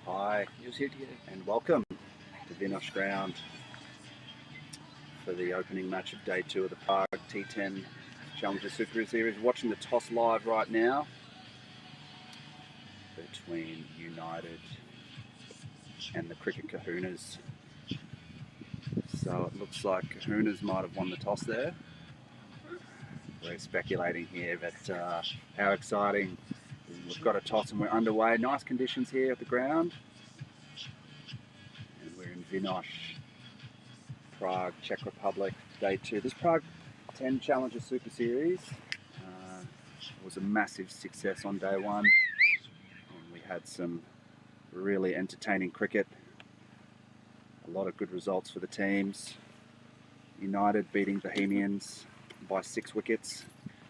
Hi, and welcome to Vinohrady ground for the opening match of day 2 of the Prague T10 Challenger Cup series. Watching the toss live right now between United and the Cricket Kahunas. So it looks like Kahunas might have won the toss there. We're speculating here, but how exciting. We've got a toss and we're underway. Nice conditions here at the ground. And we're in Vinohrady, Prague, Czech Republic, day 2. This Prague 10 Challenger Super Series was a massive success on day 1. And we had some really entertaining cricket. A lot of good results for the teams. United beating Bohemians by 6 wickets.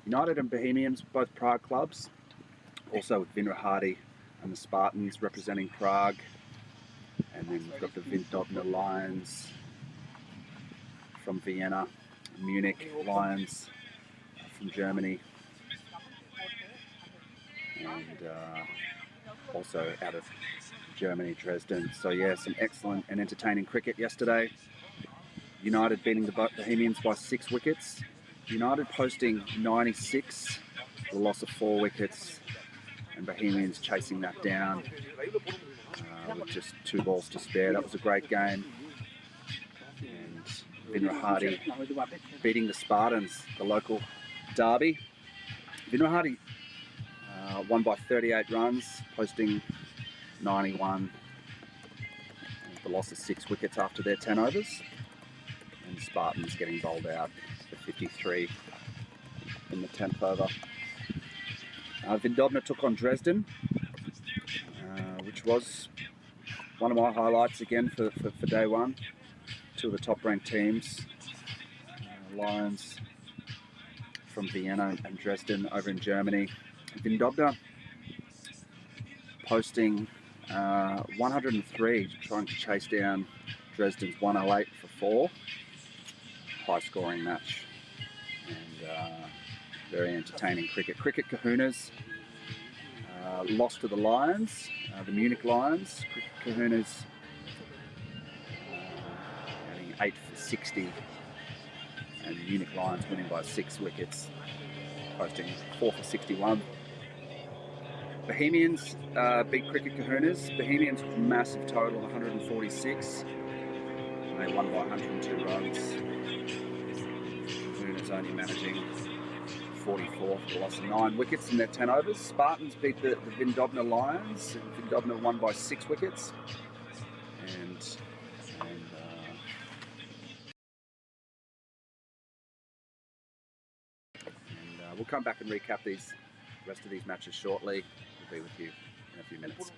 United and Bohemians, both Prague clubs. Also with Vinohrady and the Spartans representing Prague. And then we've got the Vinohrady Lions from Vienna, Munich Lions from Germany, and also out of Germany, Dresden. So yeah, some excellent and entertaining cricket yesterday. United beating the Bohemians by 6 wickets. United posting 96 for the loss of 4 wickets, and Bohemians chasing that down with just 2 balls to spare. That was a great game. And Vinohrady beating the Spartans, the local derby. Vinohrady won by 38 runs, posting 91. The loss of 6 wickets after their 10 overs. And Spartans getting bowled out for 53 in the 10th over. Vinohrady took on Dresden, which was one of my highlights again for day 1. 2 of the top ranked teams, Lions from Vienna and Dresden over in Germany. Vinohrady posting 103, trying to chase down Dresden's 108 for 4. High scoring match and very entertaining cricket. Cricket Kahunas lost to the Lions, the Munich Lions. Cricket Kahunas 8 for 60, and Munich Lions winning by 6 wickets, posting 4 for 61. Bohemians beat Cricket Kahunas. Bohemians with a massive total of 146, and they won by 102 runs. Kahunas only managing 44 for the loss of 9 wickets in their 10 overs. Spartans beat the Vinohrady Lions. Vinohrady won by 6 wickets, and we'll come back and recap the rest of these matches shortly. We'll be with you in a few minutes.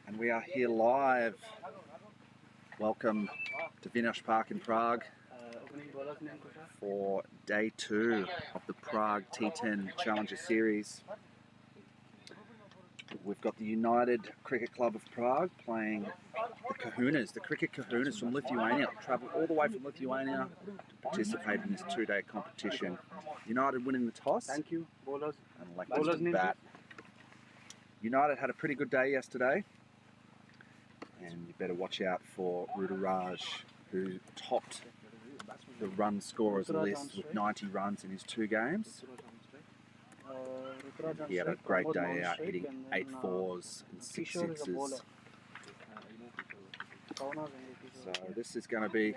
And we are here live. Welcome to Vinohrady Park in Prague for day 2 of the Prague T10 Challenger Series. We've got the United Cricket Club of Prague playing the Kahunas, the cricket Kahunas from Lithuania. Travel all the way from Lithuania to participate in this 2-day competition. United winning the toss. Thank you, bowlers. And elected to bat. United had a pretty good day yesterday. And you better watch out for Vinohrady, who topped the run scorers list with 90 runs in his 2 games. He had a great day out, hitting 8 fours and 6 sixes. So this is going to be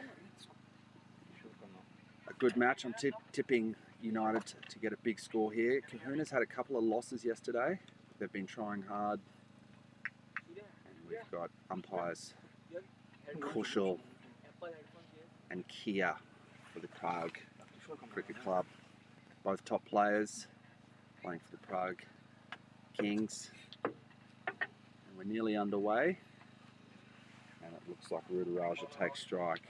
a good match. I'm tipping United to get a big score here. Kahuna's had a couple of losses yesterday. They've been trying hard. And we've got umpires Kushal and Kia for the Prague Cricket Club. Both top players playing for the Prague Kings. And we're nearly underway. And it looks like Vinohrady will take strike.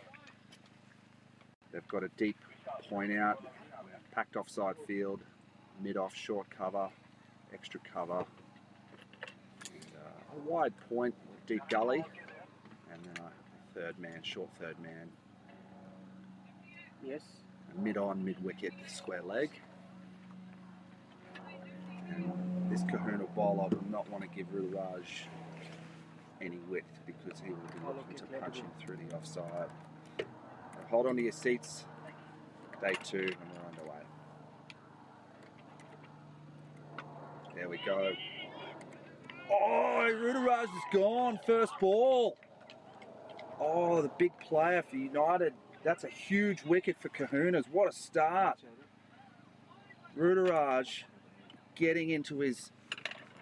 They've got a deep point out, packed offside field, mid-off short cover, extra cover, and a wide point, deep gully, and then a third man, short third man. Yes. A mid-on, mid-wicket, square leg. And this Kahuna bowler will not want to give Vinohrady any width because he will be looking to punch him through the offside. Hold on to your seats. Day 2 and we're underway. There we go. Oh, Vinohrady is gone. First ball. Oh, the big player for United. That's a huge wicket for Kahunas. What a start. Vinohrady getting into his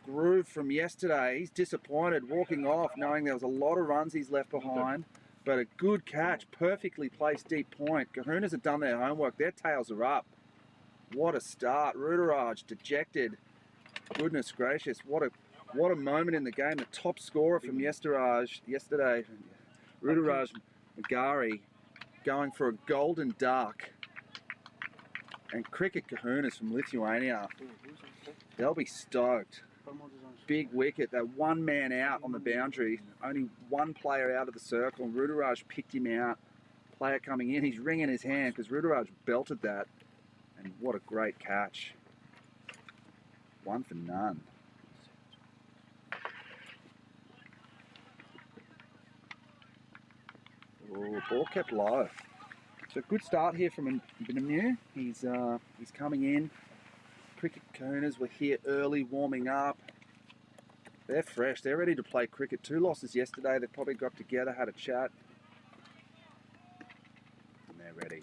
groove from yesterday. He's disappointed walking off knowing there was a lot of runs he's left behind. But a good catch, perfectly placed deep point. Kahunas have done their homework. Their tails are up. What a start. Vinohrady dejected. Goodness gracious, what a moment in the game. The top scorer from yesterday, Vinohrady Magari, going for a golden duck. And cricket Kahunas from Lithuania. They'll be stoked. Big wicket, that one man out on the boundary, only one player out of the circle, and Vinohrady picked him out. Player coming in, he's wringing his hand because Vinohrady belted that, and what a great catch. 1 for none. Oh, ball kept low. So good start here from Vinohrady. He's coming in. Cricket Kahunas were here early, warming up. They're fresh, they're ready to play cricket. 2 losses yesterday, they probably got together, had a chat. And they're ready.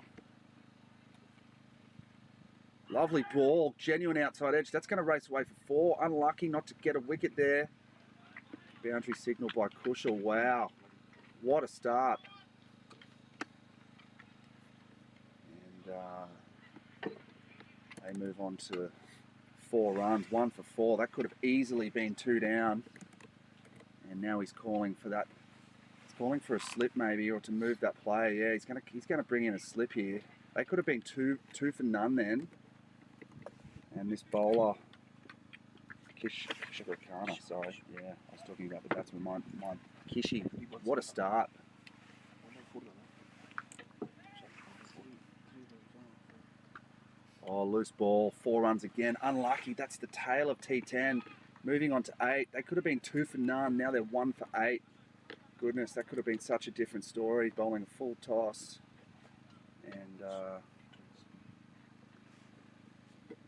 Lovely ball, genuine outside edge. That's going to race away for 4. Unlucky not to get a wicket there. Boundary signal by Kushal. Wow, what a start. And they move on to 4 runs, 1 for 4. That could have easily been 2 down. And now he's calling for that. He's calling for a slip maybe, or to move that play. Yeah, he's gonna bring in a slip here. They could have been 2 for none then. And this bowler, Kishirakana, sorry. Yeah, I was talking about the batsman, my Kishi. What a start. Oh, loose ball, 4 runs again. Unlucky, that's the tail of T10. Moving on to 8. They could have been 2 for none. Now they're 1 for 8. Goodness, that could have been such a different story. Bowling a full toss. And,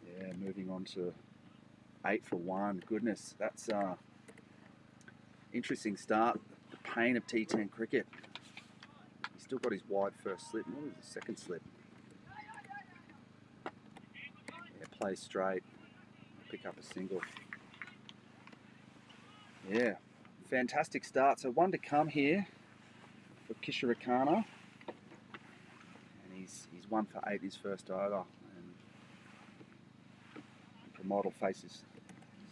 yeah, moving on to 8 for 1. Goodness, that's interesting start. The pain of T10 cricket. He's still got his wide first slip. What was the second slip? Play straight, pick up a single. Yeah, fantastic start. So 1 to come here for Kishirakana, and he's 1 for 8 his first over. And Promodal faces,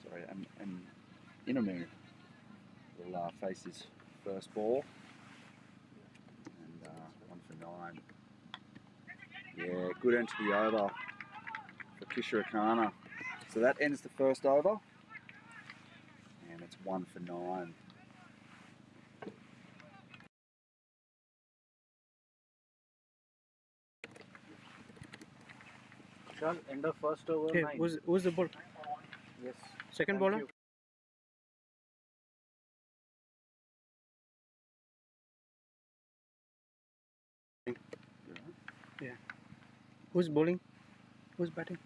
sorry, and Vinohrady will face his first ball. And 1 for 9. Yeah, good end to the over for Kisharakana. So that ends the first over. And it's 1 for 9. Sean, end of first over. Okay, 9. who's the ball? Yes. Second Thank bowler? you. Yeah. Who's bowling? Who's batting?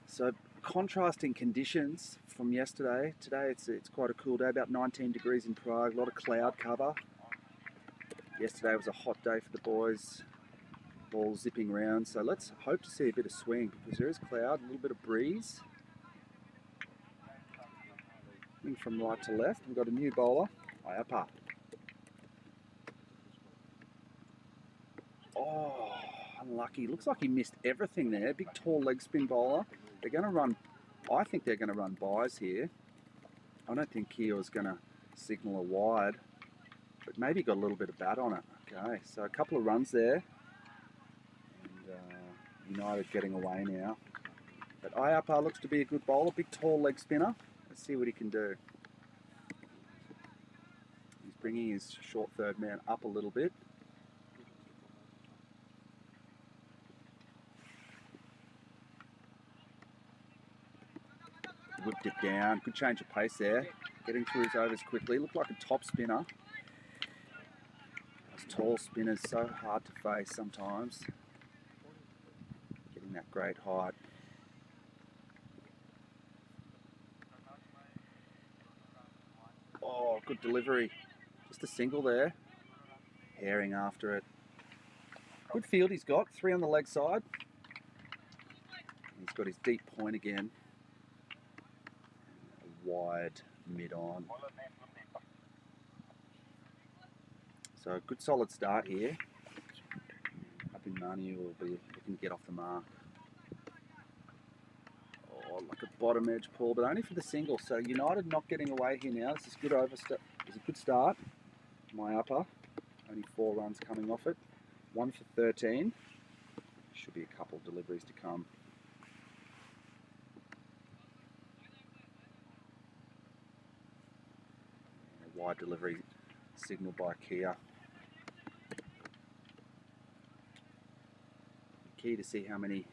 So contrasting conditions from yesterday. Today it's quite a cool day, about 19 degrees in Prague, a lot of cloud cover. Yesterday was a hot day for the boys, ball zipping around, so let's hope to see a bit of swing because there is cloud, a little bit of breeze. Coming from right to left, we've got a new bowler, Iapa. Oh, unlucky. Looks like he missed everything there. Big tall leg spin bowler. They're going to run, I think they're going to run buys here. I don't think Keogh's going to signal a wide, but maybe got a little bit of bat on it. Okay, so a couple of runs there. And United getting away now. But Iapa looks to be a good bowler, big tall leg spinner. Let's see what he can do. He's bringing his short third man up a little bit. Whipped it down, good change of pace there. Getting through his overs quickly, looked like a top spinner. Those tall spinners, so hard to face sometimes. Getting that great height. Oh, good delivery. Just a single there. Herring after it. Good field he's got, 3 on the leg side. He's got his deep point again. A wide mid-on. So a good solid start here. Up in Mani will be looking to get off the mark. Oh, like a bottom edge pull, but only for the single. So United not getting away here now. This is good It's a good start. My upper. Only 4 runs coming off it. 1 for 13. Should be a couple of deliveries to come. A wide delivery signaled by Kia. Key to see how many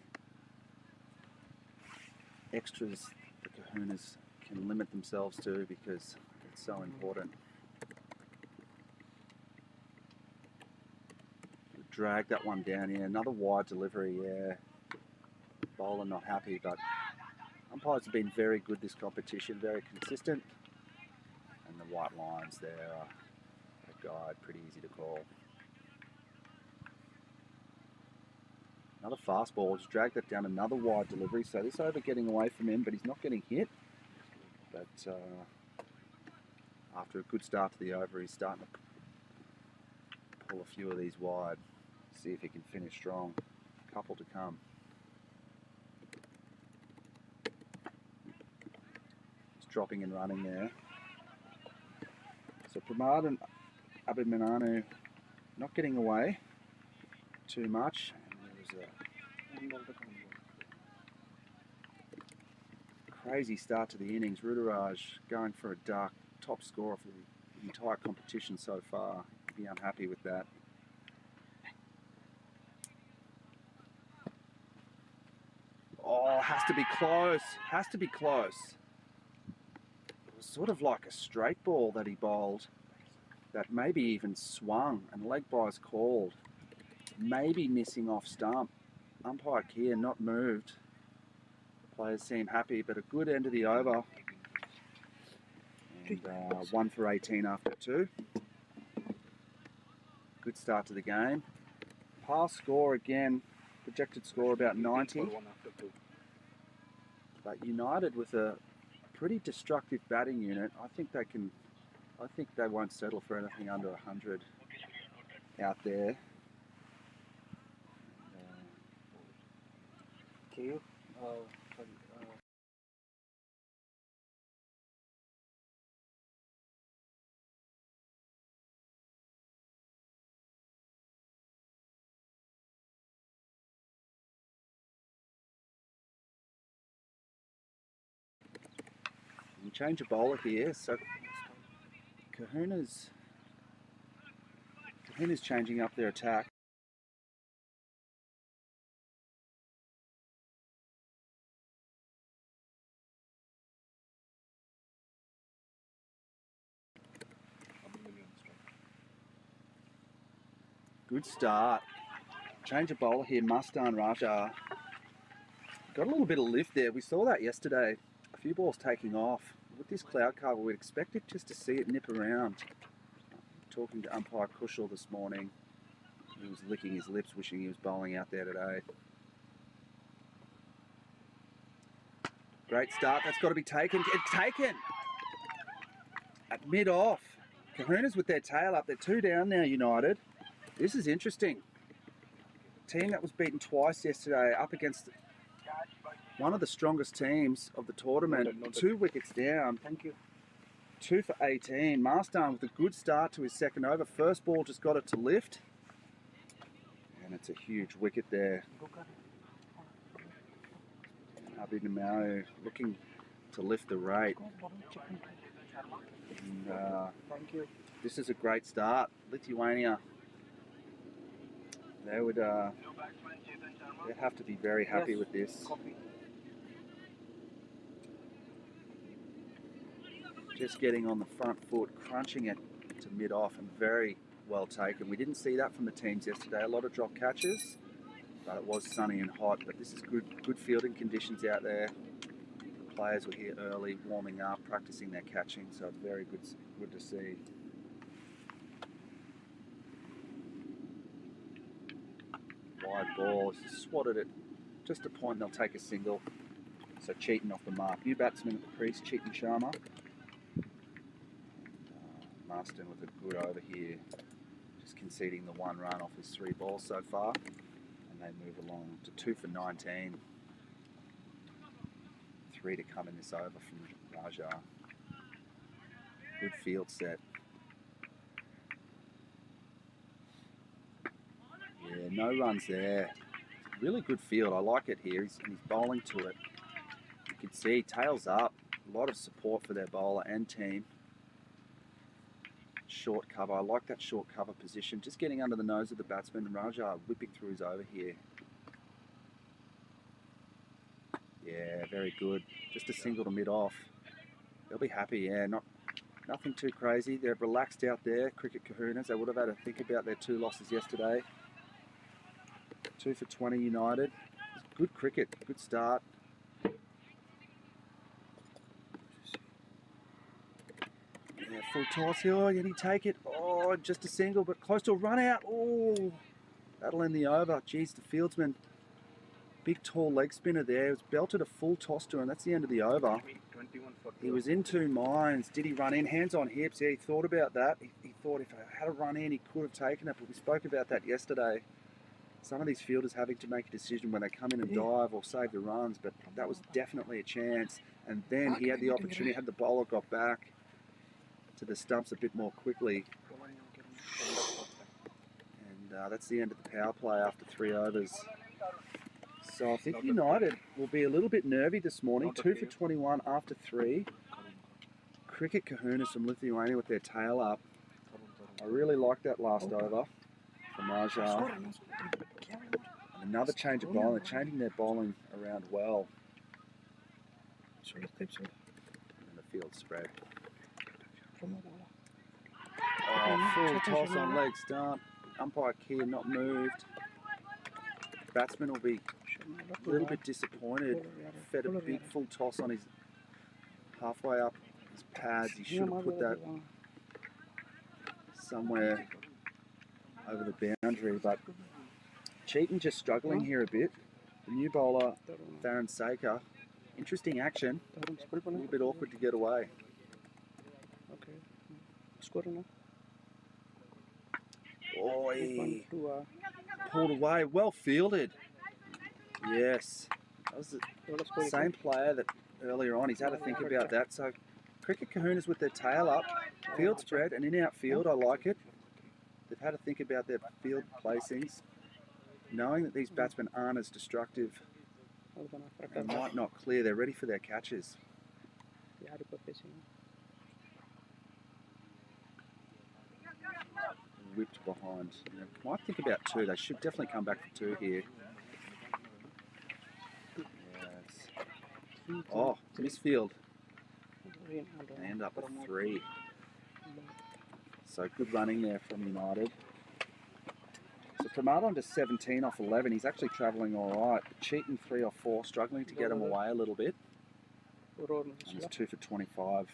extras the kahunas can limit themselves to because it's so important. Drag that one down here. Another wide delivery, yeah. Bowler not happy, but umpires have been very good this competition, very consistent. And the white lines there are a guide, pretty easy to call. Another fast ball, just drag that down, another wide delivery. So this over getting away from him, but he's not getting hit. But after a good start to the over, he's starting to pull a few of these wide. See if he can finish strong. A couple to come. He's dropping and running there. So Pramad and Abhimanyu not getting away too much. And there was a crazy start to the innings. Rudraj going for a duck, top scorer for the entire competition so far. Be unhappy with that. Oh, has to be close. Has to be close. It was sort of like a straight ball that he bowled that maybe even swung and leg by's called. Maybe missing off stump. Umpire Kia not moved. Players seem happy, but a good end of the over. And 1 for 18 after 2. Good start to the game. Pass score again. Projected score about 90. But United with a pretty destructive batting unit. I think they won't settle for anything under 100 out there. KU. And change of bowler here, so Kahuna's changing up their attack. Good start. Change of bowler here, Mustan Raja. Got a little bit of lift there. We saw that yesterday. A few balls taking off. With this cloud cover, we'd expect it just to see it nip around. Talking to umpire Kushal this morning. He was licking his lips, wishing he was bowling out there today. Great start. That's got to be taken. It's taken! At mid-off. Kahuna's with their tail up. They're 2 down now, United. This is interesting. Team that was beaten twice yesterday up against one of the strongest teams of the tournament. 2 wickets down. Thank you. 2 for 18. Marston with a good start to his second over. First ball just got it to lift. And it's a huge wicket there. Abhi Namau looking to lift the rate. And, Thank you. this is a great start. Lithuania. They'd have to be very happy Yes. with this. Copy. Just getting on the front foot, crunching it to mid-off, and very well taken. We didn't see that from the teams yesterday. A lot of drop catches, but it was sunny and hot. But this is good fielding conditions out there. The players were here early, warming up, practicing their catching, so it's very good to see. Wide ball, he's swatted it. Just a point, they'll take a single. So Cheaton off the mark. New batsman at the crease, Cheaton Sharma. Marston with a good over here. Just conceding the 1 run off his 3 balls so far. And they move along to 2 for 19. 3 to come in this over from Raja. Good field set. Yeah, no runs there. Really good field. I like it here. He's bowling to it. You can see tails up. A lot of support for their bowler and team. Short cover. I like that short cover position. Just getting under the nose of the batsman. Raja whipping through his over here. Yeah, very good. Just a single to mid-off. They'll be happy, yeah. Nothing too crazy. They're relaxed out there. Cricket Kahunas. They would have had to think about their 2 losses yesterday. 2 for 20 United. Good cricket. Good start. Yeah, full toss here. Oh, did he take it? Oh, just a single, but close to a run out. Oh, that'll end the over. Geez, the fieldsman. Big tall leg spinner there. He was belted a full toss to him. That's the end of the over. He was in 2 minds. Did he run in? Hands on hips. Yeah, he thought about that. He thought if I had a run in, he could have taken it. But we spoke about that yesterday. Some of these fielders having to make a decision when they come in and dive or save the runs. But that was definitely a chance. And then he had the opportunity, had the bowler got back to the stumps a bit more quickly. And that's the end of the power play after 3 overs. So I think United will be a little bit nervy this morning. 2 for 21 after 3. Cricket Kahunas from Lithuania with their tail up. I really like that last over from Raja. And another change of bowling. They're changing their bowling around well. And the field spread. Oh, full toss on leg stump. Umpire Kia not moved. Batsman will be a little bit disappointed. Fed a big full toss on his halfway up his pads. He should have put that somewhere over the boundary, but Cheaton just struggling here a bit. The new bowler, Darren Saker, Interesting action. Score A little bit awkward to get away. Okay. Score now. Oi. 1-2. Pulled away. Well fielded. Yes. That was the same player that earlier on. He's had to think about that. So Cricket Kahunas with their tail up. Field spread and in outfield. I like it. They've had to think about their field placings. Knowing that these batsmen aren't as destructive and might not clear. They're ready for their catches. Whipped behind. You know, might think about 2. They should definitely come back for 2 here. Yes. Oh, misfield. They end up with 3. So good running there from United. So Pramad on to 17 off 11. He's actually travelling all right. Cheating 3 off 4, struggling to get him away a little bit. And he's 2 for 25.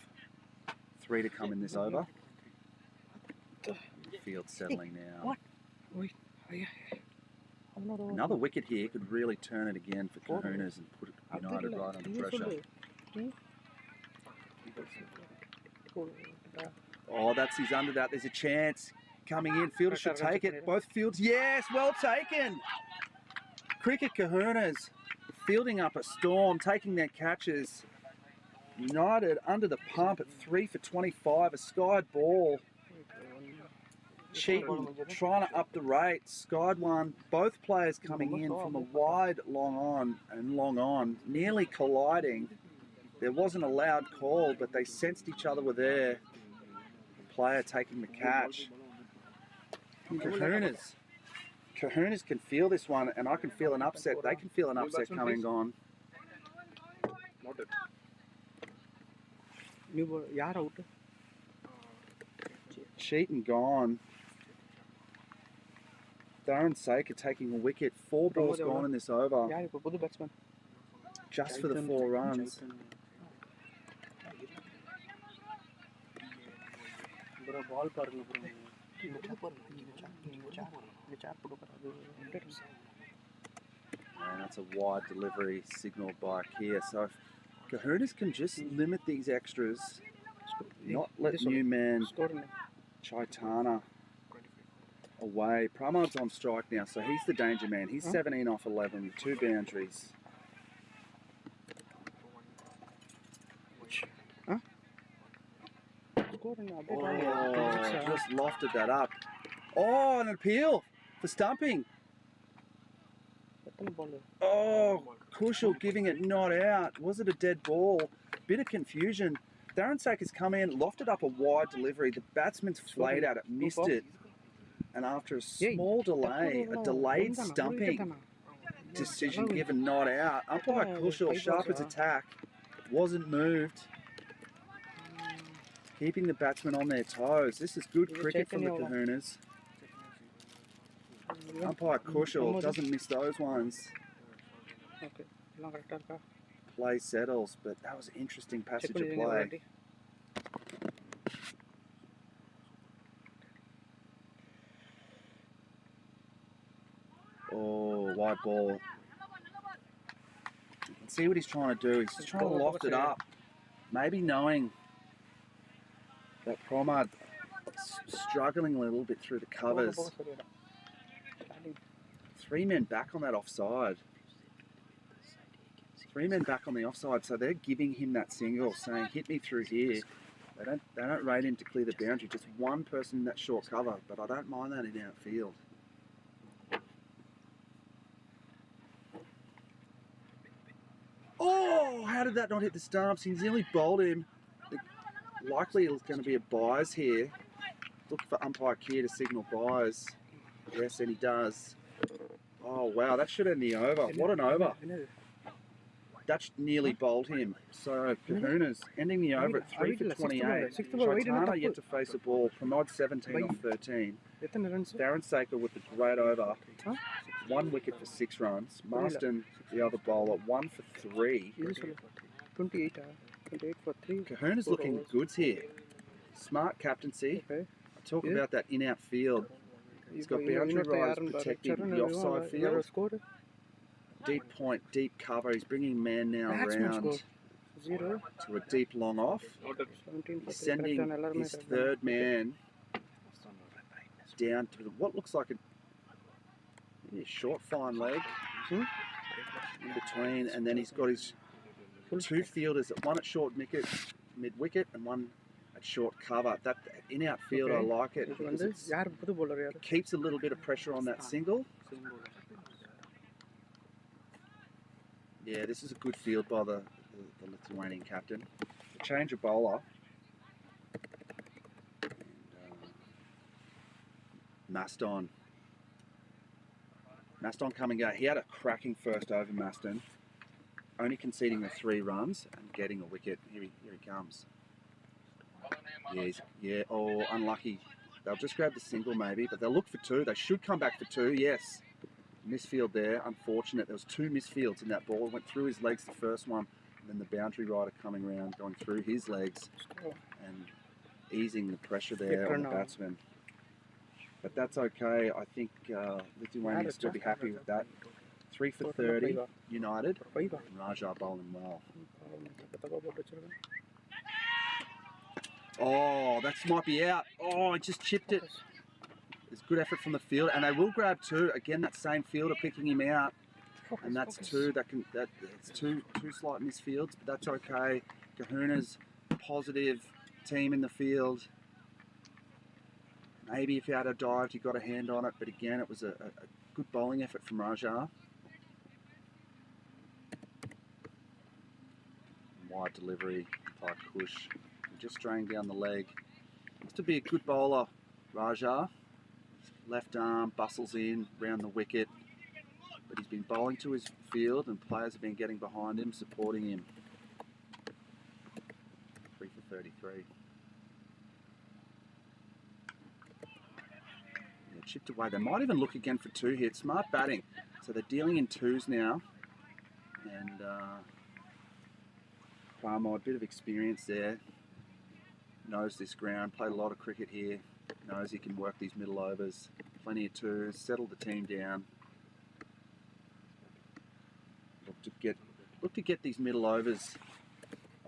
3 to come in this over. Field settling now. Another wicket here could really turn it again for Kahunas and put United right under pressure. Oh, that's his under that. There's a chance coming in. Fielder should take it. Both fields. Yes, well taken. Cricket Kahunas fielding up a storm, taking their catches. United under the pump at 3 for 25. A skied ball. Cheating, trying to up the rate. Skied one. Both players coming in from a wide, long on, nearly colliding. There wasn't a loud call, but they sensed each other were there. The player taking the catch. Kahunas can feel this one, and I can feel an upset. They can feel an upset coming on. Cheating gone. Darren Saker taking a wicket. 4 balls gone in this over. Just for the 4 runs. And that's a wide delivery signalled by Kia. So if Kahunas can just limit these extras, not let new man Chaitana away. Pramad's on strike now, so he's the danger man. He's 17 off 11 with 2 boundaries. Oh, just lofted that up. Oh, an appeal for stumping. Oh, Kushal giving it not out. Was it a dead ball? Bit of confusion. Darren Saker's come in, lofted up a wide delivery. The batsman's flayed at it, missed it. And after a small delay, a delayed stumping decision given not out. Umpire Kushal, sharp as attack, wasn't moved. Keeping the batsmen on their toes. This is good cricket from the Kahunas. Umpire Kushal doesn't miss those ones. Play settles, but that was an interesting passage of play. Oh, wide ball. You can see what he's trying to do. He's just trying to loft it up. Maybe knowing that Pramad struggling a little bit through the covers. 3 men back on that offside. 3 men back on the offside, so they're giving him that single, saying hit me through here. They don't rate him to clear the boundary, just 1 person in that short cover, but I don't mind that in outfield. Oh, how did that not hit the stumps? He's nearly bowled him. Likely it's going to be a buys here. Look for umpire Kier to signal buys. Yes, and he does. Oh, wow, that should end the over. What an over. That nearly bowled him. So, Kahunas ending the over at 3 for 28. Chaitana yet to face a ball. Pramod 17 off 13. Darren Saker with the great over. 1 wicket for 6 runs. Marston, the other bowler, 1 for 3. 28 for 3. Kahuna's looking goods here. Smart captaincy. I talk about that in-out field. He's got boundary riders protecting the offside field. Deep point, deep cover. He's bringing man now Batsman score. around 0. to a deep long off. 17 He's sending his third man down to what looks like maybe a short fine leg in between, and then he's got his two fielders, one at short mid wicket and one at short cover. That in outfield, I like it. Because it keeps a little bit of pressure on that single. Yeah, this is a good field by the Lithuanian captain. A change of bowler. And, Maston. Maston coming out. He had a cracking first over, Maston. Only conceding the 3 runs and getting a wicket. Here he comes. Yeah, oh, unlucky. They'll just grab the single maybe, but they'll look for 2. They should come back for 2, yes. Misfield there, unfortunate. There was 2 misfields in that ball. It went through his legs the first one, and then the boundary rider coming around, going through his legs and easing the pressure there on the batsman. But that's okay. I think Lithuania will still be happy with that. 3 for 30, United, and Raja bowling well. Oh, that might be out. Oh, it just chipped it. It's good effort from the field, and they will grab 2. Again, that same fielder picking him out, and that's 2. It's two slight misfields, but that's okay. Kahuna's positive team in the field. Maybe if he had a dive, he got a hand on it, but again, it was a good bowling effort from Raja. Wide delivery by Kush, just straying down the leg. Looks to be a good bowler, Raja. Left arm bustles in round the wicket, but he's been bowling to his field and players have been getting behind him, supporting him. 3 for 33. Yeah, chipped away. They might even look again for 2 here. It's smart batting. So they're dealing in 2s now. And Palmer, a bit of experience there. Knows this ground, played a lot of cricket here. Knows he can work these middle overs. Plenty of 2s, settle the team down. Look to get these middle overs,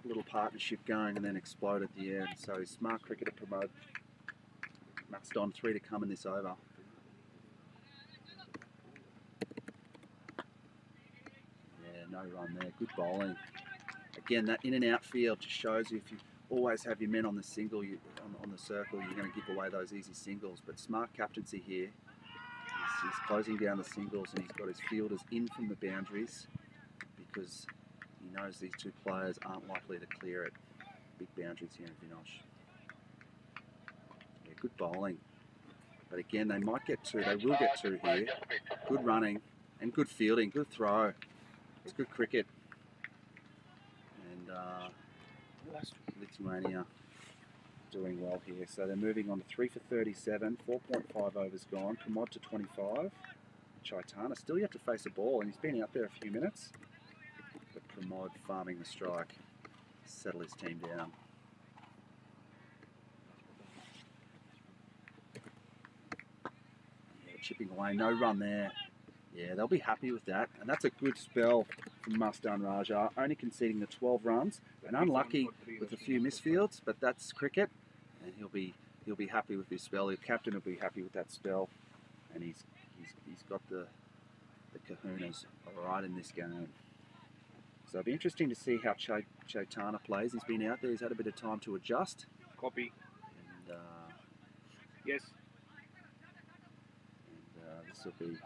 a little partnership going and then explode at the end. So he's smart cricket to promote. Maston 3 to come in this over. Yeah, no run there. Good bowling. Again, that in and out field just shows you if you always have your men on the single, on the circle, you're going to give away those easy singles. But smart captaincy here. He's closing down the singles and he's got his fielders in from the boundaries because he knows these 2 players aren't likely to clear it. Big boundaries here in Vinohrady. Yeah, good bowling. But again, they might get 2. They will get 2 here. Good running and good fielding. Good throw. It's good cricket. And Lithuania doing well here. So they're moving on to 3 for 37, 4.5 overs gone. Pramod to 25. Chaitana still yet to face a ball, and he's been out there a few minutes. But Pramod farming the strike, settle his team down. Yeah, chipping away, no run there. Yeah, they'll be happy with that, and that's a good spell from Mastan Raja, only conceding the 12 runs, and unlucky with a few misfields, but that's cricket, and he'll be happy with his spell. The captain will be happy with that spell, and he's got the kahunas all right in this game. So it'll be interesting to see how Chaitana plays. He's been out there, he's had a bit of time to adjust. Copy. And Yes. And this will be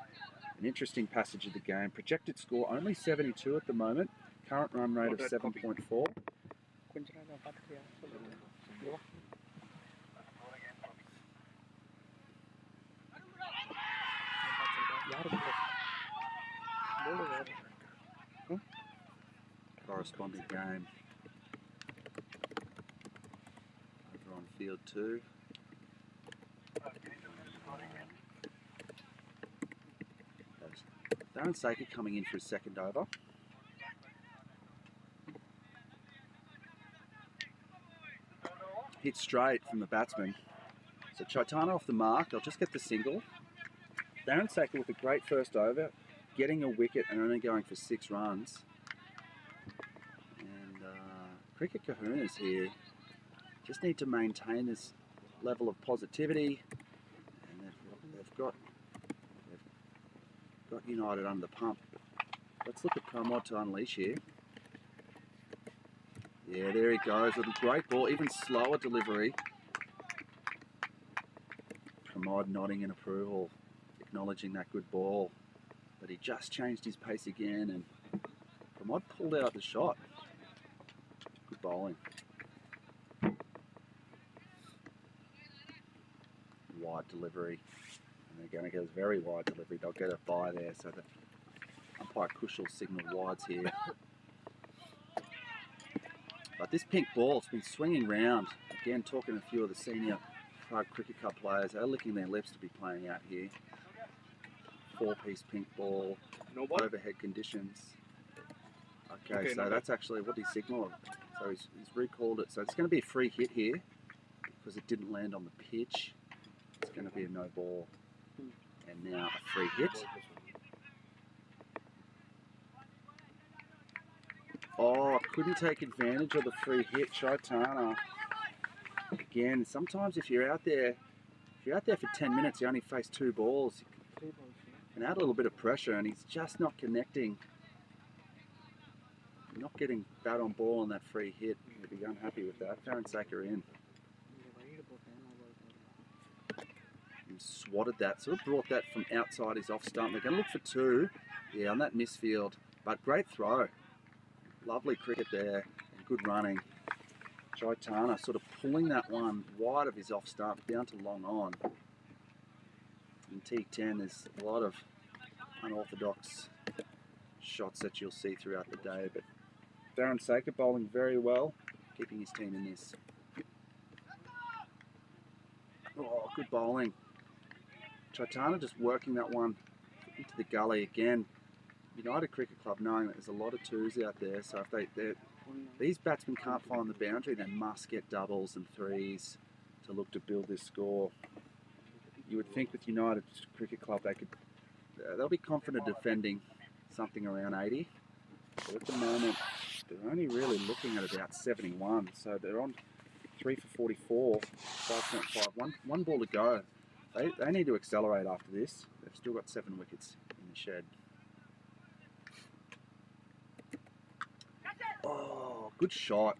an interesting passage of the game. Projected score only 72 at the moment. Current run rate of 7.4. Corresponding game. Over on field 2. Darren Saker coming in for his second over. Hit straight from the batsman. So Chaitana off the mark, they'll just get the single. Darren Saker with a great first over. getting a wicket and only going for 6 runs. And Cricket Kahunas here just need to maintain this level of positivity, and they've got United under the pump. Let's look at Pramod to unleash here. Yeah, there he goes with a great ball, even slower delivery. Pramod nodding in approval, acknowledging that good ball. But he just changed his pace again, and Pramod pulled out the shot. Good bowling. Wide delivery. And they're going to get a very wide delivery. They'll get a bye there, so the umpire Kushal signalled wides here. But this pink ball, it's been swinging round. Again, talking to a few of the senior Prague Cricket Cup players, they're licking their lips to be playing out here. 4-piece pink ball, No ball. overhead conditions. Okay, Okay, so no that's actually what he signalled. So he's recalled it. So it's going to be a free hit here because it didn't land on the pitch. It's going to be a no ball. And now a free hit. Oh, couldn't take advantage of the free hit, Chaitana. Again, sometimes if you're out there for 10 minutes, you only face 2 balls. You can add a little bit of pressure, and he's just not connecting. Not getting bat on ball on that free hit. He'd be unhappy with that. Farron Saker in. And swatted that, sort of brought that from outside his off stump. They're going to look for 2. Yeah, on that misfield. But great throw. Lovely cricket there, and good running. Chaitana sort of pulling that one wide of his off stump down to long on. In T10 there's a lot of unorthodox shots that you'll see throughout the day, but Farron Saker bowling very well, keeping his team in this. Oh, good bowling. Chaitana just working that one into the gully again. United Cricket Club knowing that there's a lot of 2s out there, so if these batsmen can't find the boundary, they must get doubles and 3s to look to build this score. You would think with United Cricket Club they'll be confident defending something around 80, but at the moment they're only really looking at about 71, so they're on 3 for 44, 5.5, one ball to go. They need to accelerate after this. They've still got 7 wickets in the shed. Oh, good shot.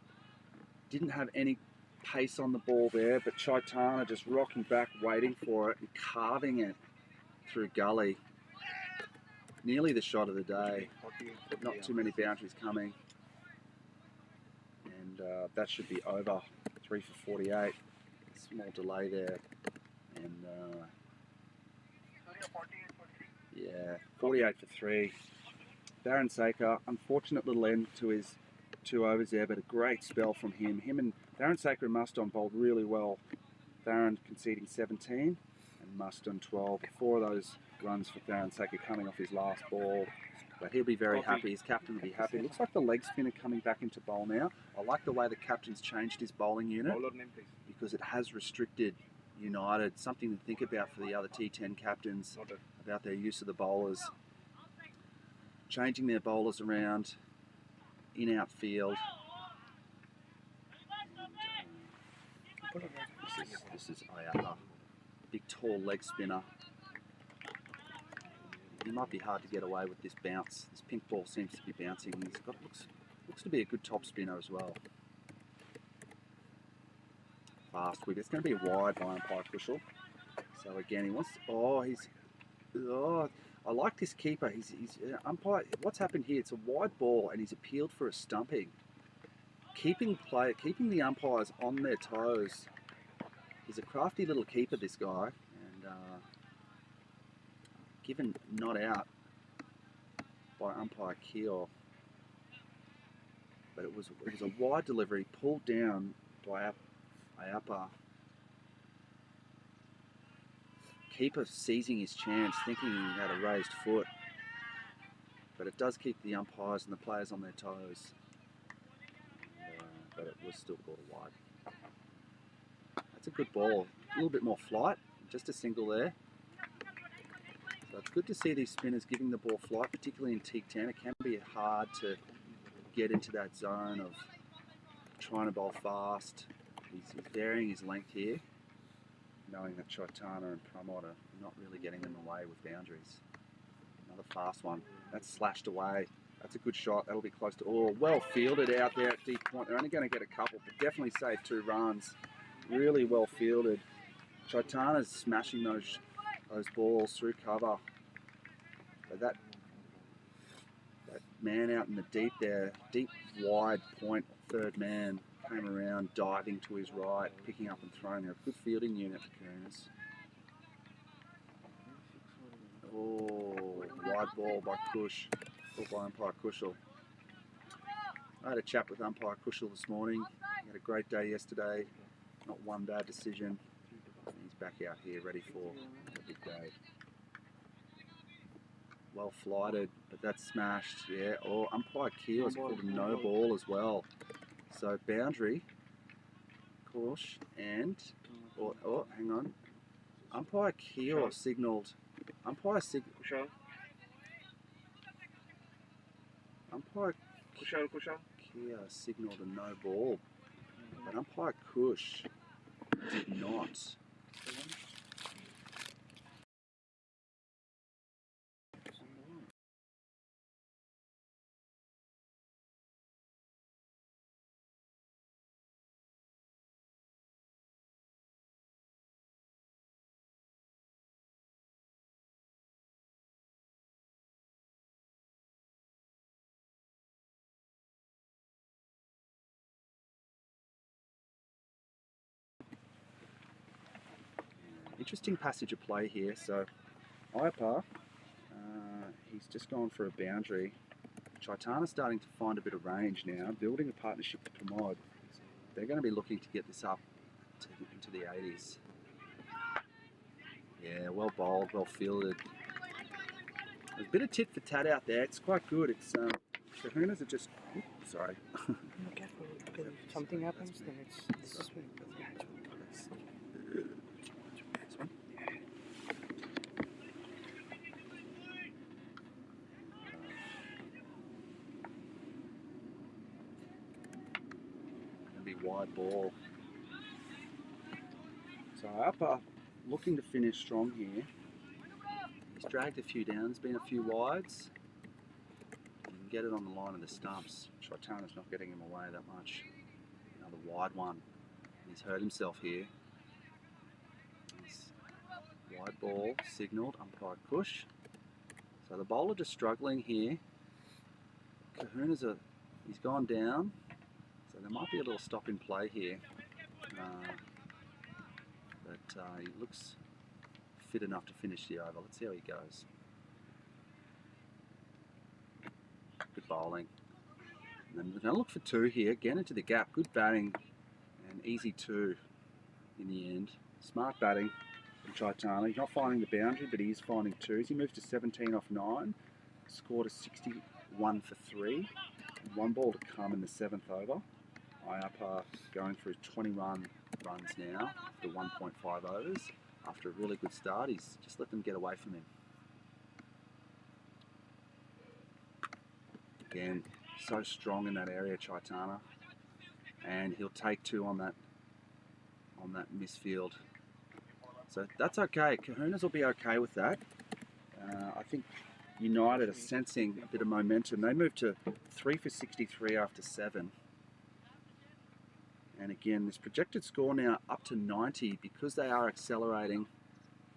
Didn't have any pace on the ball there, but Chaitana just rocking back, waiting for it and carving it through gully. Nearly the shot of the day. Not too many boundaries coming. And that should be over. 3 for 48. Small delay there. And yeah, 48 for 3. Farron Saker, unfortunate little end to his 2 overs there, but a great spell from him. Him and Farron Saker and Muston bowled really well. Farron conceding 17 and Muston 12. 4 of those runs for Farron Saker coming off his last ball. But he'll be very happy. His captain will be happy. Looks like the leg spinner coming back into bowl now. I like the way the captain's changed his bowling unit because it has restricted United. Something to think about for the other T10 captains about their use of the bowlers. Changing their bowlers around in outfield. This is Ayala, big tall leg spinner. He might be hard to get away with this bounce. This pink ball seems to be bouncing. He's got looks to be a good top spinner as well. Fast whip. It's going to be a wide by umpire Kushal. So again, he wants. I like this keeper. He's umpire. What's happened here? It's a wide ball, and he's appealed for a stumping. Keeping the umpires on their toes. He's a crafty little keeper, this guy, and given not out by umpire Keel. But it was a wide delivery pulled down by Ayapa. Keeper seizing his chance, thinking he had a raised foot, but it does keep the umpires and the players on their toes. But it was still ball wide. That's a good ball. A little bit more flight, just a single there. So it's good to see these spinners giving the ball flight, particularly in T10. It can be hard to get into that zone of trying to bowl fast. He's varying his length here, knowing that Chaitana and Pramod are not really getting them away with boundaries. Another fast one. That's slashed away. That's a good shot. That'll be close to... Oh, well fielded out there at deep point. They're only going to get a couple, but definitely save 2 runs. Really well fielded. Chaitana's smashing those balls through cover. But that man out in the deep there, deep wide point, third man, came around diving to his right, picking up and throwing there. Good fielding unit for Kahunas. Oh, wide ball by Kush, called by umpire Kushal. I had a chat with umpire Kushal this morning. He had a great day yesterday, not one bad decision. He's back out here ready for a big day. Well flighted, but that's smashed. Yeah. Oh, umpire Keel has called a no ball as well. So boundary, Kush, and oh, hang on. Umpire Keel signalled. Umpire Kushal. Kia signalled a no ball, but umpire Kush did not. Interesting passage of play here. So, Iapar, he's just gone for a boundary. Chaitana's starting to find a bit of range now, building a partnership with Pramod. They're going to be looking to get this up into the 80s. Yeah, well bowled, well fielded. There's a bit of tit for tat out there. It's quite good. It's Kahunas are just. Oops, sorry. Be careful, because if something happens, then it's this way. Wide ball. So Upper looking to finish strong here. He's dragged a few down. There's been a few wides. You can get it on the line of the stumps. Chaitana's not getting him away that much. Another wide one. He's hurt himself here. He's wide ball signalled. Umpire Kush. So the bowler just struggling here. Kahunas are. He's gone down. So there might be a little stop in play here, but he looks fit enough to finish the over. Let's see how he goes. Good bowling. And then we're going to look for 2 here. Get into the gap. Good batting and easy 2 in the end. Smart batting from Chaitana. He's not finding the boundary, but he is finding 2s. He moves to 17 off 9. Scored a 61 for 3. 1 ball to come in the 7th over. Iapar going through 21 runs now after 1.5 overs. After a really good start, he's just let them get away from him. Again, so strong in that area, Chaitana, and he'll take 2 on that misfield. So that's okay. Kahunas will be okay with that. I think United are sensing a bit of momentum. They moved to 3 for 63 after 7. And again, this projected score now up to 90 because they are accelerating.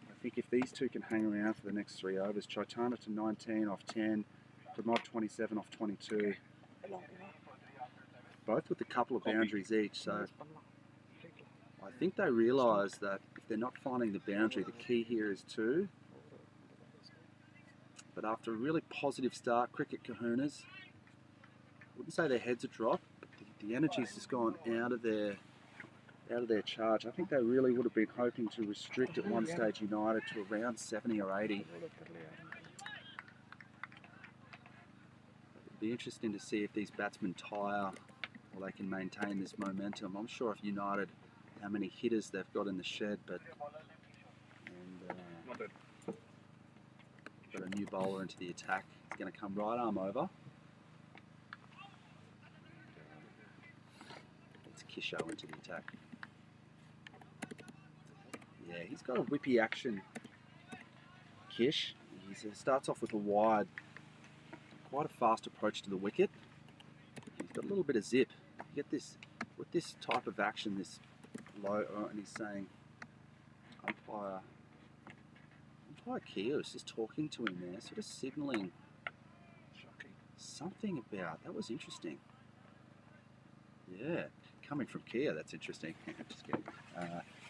I think if these 2 can hang around for the next 3 overs, Chaitana to 19 off 10, Pramod 27 off 22, both with a couple of boundaries each. So I think they realise that if they're not finding the boundary, the key here is 2. But after a really positive start, Cricket Kahunas, I wouldn't say their heads are dropped. The energy's just gone out of their charge. I think they really would have been hoping to restrict at one stage United to around 70 or 80. It'd be interesting to see if these batsmen tire or they can maintain this momentum. I'm sure if United, how many hitters they've got in the shed, but bowler into the attack. He's going to come right arm over. It's Kisho into the attack. Yeah, he's got a whippy action, Kish. He starts off with a wide, quite a fast approach to the wicket. He's got a little bit of zip. You get this, with this type of action, this low, and he's saying, umpire Kia is just talking to him there, sort of signalling something about, that was interesting. Yeah, coming from Kia, that's interesting. Just kidding.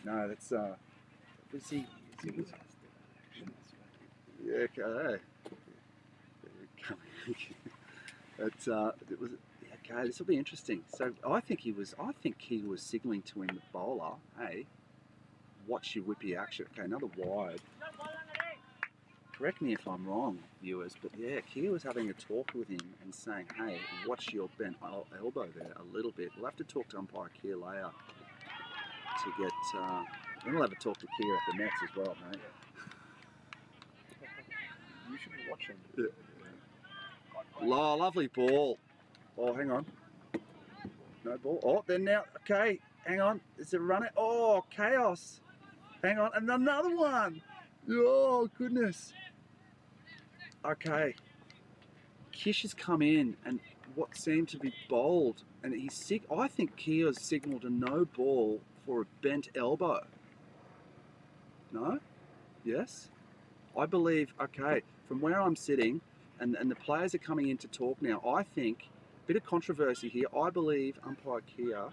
No, that's, was he, yeah, okay. But it was, okay, this will be interesting. So I think he was signalling to him, the bowler, hey, watch your whippy action. Okay, another wide. Correct me if I'm wrong, viewers, but yeah, Kia was having a talk with him and saying, hey, watch your bent elbow there a little bit. We'll have to talk to umpire Kia later to get, then we'll have a talk to Kia at the nets as well, mate. You should be watching. Yeah. Oh, lovely ball. Oh, hang on. No ball. Oh, then now, okay, hang on. Is it a runner? Oh, chaos. Hang on, and another one. Oh, goodness. Okay. Kish has come in and what seemed to be bowled, and he's I think Kia's signalled a no ball for a bent elbow. No? Yes? I believe, okay, from where I'm sitting, and the players are coming in to talk now, I think, bit of controversy here, I believe umpire Kia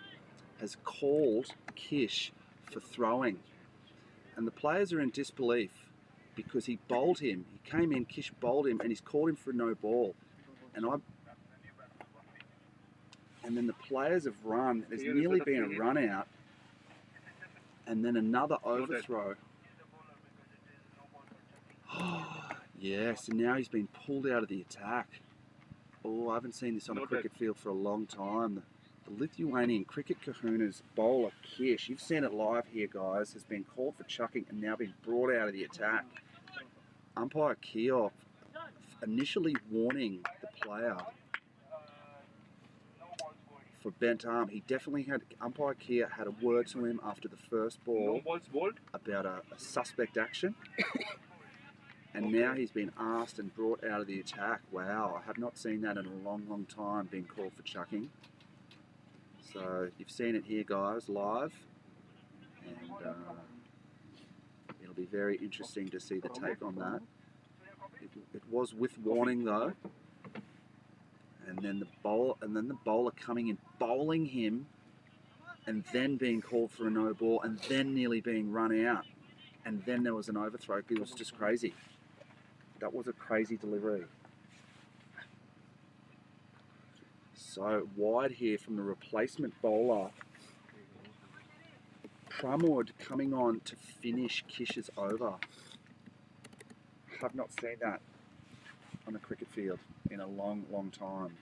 has called Kish for throwing. And the players are in disbelief because he bowled him. He came in, Kish bowled him, and he's called him for a no ball. And then the players have run. There's nearly been a run out, and then another overthrow. Yes, and now he's been pulled out of the attack. Oh, I haven't seen this on a cricket field for a long time. The Lithuanian cricket kahunas bowler Kish, you've seen it live here, guys, has been called for chucking and now been brought out of the attack. Umpire Kia initially warning the player for bent arm. He definitely had, umpire Kia had a word to him after the first ball about a suspect action. And now he's been asked and brought out of the attack. Wow, I have not seen that in a long, long time, being called for chucking. So you've seen it here, guys, live. And it'll be very interesting to see the take on that. It was with warning though. And then the bowler coming in, bowling him, and then being called for a no ball, and then nearly being run out. And then there was an overthrow. It was just crazy. That was a crazy delivery. So wide here from the replacement bowler. Pramod coming on to finish Kish's over. Have not seen that on a cricket field in a long, long time.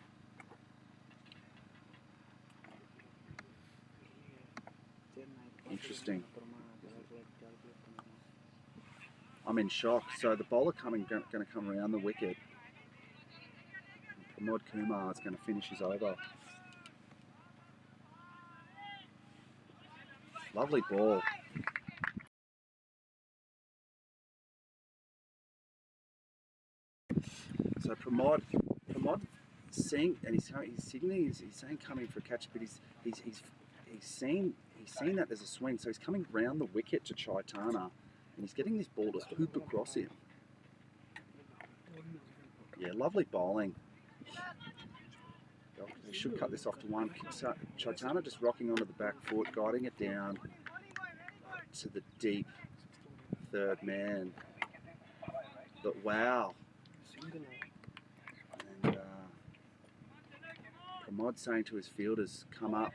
Interesting. I'm in shock. So the bowler going to come around the wicket. Pramod Kumar is going to finish his over. Lovely ball. So Pramod seeing, and he's signaling, he's saying coming for a catch, but he's seen that there's a swing, so he's coming round the wicket to Chaitana, and he's getting this ball to hoop across him. Yeah, lovely bowling. He should cut this off to one. Chaitana just rocking onto the back foot, guiding it down to the deep third man. But wow. And Pramod saying to his fielders, come up,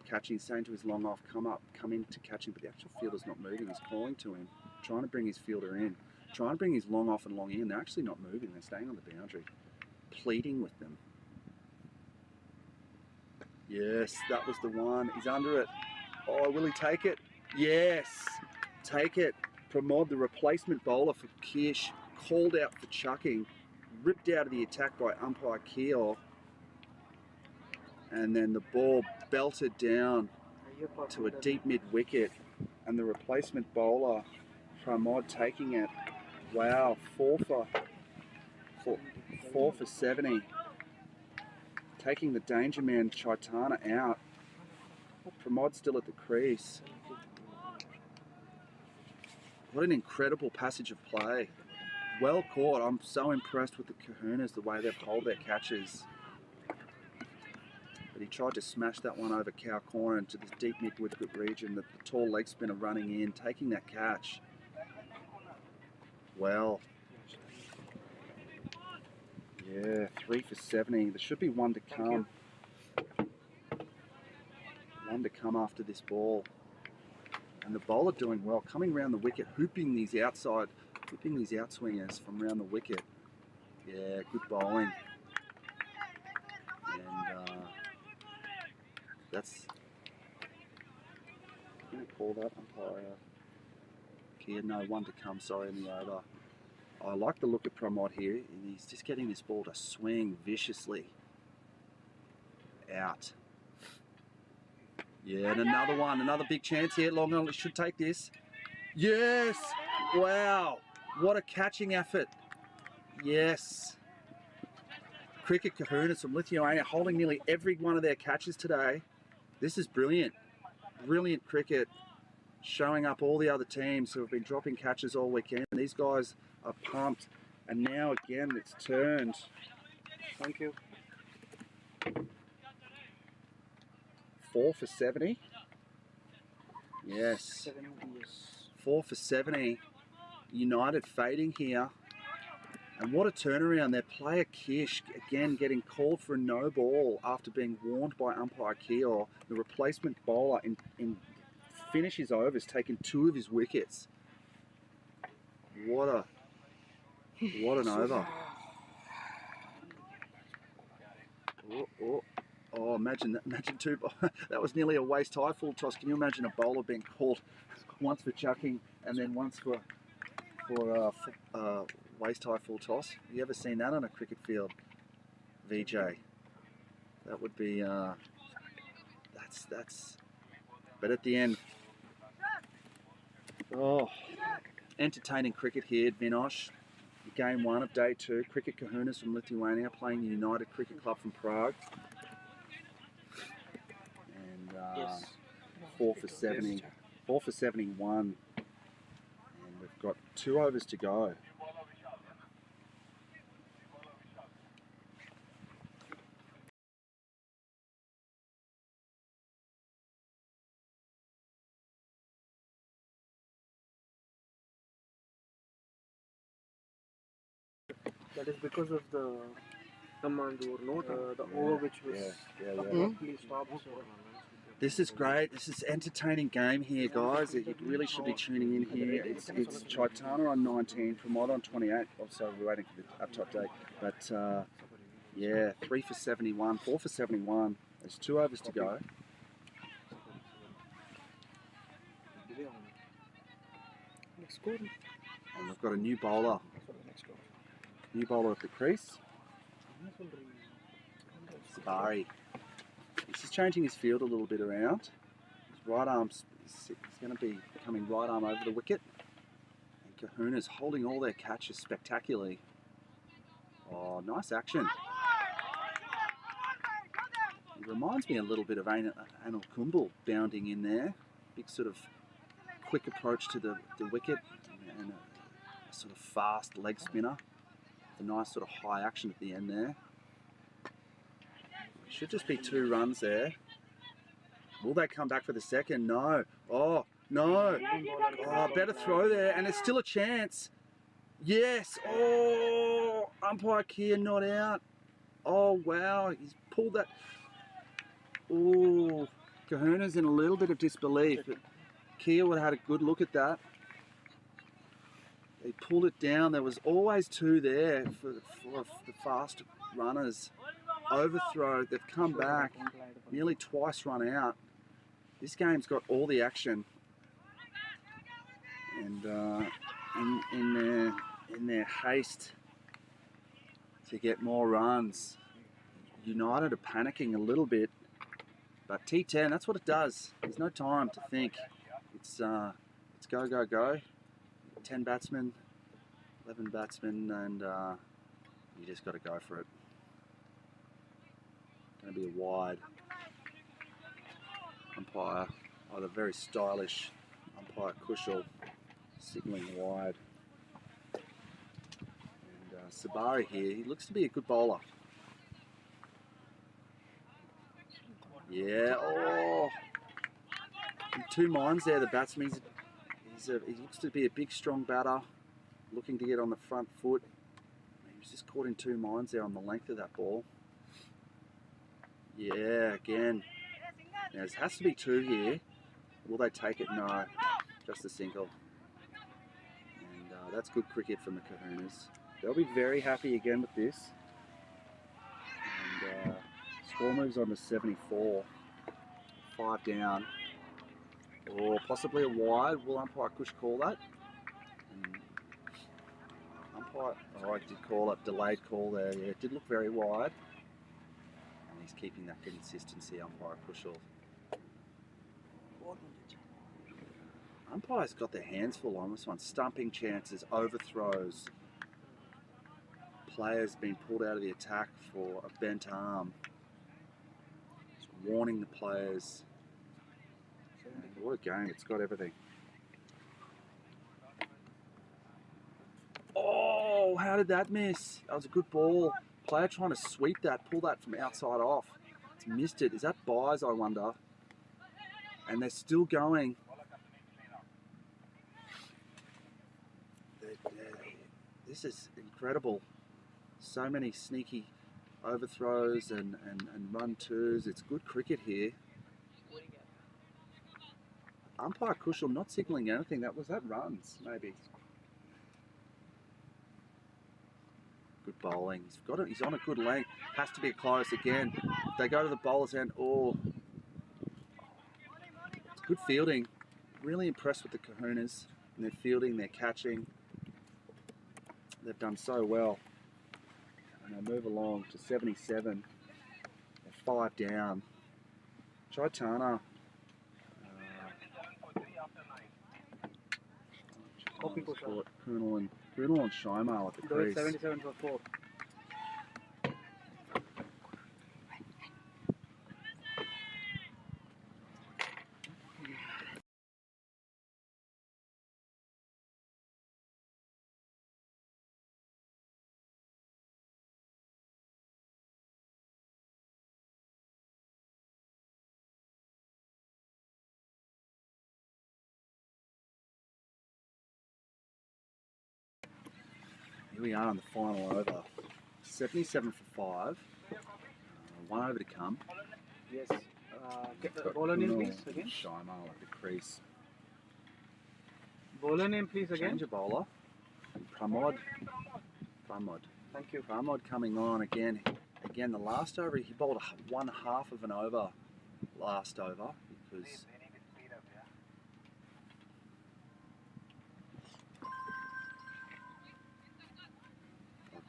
catching, saying to his long off, come in to catching, but the actual fielder's not moving. He's calling to him, trying to bring his fielder in, trying to bring his long off and long in. They're actually not moving, they're staying on the boundary, pleading with them. Yes, that was the one. He's under it. Oh, will he take it? Yes, take it. Pramod, the replacement bowler for Kish, called out for chucking, ripped out of the attack by umpire Keel, and then the ball belted down to a deep mid wicket, and the replacement bowler Pramod taking it. Wow, 4 for 70. Taking the danger man Chaitana out. Pramod still at the crease. What an incredible passage of play. Well caught. I'm so impressed with the Kahunas, the way they've held their catches. But he tried to smash that one over cow corner into this deep mid-wicket region. The tall leg spinner running in, taking that catch. Well. Yeah, 3 for 70. There should be one to come. One to come after this ball. And the bowler doing well, coming around the wicket, hooping these outswingers from around the wicket. Yeah, good bowling. And that's, I'm going to call that umpire here. No, one to come, sorry, in the over. I like the look at Pramod here, and he's just getting this ball to swing viciously out. Yeah, and another one, another big chance here. Long on, should take this. Yes! Wow! What a catching effort. Yes. Cricket Kahunas from Lithuania holding nearly every one of their catches today. This is brilliant. Brilliant cricket. Showing up all the other teams who have been dropping catches all weekend. These guys are pumped. And now again it's turned. Thank you. 4 for 70. Yes. 70, yes. 4 for 70. United fading here. And what a turnaround. Their player Kish again getting called for a no ball after being warned by umpire Keel. The replacement bowler in finish his overs, taking 2 of his wickets. What an over. Oh, imagine that! Imagine 2. That was nearly a waist high full toss. Can you imagine a bowler being called once for chucking and then once for waist high full toss? Have you ever seen that on a cricket field, VJ? That would be that's. But at the end, oh, entertaining cricket here at Vinohrady. Game 1 of day 2. Cricket Kahunas from Lithuania playing the United Cricket Club from Prague. And Yes. 4 for 70. 4 for 71. And we've got 2 overs to go. That is because of the command or note, the over which was please stop. So. This is great. This is entertaining game here, guys. You really should be tuning in here. It's Chaitana on 19, Pramod on 28. Also, we're waiting for the up-top date. But yeah, 3 for 71, 4 for 71. There's 2 overs to go. And we've got a new bowler. New bowler at the crease. Sabari. He's just changing his field a little bit around. His right arm's he's going to be coming right arm over the wicket. And Kahuna's holding all their catches spectacularly. Oh, nice action. It reminds me a little bit of Anil Kumble bounding in there. Big sort of quick approach to the wicket and a sort of fast leg spinner. A nice sort of high action at the end there. Should just be 2 runs there. Will they come back for the second? No. Oh, no. Oh, better throw there. And there's still a chance. Yes. Oh, umpire Kia not out. Oh, wow. He's pulled that. Oh, Kahuna's in a little bit of disbelief. But Kia would have had a good look at that. They pulled it down. There was always 2 there for the fast runners. Overthrow. They've come back. Nearly twice run out. This game's got all the action. And in their haste to get more runs. United are panicking a little bit, but T10, that's what it does. There's no time to think. It's go, go, go. 10 batsmen, 11 batsmen, and you just got to go for it. Going to be a wide. Umpire, either very stylish umpire Kushal, signalling wide. And Sabari here, he looks to be a good bowler. Yeah, oh! In two minds there, the batsman. He looks to be a big, strong batter, looking to get on the front foot. He was just caught in two minds there on the length of that ball. Yeah, again. Now, there has to be two here. Will they take it? No, just a single. And that's good cricket from the Kahunas. They'll be very happy again with this. And score moves on to 74. 5 down. Or possibly a wide. Will umpire Kush call that? Umpire, oh, I did call it. Delayed call there. Yeah, it did look very wide. And he's keeping that consistency, umpire Kushal. Umpires got their hands full on this one. Stumping chances, overthrows. Players being pulled out of the attack for a bent arm. Just warning the players. And what a game, it's got everything. Oh, how did that miss? That was a good ball. Player trying to sweep that, pull that from outside off. It's missed it. Is that buys, I wonder? And they're still going. This is incredible. So many sneaky overthrows and run twos. It's good cricket here. Umpire Kushal not signalling anything. That runs, maybe. Good bowling. He's got it. He's on a good length. Has to be close again. They go to the bowler's end. Oh, it's good fielding. Really impressed with the Kahunas and their fielding, their catching. They've done so well. And they move along to 77. They're 5 down. Chaitana. Kunal and Shaimal at the crease. 77 for 4. Here we are on the final over. 77 for 5. 1 over to come. Yes. Bowler name please again. Shaimal at the crease. Bowler name please again. Change of bowler. Pramod. Thank you. Pramod coming on again. Again, the last over, he bowled 1/2 of an over last over because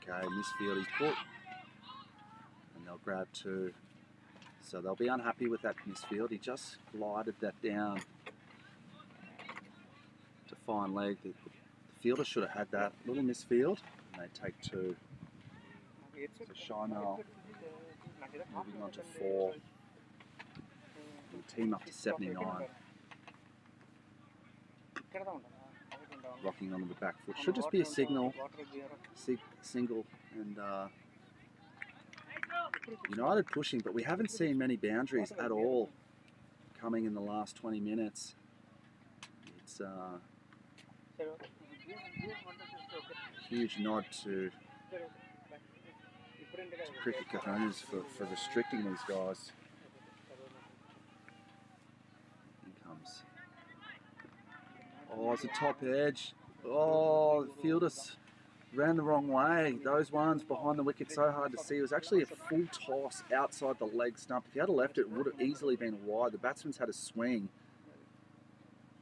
okay, misfield, he's put, and they'll grab 2. So they'll be unhappy with that misfield. He just glided that down to fine leg. The fielder should have had that little misfield, and they take 2. So Shaimal moving on to 4. The team up to 79. Rocking onto the back foot. Should just be a single, and United pushing, but we haven't seen many boundaries at all coming in the last 20 minutes. It's a huge nod to cricket Kahunas for restricting these guys. In comes. Oh, it's a top edge. Oh, the fielders ran the wrong way. Those ones behind the wicket, so hard to see. It was actually a full toss outside the leg stump. If you had left it, it would have easily been wide. The batsman's had a swing.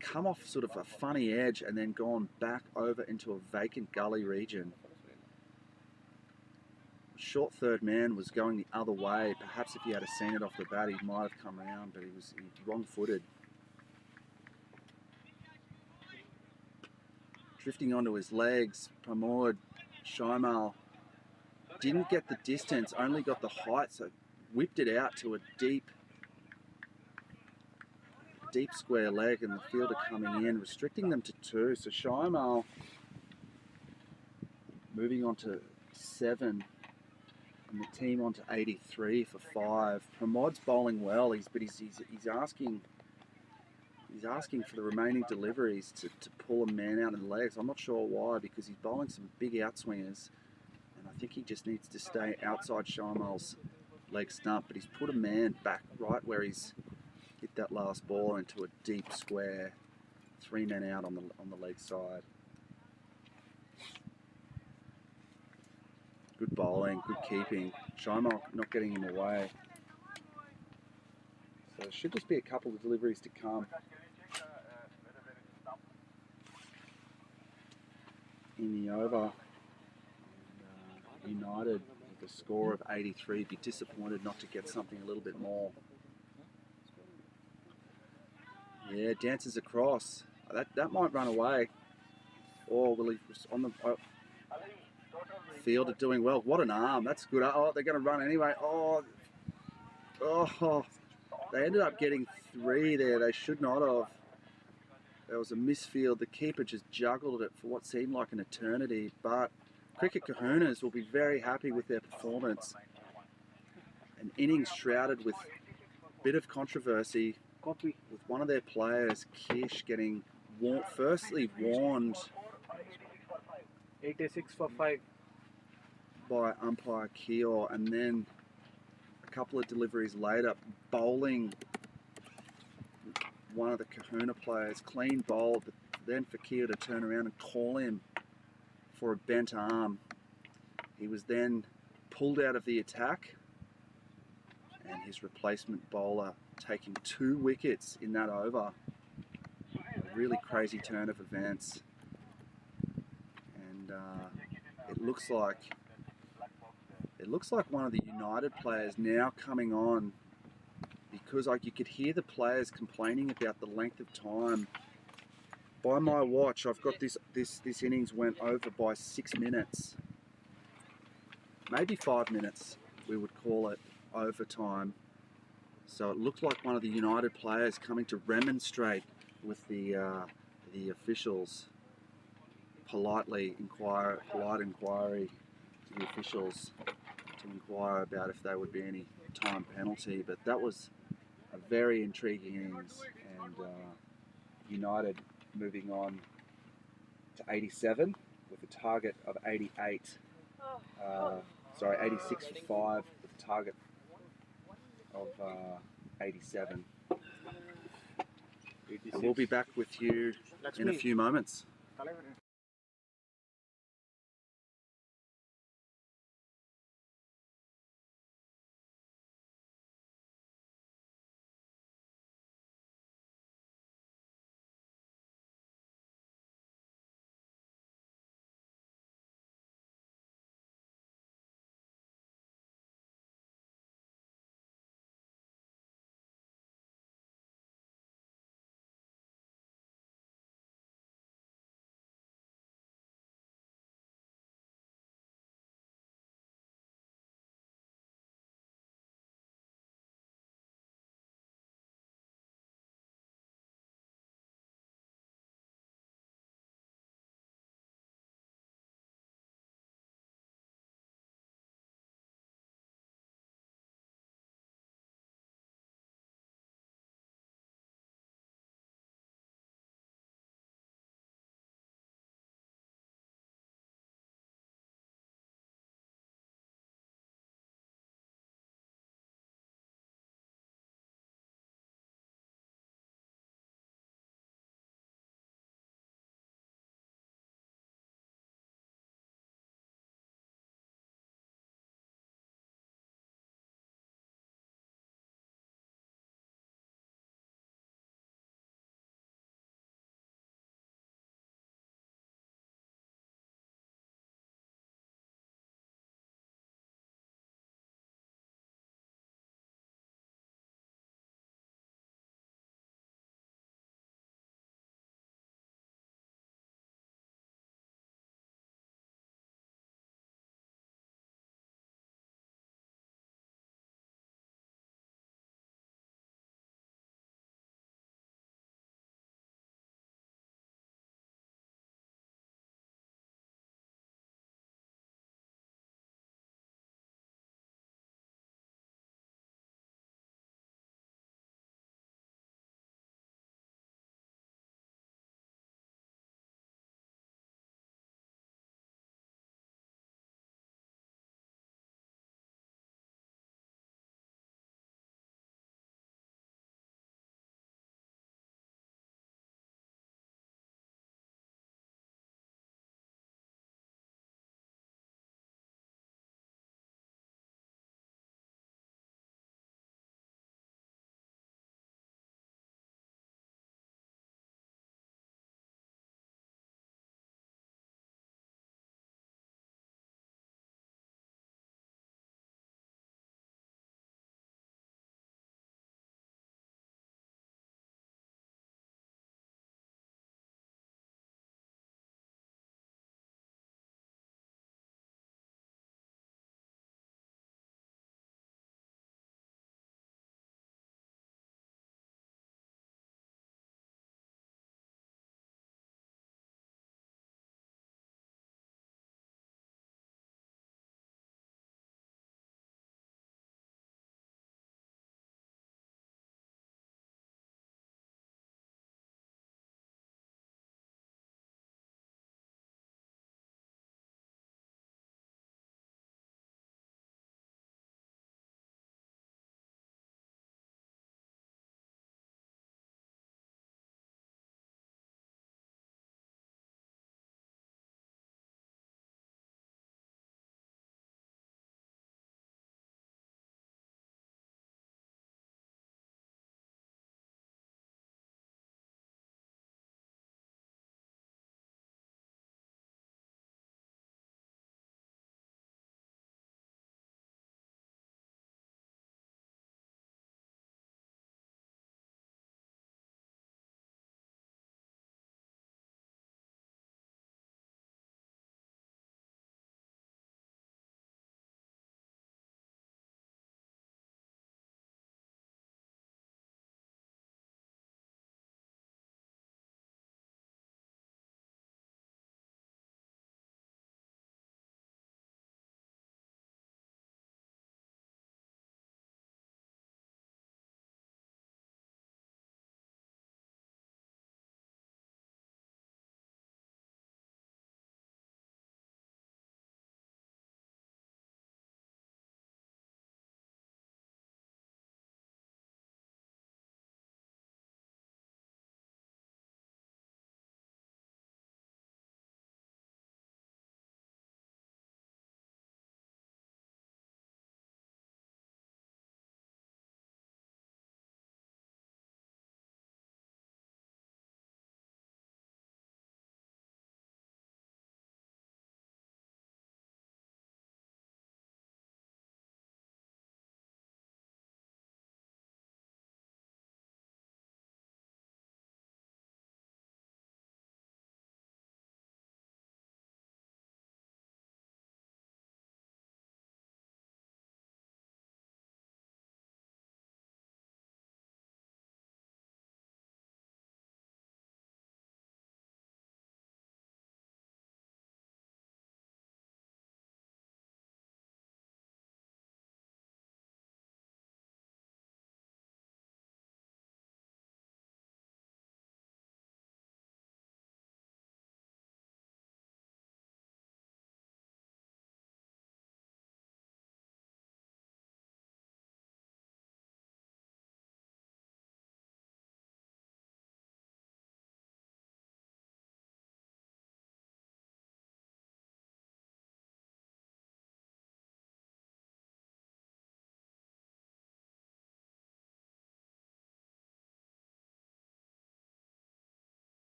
come off sort of a funny edge and then gone back over into a vacant gully region. Short third man was going the other way. Perhaps if he had seen it off the bat, he might have come around, but he was wrong-footed. Drifting onto his legs, Pramod Shaimal didn't get the distance, only got the height, so whipped it out to a deep square leg, and the fielder coming in, restricting them to 2. So Shaimal moving on to 7, and the team on to 83 for 5. Pramod's bowling well, he's asking for the remaining deliveries to pull a man out in the legs. I'm not sure why, because he's bowling some big outswingers, and I think he just needs to stay outside Shaimal's leg stump, but he's put a man back right where he's hit that last ball into a deep square. 3 men out on the leg side. Good bowling, good keeping. Shaimal not getting him away. So there should just be a couple of deliveries to come. In the over, United with a score of 83, be disappointed not to get something a little bit more. Yeah, dances across. That might run away. Or will he on the fielder doing well? What an arm! That's good. Oh, they're going to run anyway. Oh, they ended up getting 3 there. They should not have. There was a misfield. The keeper just juggled it for what seemed like an eternity. But Cricket Kahunas will be very happy with their performance. An innings shrouded with a bit of controversy, with one of their players, Kish, getting firstly warned 86 for 5 by umpire Kior, and then a couple of deliveries later, bowling one of the Kahuna players, clean bowled, but then for Kior to turn around and call him for a bent arm. He was then pulled out of the attack, and his replacement bowler taking 2 wickets in that over. A really crazy turn of events, and it looks like one of the United players now coming on, because you could hear the players complaining about the length of time. By my watch, I've got this innings went over by 6 minutes, maybe 5 minutes. We would call it overtime. So it looked like one of the United players coming to remonstrate with the officials. Polite inquiry to the officials to inquire about if there would be any time penalty. But that was a very intriguing innings, and United moving on to 87 with a target of 86 for 5 with a target of 87. And we'll be back with you in a few moments.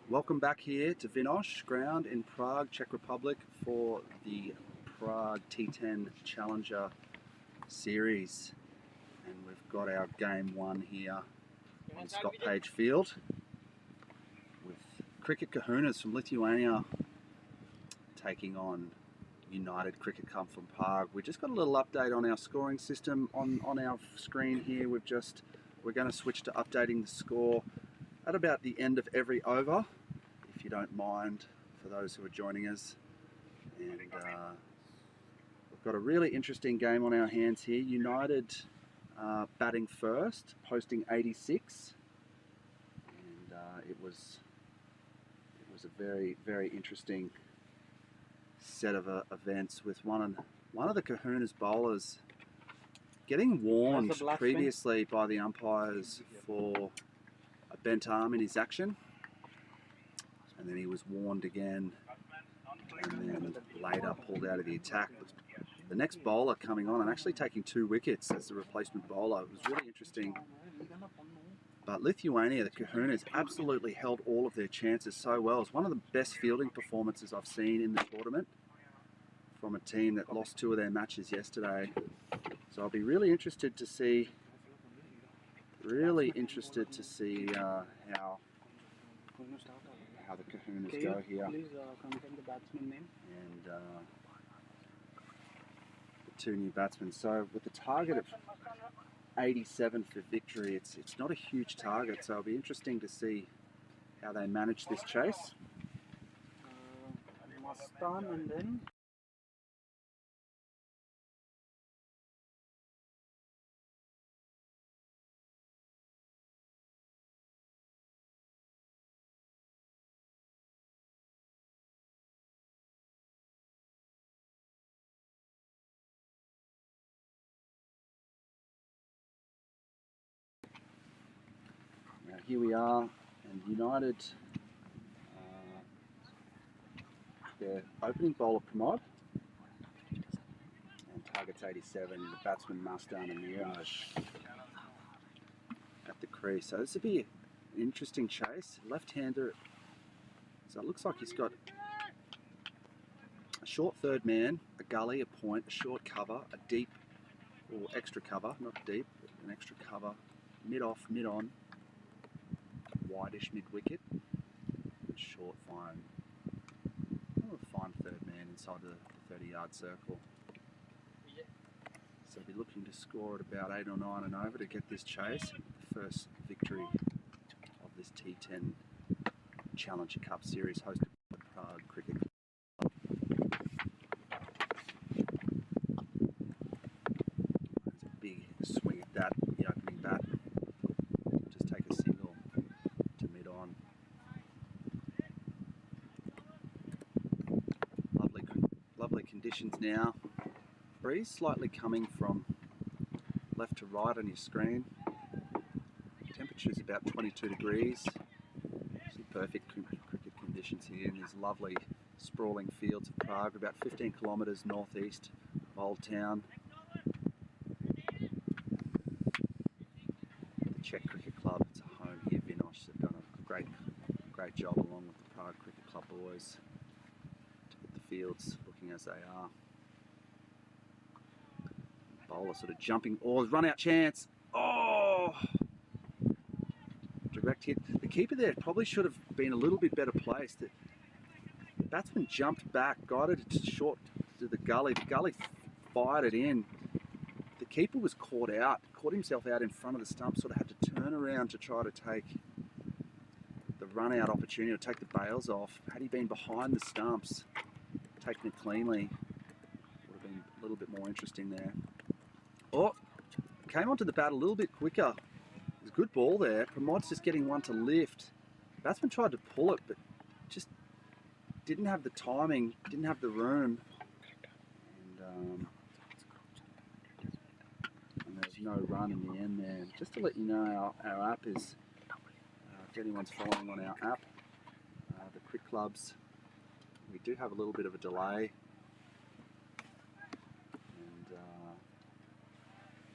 Welcome back here to Vinohrady ground in Prague, Czech Republic for the Prague T10 Challenger series. And we've got our game one here on Scott Page Field with Cricket Kahunas from Lithuania taking on United Cricket Club from Prague. We just got a little update on our scoring system on our screen here. We're going to switch to updating the score at about the end of every over, if you don't mind, for those who are joining us. And we've got a really interesting game on our hands here. United batting first, posting 86, and it was a very, very interesting set of events with one of the Kahunas bowlers getting warned previously by the umpires for a bent arm in his action, and then he was warned again and then later pulled out of the attack. The next bowler coming on and actually taking 2 wickets as the replacement bowler. It was really interesting. But Lithuania, the Kahunas, absolutely held all of their chances so well. It's one of the best fielding performances I've seen in the tournament from a team that lost 2 of their matches yesterday. So I'll be really interested to see how the Kahunas go here. Please confirm the batsman name. And the 2 new batsmen. So with the target of 87 for victory, it's not a huge target, so it'll be interesting to see how they manage this chase. Mastan and then Now here we are, and United, their opening bowler Pramod, and targets 87, the batsman Mastan and Miraj at the crease. So this would be an interesting chase. Left-hander, so it looks like he's got a short third man, a gully, a point, a short cover, a deep or extra cover, not deep, but an extra cover, mid-off, mid-on, wideish mid-wicket, short, fine third man inside the 30-yard circle. So be looking to score at about 8 or 9 and over to get this chase. The first victory of this T10 Challenger Cup series hosted by Prague Cricket Club. There's a big swing at that, the opening bat. Just take a single to mid-on. Lovely conditions now. Breeze slightly coming from left to right on your screen. Temperature is about 22 degrees. Some perfect cricket conditions here in these lovely sprawling fields of Prague, about 15 kilometres northeast of Old Town. The Czech Cricket Club, it's a home here, Vinohrady. They've done a great job along with the Prague Cricket Club boys to get the fields looking as they are. Bowler sort of jumping, run out chance. Oh! Direct hit. The keeper there probably should have been a little bit better placed. The batsman jumped back, guided it short to the gully. The gully fired it in. The keeper was caught himself out in front of the stump, sort of had to turn around to try to take the run out opportunity, or take the bails off. Had he been behind the stumps, taken it cleanly, would have been a little bit more interesting there. Oh, came onto the bat a little bit quicker. It was a good ball there. Pramod's just getting one to lift. Batsman tried to pull it, but just didn't have the timing, didn't have the room. And there was no run in the end there. Just to let you know, our app is, if anyone's following on our app, the Crick Clubs, we do have a little bit of a delay.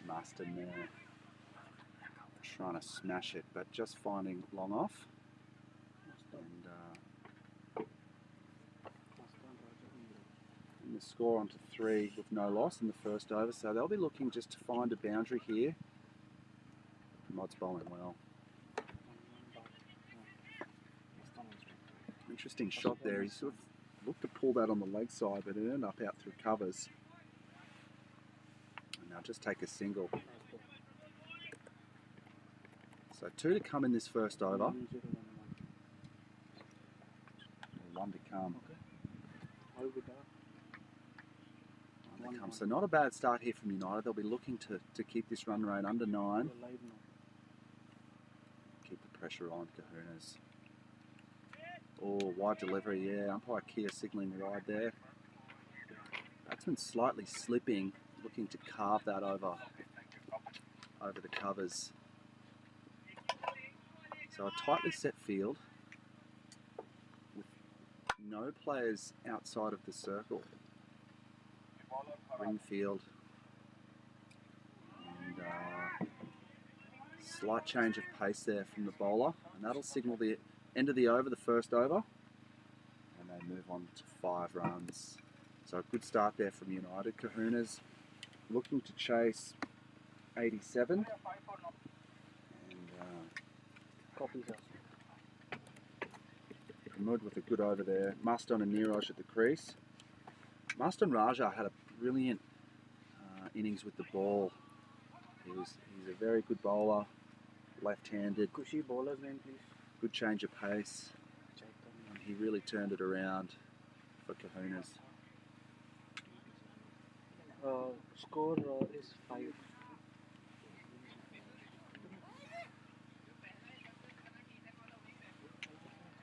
Mastan there trying to smash it, but just finding long off, and score onto 3 with no loss in the first over, so they'll be looking just to find a boundary here. Mod's bowling well. Interesting shot there. He sort of looked to pull that on the leg side, but it ended up out through covers. And now just take a single. So 2 to come in this first over. 1 to come. So not a bad start here from United. They'll be looking to keep this run rate under 9. Keep the pressure on Kahunas. Oh, wide delivery, yeah. Umpire Kia signalling wide there. Batsman slightly slipping, looking to carve that over the covers. So a tightly set field with no players outside of the circle. Ring field. And slight change of pace there from the bowler, and that'll signal the end of the over, the first over, and they move on to 5 runs. So a good start there from United. Kahunas looking to chase 87, and Mud with a good over there. Muston and Niraj at the crease. Muston Raja had a brilliant innings with the ball. He's a very good bowler, left-handed. Kushi bowler's name, please. Good change of pace. He really turned it around for Kahunas. Score is 5.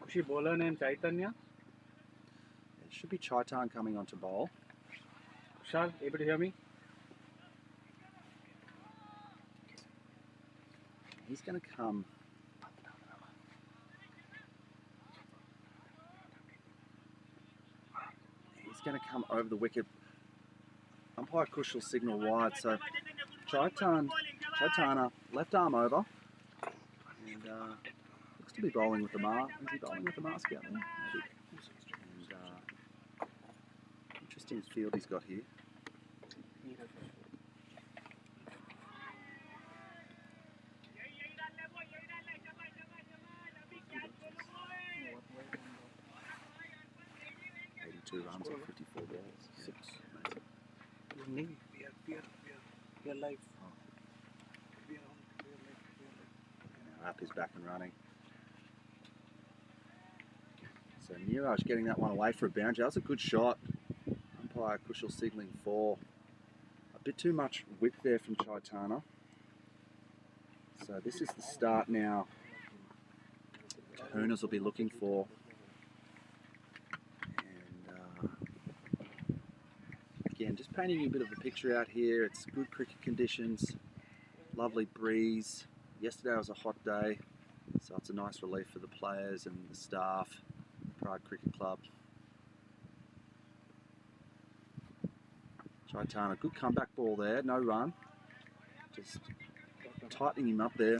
Kushi bowler name Chaitanya. It should be Chaitan coming on to bowl. Kushal, able to hear me? He's going to come. He's going to come over the wicket. Umpire Kush will signal wide, so Chaitana left arm over, and looks to be bowling with the mask. Is he bowling with the mask out there? Maybe. And interesting field he's got here. Runs on 54 balls. 6. We are live. Now app is back and running. So Niraj getting that one away for a boundary. That was a good shot. Umpire Kushal signalling 4. A bit too much width there from Chaitana. So this is the start now. Kahunas will be looking for. Again, just painting you a bit of a picture out here. It's good cricket conditions, lovely breeze. Yesterday was a hot day, so it's a nice relief for the players and the staff, Prague Cricket Club. Chaitana, good comeback ball there, no run. Just tightening him up there.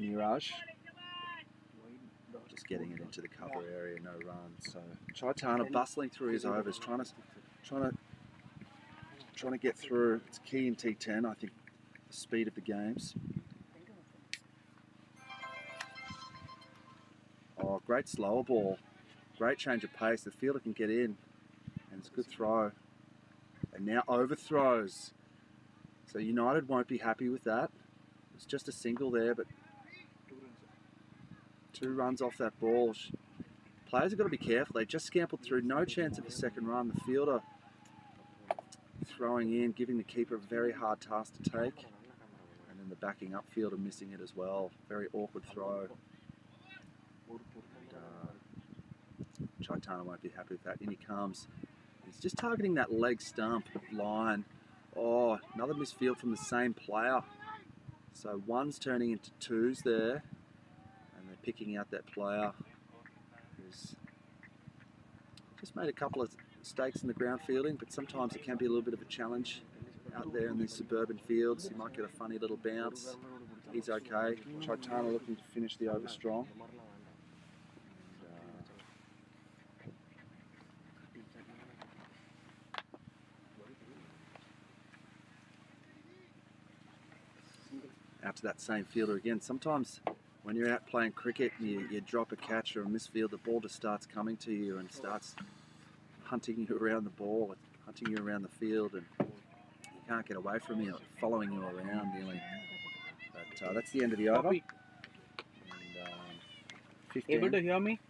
Niraj. Just getting it into the cover area, no run. So Chaitana bustling through his overs, trying to get through. It's key in T10, I think, the speed of the games. Oh, great slower ball. Great change of pace. The fielder can get in, and it's a good throw. And now overthrows. So United won't be happy with that. It's just a single there, but 2 runs off that ball. Players have got to be careful. They just scampered through. No chance of a second run. The fielder throwing in, giving the keeper a very hard task to take. And then the backing up fielder missing it as well. Very awkward throw. And, Chaitana won't be happy with that. In he comes. He's just targeting that leg stump line. Oh, another misfield from the same player. So 1's turning into 2's there. And they're picking out that player who's just made a couple of mistakes in the ground fielding, but sometimes it can be a little bit of a challenge out there in these suburban fields. He might get a funny little bounce. He's okay. Chaitana looking to finish the over strong. out to that same fielder again. Sometimes when you're out playing cricket and you drop a catch or a misfield, the ball just starts coming to you and starts hunting you around the ball, hunting you around the field, and you can't get away from you, following you around nearly. But that's the end of the over. And, 15. Able to hear me?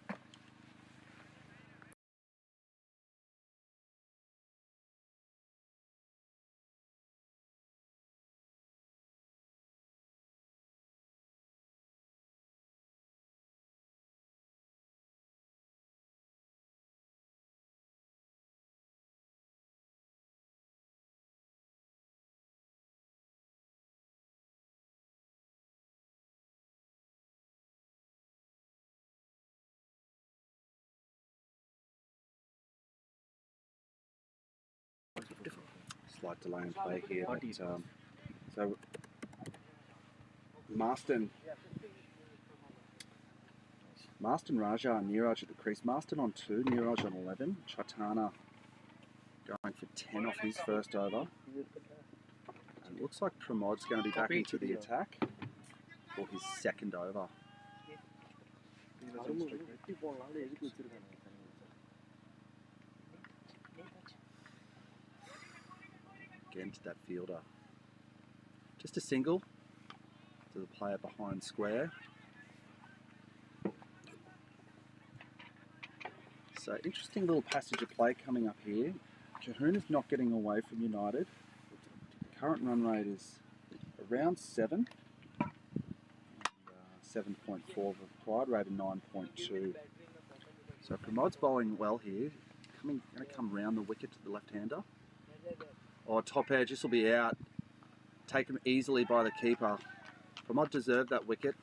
Slight delay in play here, but so Marston Raja and Neeraj at the crease. Marston on 2, Neeraj on 11. Chaitana going for 10 off his first over. And it looks like Pramod's going to be back into the attack for his second over. Again to that fielder. Just a single to the player behind square. So interesting little passage of play coming up here. Kahuna's not getting away from United. The current run rate is around 7. 7.4 with a pride rate of 9.2. So Pramod's bowling well here. Going to come round the wicket to the left-hander. Oh, top edge, this will be out. Taken easily by the keeper. Pramod deserved that wicket.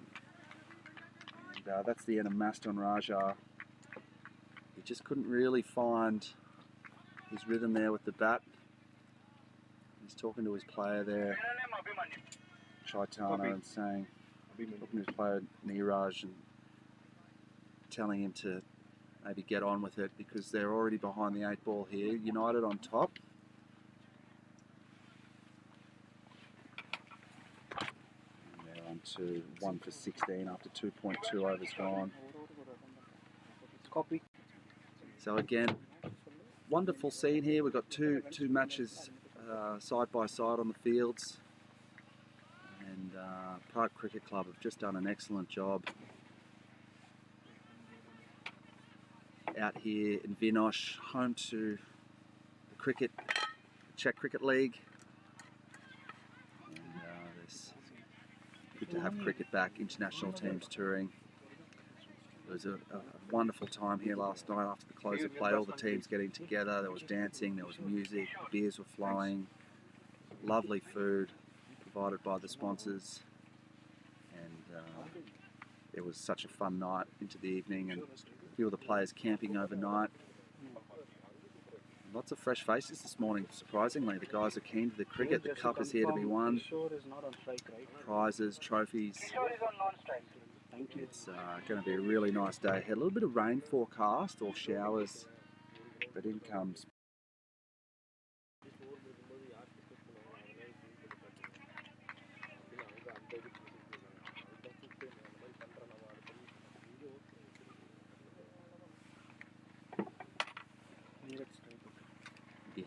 And that's the end of Marston Raja. He just couldn't really find his rhythm there with the bat. He's talking to his player there, Chaitana, and saying, talking to his player Neeraj, and telling him to maybe get on with it because they're already behind the 8 ball here. United on top. To 1 for 16 after 2.2 overs gone. Copy. So again, wonderful scene here. We've got two matches side by side on the fields, and Prague Cricket Club have just done an excellent job out here in Vinohrady, home to the Czech Cricket League. Good to have cricket back, international teams touring. It was a wonderful time here last night after the close of play, all the teams getting together. There was dancing, there was music, beers were flowing, lovely food provided by the sponsors, and it was such a fun night into the evening, and a few of the players camping overnight. Lots of fresh faces this morning, surprisingly. The guys are keen to the cricket. The cup is here to be won. Prizes, trophies. It's going to be a really nice day ahead. A little bit of rain forecast or showers, but in comes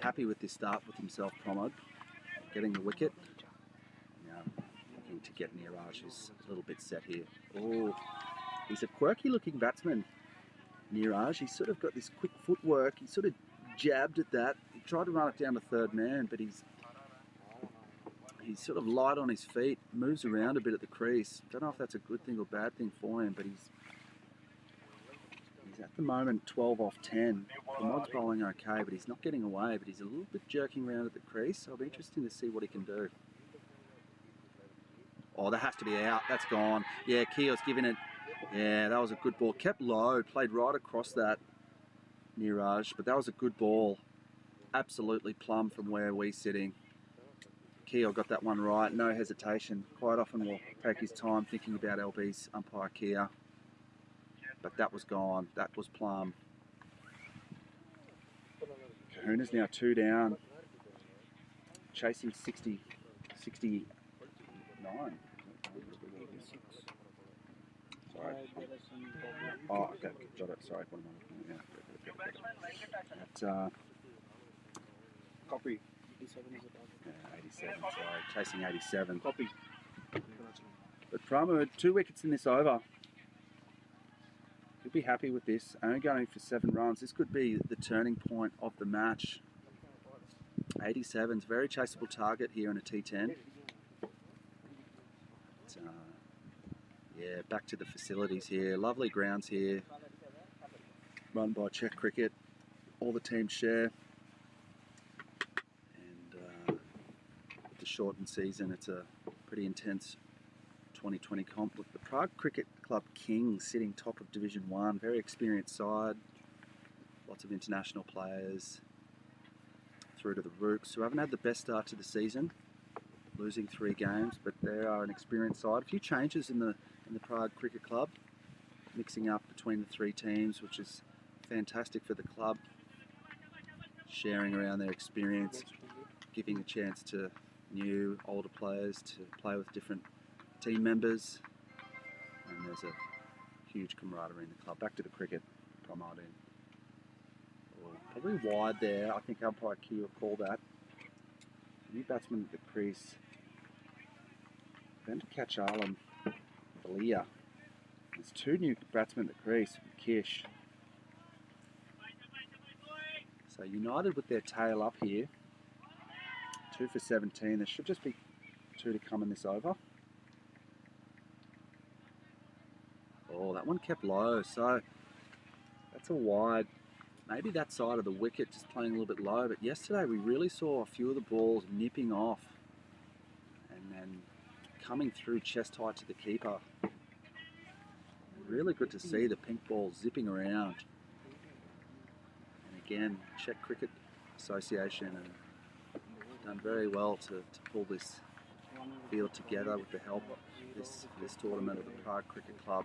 happy with this start with himself, Pramod, getting the wicket. Now looking to get Neeraj, who's a little bit set here. Oh, he's a quirky looking batsman, Neeraj. He's sort of got this quick footwork. He sort of jabbed at that. He tried to run it down to third man, but he's sort of light on his feet, moves around a bit at the crease. Don't know if that's a good thing or bad thing for him, but he's at the moment 12 off 10. Pramod's bowling okay, but he's not getting away, but he's a little bit jerking around at the crease, so it'll be interesting to see what he can do. Oh, that has to be out. That's gone. Yeah, Keogh's giving it. Yeah, that was a good ball. Kept low, played right across that, Neeraj, but that was a good ball. Absolutely plumb from where we're sitting. Keogh got that one right, no hesitation. Quite often will take his time thinking about LB's umpire Keogh. But that was gone. That was plumb. Kahuna's now 2 down, chasing 69. Sorry. There is some problem. Oh, okay, got it. Sorry, one moment. Yeah, got it. Copy. 87 is the target. Yeah, 87. Sorry, chasing 87. Copy. But Pramo had 2 wickets in this over. He'll be happy with this. Only going for 7 runs. This could be the turning point of the match. 87's very chaseable target here in a T10. But, yeah, back to the facilities here. Lovely grounds here. Run by Czech Cricket. All the teams share. And with the shortened season, it's a pretty intense 2020 comp. Look, the Prague Cricket Club Kings sitting top of Division 1. Very experienced side. Lots of international players. Through to the Rooks, who haven't had the best start to the season, losing 3 games, but they are an experienced side. A few changes in the Prague Cricket Club, mixing up between the 3 teams, which is fantastic for the club. Sharing around their experience, giving a chance to new, older players to play with different team members, and there's a huge camaraderie in the club. Back to the cricket, Pramadin. Probably wide there. I think umpire Key will call that. New batsman at the crease. Then to catch Alam, Valia. There's 2 new batsmen at the crease. Kish. So United with their tail up here. 2 for 17. There should just be 2 to come in this over. Oh, that one kept low. So that's a wide. Maybe that side of the wicket just playing a little bit low, but yesterday we really saw a few of the balls nipping off and then coming through chest high to the keeper. Really good to see the pink ball zipping around. And again, Czech Cricket Association have done very well to pull this field together with the help of this tournament of the Prague Cricket Club.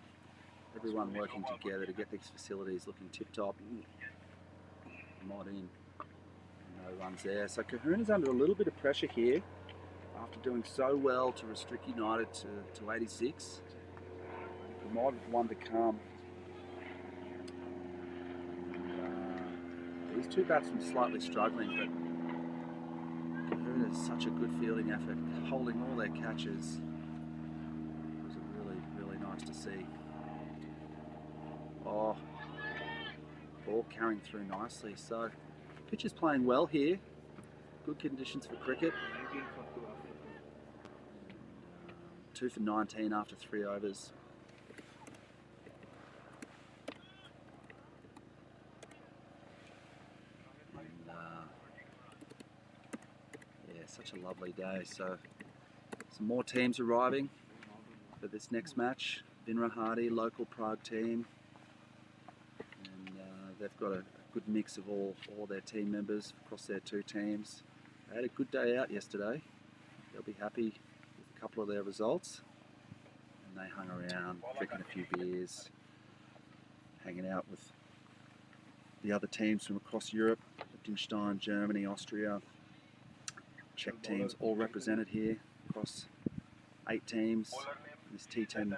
Everyone working together to get these facilities looking tip-top. Mod in. No runs there. So Kahuna's under a little bit of pressure here after doing so well to restrict United to 86. The mod with 1 to come. These 2 batsmen slightly struggling, but Kahuna's such a good fielding effort, holding all their catches. It was really, really nice to see. Oh. Ball carrying through nicely, so pitch is playing well here. Good conditions for cricket. 2 for 19 after 3 overs. And yeah, such a lovely day. So some more teams arriving for this next match. Vinohrady, local Prague team. They've got a good mix of all their team members across their 2 teams. They had a good day out yesterday. They'll be happy with a couple of their results. And they hung around, drinking a few beers, hanging out with the other teams from across Europe, Dresden, Germany, Austria. Czech teams all represented here across 8 teams in this T10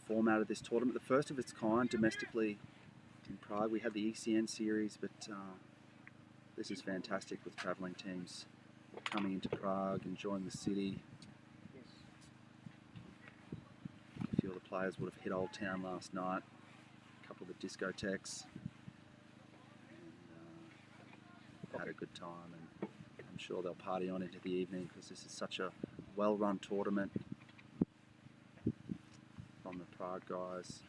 format of this tournament. The first of its kind domestically in Prague. We had the ECN series, but this is fantastic with travelling teams coming into Prague, enjoying the city. A few of the players would have hit Old Town last night, a couple of the discotheques, and had a good time, and I'm sure they'll party on into the evening because this is such a well-run tournament from the Prague guys.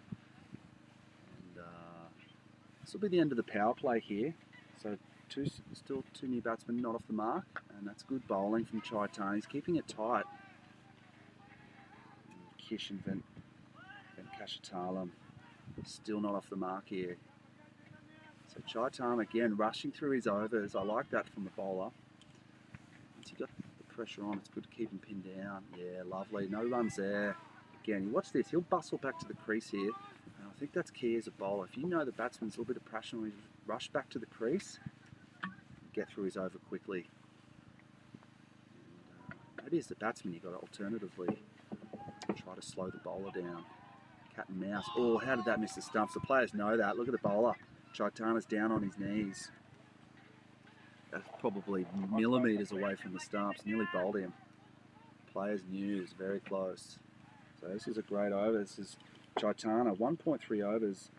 This will be the end of the power play here. So still two new batsmen not off the mark, and that's good bowling from Chaitan. He's keeping it tight. And Kish and Venkashatalam still not off the mark here. So Chaitan again rushing through his overs. I like that from the bowler. Once you got the pressure on, it's good to keep him pinned down. Yeah, lovely. No runs there. Again, you watch this. He'll bustle back to the crease here. I think that's key as a bowler. If you know the batsman's a little bit of pressure when he rush back to the crease, get through his over quickly. And, maybe as the batsman you've got to alternatively try to slow the bowler down, cat and mouse. Oh, how did that miss the stumps? The players know that. Look at the bowler. Chaitana's down on his knees. That's probably millimetres away from the stumps. Nearly bowled him. Players knew. It was very close. So this is a great over. This is Chaitana. 1.3 overs.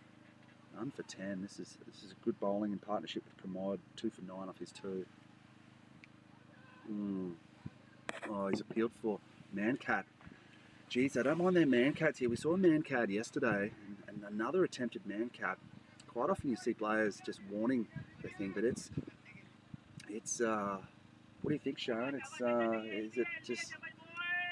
None for 10. This is a good bowling in partnership with Pramod. 2 for 9 off his 2. Oh, he's appealed for man-cat. Geez, I don't mind their man-cats here. We saw a man-cat yesterday and another attempted man-cat. Quite often you see players just warning the thing, but it's what do you think, Sharon? Is it just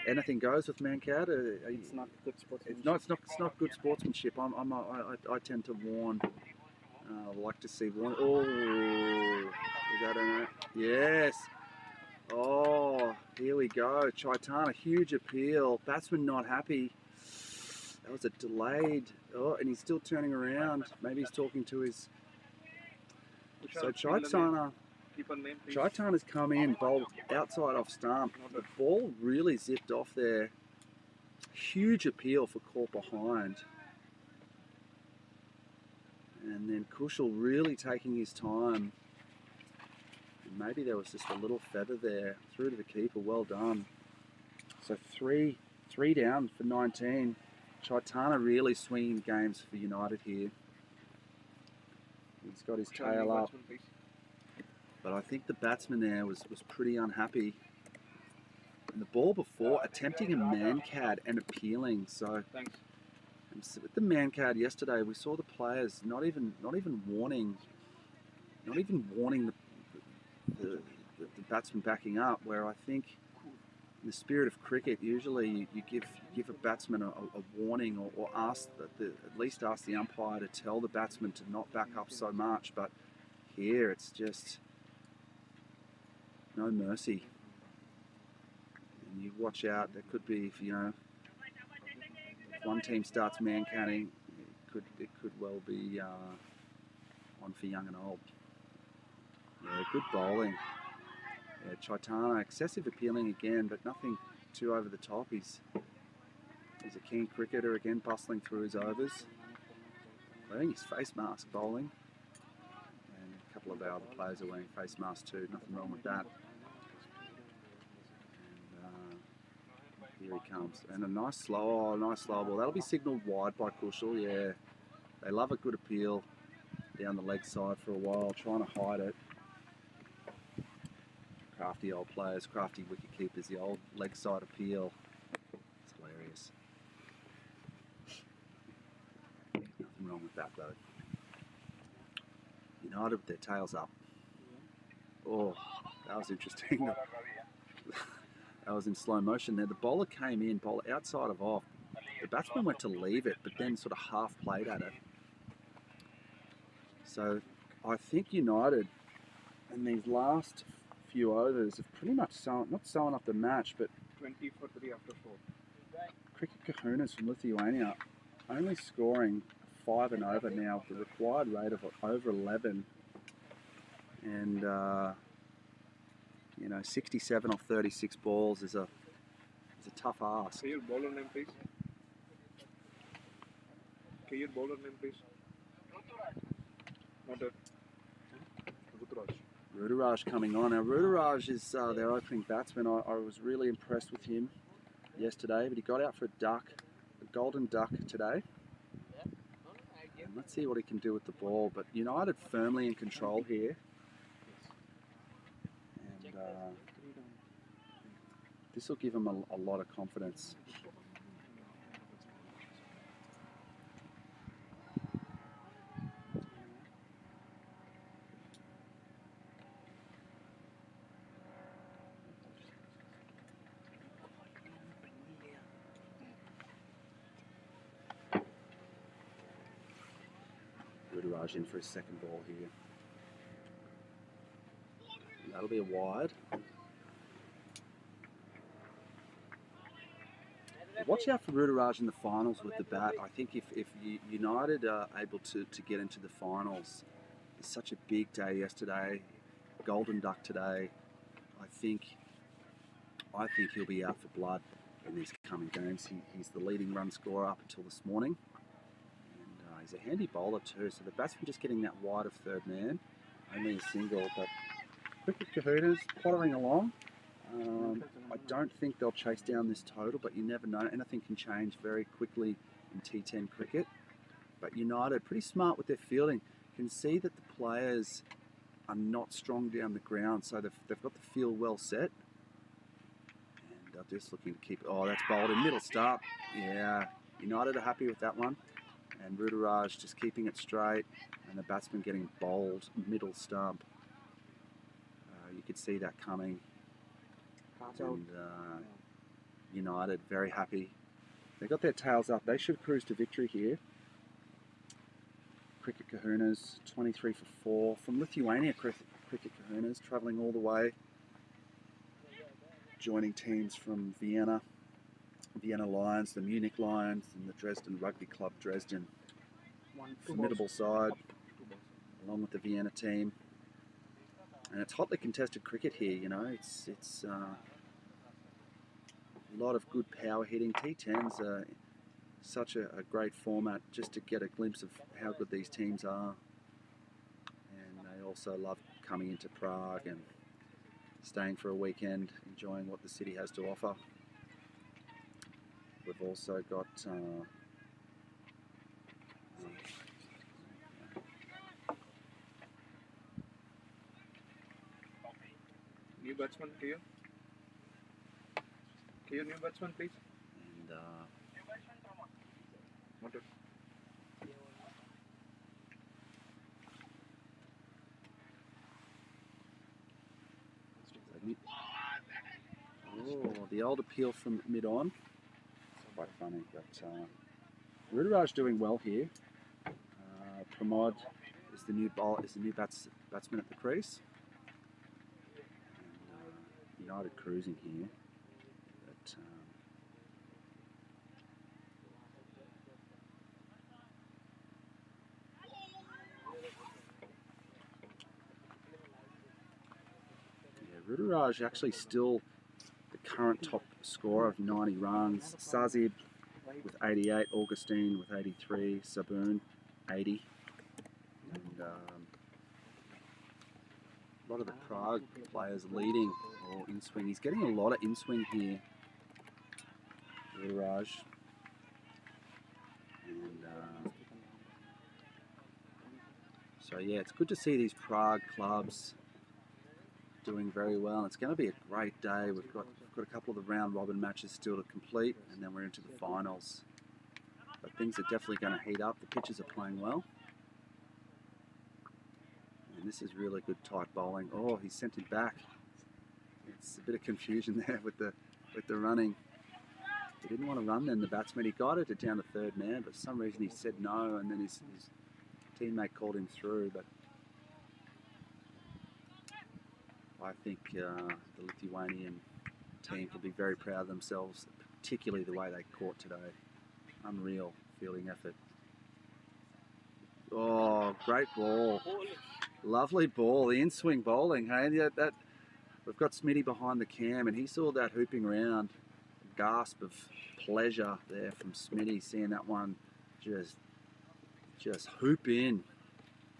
anything goes with man-cat? It's not good sportsmanship. It's not good sportsmanship. I tend to warn. I like to see warn. Oh, is that a yes? Oh, here we go. Chaitana, huge appeal. Batsman not happy. That was a delayed. Oh, and he's still turning around. Maybe he's talking to his. So Chaitana's come in, bowled outside off stump. The ball really zipped off there. Huge appeal for caught behind. And then Kushal really taking his time. And maybe there was just a little feather there. Through to the keeper, well done. So three down for 19. Chaitana really swinging games for United here. He's got his tail up. But I think the batsman there was pretty unhappy. And the ball before, attempting a man-cad and appealing. So with the man-cad yesterday, we saw the players not even warning the batsman backing up. Where I think, in the spirit of cricket, usually you give a batsman a warning or at least ask the umpire to tell the batsman to not back up so much. But here it's just no mercy. And you watch out. There could be, if one team starts man-canning, it could well be one for young and old. Yeah, good bowling. Yeah, Chaitana, excessive appealing again, but nothing too over the top. He's a keen cricketer again, bustling through his overs. Wearing his face mask bowling. And a couple of our other players are wearing face masks too. Nothing wrong with that. And here he comes. And a nice slow ball. That'll be signalled wide by Kushal, yeah. They love a good appeal down the leg side for a while, trying to hide it. Crafty old players, crafty wicket keepers, the old leg side appeal. It's hilarious. Nothing wrong with that though. United with their tails up. Oh, that was interesting. That was in slow motion there. The bowler came in, bowler outside of off. The batsman went to leave it, but then sort of half played at it. So I think United in these last few overs have pretty much not sewn up the match, but 20 for 3 after 4. Cricket Kahunas from Lithuania only scoring 5 and over now, the required rate of over 11, and 67 off 36 balls is a tough ask. Can you bowler name, please? Can you bowler name, please? Not a Ruturaj coming on. Now Ruturaj is their opening batsman. I was really impressed with him yesterday, but he got out for a golden duck today. And let's see what he can do with the ball. But United firmly in control here. And this will give him a lot of confidence. Ruturaj in for his second ball here. And that'll be a wide. Watch out for Ruturaj in the finals with the bat. I think if United are able to get into the finals, it's such a big day yesterday, golden duck today. I think he'll be out for blood in these coming games. He's the leading run scorer up until this morning. he's a handy bowler too, so the batsman just getting that wide of third man, only a single, but Cricket Kahunas pottering along. I don't think they'll chase down this total, but you never know. Anything can change very quickly in T10 cricket. But United, pretty smart with their fielding. Can see that the players are not strong down the ground, so they've got the field well set. And they're just looking to keep... Oh, that's bowled in middle stump. Yeah, United are happy with that one. And Vinohrady just keeping it straight, and the batsman getting bowled middle stump. You could see that coming. And United very happy. They got their tails up. They should cruise to victory here. Cricket Kahunas 23 for 4 from Lithuania. Cricket Kahunas travelling all the way, joining teams from Vienna Lions, the Munich Lions, and the Dresden Rugby Club Dresden. Formidable side, along with the Vienna team. And it's hotly contested cricket here, you know. It's a lot of good power hitting. T10s are such a great format just to get a glimpse of how good these teams are. And they also love coming into Prague and staying for a weekend, enjoying what the city has to offer. We've also got New batsman, clear. Clear, new batsman, please. and Wanted. oh, the old appeal from mid-on. It's quite funny, but Vinohrady doing well here. Pramod is the new batsman at the crease. And, United cruising here, but yeah, Vinohrady actually still the current top scorer of 90 runs. Sazib with 88, Augustine with 83, Saboon 80, and a lot of the Prague players leading or in swing. He's getting a lot of in swing here, Vinohrady. And so yeah, it's good to see these Prague clubs doing very well. It's going to be a great day. We've got a couple of the round robin matches still to complete, and then we're into the finals. But things are definitely going to heat up. The pitchers are playing well. And this is really good tight bowling. Oh, he sent it back. It's a bit of confusion there with the running. He didn't want to run then, the batsman. He guided it down to third man, but for some reason he said no, and then his teammate called him through. But I think the Lithuanian team can be very proud of themselves, particularly the way they caught today. Unreal fielding effort. Oh, great ball. Lovely ball, the in-swing bowling, hey? Yeah, that we've got Smitty behind the cam, and he saw that hooping round. A gasp of pleasure there from Smitty, seeing that one just hoop in.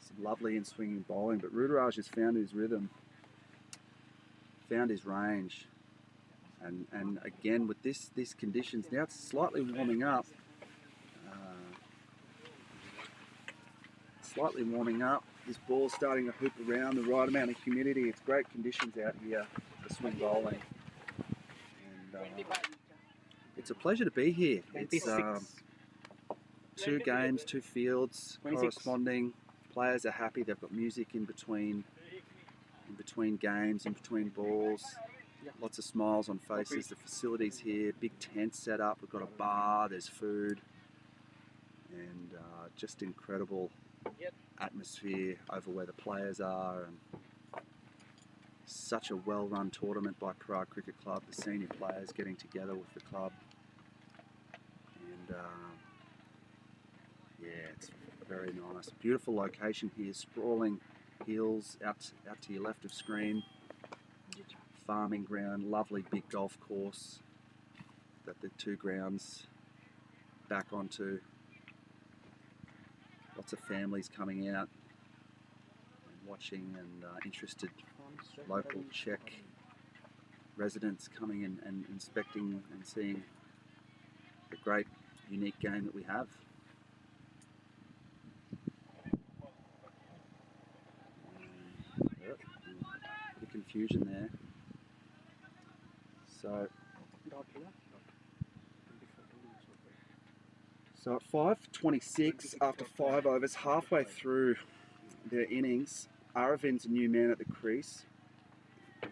Some lovely in-swinging bowling, but Vinohrady has found his rhythm, found his range, and again with this conditions, now it's slightly warming up. This ball's starting to hoop around, the right amount of humidity. It's great conditions out here for swing bowling. And it's a pleasure to be here. It's 2 games, 2 fields, 26. corresponding. Players are happy. They've got music in between games, in between balls. Lots of smiles on faces. The facilities here, big tent set up. We've got a bar, there's food, and just incredible atmosphere over where the players are, and such a well-run tournament by Prague Cricket Club, the senior players getting together with the club, and yeah, it's very nice. Beautiful location here, sprawling hills out to your left of screen, farming ground, lovely big golf course that the 2 grounds back onto. lots of families coming out and watching, and interested local Czech residents coming in and inspecting and seeing the great, unique game that we have. Yep, bit of confusion there. So at 5:26, after 5 overs, halfway through their innings, Aravin's a new man at the crease. He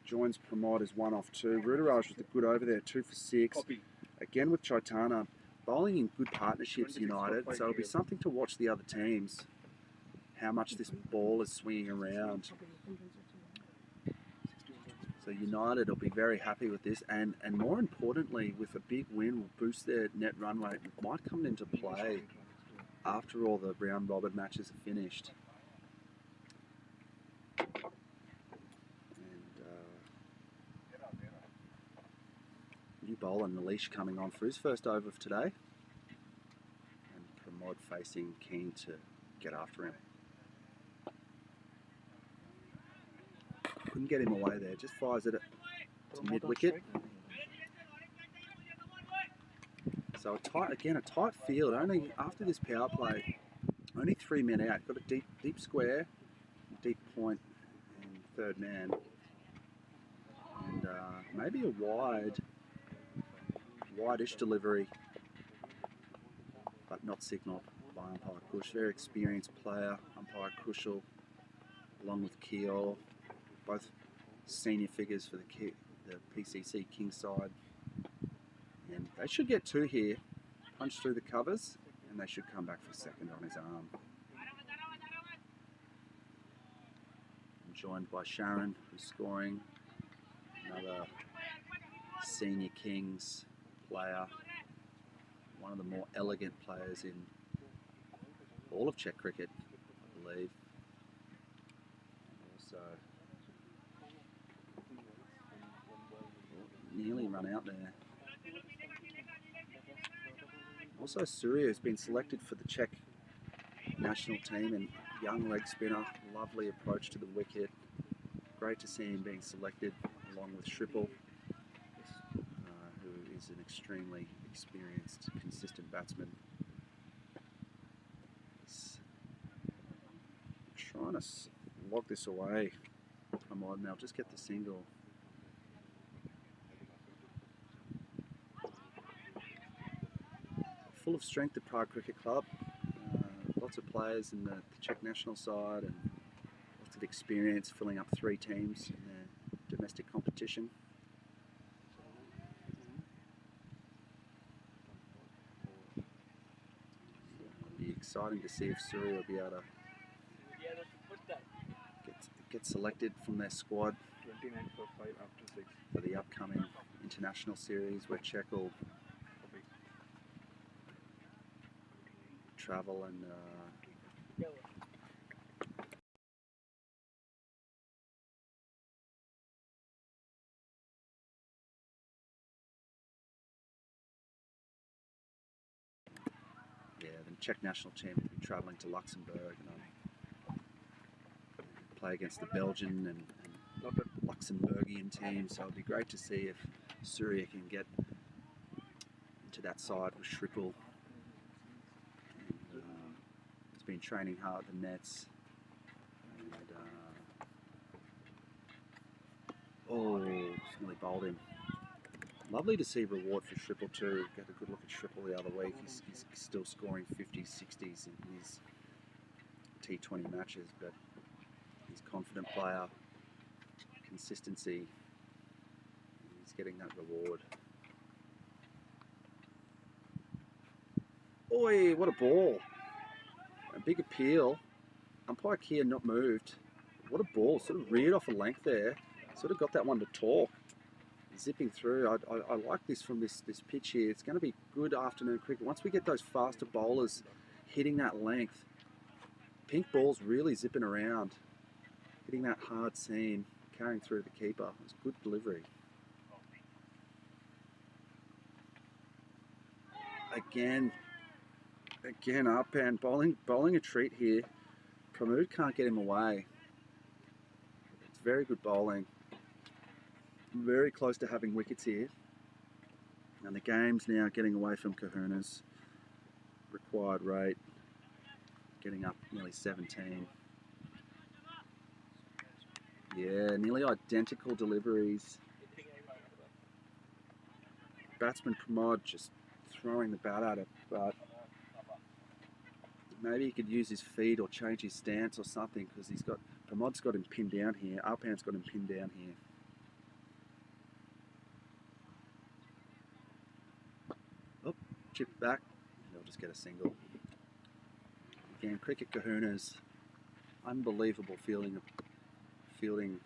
joins Pramod as 1 off 2. Rudaraj with a good over there, 2 for 6. Again with Chaitana, bowling in good partnerships, United. So it'll be something to watch the other teams, how much this ball is swinging around. So United will be very happy with this, and more importantly, with a big win, will boost their net run rate. It might come into play after all the round robin matches are finished. And new bowler Nilesh coming on for his first over of today, and Pramod facing, keen to get after him. Couldn't get him away there, just fires it to mid-wicket. So a tight field. Only after this power play, only 3 men out. Got a deep square, deep point, and third man, and maybe a wide-ish delivery, but not signalled by umpire Kush. Very experienced player, umpire Kushal, along with Keogh. Both senior figures for the PCC Kings side, and they should get 2 here, punch through the covers, and they should come back for second on his arm. I'm joined by Sharon, who's scoring, another senior Kings player, one of the more elegant players in all of Czech cricket, I believe. And also nearly run out there. Also Surya has been selected for the Czech national team, and young leg spinner, lovely approach to the wicket. Great to see him being selected along with Shripple, who is an extremely experienced, consistent batsman. He's trying to lock this away. Come on, now just get the single. Full of strength at Prague Cricket Club. Lots of players in the Czech national side, and lots of experience filling up 3 teams in their domestic competition. It'll be exciting to see if Surya will be able to get selected from their squad 29 for 5 after 6 for the upcoming international series, where Czech will travel and the Czech national team will be travelling to Luxembourg and play against the Belgian and Luxembourgian team. So it'll be great to see if Surya can get into that side with Shripple. He's been training hard at the nets, and he's nearly bowled him. Lovely to see reward for Shripple too. Got a good look at Shripple the other week. He's still scoring 50s, 60s in his T20 matches, but he's a confident player, consistency. He's getting that reward. Oi, what a ball. A big appeal. Umpire Keir not moved. What a ball. Sort of reared off a length there. Sort of got that one to talk. Zipping through. I like this from this pitch here. It's going to be good afternoon cricket. Once we get those faster bowlers hitting that length, pink ball's really zipping around, hitting that hard seam, carrying through the keeper. It's good delivery. Again, Arpan bowling a treat here. Pramod can't get him away. It's very good bowling. Very close to having wickets here. And the game's now getting away from Kahuna's required rate. Getting up nearly 17. Yeah, nearly identical deliveries. Batsman Pramod just throwing the bat at it, but maybe he could use his feet or change his stance or something, because Pramod's got him pinned down here. Arpan's got him pinned down here. Oh, chip back. They'll just get a single. Again, Cricket Kahuna's unbelievable fielding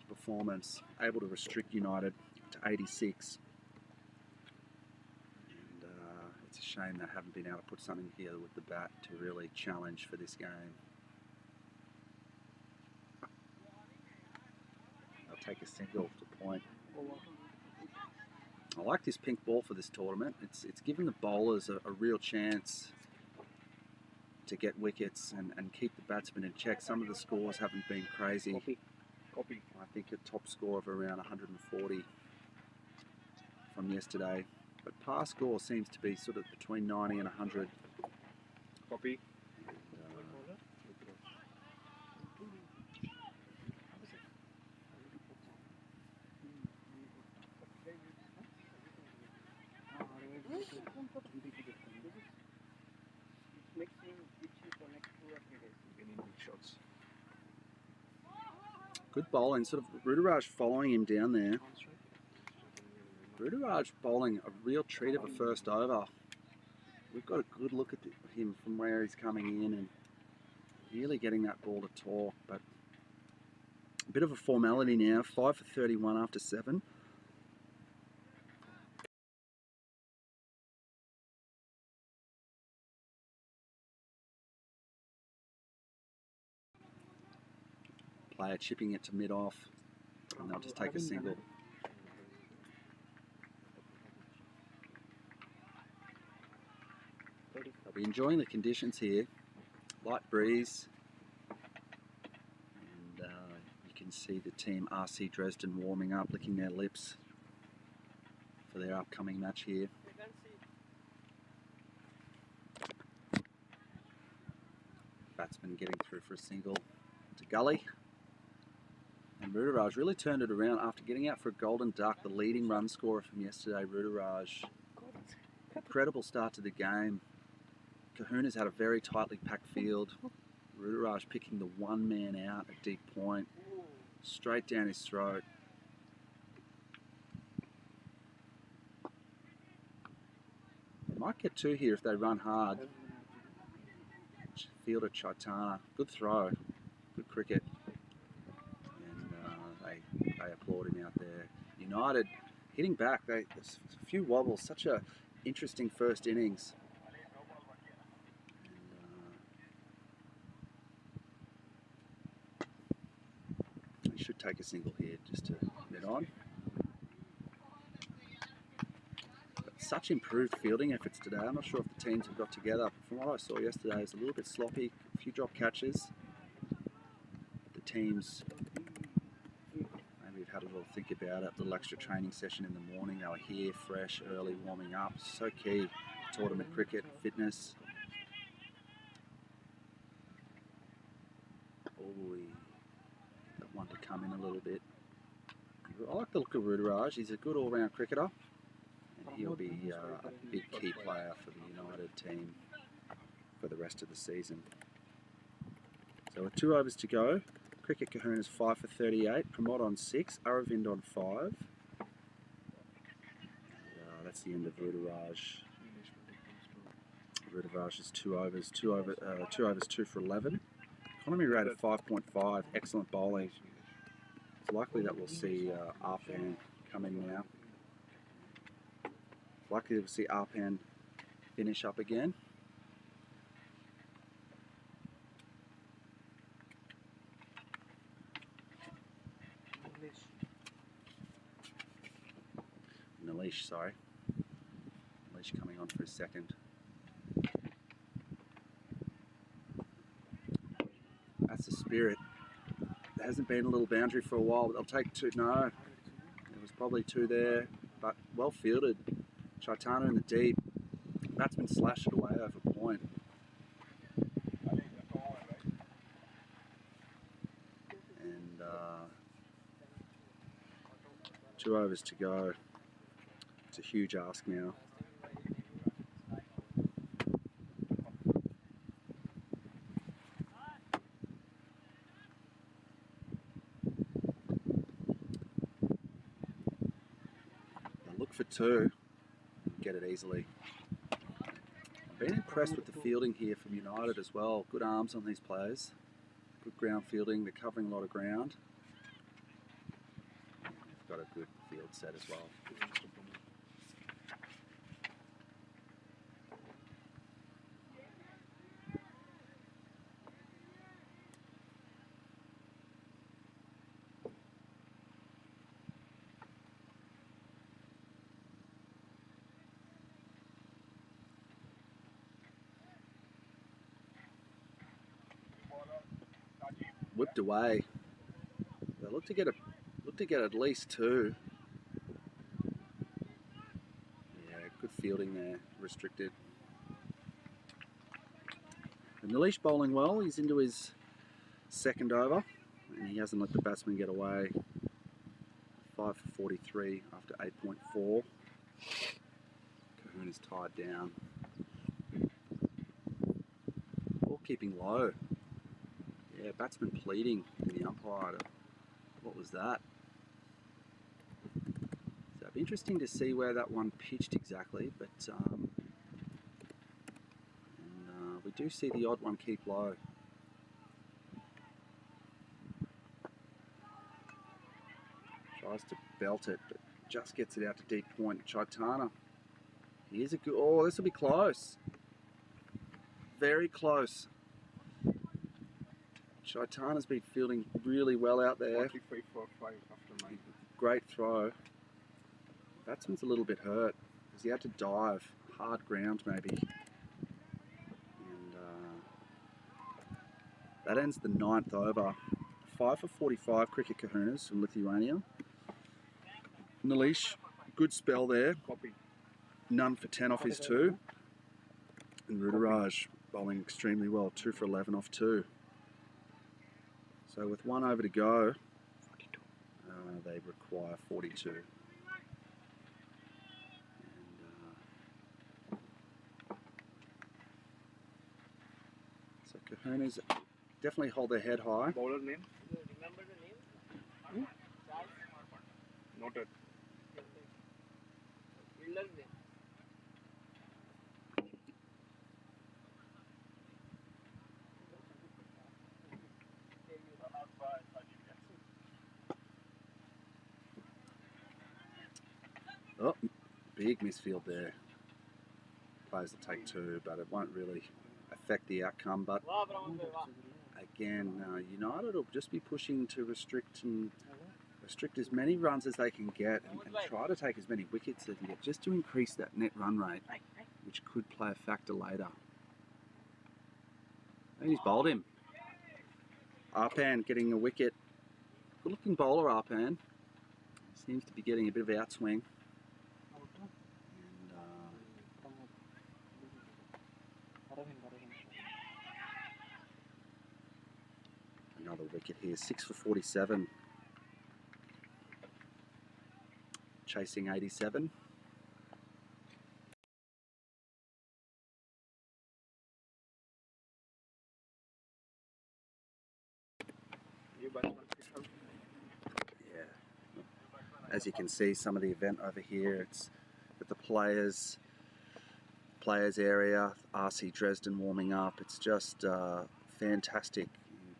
performance, able to restrict United to 86. And it's a shame they haven't been able to put something together with the bat to really challenge for this game. They'll take a single to point. I like this pink ball for this tournament. It's given the bowlers a real chance to get wickets and keep the batsmen in check. Some of the scores haven't been crazy. Copy. I think a top score of around 140 from yesterday. But past score seems to be sort of between 90 and 100. Copy. Makes me itchy for next 2 or 3 days. Any big shots. Good bowling, sort of Rudraj following him down there. Rudraj bowling a real treat of a first over. We've got a good look at him from where he's coming in and really getting that ball to talk, but a bit of a formality now. 5 for 31 after 7. Player chipping it to mid-off, and they'll just take a single. They'll be enjoying the conditions here. Light breeze, and you can see the team RC Dresden warming up, licking their lips for their upcoming match here. Batsman getting through for a single to Gully. And Rudraj really turned it around after getting out for a golden duck, the leading run scorer from yesterday. Rudraj, incredible start to the game. Kahuna's had a very tightly packed field. Rudraj picking the one man out at deep point, straight down his throat. They might get 2 here if they run hard. Fielder Chaitana, good throw, good cricket. They applaud him out there. United hitting back. There's a few wobbles. Such a interesting first innings. And, he should take a single here just to get on. But such improved fielding efforts today. I'm not sure if the teams have got together. From what I saw yesterday, it was a little bit sloppy. A few drop catches. The teams had a little think about it, a little extra training session in the morning. They were here, fresh, early, warming up. So key, tournament cricket, fitness. Oh, that one to come in a little bit. I like the look of Rudraj. He's a good all-round cricketer. And he'll be a big key player for the United team for the rest of the season. So with 2 overs to go, Cricket Kahuna's 5 for 38, Pramod on 6, Aravind on 5. That's the end of Rudraj. Rudraj's 2 overs, 2 overs, 2 for 11. Economy rate at 5.5, excellent bowling. It's likely that we'll see Arpan come in now. Likely we'll see Arpan finish up again. Nilesh coming on for a second. That's the spirit. There hasn't been a little boundary for a while, but they'll take two. No, there was probably two there, but well fielded. Chaitana in the deep. Batsman slashed it away over point. And 2 overs to go. It's a huge ask now. They look for two, get it easily. I've been impressed with the fielding here from United as well. Good arms on these players. Good ground fielding. They're covering a lot of ground. They've got a good field set as well. Whipped away. They look to get at least two. Yeah, good fielding there. Restricted. And Nilesh bowling well. He's into his second over, and he hasn't let the batsman get away. 5 for 43 after 8.4. Kahuna's tied down. Ball keeping low. Yeah, batsman pleading to the umpire. What was that? So it'd be interesting to see where that one pitched exactly, but we do see the odd one keep low. Tries to belt it, but just gets it out to deep point. Chaitana. Here's a good. Oh, this will be close. Very close. Chaitana's been fielding really well out there. 45 for 5 after 9. Great throw. Batsman's a little bit hurt because he had to dive. Hard ground maybe. And that ends the 9th over. 5 for 45 cricket kahunas from Lithuania. Nilesh, good spell there. Copy. None for 10 off his 2. And Vinohrady bowling extremely well. 2 for 11 off 2. So with 1 over to go, they require 42. And, so Kahunas definitely hold their head high. Bowler name? You remember the name? Charles? Noted. Fielder's name. Oh, big misfield there. Players will take 2, but it won't really affect the outcome. But again, United will just be pushing to restrict as many runs as they can get and try to take as many wickets as they can get, just to increase that net run rate, which could play a factor later. And he's bowled him. Arpan getting a wicket. Good looking bowler, Arpan. Seems to be getting a bit of outswing. Another wicket here, 6 for 47. Chasing 87. Yeah. As you can see, some of the event over here, it's at the players area, RC Dresden warming up. It's just fantastic.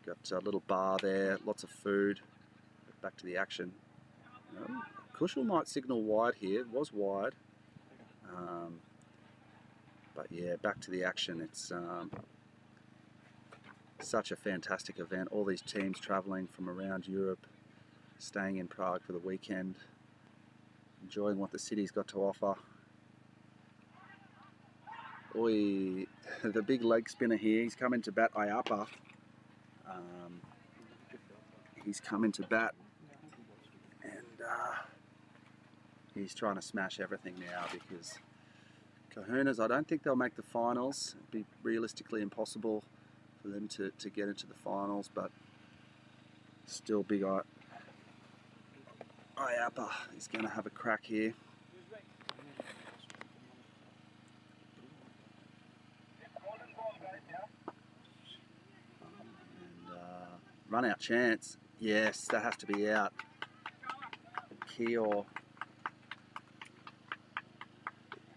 You've got a little bar there, lots of food. Back to the action. Kushal might signal wide here. It was wide. But yeah, back to the action. It's such a fantastic event. All these teams travelling from around Europe, staying in Prague for the weekend, enjoying what the city's got to offer. Oi, the big leg spinner here. He's coming to bat Ayapa. He's come into bat, and he's trying to smash everything now because Kahunas, I don't think they'll make the finals. It'd be realistically impossible for them to get into the finals, but still Big Iappa is going to have a crack here. And run out chance. Yes, that has to be out. Kior.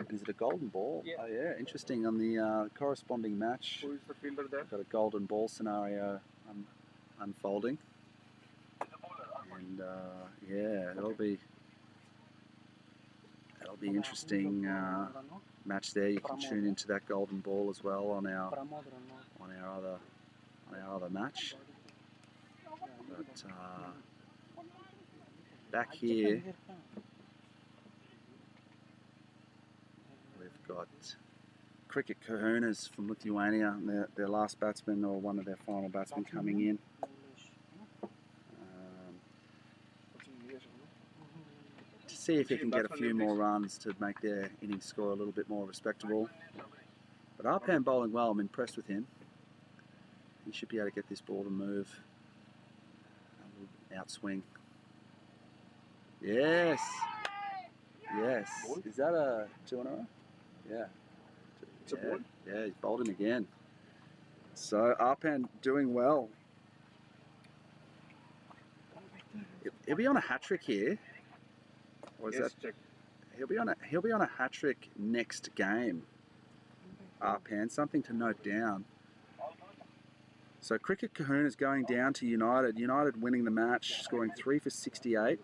Is it a golden ball? Yeah. Oh yeah, interesting. On the corresponding match, Who is the fielder there? got a golden ball scenario unfolding. And yeah, that'll be interesting match there. You can tune into that golden ball as well on our other match. But back here we've got Cricket Kahunas from Lithuania, and their last batsman, or one of their final batsmen, coming in. To see if he can get a few more runs to make their innings score a little bit more respectable. But Arpan bowling well, I'm impressed with him. He should be able to get this ball to move. A little outswing. Yes! Yes. Is that a 2 in a row? Yeah. It's a ball? Yeah, he's bowled him again. So Arpan doing well. He'll be on a hat trick here. Or is Yes, that? check. He'll be on a hat trick next game. Arpan, something to note down. So Cricket Kahunas going down to United. United winning the match, scoring 3 for 68.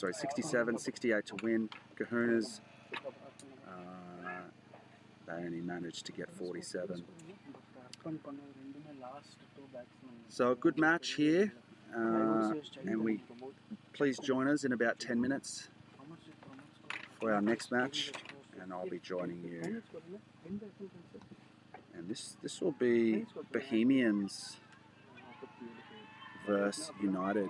67, 68 to win. Kahunas, they only managed to get 47. So a good match here, and please join us in about 10 minutes for our next match, and I'll be joining you. And this will be Bohemians versus United.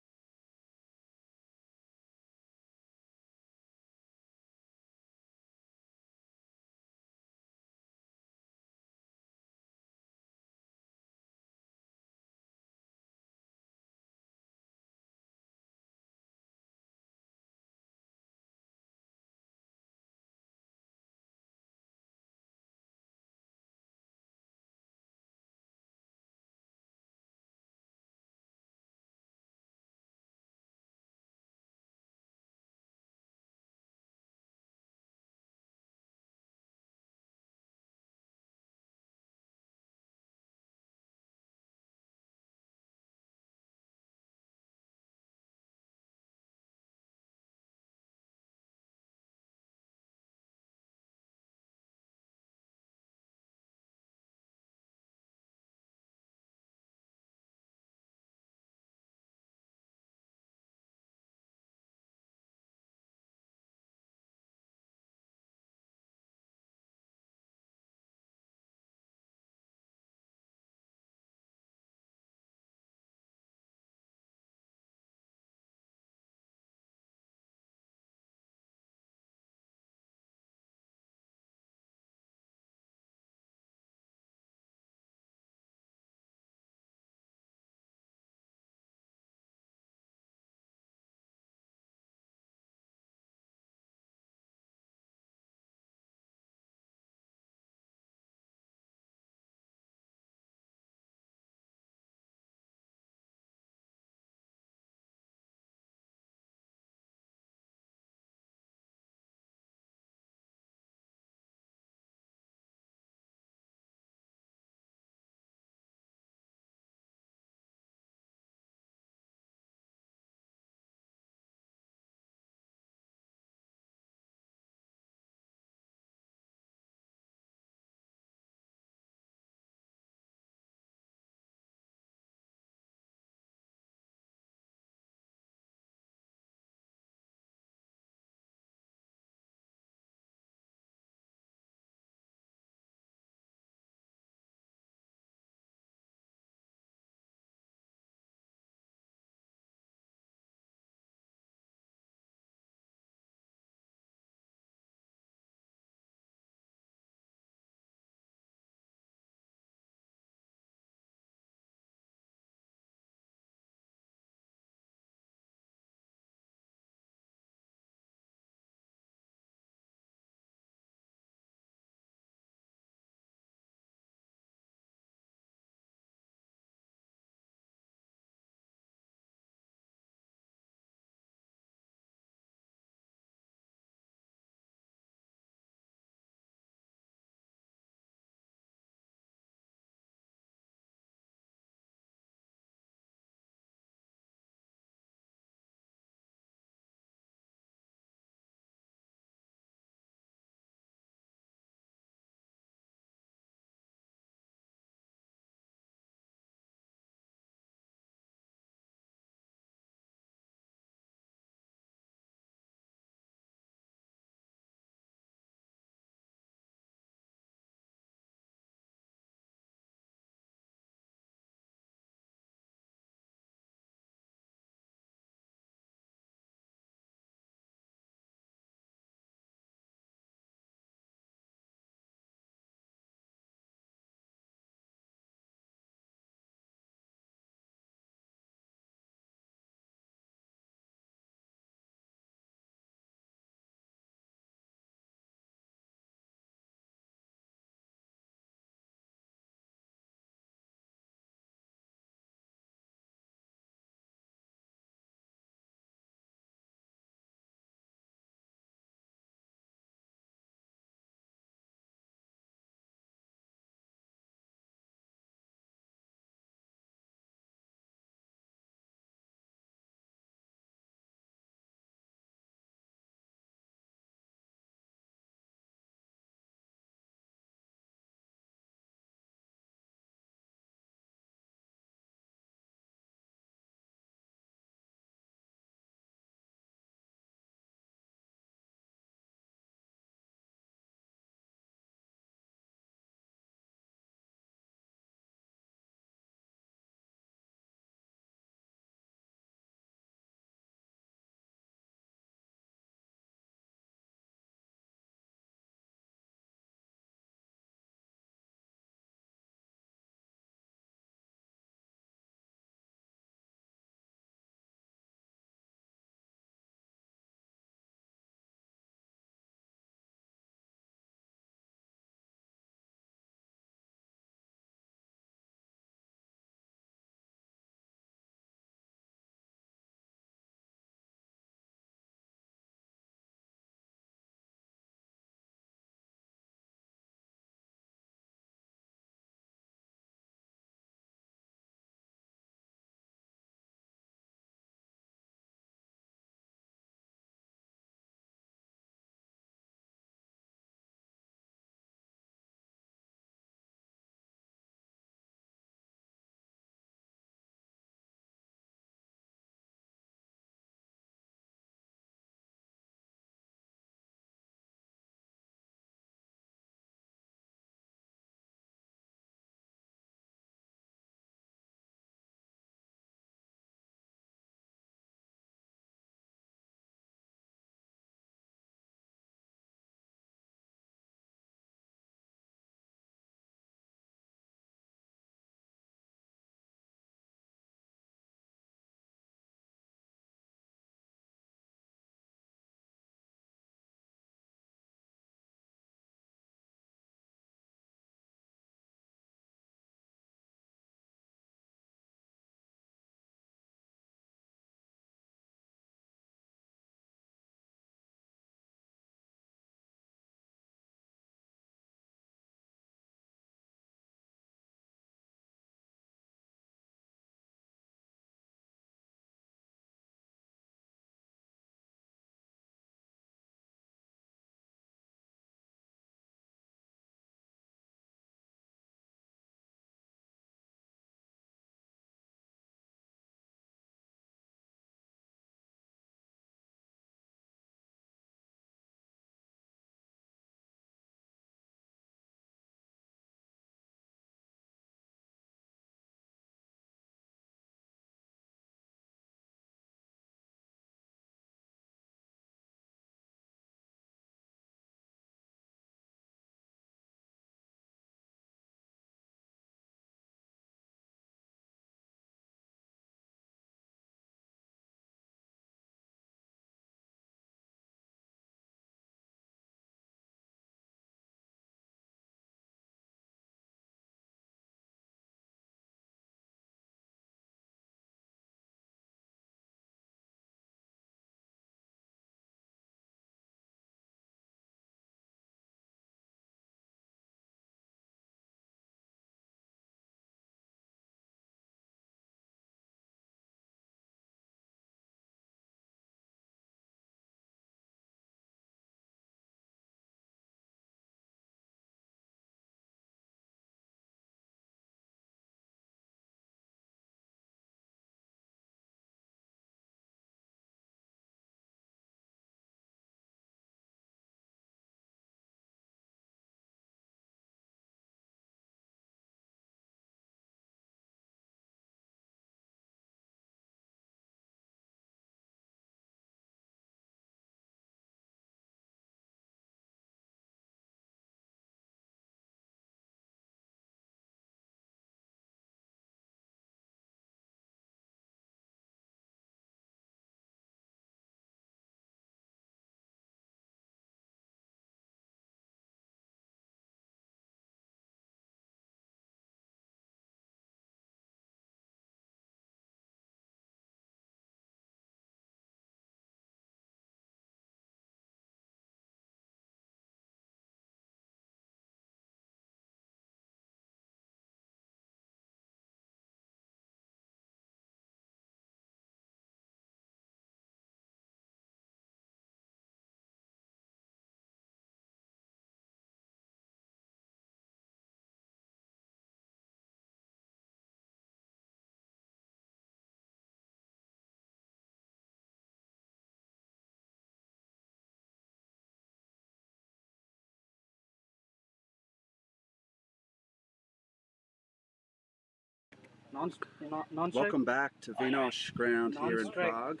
Non-strike. Welcome back to Vinohrady ground here in Non-strike. Prague.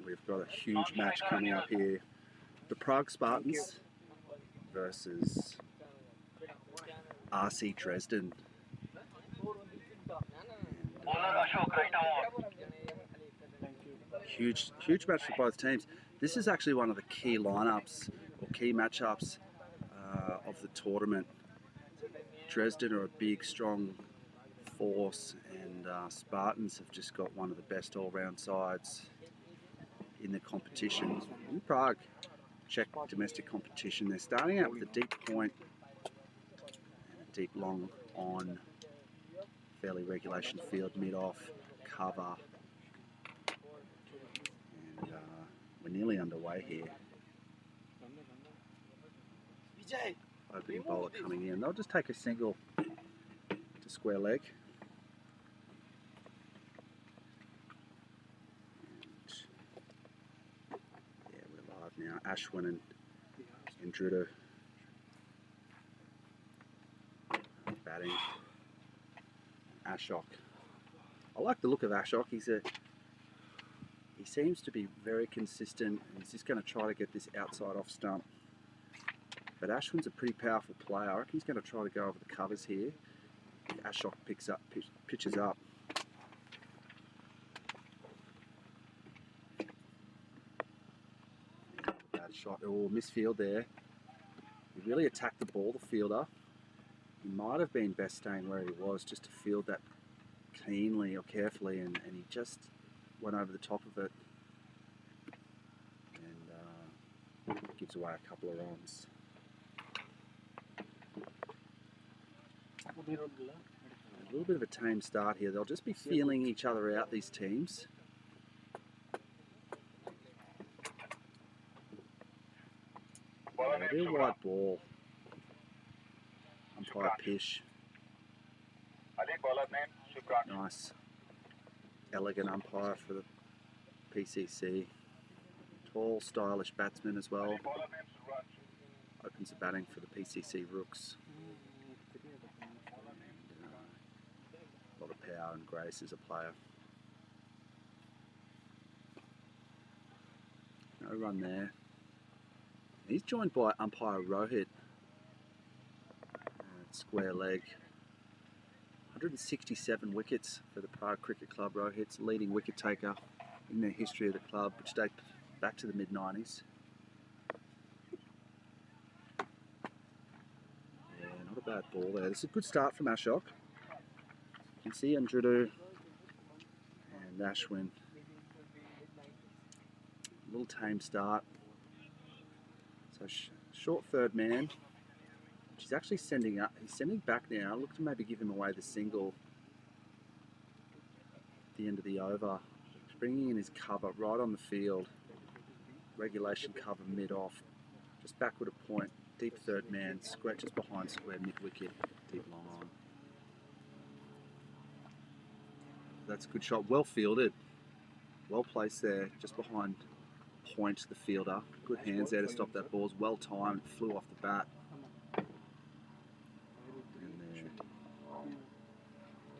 We've got a huge match coming up here. The Prague Spartans versus RC Dresden. Huge match for both teams. This is actually one of the key lineups or key matchups of the tournament. Dresden are a big, strong force, and Spartans have just got one of the best all-round sides in the competition. In Prague, Czech domestic competition, they're starting out with a deep point and a deep long on, fairly regulation field, mid-off, cover. And we're nearly underway here. Opening bowler coming in. They'll just take a single to square leg. And yeah, we're live now. Ashwin and Druder batting. Ashok. I like the look of Ashok. He seems to be very consistent, and he's just going to try to get this outside off stump. But Ashwin's a pretty powerful player. I reckon he's going to try to go over the covers here. Ashok pitches up. Bad shot. Oh, misfield there. He really attacked the ball, the fielder. He might have been best staying where he was just to field that cleanly or carefully, and he just went over the top of it and gives away a couple of runs. A little bit of a tame start here. They'll just be feeling each other out, these teams. A real wide ball. Umpire Pish. Nice, elegant umpire for the PCC. Tall, stylish batsman as well. Opens the batting for the PCC Rooks. A lot of power and grace as a player. No run there. He's joined by umpire Rohit. Square leg. 167 wickets for the Prague Cricket Club. Rohit's leading wicket taker in the history of the club, which dates back to the mid-90s. Yeah, not a bad ball there. This is a good start from Ashok. You can see Andrudu and Ashwin. A little tame start. So short third man. He's actually sending up. He's sending back now. Look to maybe give him away the single at the end of the over. He's bringing in his cover right on the field. Regulation cover mid-off. Just backward a point. Deep third man. Square just behind square mid-wicket. Deep long on. That's a good shot. Well fielded. Well placed there. Just behind point the fielder. Good hands there to stop that ball. Well timed. Flew off the bat.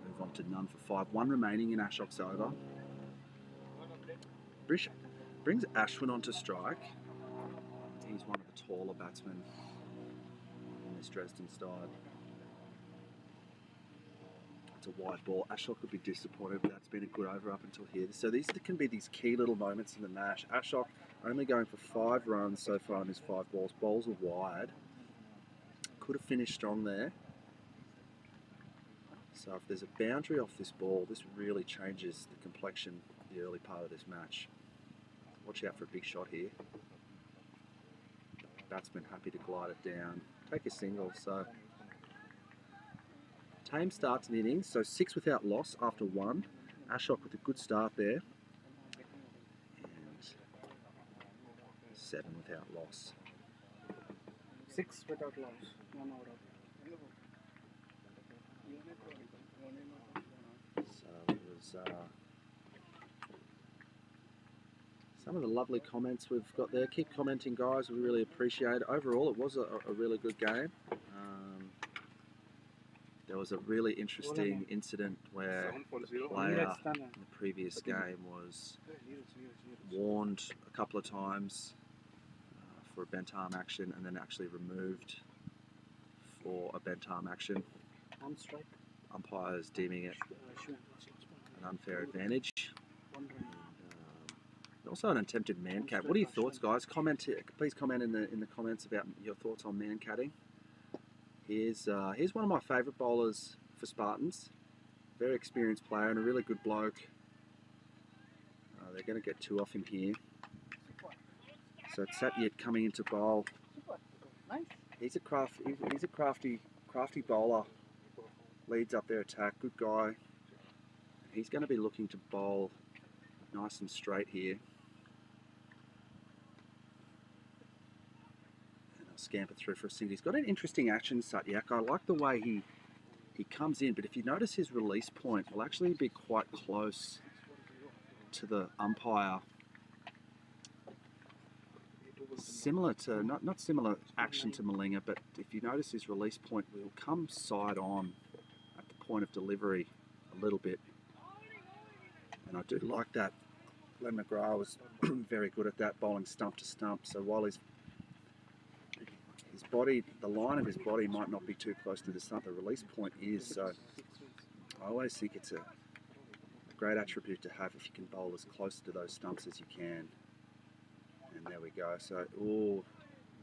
Move on to none for 5. 1 remaining in Ashok's over. Brings Ashwin onto strike. He's one of the taller batsmen in this Dresden side. It's a wide ball. Ashok would be disappointed, but that's been a good over up until here. So these can be these key little moments in the match. Ashok only going for 5 runs so far on his 5 balls. Bowls are wide. Could have finished strong there. So if there's a boundary off this ball, this really changes the complexion of the early part of this match. Watch out for a big shot here. Batsman happy to glide it down. Take a single. So tame start to the innings. So 6 without loss after 1. Ashok with a good start there. And 7 without loss. 6 without loss. 1 out of. So it was some of the lovely comments we've got there. Keep commenting, guys. We really appreciate it. Overall, it was a really good game. There was a really interesting incident where 740. the player in the previous game was warned a couple of times for a bent arm action and then actually removed for a bent arm action. On strike. Umpires deeming it an unfair advantage. And, also an attempted man cat. What are your thoughts, guys? Please comment in the comments about your thoughts on man catting. Here's one of my favourite bowlers for Spartans. Very experienced player and a really good bloke. They're going to get 2 off him here. So Satyajit coming into bowl. He's a crafty bowler. Leads up their attack. Good guy. He's going to be looking to bowl nice and straight here. And I'll scamper through for a single. He's got an interesting action, Satyajit. I like the way he comes in, but if you notice his release point will actually be quite close to the umpire. Similar to, not similar action to Malinga, but if you notice his release point will come side on at the point of delivery a little bit. And I do like that. Glenn McGrath was very good at that, bowling stump to stump. So while his body, the line of his body might not be too close to the stump, the release point is. So I always think it's a great attribute to have if you can bowl as close to those stumps as you can. And there we go. So, oh,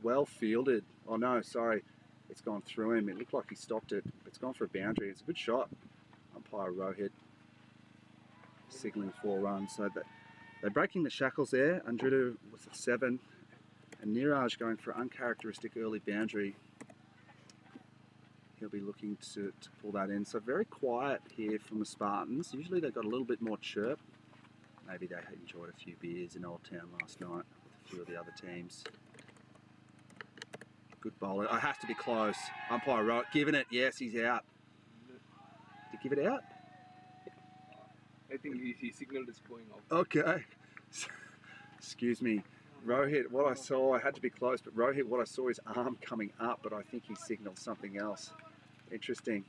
well fielded. Oh no, sorry, it's gone through him. It looked like he stopped it. It's gone for a boundary. It's a good shot. Umpire Rohit signalling 4 runs. So that they're breaking the shackles there. Andridu with a 7, and Niraj going for uncharacteristic early boundary. He'll be looking to pull that in. So very quiet here from the Spartans. Usually they've got a little bit more chirp. Maybe they enjoyed a few beers in Old Town last night with a few of the other teams. Good bowler. Oh, it has to be close. Umpire Rohit giving it. Yes, he's out. Did he give it out? I think he signaled it's going off. Okay. Excuse me. Rohit, what I saw, I had to be close, but Rohit, what I saw is arm coming up, but I think he signalled something else. Interesting.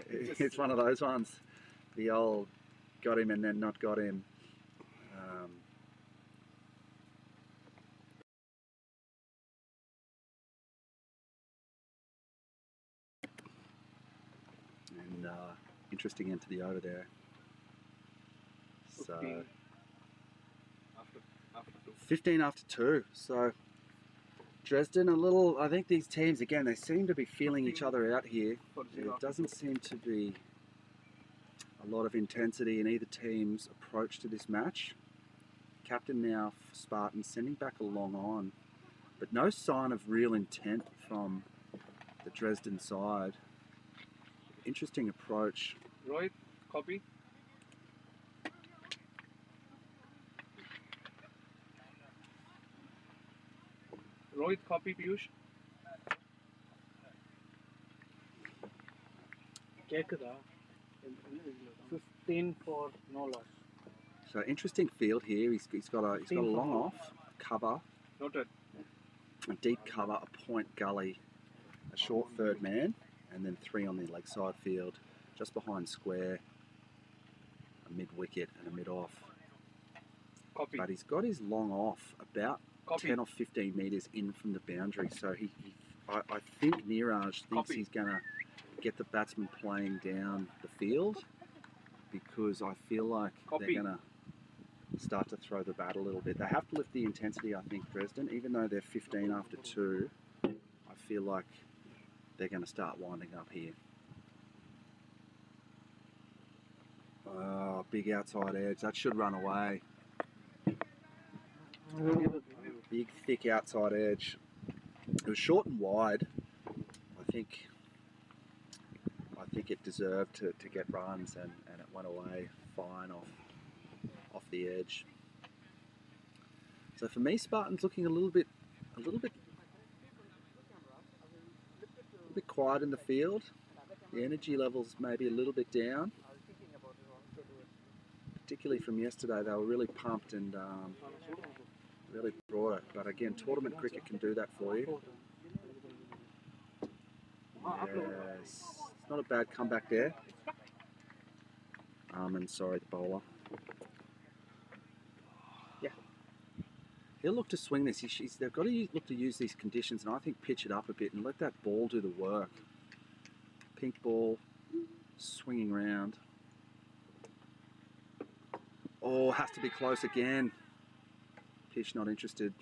It's one of those ones. The old got him and then not got him. And interesting end to the over there. So 15 after 2. So Dresden a little, I think these teams, again, they seem to be feeling each other out here. There doesn't seem to be a lot of intensity in either team's approach to this match. Captain now for Spartans sending back a long on, but no sign of real intent from the Dresden side. Interesting approach. Rohit, copy. Rohit, copy, Piyush. Kekda. 15 for no loss. So interesting field here. He's got a long off cover, Noted. a deep cover, a point gully, a short third man, and then 3 on the leg side field, just behind square, a mid wicket and a mid off. Copy. But he's got his long off about Copy. 10 or 15 metres in from the boundary. So I think Niraj thinks Copy. he's going to get the batsman playing down the field, because I feel like Copy. they're going to start to throw the bat a little bit. They have to lift the intensity, I think, Dresden. Even though they're 15 after 2, I feel like they're going to start winding up here. Oh, big outside edge. That should run away. Big, thick outside edge. It was short and wide. I think it deserved to get runs, and it went away fine off the edge. So for me, Spartan's looking a little bit quiet in the field. The energy levels maybe a little bit down. Particularly from yesterday, they were really pumped and really brought it. But again, tournament cricket can do that for you. Yes, Not a bad comeback there. Sorry, the bowler. Yeah. He'll look to swing this. They've got to look to use these conditions, and I think pitch it up a bit and let that ball do the work. Pink ball, swinging round. Oh, has to be close again. Pitch not interested.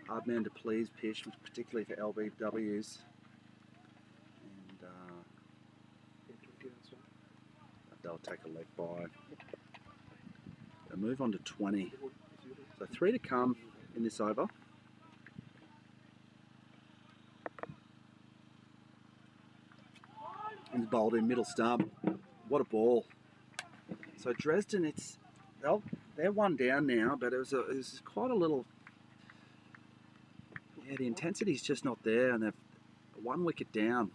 Hard man to please pitch, particularly for LBWs. And they'll take a leg by. They'll move on to 20. So 3 to come in this over. He's bowled in middle stump. What a ball. So Dresden, they're one down now, but it was quite a little. Yeah, the intensity's just not there, and they're 1 wicket down.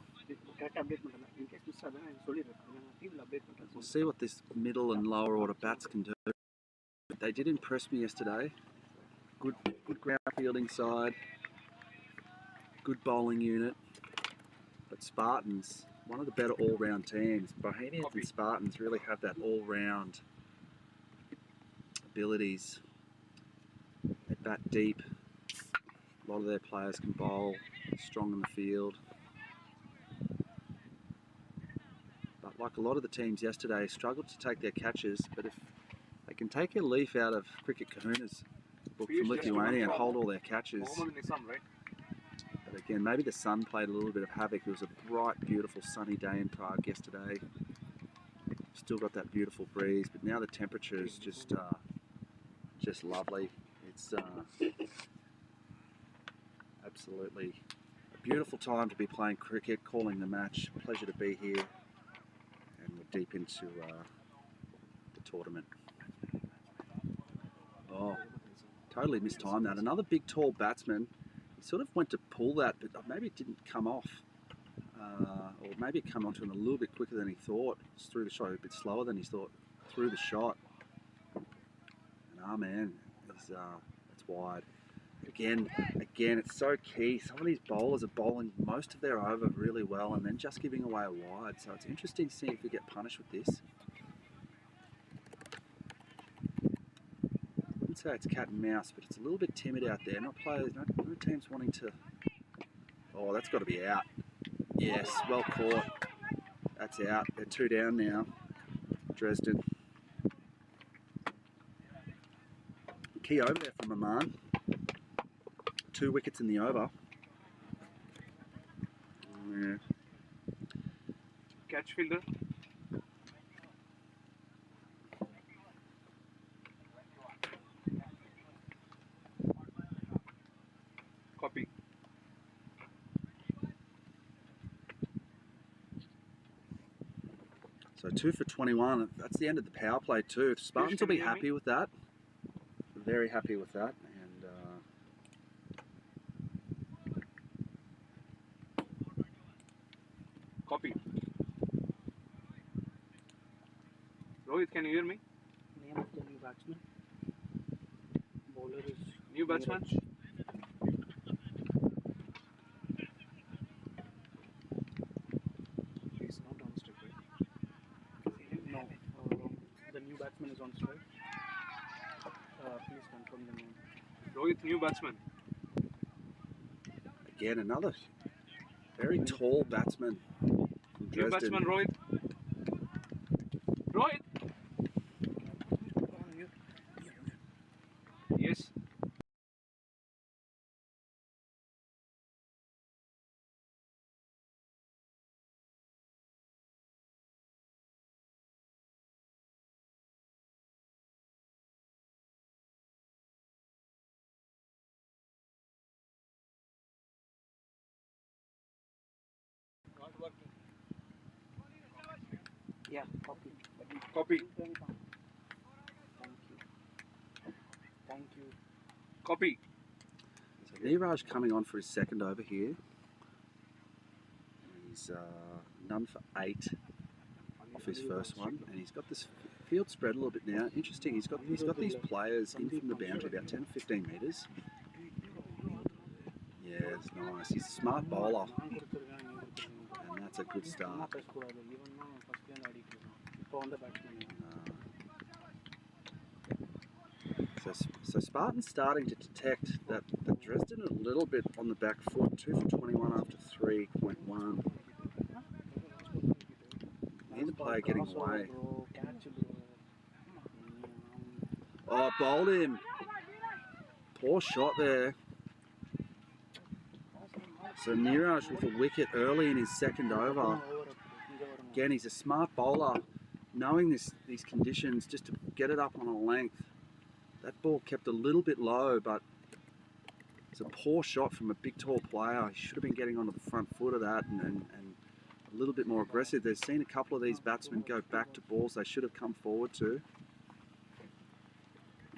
We'll see what this middle and lower order bats can do. They did impress me yesterday. Good ground fielding side. Good bowling unit. But Spartans, one of the better all-round teams. Bohemians and Spartans really have that all-round abilities. They bat deep. A lot of their players can bowl, strong in the field. But like a lot of the teams yesterday, struggled to take their catches. But if they can take a leaf out of Cricket Kahuna's book from Lithuania and hold all their catches. But again, maybe the sun played a little bit of havoc. It was a bright, beautiful, sunny day in Prague yesterday. Still got that beautiful breeze, but now the temperature is just lovely. It's absolutely a beautiful time to be playing cricket, calling the match. Pleasure to be here, and we're deep into the tournament. Oh, totally mistimed that. Another big, tall batsman. He sort of went to pull that, but maybe it didn't come off. Or maybe it came onto him a little bit quicker than he thought. Just threw the shot a bit slower than he thought. Threw the shot. And man, it's wide. Again, it's so key. Some of these bowlers are bowling most of their over really well and then just giving away a wide. So it's interesting to see if we get punished with this. I wouldn't say it's cat and mouse, but it's a little bit timid out there. Not players, no teams wanting to. Oh, that's got to be out. Yes, well caught. That's out. They're 2 down now. Dresden. Key over there from Aman. 2 wickets in the over. Yeah. Catch fielder. Copy. So 2 for 21. That's the end of the power play too. Spartans will be happy with that. Very happy with that. And Copy. Rohit, can you hear me? Name of the new batsman. Bowler is New batsman? He's not on strike, right? No. The new batsman is on strike. Please confirm the name. Rohit, new batsman. again, another very tall batsman from New Dresden. batsman, Rohit. Rohit! Yes. Not working. Yeah, copy. Copy. Thank you. Thank you. Copy. So Niraj coming on for his second over here. He's none for 8 off his first one, and he's got this field spread a little bit now. Interesting. He's got these players in from the boundary about 10 or 15 metres. Yeah, it's nice. He's a smart bowler, and That's a good start. So Spartan's starting to detect that Dresden a little bit on the back foot. 2 for 21 after 3.1. The player getting away. Oh, bowled him. Poor shot there. So Niraj with a wicket early in his second over. Again, he's a smart bowler, knowing these conditions, just to get it up on a length. That ball kept a little bit low, but it's a poor shot from a big, tall player. He should have been getting onto the front foot of that and a little bit more aggressive. They've seen a couple of these batsmen go back to balls they should have come forward to.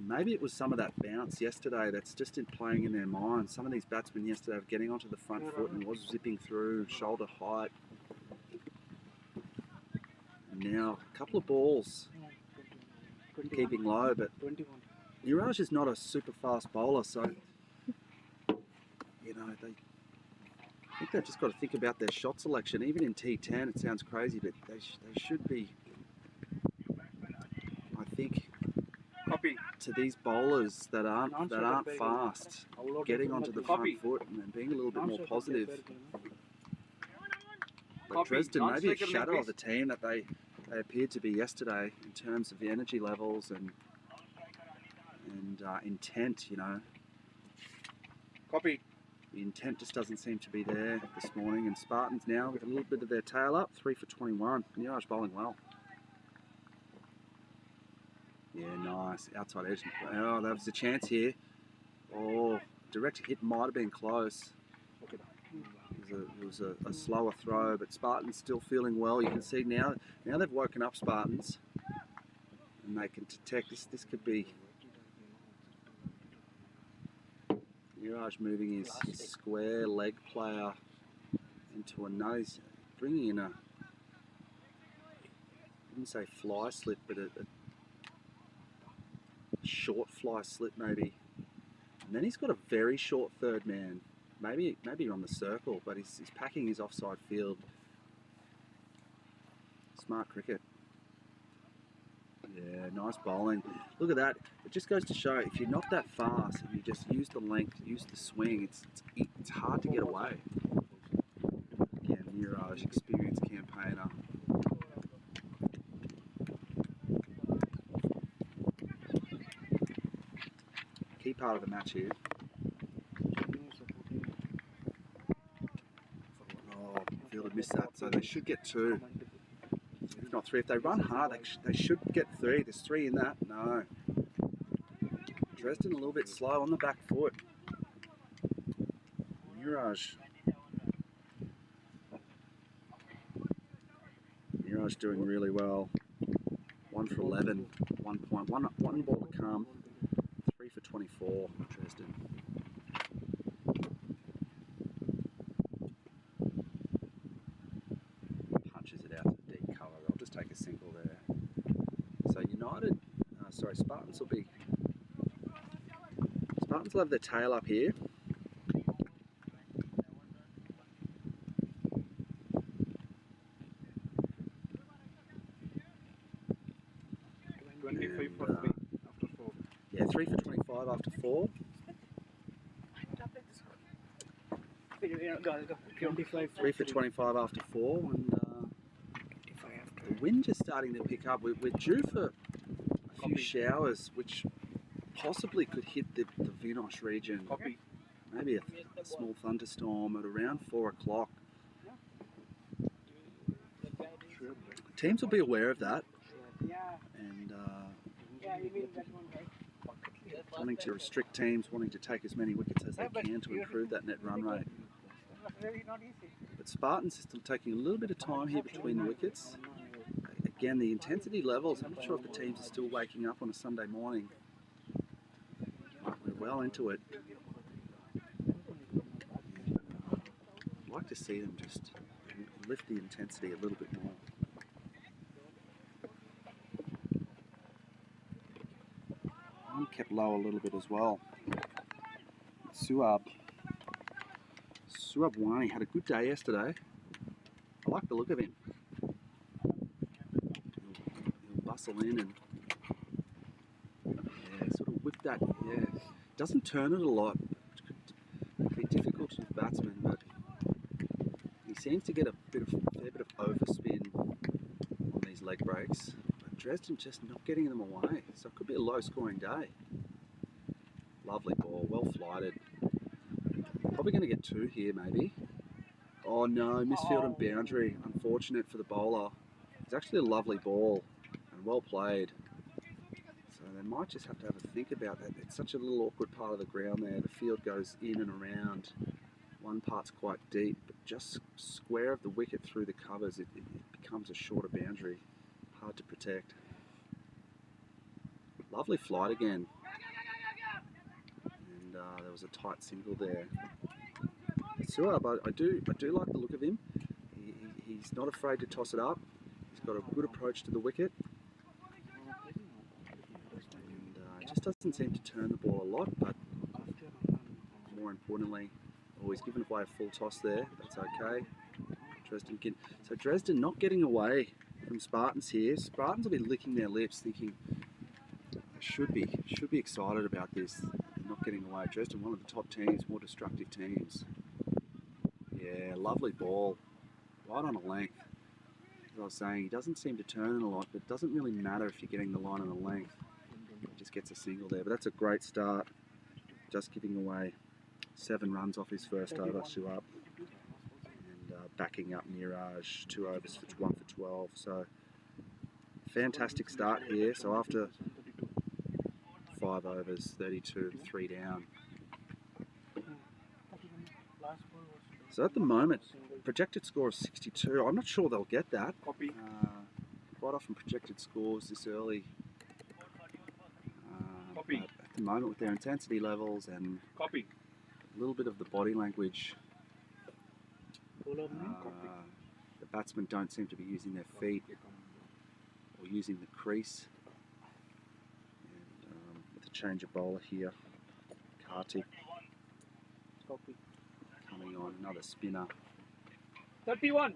Maybe it was some of that bounce yesterday that's just playing in their mind. Some of these batsmen yesterday were getting onto the front foot and was zipping through, shoulder height. And now a couple of balls keeping low, but Niraj is not a super fast bowler, so you know I think they've just got to think about their shot selection. Even in T10, it sounds crazy, but they should be, I think, to these bowlers that aren't fast, getting onto the front foot and being a little bit more positive. But Dresden, maybe a shadow of the team that they appeared to be yesterday in terms of the energy levels and intent, you know. Copy. The intent just doesn't seem to be there this morning, and Spartans now with a little bit of their tail up, 3 for 21. Niraj bowling well. Yeah, nice. Outside edge. Oh, that was a chance here. Oh, direct hit might have been close. It was a slower throw, but Spartans still feeling well. You can see now they've woken up, Spartans, and they can detect this could be Niraj moving his square leg player into a nose, bringing in I wouldn't say fly slip, but a short fly slip maybe. And then he's got a very short third man. Maybe on the circle, but he's packing his offside field. Smart cricket. Yeah, nice bowling. Look at that. It just goes to show if you're not that fast and you just use the length, use the swing, it's hard to get away. Again, Niraj, experienced campaigner. Key part of the match here. Oh, Field missed that, so they should get 2. If not 3. If they run hard, they should get 3. There's 3 in that. No. Dresden a little bit slow on the back foot. Niraj doing really well. 1 for 11. 1 point. One ball to come. 3 for 24. Dresden. Punches it out to the deep cover. They'll just take a single there. So Spartans will have their tail up here. Yeah, 3 for 25 after 4. 3 for 25 after 4, and the wind is starting to pick up. We're due for a few showers, which possibly could hit the Vinohrady region. Maybe a small thunderstorm at around 4 o'clock. Teams will be aware of that, and wanting to restrict teams, wanting to take as many wickets as they can to improve that net run rate. But Spartans are still taking a little bit of time here between the wickets. Again, the intensity levels, I'm not sure if the teams are still waking up on a Sunday morning. We're well into it. I'd like to see them just lift the intensity a little bit more. And kept low a little bit as well. Suab Wani had a good day yesterday. like the look of him. He'll bustle in and sort of whip that. Yeah, doesn't turn it a lot. It could be difficult to the batsman, but he seems to get a fair bit of overspin on these leg breaks. But Dresden just not getting them away, so it could be a low-scoring day. Lovely ball, well flighted. Probably going to get 2 here, maybe. Oh no, misfield and boundary. Unfortunate for the bowler. It's actually a lovely ball and well played. So they might just have to have a think about that. It's such a little awkward part of the ground there. The field goes in and around. One part's quite deep, but just square of the wicket through the covers, it becomes a shorter boundary. Hard to protect. Lovely flight again. And there was a tight single there. Suab, I do like the look of him. He's not afraid to toss it up. He's got a good approach to the wicket. And just doesn't seem to turn the ball a lot, but more importantly, he's given away a full toss there. That's okay. Dresden not getting away from Spartans here. Spartans will be licking their lips, thinking they should be excited about this. They're not getting away. Dresden, one of the top teams, more destructive teams. Yeah, lovely ball, right on a length. As I was saying, he doesn't seem to turn it a lot, but it doesn't really matter if you're getting the line on a length. He just gets a single there, but that's a great start. Just giving away 7 runs off his first over, Suab, and backing up Niraj 2 overs for 1 for 12. So fantastic start here. So after 5 overs, 32, 3 down. So at the moment, projected score of 62. I'm not sure they'll get that. Copy. Quite often projected scores this early. Copy. But at the moment, with their intensity levels and Copy. a little bit of the body language, the batsmen don't seem to be using their feet or using the crease. And with a change of bowler here, Kartik coming on, another spinner. 31.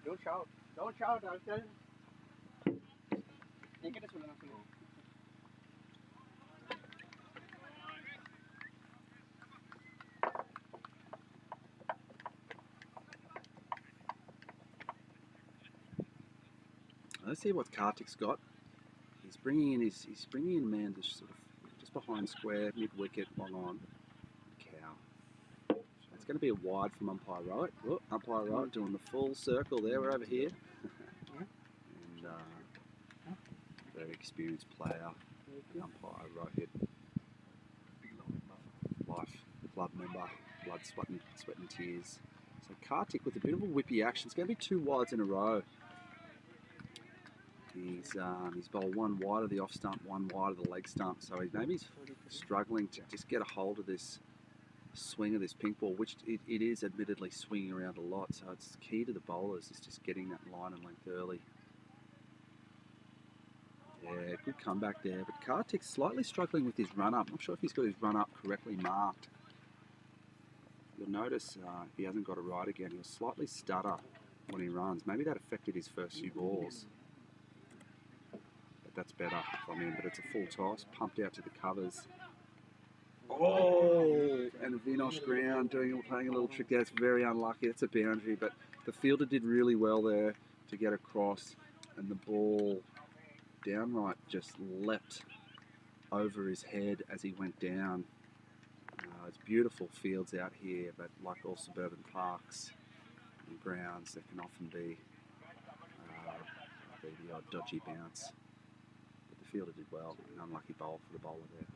Don't shout. Don't shout, I'll tell you. Let's see what Kartik's got. He's bringing in a man just behind square, mid wicket, long on. Cow. It's going to be a wide from umpire right. Look, umpire right doing the full circle there. We're over here. And very experienced player. Umpire right hit. Life club member. Blood, sweat and tears. So Kartik with a bit of a whippy action. It's going to be 2 wides in a row. He's bowled 1 wide of the off stump, 1 wide of the leg stump. So maybe he's struggling to just get a hold of this swing of this pink ball, which it is admittedly swinging around a lot. So it's key to the bowlers is just getting that line and length early. Yeah, good comeback there. But Kartik's slightly struggling with his run up. Not sure if he's got his run up correctly marked. You'll notice if he hasn't got it right again, he'll slightly stutter when he runs. Maybe that affected his first few balls. That's better from him, but it's a full toss, pumped out to the covers. Oh, and Vinohrady ground playing a little trick there. It's very unlucky. It's a boundary, but the fielder did really well there to get across, and the ball downright just leapt over his head as he went down. It's beautiful fields out here, but like all suburban parks and grounds, there can often be the odd dodgy bounce. Fielder did well. An unlucky bowl for the bowler there.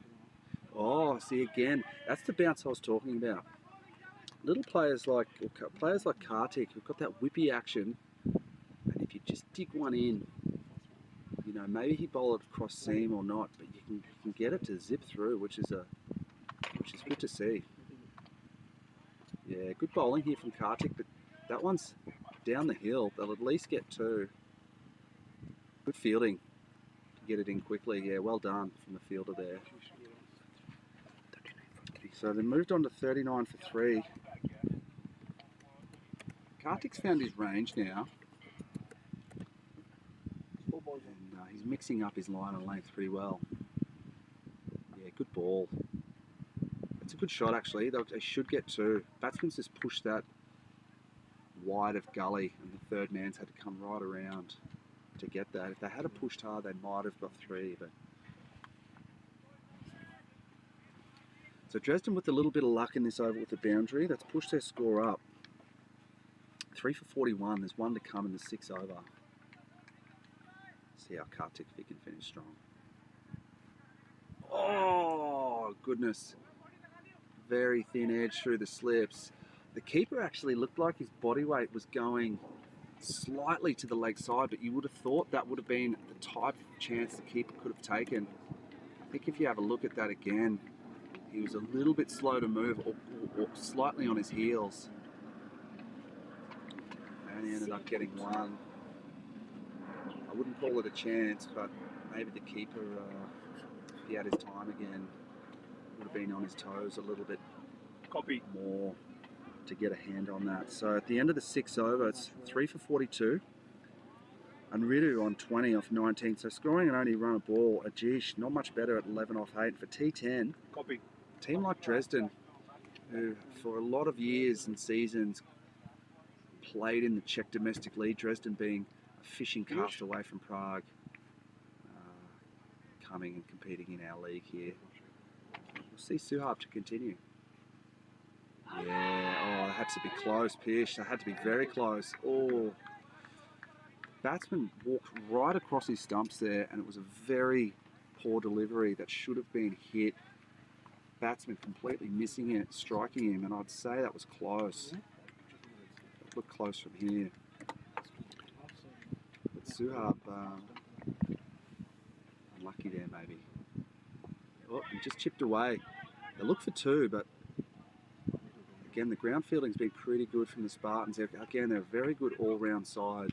Oh, see again. That's the bounce I was talking about. Little players like Kartik who've got that whippy action, and if you just dig one in, you know, maybe he bowled it across seam or not, but you can get it to zip through, which is good to see. Yeah, good bowling here from Kartik, but that one's down the hill. They'll at least get 2. Good fielding. Get it in quickly. Yeah, well done from the fielder there. So they moved on to 39 for 3. Kartik's found his range now. And he's mixing up his line and length pretty well. Yeah, good ball. It's a good shot actually. They should get two. Batsman's just pushed that wide of gully and the third man's had to come right around to get that. If they had pushed hard, they might have got three. But so Dresden with a little bit of luck in this over with the boundary. That's pushed their score up. 3 for 41. There's one to come in the 6 over. See how Kartik if he can finish strong. Oh goodness. Very thin edge through the slips. The keeper actually looked like his body weight was going slightly to the leg side, but you would have thought that would have been the type of chance the keeper could have taken. I think if you have a look at that again, he was a little bit slow to move or slightly on his heels. And he ended up getting one. I wouldn't call it a chance, but maybe the keeper, if he had his time again, would have been on his toes a little bit more to get a hand on that. So at the end of the 6 over, it's 3 for 42. And Ridu on 20 off 19. So scoring and only run a ball. Ajish not much better at 11 off 8. For T10, a team like Dresden, who for a lot of years and seasons played in the Czech domestic league, Dresden being a fishing cast away from Prague, coming and competing in our league here. We'll see Suhab to continue. Yeah, oh, that had to be close, Pish. That had to be very close. Oh, batsman walked right across his stumps there, and it was a very poor delivery that should have been hit. Batsman completely missing it, striking him, and I'd say that was close. It looked close from here. But Suhab, unlucky there maybe. Oh, he just chipped away. They look for two, but again, the ground fielding's been pretty good from the Spartans. Again, they're a very good all-round side.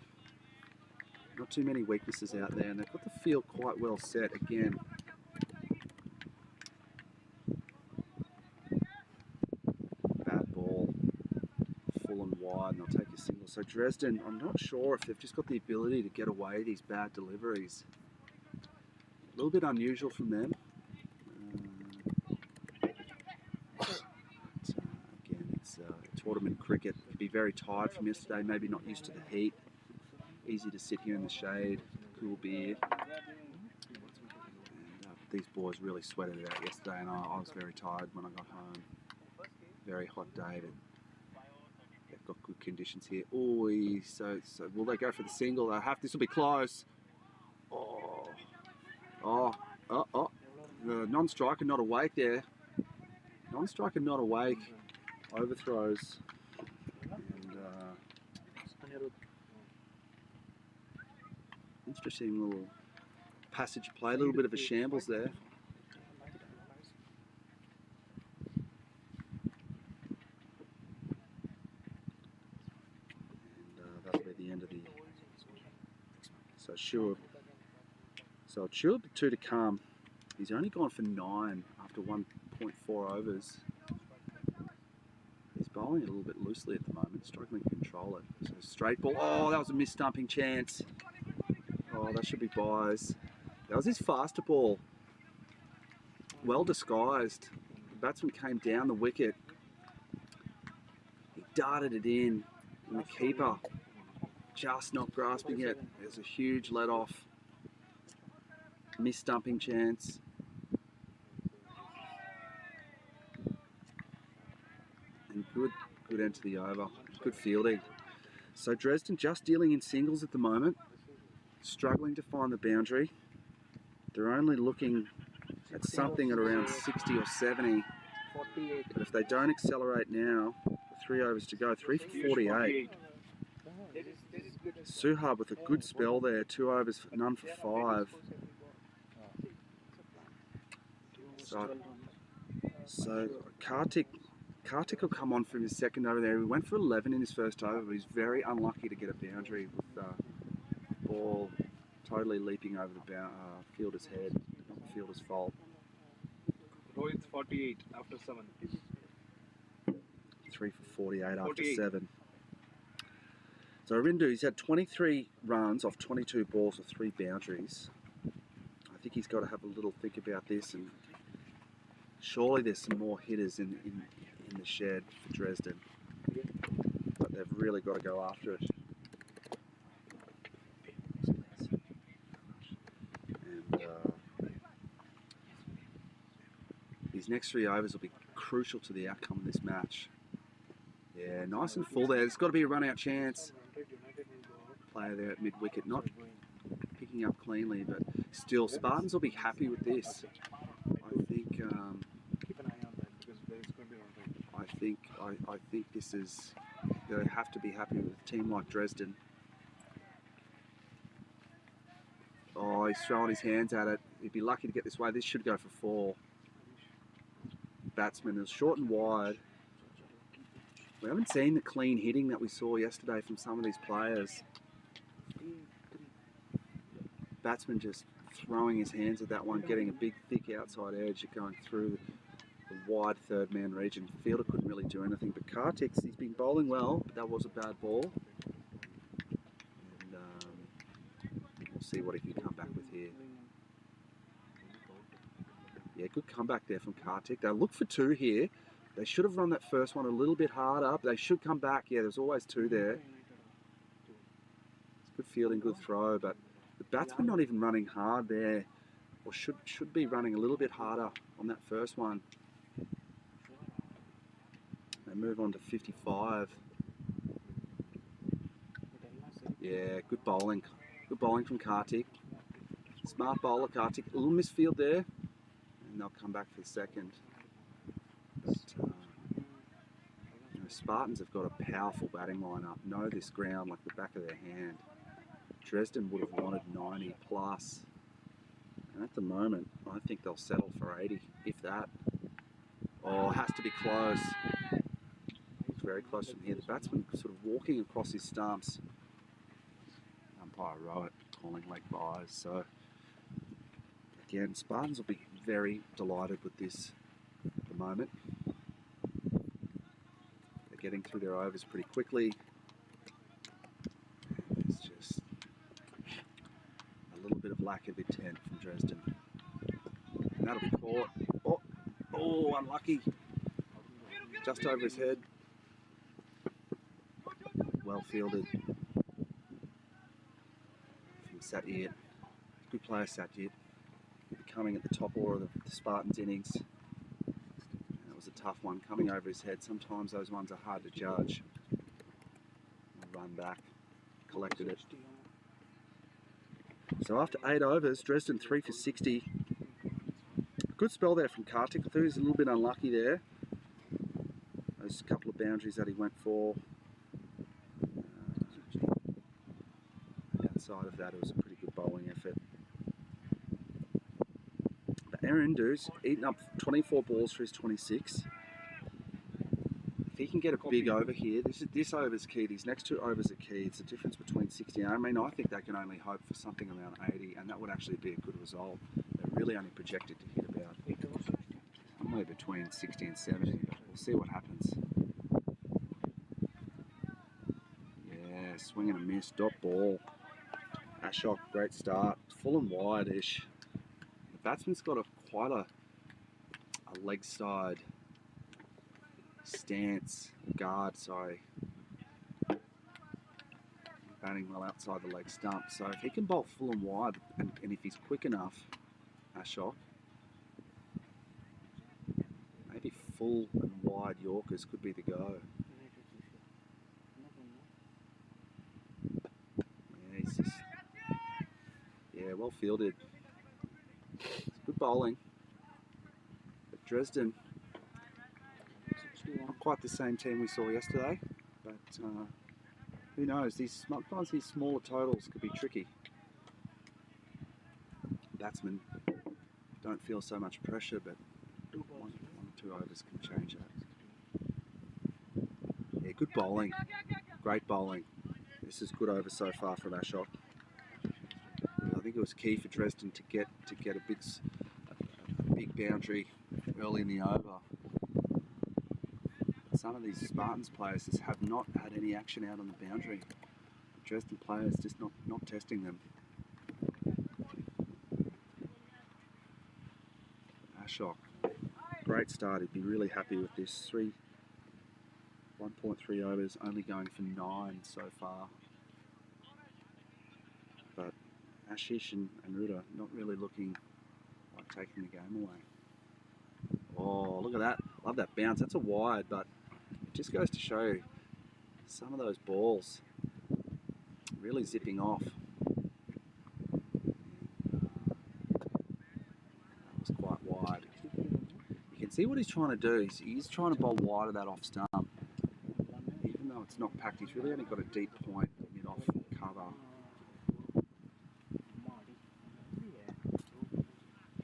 Not too many weaknesses out there, and they've got the field quite well set again. Bad ball, full and wide, and they'll take a single. So Dresden, I'm not sure if they've just got the ability to get away these bad deliveries. A little bit unusual from them. Tournament cricket can be very tired from yesterday, maybe not used to the heat. Easy to sit here in the shade, cool beer. And these boys really sweated it out yesterday, and I was very tired when I got home. Very hot day, but they've got good conditions here. Oh, so will they go for the single? They have. This will be close. Oh. The non-striker not awake there. Non-striker not awake. Overthrows. And interesting little passage play, a little bit of a shambles there. And that'll be the end of the. So sure. So Chub 2 to come. He's only gone for 9 after 1.4 overs. He's bowling it a little bit loosely at the moment, struggling to control it. So straight ball. Oh, that was a missed-stumping chance. Oh, that should be byes. That was his faster ball. Well disguised. The batsman came down the wicket. He darted it in, and the keeper just not grasping it. There's a huge let-off. Missed-stumping chance. And good end to the over. Good fielding. So Dresden just dealing in singles at the moment. Struggling to find the boundary. They're only looking at something at around 60 or 70. But if they don't accelerate now, 3 overs to go, 3 for 48. Suhab with a good spell there, 2 overs, none for 5. So Kartik will come on from his second over there. He went for 11 in his first over, but he's very unlucky to get a boundary with the ball totally leaping over the fielder's head. Not the fielder's fault. Rohit's 48 after 7. 3 for 48 after 7. So Rindu, he's had 23 runs off 22 balls with 3 boundaries. I think he's got to have a little think about this, and surely there's some more hitters in the shed for Dresden. But they've really got to go after it. And these next 3 overs will be crucial to the outcome of this match. Yeah, nice and full there. There's got to be a run-out chance. Player there at mid-wicket, not picking up cleanly, but still, Spartans will be happy with this. I think. Keep an eye on that because there is going to be on time. I think this is. They have to be happy with a team like Dresden. Oh, he's throwing his hands at it. He'd be lucky to get this way. This should go for 4. Batsman is short and wide. We haven't seen the clean hitting that we saw yesterday from some of these players. Batsman just throwing his hands at that one, getting a big, thick outside edge, going through the wide third man region. Fielder couldn't really do anything, but Kartik's, he's been bowling well, but that was a bad ball. And we'll see what he can come back with here. Yeah, good comeback there from Kartik. They'll look for 2 here. They should have run that first one a little bit harder. They should come back. Yeah, there's always 2 there. It's good fielding, good throw, but the batsman not even running hard there, or should be running a little bit harder on that first one. They move on to 55. Yeah, good bowling. Good bowling from Kartik. Smart bowler, Kartik. A little misfield there, and they'll come back for the second. But, Spartans have got a powerful batting lineup. Know this ground like the back of their hand. Dresden would have wanted 90 plus. And at the moment, I think they'll settle for 80, if that. Oh, it has to be close. It's very close from here. The batsman sort of walking across his stumps. Umpire Rowett calling leg byes. So, again, Spartans will be very delighted with this at the moment. They're getting through their overs pretty quickly. It's just a little bit of lack of intent from Dresden. And that'll be caught. Oh, unlucky. Just over his head. Well fielded from Satyajit. Good player, Satyajit. Coming at the top order of the Spartans innings. That was a tough one, coming over his head. Sometimes those ones are hard to judge. Run back, collected it. So after 8 overs, Dresden 3 for 60. Good spell there from Kartik. I thought he was a little bit unlucky there. Those couple of boundaries that he went for. Outside of that, it was a pretty good bowling effort. But Aaron Du's eaten up 24 balls for his 26. If he can get a big over here, this over's key. These next 2 overs are key. It's the difference between 60 and I mean, I think they can only hope for something around 80, and that would actually be a good result. They're really only projected to hit about somewhere between 60 and 70, but we'll see what happens. Yeah, swing and a miss, dot ball. Ashok, great start. Full and wide-ish. The batsman's got quite a leg side stance, guard, sorry. Batting well outside the leg stump. So if he can bolt full and wide, and if he's quick enough, Ashok, maybe full and wide Yorkers could be the go. Yeah, he's just, yeah, well fielded. It's good bowling. But Dresden, not quite the same team we saw yesterday, but who knows? Sometimes these smaller totals could be tricky. Batsmen don't feel so much pressure, but one or 2 overs can change that. Yeah, good bowling. Great bowling. This is good over so far from Ashok. I think it was key for Dresden to get a big boundary early in the over. Some of these Spartans players just have not had any action out on the boundary. Dresden players just not testing them. Ashok, great start. He'd be really happy with this. 1.3 overs, only going for 9 so far. But Ashish and Ruda not really looking like taking the game away. Oh, look at that. Love that bounce. That's a wide, but it just goes to show you some of those balls really zipping off. That was quite wide. You can see what he's trying to do. He's trying to bowl wide of that off stump. Even though it's not packed, he's really only got a deep point mid-off cover.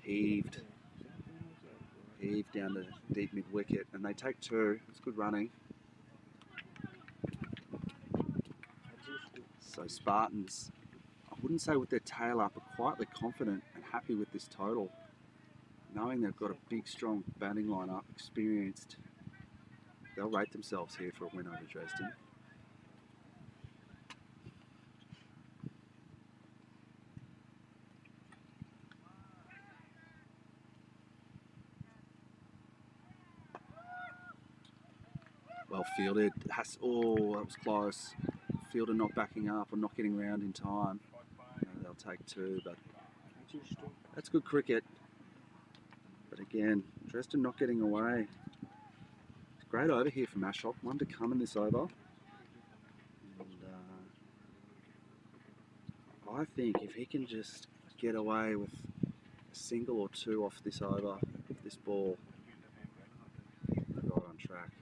Heaved down the deep mid-wicket, and they take 2. It's good running. So Spartans, I wouldn't say with their tail up, but quietly confident and happy with this total, knowing they've got a big, strong batting lineup, experienced. They'll rate themselves here for a win over Dresden. Well fielded. Oh, that was close. Fielder not backing up or not getting round in time. They'll take 2, but that's good cricket. But again, Dresden not getting away. It's a great over here from Ashok. 1 to come in this over. And I think if he can just get away with a single or 2 off this over, this ball, they're right on track.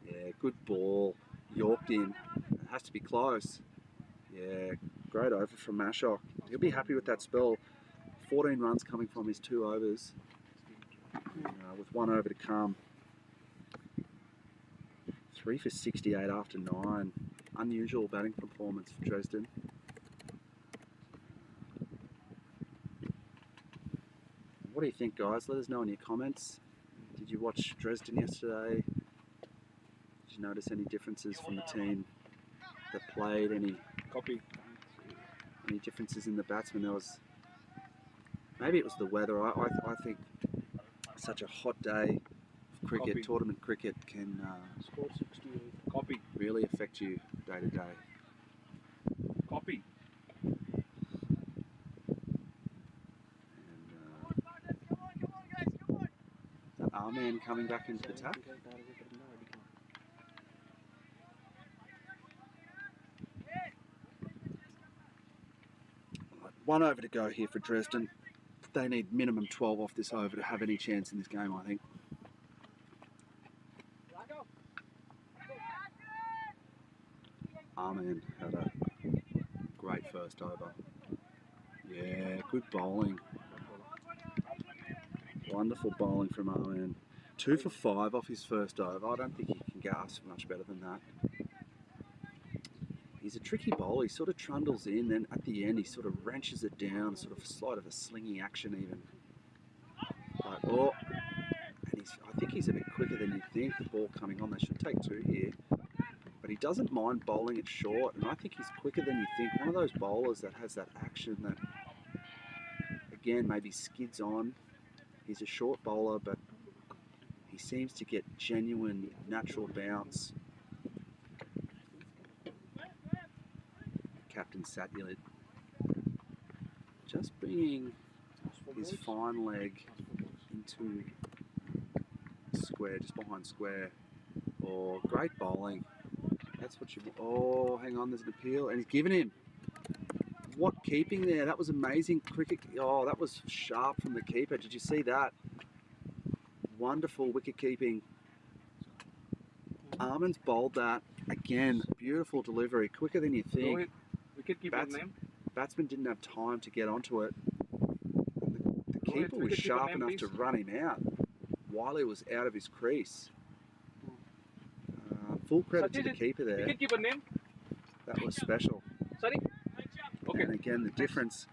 Yeah, good ball. Yorked in. It has to be close. Yeah, great over from Ashok. He'll be happy with that spell. 14 runs coming from his 2 overs. With 1 over to come. 3 for 68 after 9. Unusual batting performance for Dresden. What do you think, guys? Let us know in your comments. Did you watch Dresden yesterday? Did you notice any differences from the team that played? Any differences in the batsmen? There was, maybe it was the weather. I think such a hot day of cricket, tournament cricket, can Score 68. really affect you day to day. And our man coming back into the attack. 1 over to go here for Dresden. They need minimum 12 off this over to have any chance in this game, I think. Arman had a great first over. Yeah, good bowling. Wonderful bowling from Arman. 2 for 5 off his first over. I don't think he can get us much better than that. He's a tricky bowler. He sort of trundles in, then at the end he sort of wrenches it down, sort of a slight of a slinging action even. But, and I think he's a bit quicker than you'd think. The ball coming on, they should take 2 here. But he doesn't mind bowling it short, and I think he's quicker than you think. One of those bowlers that has that action that, again, maybe skids on. He's a short bowler, but he seems to get genuine, natural bounce. Captain Satyajit just bringing his fine leg into square, just behind square. Oh, great bowling. That's what you... Oh, hang on, there's an appeal. And he's given him. What keeping there? That was amazing cricket. Oh, that was sharp from the keeper. Did you see that? Wonderful wicket keeping. Arman's bowled that. Again, beautiful delivery. Quicker than you think. Batsman didn't have time to get onto it. The keeper was sharp enough to run him out while he was out of his crease. Full credit to the keeper there. That was special. And again, the difference.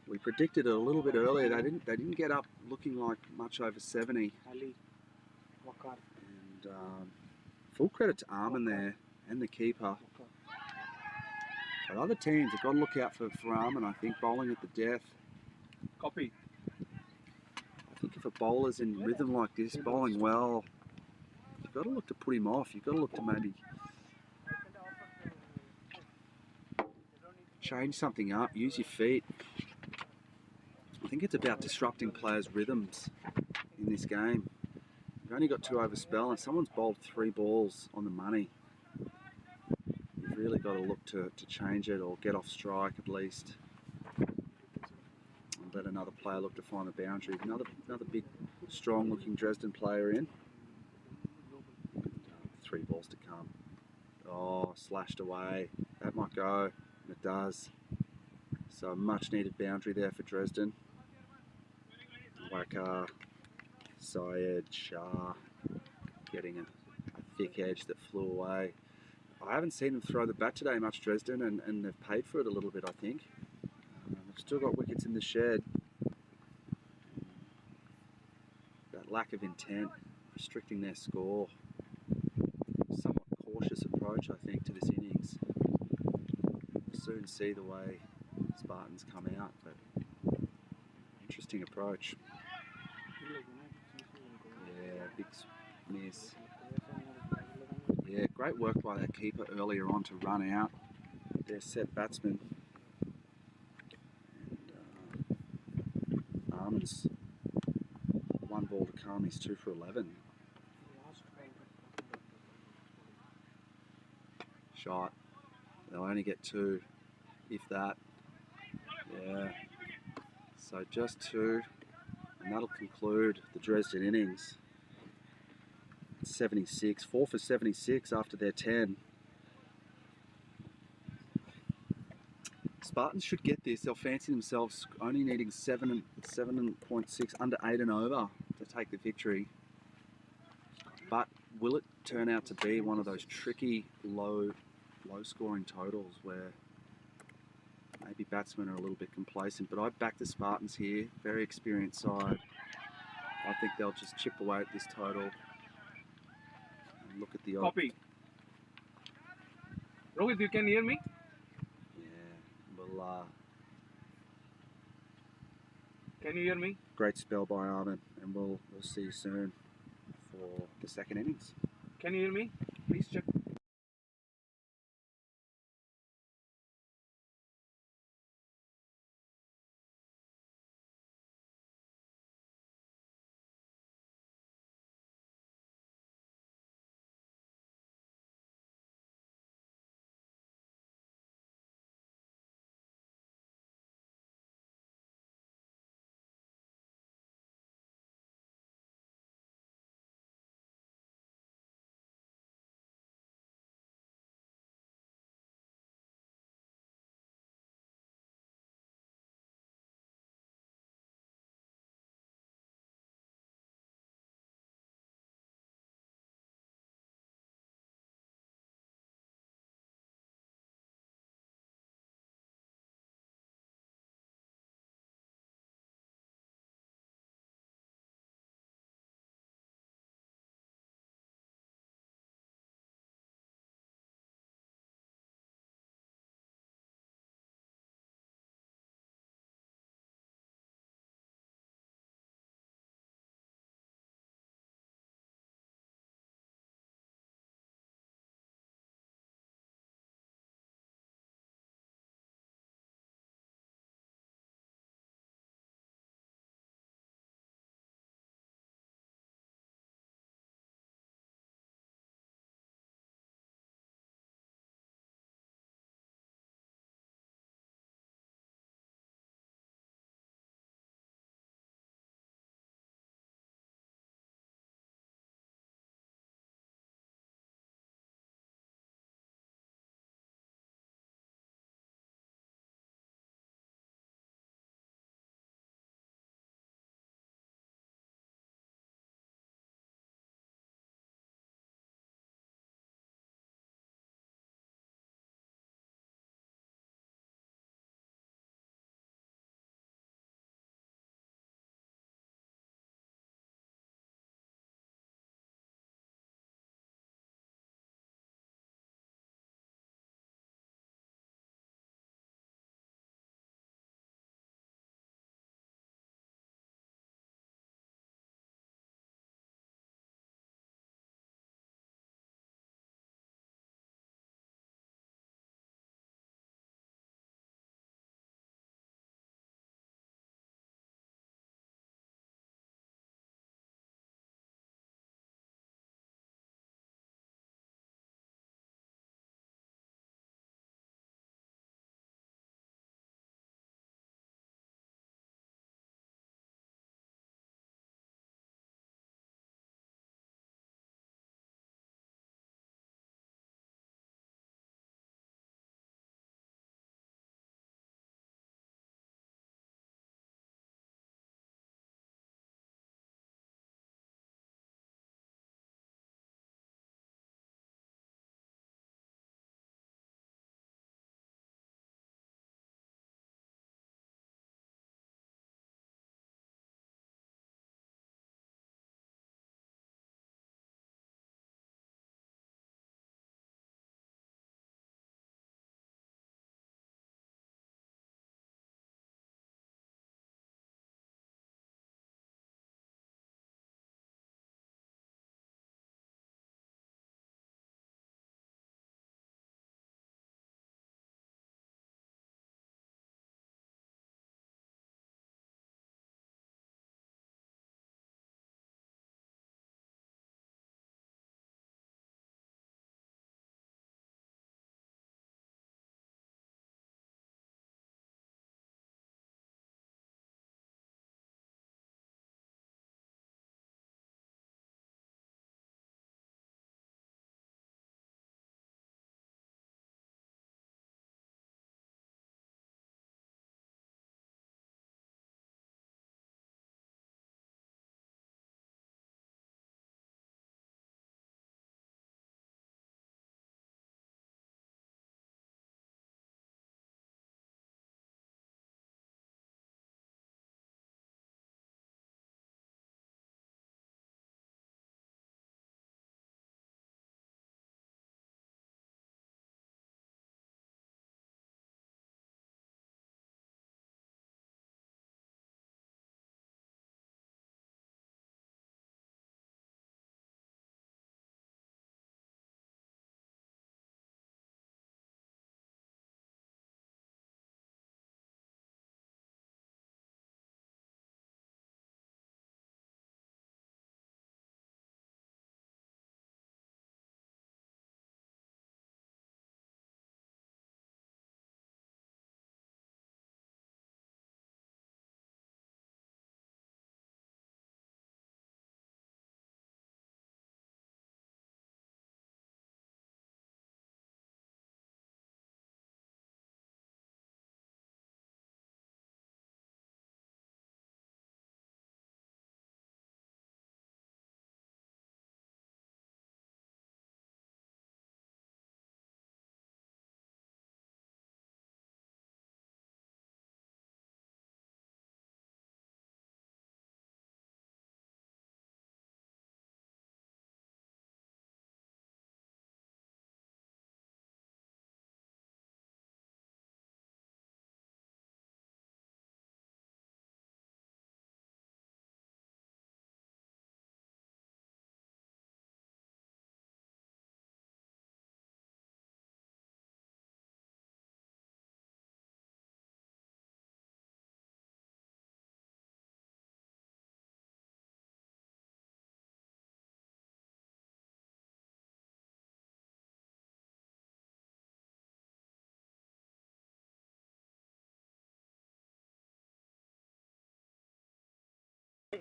We predicted it a little bit earlier. They didn't get up looking like much over 70. And full credit to Arman there and the keeper. But other teams have got to look out for Armin, I think, bowling at the death. Copy. I think if a bowler's in rhythm like this, bowling well, you've got to look to put him off. You've got to look to maybe change something up, use your feet. I think it's about disrupting players' rhythms in this game. You've only got 2 over spell and someone's bowled 3 balls on the money. You've really got to look to change it or get off strike at least. And let another player look to find the boundary. Another big, strong looking Dresden player in. 3 balls to come. Oh, slashed away. That might go. And it does. So a much needed boundary there for Dresden. Waka, Syed, Shah getting a thick edge that flew away. I haven't seen them throw the bat today much, Dresden, and they've paid for it a little bit, I think. They've still got wickets in the shed. That lack of intent, restricting their score. Somewhat cautious approach, I think, to this innings. We'll soon see the way Spartans come out, but interesting approach. Yeah, big miss. Yeah, great work by that keeper earlier on to run out their set batsman. And Armin's 1 ball to come, he's 2 for 11. Shot. They'll only get 2, if that. Yeah. So just 2, and that'll conclude the Dresden innings. 76, 4 for 76 after their 10. Spartans should get this. They'll fancy themselves only needing 7.6 under 8 and over to take the victory. But will it turn out to be one of those tricky low scoring totals where maybe batsmen are a little bit complacent? But I back the Spartans here. Very experienced side. I think they'll just chip away at this total. Look at the Copy. Rohit, you can hear me? Yeah, well, Can you hear me? great spell by Armin, and we'll see you soon for the second innings. Can you hear me? Please check.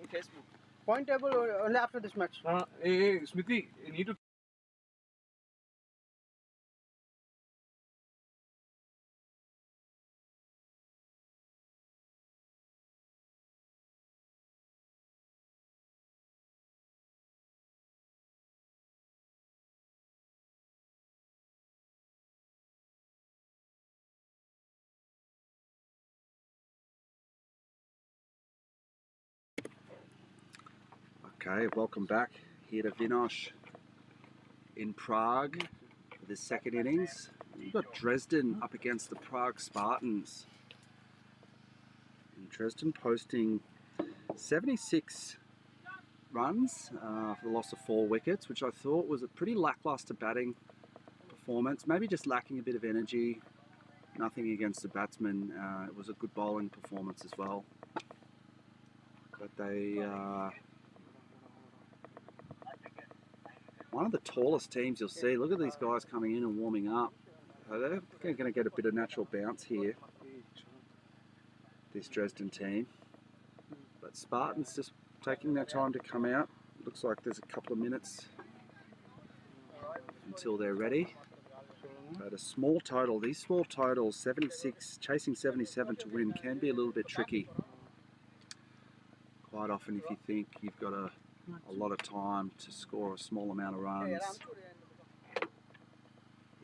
Facebook. Point table only after this match. Hey, Smithy, you need to. Okay, welcome back here to Vinohrady in Prague for this second innings. We've got Dresden up against the Prague Spartans. And Dresden posting 76 runs for the loss of 4 wickets, which I thought was a pretty lackluster batting performance. Maybe just lacking a bit of energy. Nothing against the batsmen. It was a good bowling performance as well. But they... one of the tallest teams you'll see. Look at these guys coming in and warming up. They're going to get a bit of natural bounce here, this Dresden team. But Spartans just taking their time to come out. Looks like there's a couple of minutes until they're ready. But a small total, these small totals, 76, chasing 77 to win, can be a little bit tricky. Quite often if you think you've got a lot of time to score a small amount of runs, it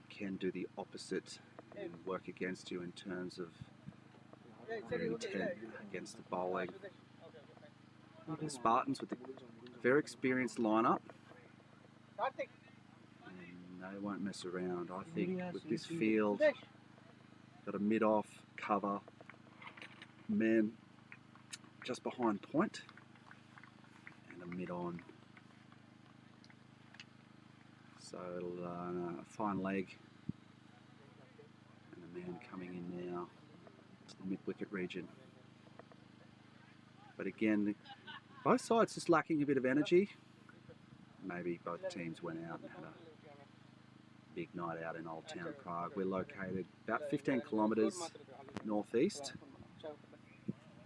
can do the opposite and work against you in terms of their intent against the bowling. The Spartans with a very experienced lineup, and they won't mess around. I think with this field, got a mid-off cover, man just behind point, a mid-on, so a fine leg, and a man coming in now to the mid-wicket region. But again, both sides just lacking a bit of energy. Maybe both teams went out and had a big night out in Old Town Prague. We're located about 15 kilometres northeast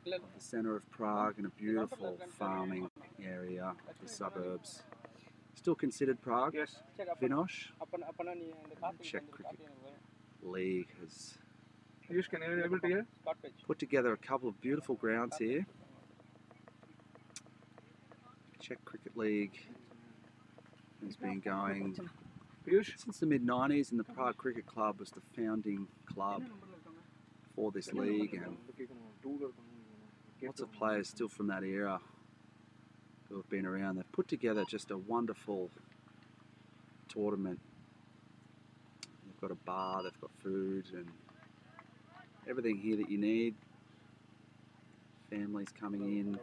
of the centre of Prague, in a beautiful farming area, the suburbs. Still considered Prague. Yes. Vinohrady, the Czech Cricket League has Can you able to hear? put together a couple of beautiful grounds here. Czech Cricket League has been going since the mid-90s, and the Prague Cricket Club was the founding club for this league, and lots of players still from that era who have been around. They've put together just a wonderful tournament. They've got a bar, they've got food and everything here that you need. Families coming in,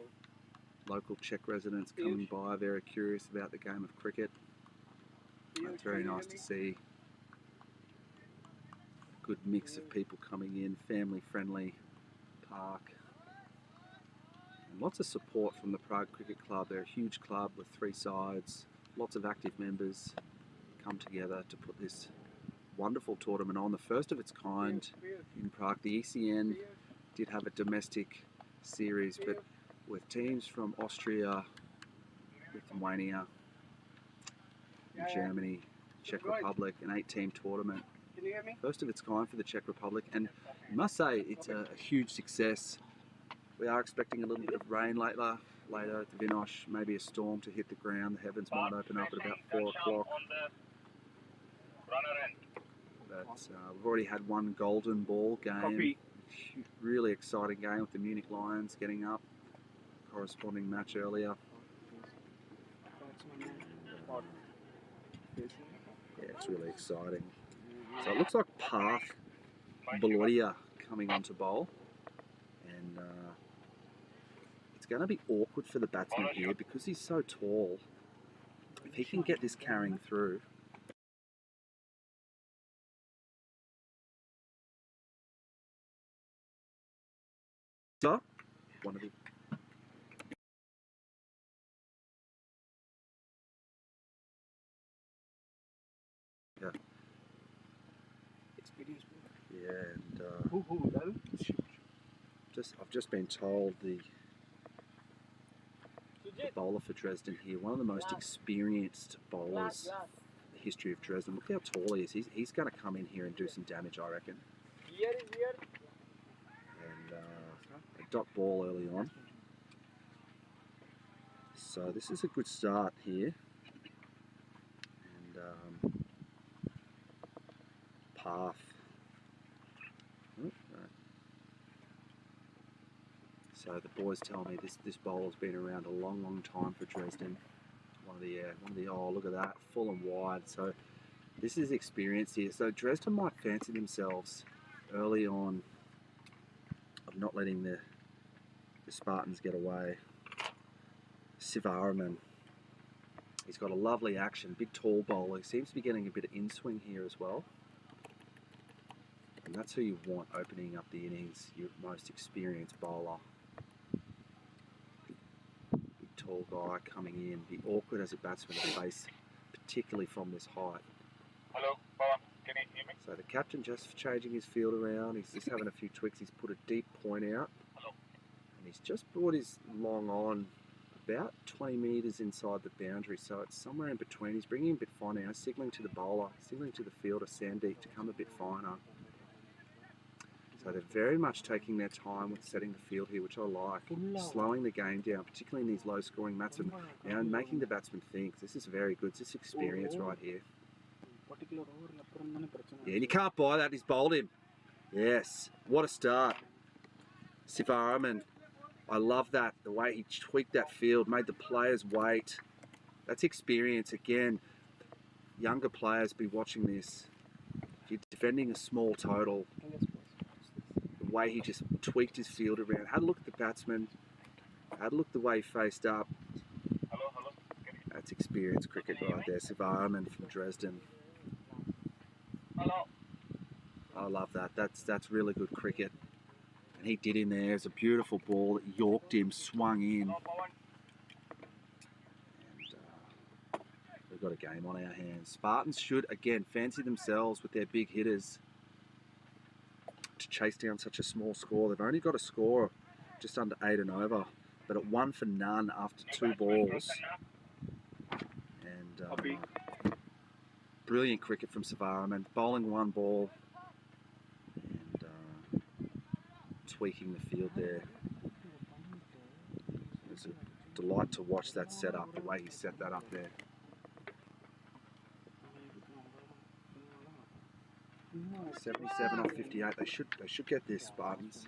local Czech residents coming by, very curious about the game of cricket. It's very nice to see a good mix of people coming in, family friendly park. And lots of support from the Prague Cricket Club. They're a huge club with 3 sides, lots of active members come together to put this wonderful tournament on, the first of its kind in Prague. The ECN did have a domestic series, but with teams from Austria, Lithuania, Germany, Czech Republic, an 8-team tournament. First of its kind for the Czech Republic, and I must say it's a huge success. We are expecting a little bit of rain later at the Vinohrady, maybe a storm to hit the ground. The heavens might open up at about 4 o'clock. But we've already had one golden ball game. Really exciting game with the Munich Lions getting up. Corresponding match earlier. Yeah, it's really exciting. So it looks like Path Balodia coming onto bowl, and it's going to be awkward for the batsman here because he's so tall. If he can get this carrying through. So, one of the and I've just been told the bowler for Dresden here. One of the most experienced bowlers in the history of Dresden. Look how tall he is. He's going to come in here and do some damage, I reckon. And a dot ball early on. So this is a good start here. And path. Oh, no. So the boys tell me this bowler's been around a long time for Dresden. One of the oh, look at that, full and wide. So this is experience here. So Dresden might fancy themselves early on of not letting the Spartans get away. Sivaraman. He's got a lovely action, big tall bowler. He seems to be getting a bit of in-swing here as well. And that's who you want opening up the innings, your most experienced bowler. Big tall guy coming in. Be awkward as a batsman to face, particularly from this height. Hello, Pawan, can you hear me? So the captain just changing his field around. He's just having a few tweaks. He's put a deep point out. Hello. And he's just brought his long on about 20 metres inside the boundary, so it's somewhere in between. He's bringing a bit finer now, signalling to the bowler, signalling to the fielder, Sandeep, to come a bit finer. So they're very much taking their time with setting the field here, which I like. Slowing the game down, particularly in these low-scoring batsmen, now, and making the batsman think. This is very good. This is experience right here. Yeah, and you can't buy that. He's bowled him. Yes, what a start. Sivaraman. I love that, the way he tweaked that field, made the players wait. That's experience again. Younger players be watching this. If you're defending a small total, the way he just tweaked his field around. Had a look at the batsman. Had a look at the way he faced up. Hello, hello. That's experience cricket right there. Sivaraman from Dresden. Hello. I love that. That's really good cricket. And he did in there. It's a beautiful ball that yorked him, swung in. Hello, Pawan. And we've got a game on our hands. Spartans should, again, fancy themselves with their big hitters to chase down such a small score. They've only got a score just under 8 and over, but at 1 for none after 2 balls. And brilliant cricket from Sivaraman, bowling 1 ball. Tweaking the field there. It's a delight to watch that set up, the way he set that up there. .77 off 58. They should get this, Spartans.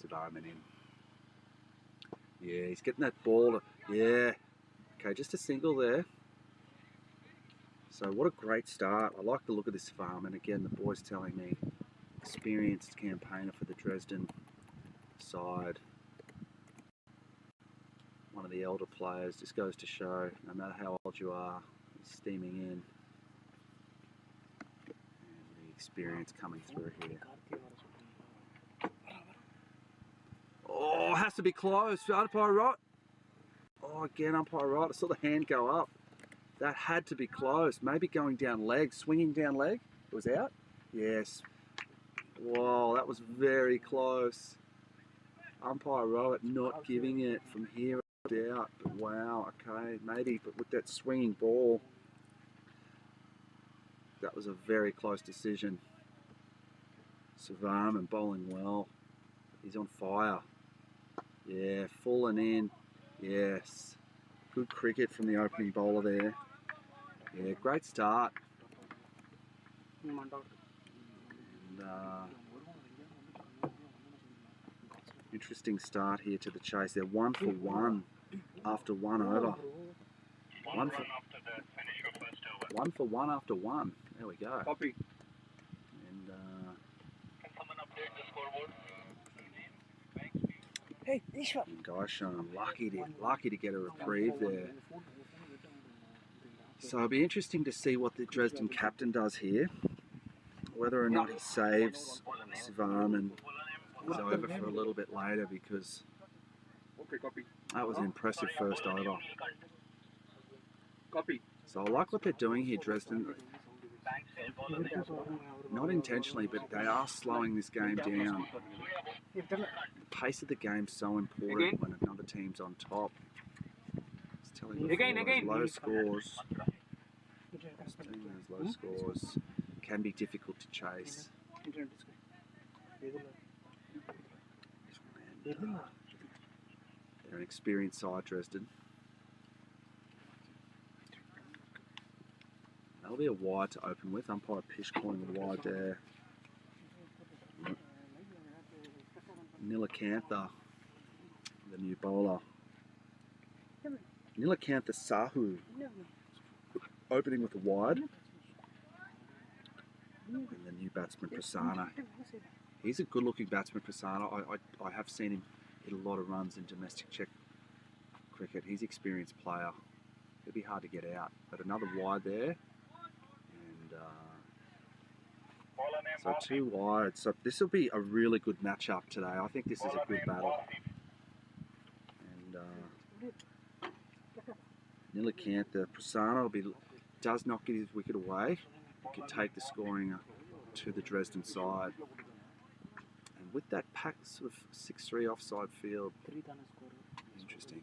Sivaraman in. Yeah, he's getting that ball. Yeah. Okay, just a single there. So what a great start. I like the look of this Sivaraman. Again, the boys telling me. Experienced campaigner for the Dresden side. One of the elder players. Just goes to show, no matter how old you are, he's steaming in. And the experience coming through here. Oh, has to be close. Umpire right. Oh, again, umpire right. I saw the hand go up. That had to be close. Maybe going down leg, swinging down leg. It was out. Yes. Wow, that was very close. Umpire Rowett not giving it from here out. But wow, okay, maybe, but with that swinging ball, that was a very close decision. Sivaraman bowling well. He's on fire. Yeah, falling in. Yes. Good cricket from the opening bowler there. Yeah, great start. And, interesting start here to the chase. They're 1 for 1 after 1 over. 1 for 1 after 1. There we go. Copy. And Can someone update the scoreboard? Hey, Ishwa. Gaishan lucky to get a reprieve there. So it'll be interesting to see what the Dresden captain does here. Whether or not he saves Sivaraman is over for a little bit later, because that was an impressive first over. Copy. So I like what they're doing here, Dresden. Not intentionally, but they are slowing this game down. pace of the game's so important when another team's on top. It's telling you Again. low scores. Those low scores can be difficult to chase. They're an experienced side, Dresden. That'll be a wide to open with. Umpire Pish calling the wide there. Nilakantha, the new bowler. Nilakantha Sahu, opening with a wide. And the new batsman Prasanna. He's a good-looking batsman, Prasanna. I have seen him hit a lot of runs in domestic Czech cricket. He's an experienced player. It'll be hard to get out. But another wide there. And so 2 wide. So this will be a really good matchup today. I think this is a good battle. And Nilakantha Prasanna does not get his wicket away. He can take the scoring to the Dresden side. And with that packed sort of 6-3 offside field, interesting.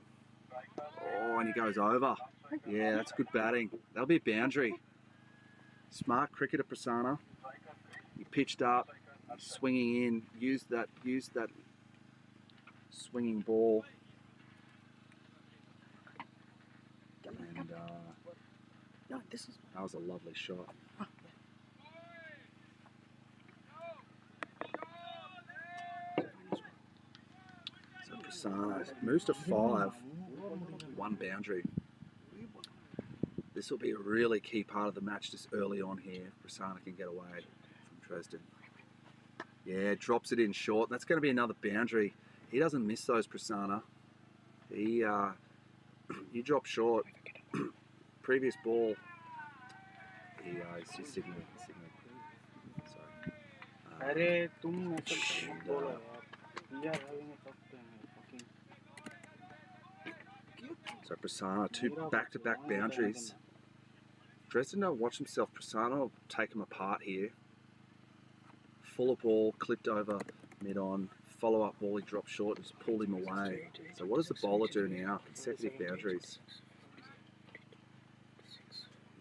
Oh, and he goes over. Yeah, that's good batting. That'll be a boundary. Smart cricketer Prasanna. He pitched up, swinging in, used that swinging ball. And that was a lovely shot. So Prasanna moves to 5, 1 boundary. This will be a really key part of the match just early on here. Prasanna can get away from Dresden. Yeah, drops it in short. That's going to be another boundary. He doesn't miss those, Prasanna. He dropped short. Previous ball. He's signaling. So Prasanna, 2 back-to-back boundaries. Dresden don't watch himself. Prasanna will take him apart here. Fuller ball, clipped over mid-on. Follow-up ball, he dropped short and just pulled him away. So what does the bowler do now? Consecutive boundaries.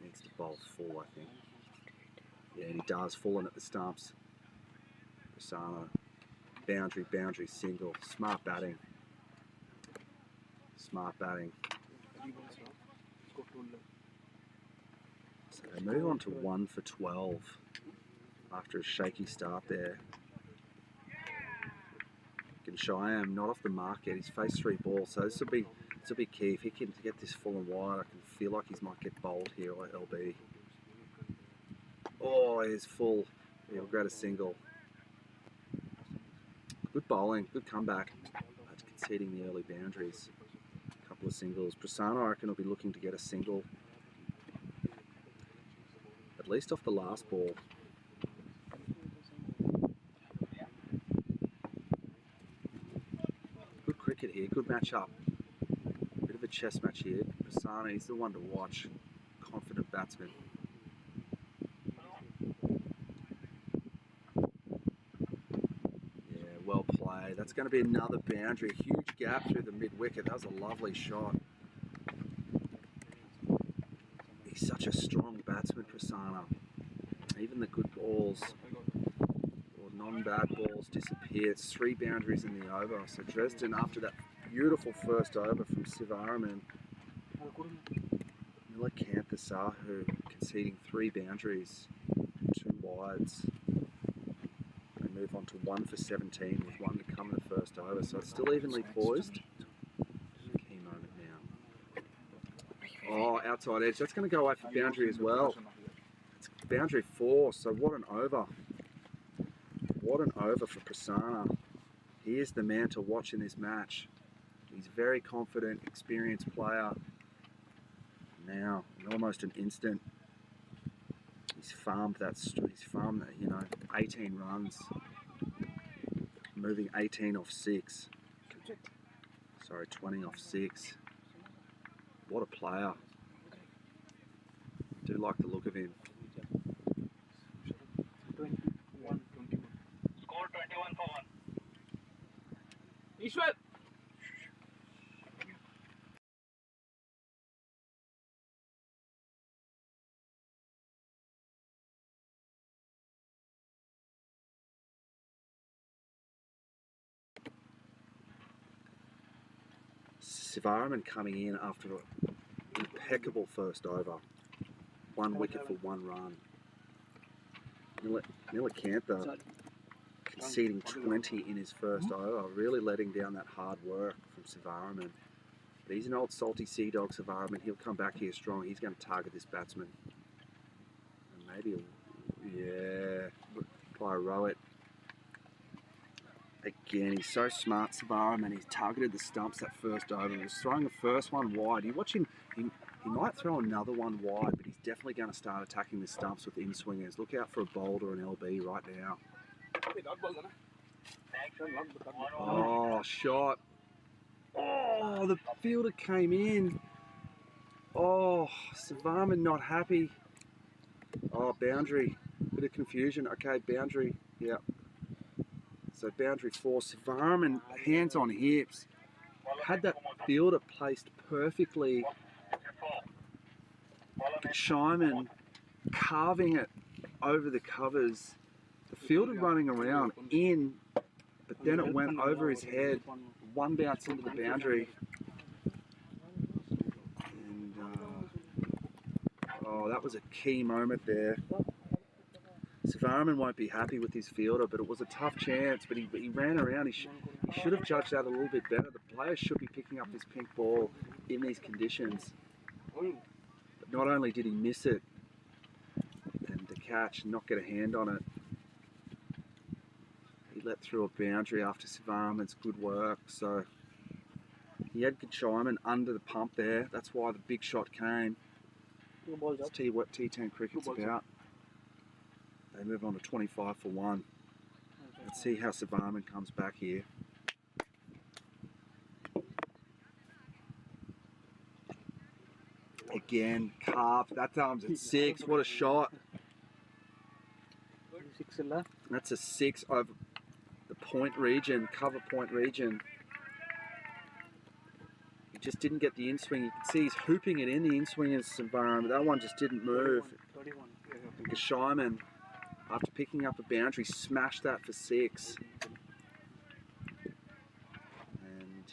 Needs to bowl full, I think. Yeah, and he does. Full in at the stumps. Prasanna, boundary, single. Smart batting. So they move on to 1 for 12 after a shaky start there. Shyam not off the mark yet. He's faced 3 balls, so this will be key. If he can get this full and wide, I can feel like he might get bowled here or LB. Oh, he's full. He'll grab a single. Good bowling, good comeback. That's conceding the early boundaries. A couple of singles. Prasanna, I reckon, will be looking to get a single. At least off the last ball. Good cricket here, good match-up. Bit of a chess match here. Prasanna, he's the one to watch. Confident batsman. Yeah, well played. That's going to be another boundary. Huge gap through the mid-wicket. That was a lovely shot. He's such a strong batsman, Prasanna. Even the good balls or non-bad balls disappear. It's 3 boundaries in the over. So Dresden, after that beautiful first over from Sivaraman, Nilakantha Sahu conceding 3 boundaries, 2 wides. They move on to 1 for 17 with 1 to come in the first over. So it's still evenly poised. Key moment now. Oh, outside edge. That's going to go away for boundary as well. It's boundary 4, so what an over. What an over for Prasanna. He is the man to watch in this match. He's a very confident, experienced player. Now, in almost an instant, he's farmed that, 18 runs. Moving 18 off 6. Sorry, 20 off 6. What a player. Do like the look of him. Score 21 for 1. Ishwar! Sivaram coming in after an impeccable first over. 1 wicket for 1 run. Nilakantha conceding 20 in his first over, really letting down that hard work from Sivaram. But he's an old salty sea dog, Sivaram. He'll come back here strong. He's going to target this batsman. And maybe, pyro it. Again, he's so smart, Sivaram, and he's targeted the stumps that first over. He's throwing the first one wide. You watch him, he might throw another one wide, but he's definitely going to start attacking the stumps with in-swingers. Look out for a bowled or an LB right now. Oh, shot. Oh, the fielder came in. Oh, Sivaram not happy. Oh, boundary. Bit of confusion. Okay, boundary. Yeah. So boundary 4, Sivaram hands on hips. Had that fielder placed perfectly. Shyman carving it over the covers. The fielder running around in, but then it went over his head. 1 bounce into the boundary. And, oh, that was a key moment there. Sivaram won't be happy with his fielder, but it was a tough chance. But he ran around. He should have judged that a little bit better. The players should be picking up this pink ball in these conditions. But not only did he miss it and the catch and not get a hand on it, he let through a boundary after Sivaram's good work. So he had Shyman under the pump there. That's why the big shot came. Let's tell you what T10 cricket's about. They move on to 25 for 1. Let's see how Sivaram comes back here. Again, carved. That time's at 6. What a shot. That's a 6 over the point region, cover point region. He just didn't get the in-swing. You can see he's hooping it in the in-swing as Sivaram. That one just didn't move. Shyman, after picking up a boundary, smashed that for 6. And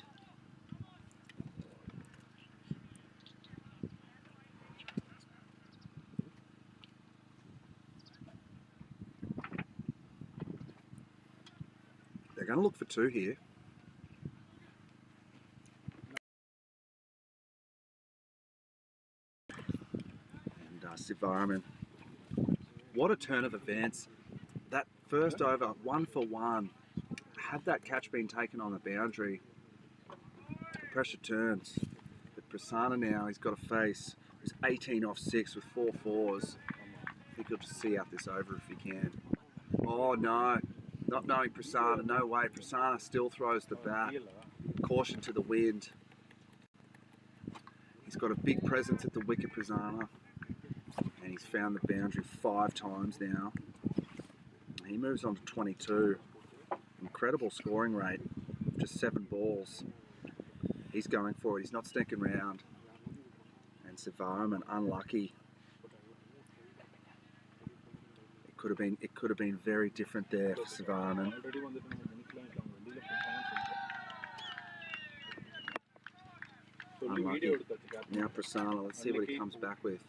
they're going to look for 2 here. And Sivaram. What a turn of events. That first over, 1 for 1. Had that catch been taken on the boundary, the pressure turns. But Prasanna now, he's got a face. He's 18 off 6 with 4 fours. I think he'll just see out this over if he can. Oh no, not knowing Prasanna, no way. Prasanna still throws the bat. Caution to the wind. He's got a big presence at the wicket, Prasanna. And he's found the boundary 5 times now. He moves on to 22. Incredible scoring rate. Just 7 balls. He's going for it. He's not sticking around. And Sivaram unlucky. It could have been very different there for Sivaram. Unlucky. Now Prasanna. Let's see what he comes back with.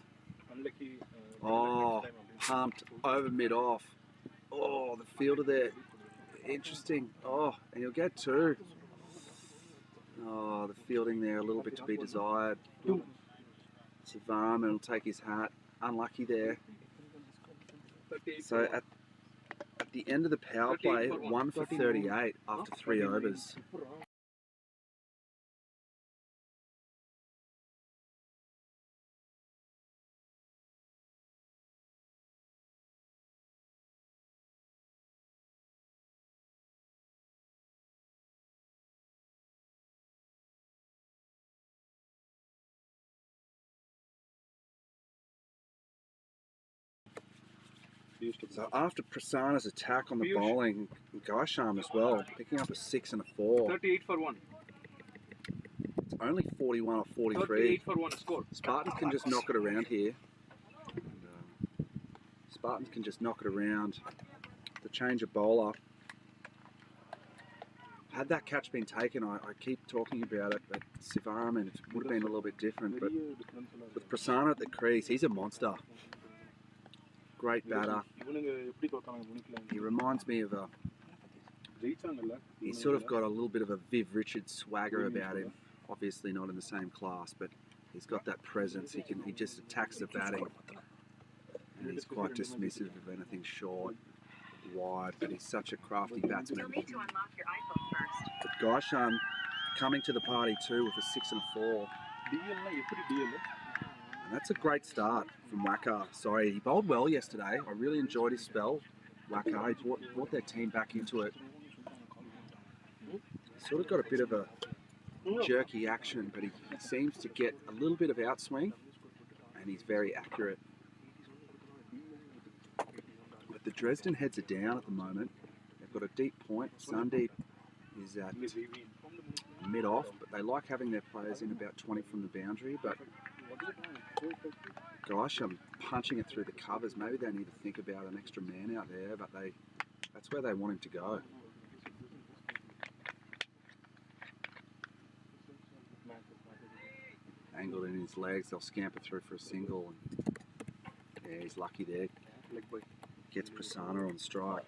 Oh, pumped over mid-off. Oh, the fielder there. Interesting. Oh, and he'll get 2. Oh, the fielding there a little bit to be desired. Sivaram will take his hat. Unlucky there. So at the end of the power play, 1 for 38 after 3 overs. So after Prasanna's attack on the bowling, Gaisham as well, picking up a 6 and a 4. 38 for 1. It's only 41 or 43. 38 for 1 score. Spartans can just knock it around here. And, Spartans can just knock it around. The change of bowler. Had that catch been taken, I keep talking about it, but Sivaram, and it would have been a little bit different. But with Prasanna at the crease, he's a monster. Great batter. He reminds me of he's sort of got a little bit of a Viv Richards swagger about him. Obviously not in the same class, but he's got that presence. He just attacks the batting, and he's quite dismissive of anything short, wide. But he's such a crafty batsman. You'll need to unlock your iPhone first. But Gaisham coming to the party too with a 6 and a 4. And that's a great start from Waka. Sorry, he bowled well yesterday. I really enjoyed his spell. Waka, he brought their team back into it. Sort of got a bit of a jerky action, but he seems to get a little bit of outswing, and he's very accurate. But the Dresden heads are down at the moment. They've got a deep point. Sandeep is at mid-off, but they like having their players in about 20 from the boundary. But gosh, I'm punching it through the covers. Maybe they need to think about an extra man out there, but that's where they want him to go. Angled in his legs, they'll scamper through for a single. And yeah, he's lucky there. Gets Prasanna on strike.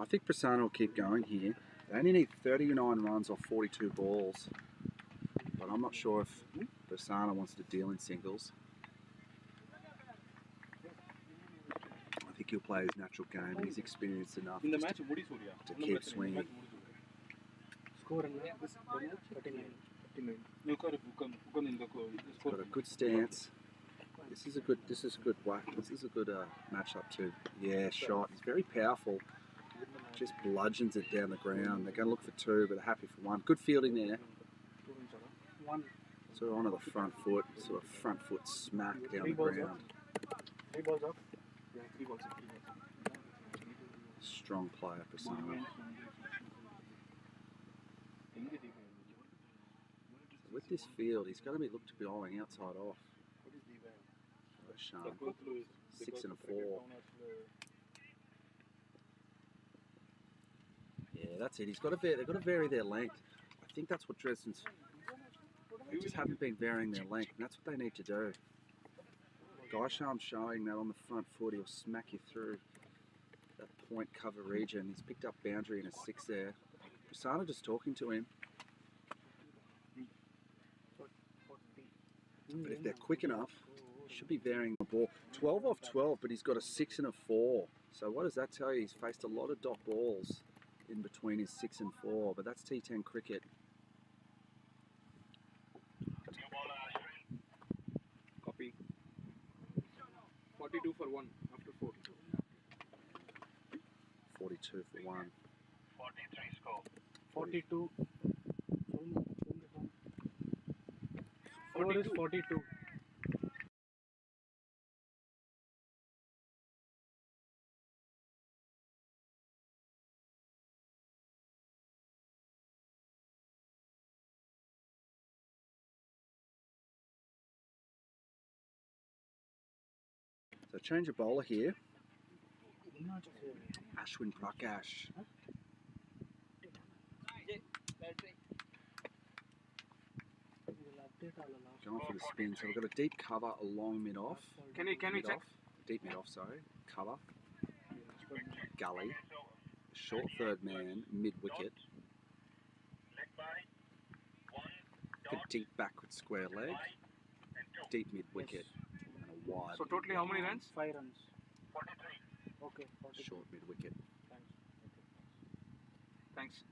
I think Prasanna will keep going here. They only need 39 runs off 42 balls. But I'm not sure if Prasanna wants to deal in singles. I think he'll play his natural game. He's experienced enough to keep swinging. Score 39. Got a good stance. This is a good whack. This is a good matchup too. Yeah, shot. He's very powerful. Just bludgeons it down the ground. They're going to look for 2, but they're happy for 1. Good fielding there. Sort of onto the front foot. Sort of front foot smack down the ground. 3 balls up. Strong player, Prasanna. With this field, he's going to be looked to be bowling outside off. Sharp. 6 and a 4. Yeah, that's it. They've got to vary their length. I think that's what Dresden's. They just haven't been varying their length, and that's what they need to do. Gaisham's showing that on the front foot, he'll smack you through that point cover region. He's picked up boundary in a 6 there. Prasanna just talking to him. But if they're quick enough, he should be varying the ball. 12 off 12, but he's got a 6 and a 4. So what does that tell you? He's faced a lot of dot balls in between his 6 and 4, but that's T10 cricket. Copy. 42 for 1 after 4. 42 for 1. 43 score. 42. Score is 42. So change of bowler here. Ashwin Prakash. Going for the spin. So we've got a deep cover along mid-off. Can we check? Deep mid-off, sorry. Cover. Gully. Short third man, mid-wicket. A deep backward square leg. Deep mid-wicket. And a wide. So totally how many runs? 5 runs. 43. Okay, 43. Short mid-wicket. Thanks.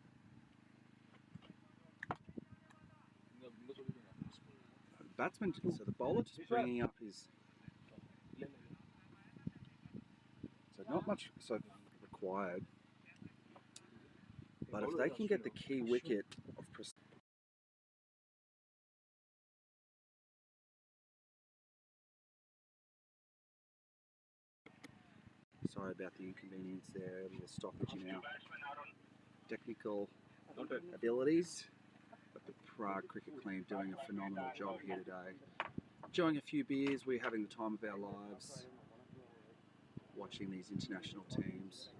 Batsman, so the bowler just bringing up his. So not much required. But if they can get the key wicket of Sorry about the inconvenience there, a little stoppage in our technical abilities. But the Prague cricket team doing a phenomenal job here today. Enjoying a few beers, we're having the time of our lives, watching these international teams.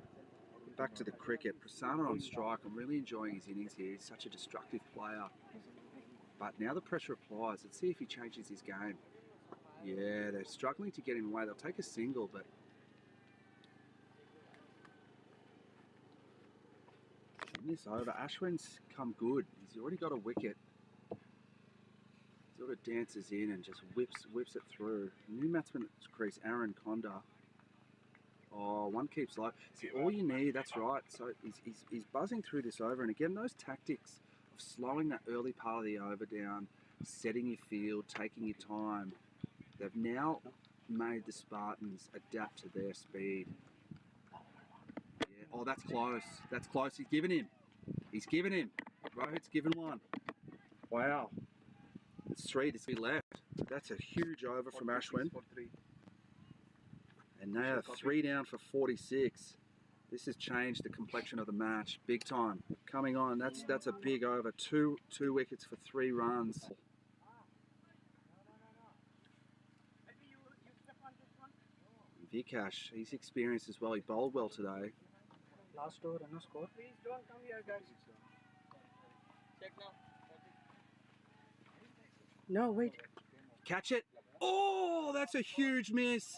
Back to the cricket, Prasanna on strike. I'm really enjoying his innings here. He's such a destructive player. But now the pressure applies. Let's see if he changes his game. Yeah, they're struggling to get him away. They'll take a single, but in this over, Ashwin's come good. He's already got a wicket. Sort of dances in and just whips it through. New batsman at crease, Aaron Conda. Oh, one keeps low. See, all you need, that's right. So he's buzzing through this over. And again, those tactics of slowing that early part of the over down, setting your field, taking your time, they've now made the Spartans adapt to their speed. Yeah. Oh, that's close. That's close. He's given him. He's given him. Rohit's given one. Wow. It's 3 to 3 left. That's a huge over from Ashwin. And now 3 down for 46. This has changed the complexion of the match big time. Coming on, that's a big over. Two wickets for 3 runs. Vikash, he's experienced as well. He bowled well today. Last over, no score. Please don't come here, guys. Check now. No, wait. Catch it. Oh, that's a huge miss.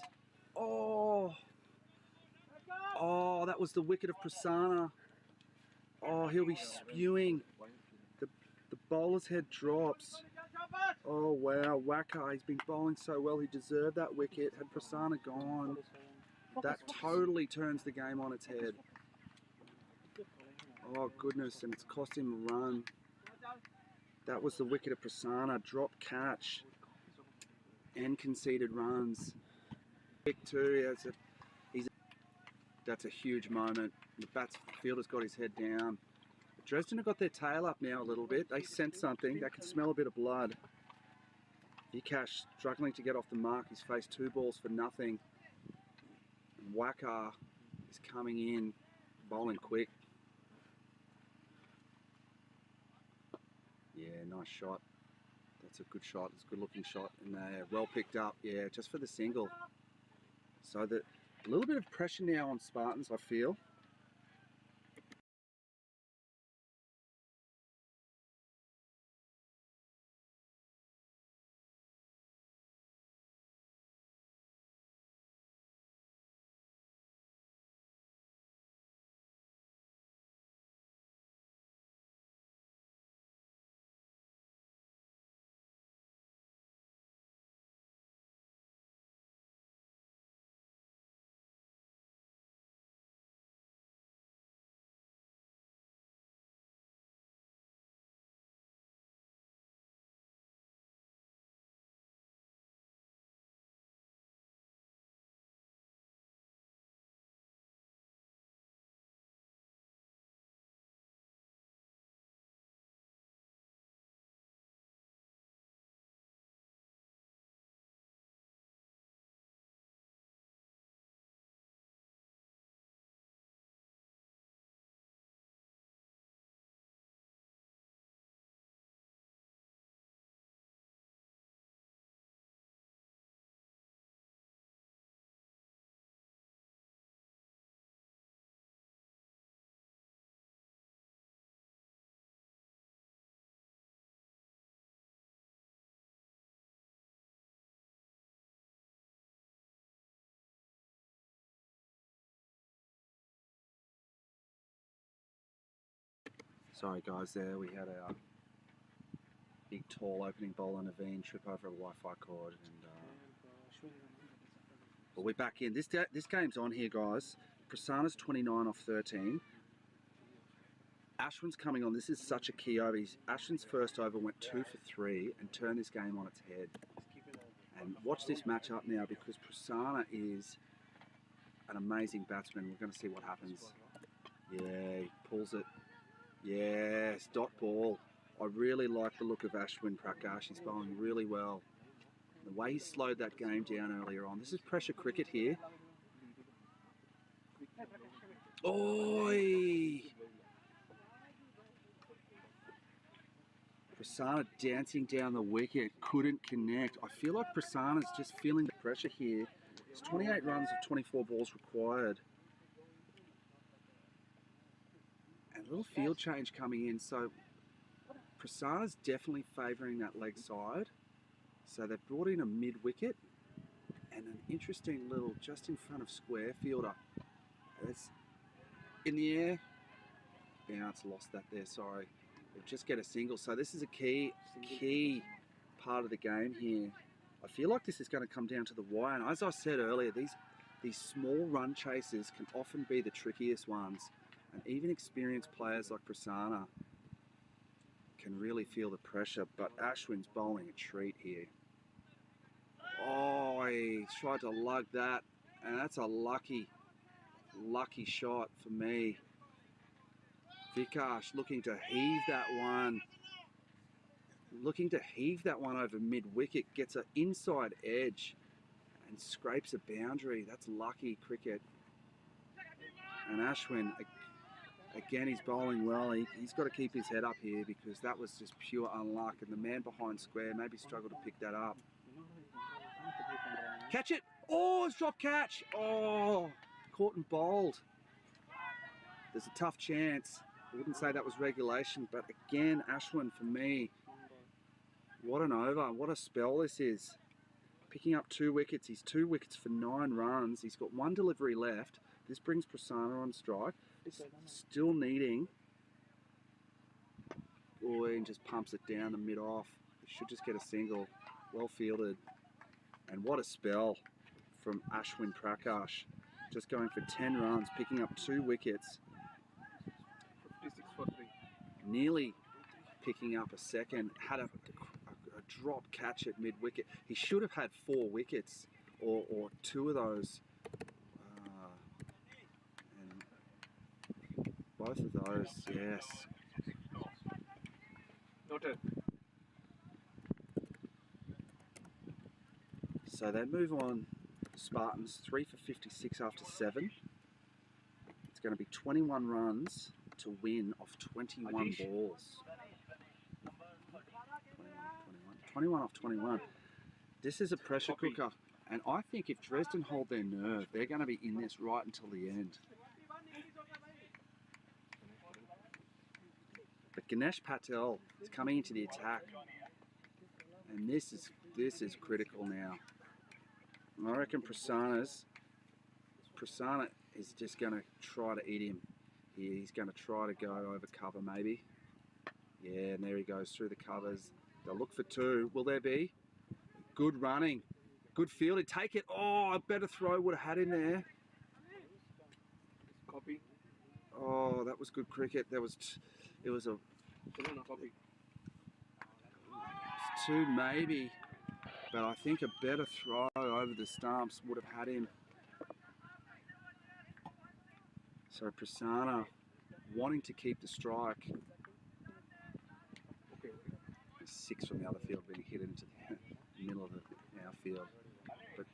Oh, that was the wicket of Prasanna. Oh, he'll be spewing. The bowler's head drops. Oh, wow. Waka, he's been bowling so well. He deserved that wicket. Had Prasanna gone, that totally turns the game on its head. Oh, goodness, and it's cost him a run. That was the wicket of Prasanna. Drop catch and conceded runs. Pick 2, that's a huge moment. The fielder's got his head down. Dresden have got their tail up now a little bit. They sense something. They can smell a bit of blood. Vikash struggling to get off the mark. He's faced 2 balls for nothing. And Waka is coming in, bowling quick. Yeah, nice shot. That's a good shot. It's a good looking shot in there. Well picked up. Yeah, just for the single. So that a little bit of pressure now on Spartans, I feel. Sorry guys, there we had our big tall opening bowler Naveen trip over a Wi-Fi cord, and but we're back in. This game's on here, guys. Prasanna's 29 off 13. Ashwin's coming on. This is such a key over. Ashwin's first over went 2 for 3 and turned this game on its head. And watch this match up now, because Prasanna is an amazing batsman. We're going to see what happens. Yeah, he pulls it. Yes, dot ball. I really like the look of Ashwin Prakash. He's bowling really well. The way he slowed that game down earlier on. This is pressure cricket here. Oi! Prasanna dancing down the wicket, couldn't connect. I feel like Prasanna's just feeling the pressure here. It's 28 runs of 24 balls required. And a little field change coming in, so Prasanna's definitely favouring that leg side. So they've brought in a mid-wicket and an interesting little just in front of square fielder. That's in the air. Bounce, lost that there, sorry. They'll just get a single. So this is a key part of the game here. I feel like this is going to come down to the wire. And as I said earlier, these small run chases can often be the trickiest ones. And even experienced players like Prasanna can really feel the pressure. But Ashwin's bowling a treat here. Oh, he tried to lug that. And that's a lucky shot for me. Vikash looking to heave that one. Looking to heave that one over mid-wicket. Gets an inside edge and scrapes a boundary. That's lucky cricket. And Ashwin, again, he's bowling well. He's got to keep his head up here because that was just pure unluck. And the man behind square maybe struggled to pick that up. Catch it! Oh, it's drop catch! Oh, caught and bowled. There's a tough chance. I wouldn't say that was regulation, but again, Ashwin for me, what an over, what a spell this is. Picking up 2 wickets, he's 2 wickets for 9 runs. He's got 1 delivery left. This brings Prasanna on strike. Still needing. Boy, and just pumps it down the mid-off. He should just get a single. Well fielded. And what a spell from Ashwin Prakash. Just going for 10 runs, picking up 2 wickets. 56 for 3. Nearly picking up a second. Had a drop catch at mid-wicket. He should have had 4 wickets or 2 of those. And both of those, yes. Noted. So they move on, Spartans, 3 for 56 after 7. It's going to be 21 runs to win off 21 balls. 21 off 21. This is a pressure cooker. And I think if Dresden hold their nerve, they're going to be in this right until the end. But Ganesh Patel is coming into the attack. And this is critical now. And I reckon Prasanna is just going to try to eat him. He's going to try to go over cover maybe. Yeah, and there he goes through the covers. They'll look for 2. Will there be? Good running. Good fielding. Take it. Oh, a better throw would have had him there. Copy. Oh, that was good cricket. It was a... Copy. 2 maybe. But I think a better throw over the stumps would have had him. So Prasanna wanting to keep the strike. Okay. 6 from the other field being hit into the middle of our field. But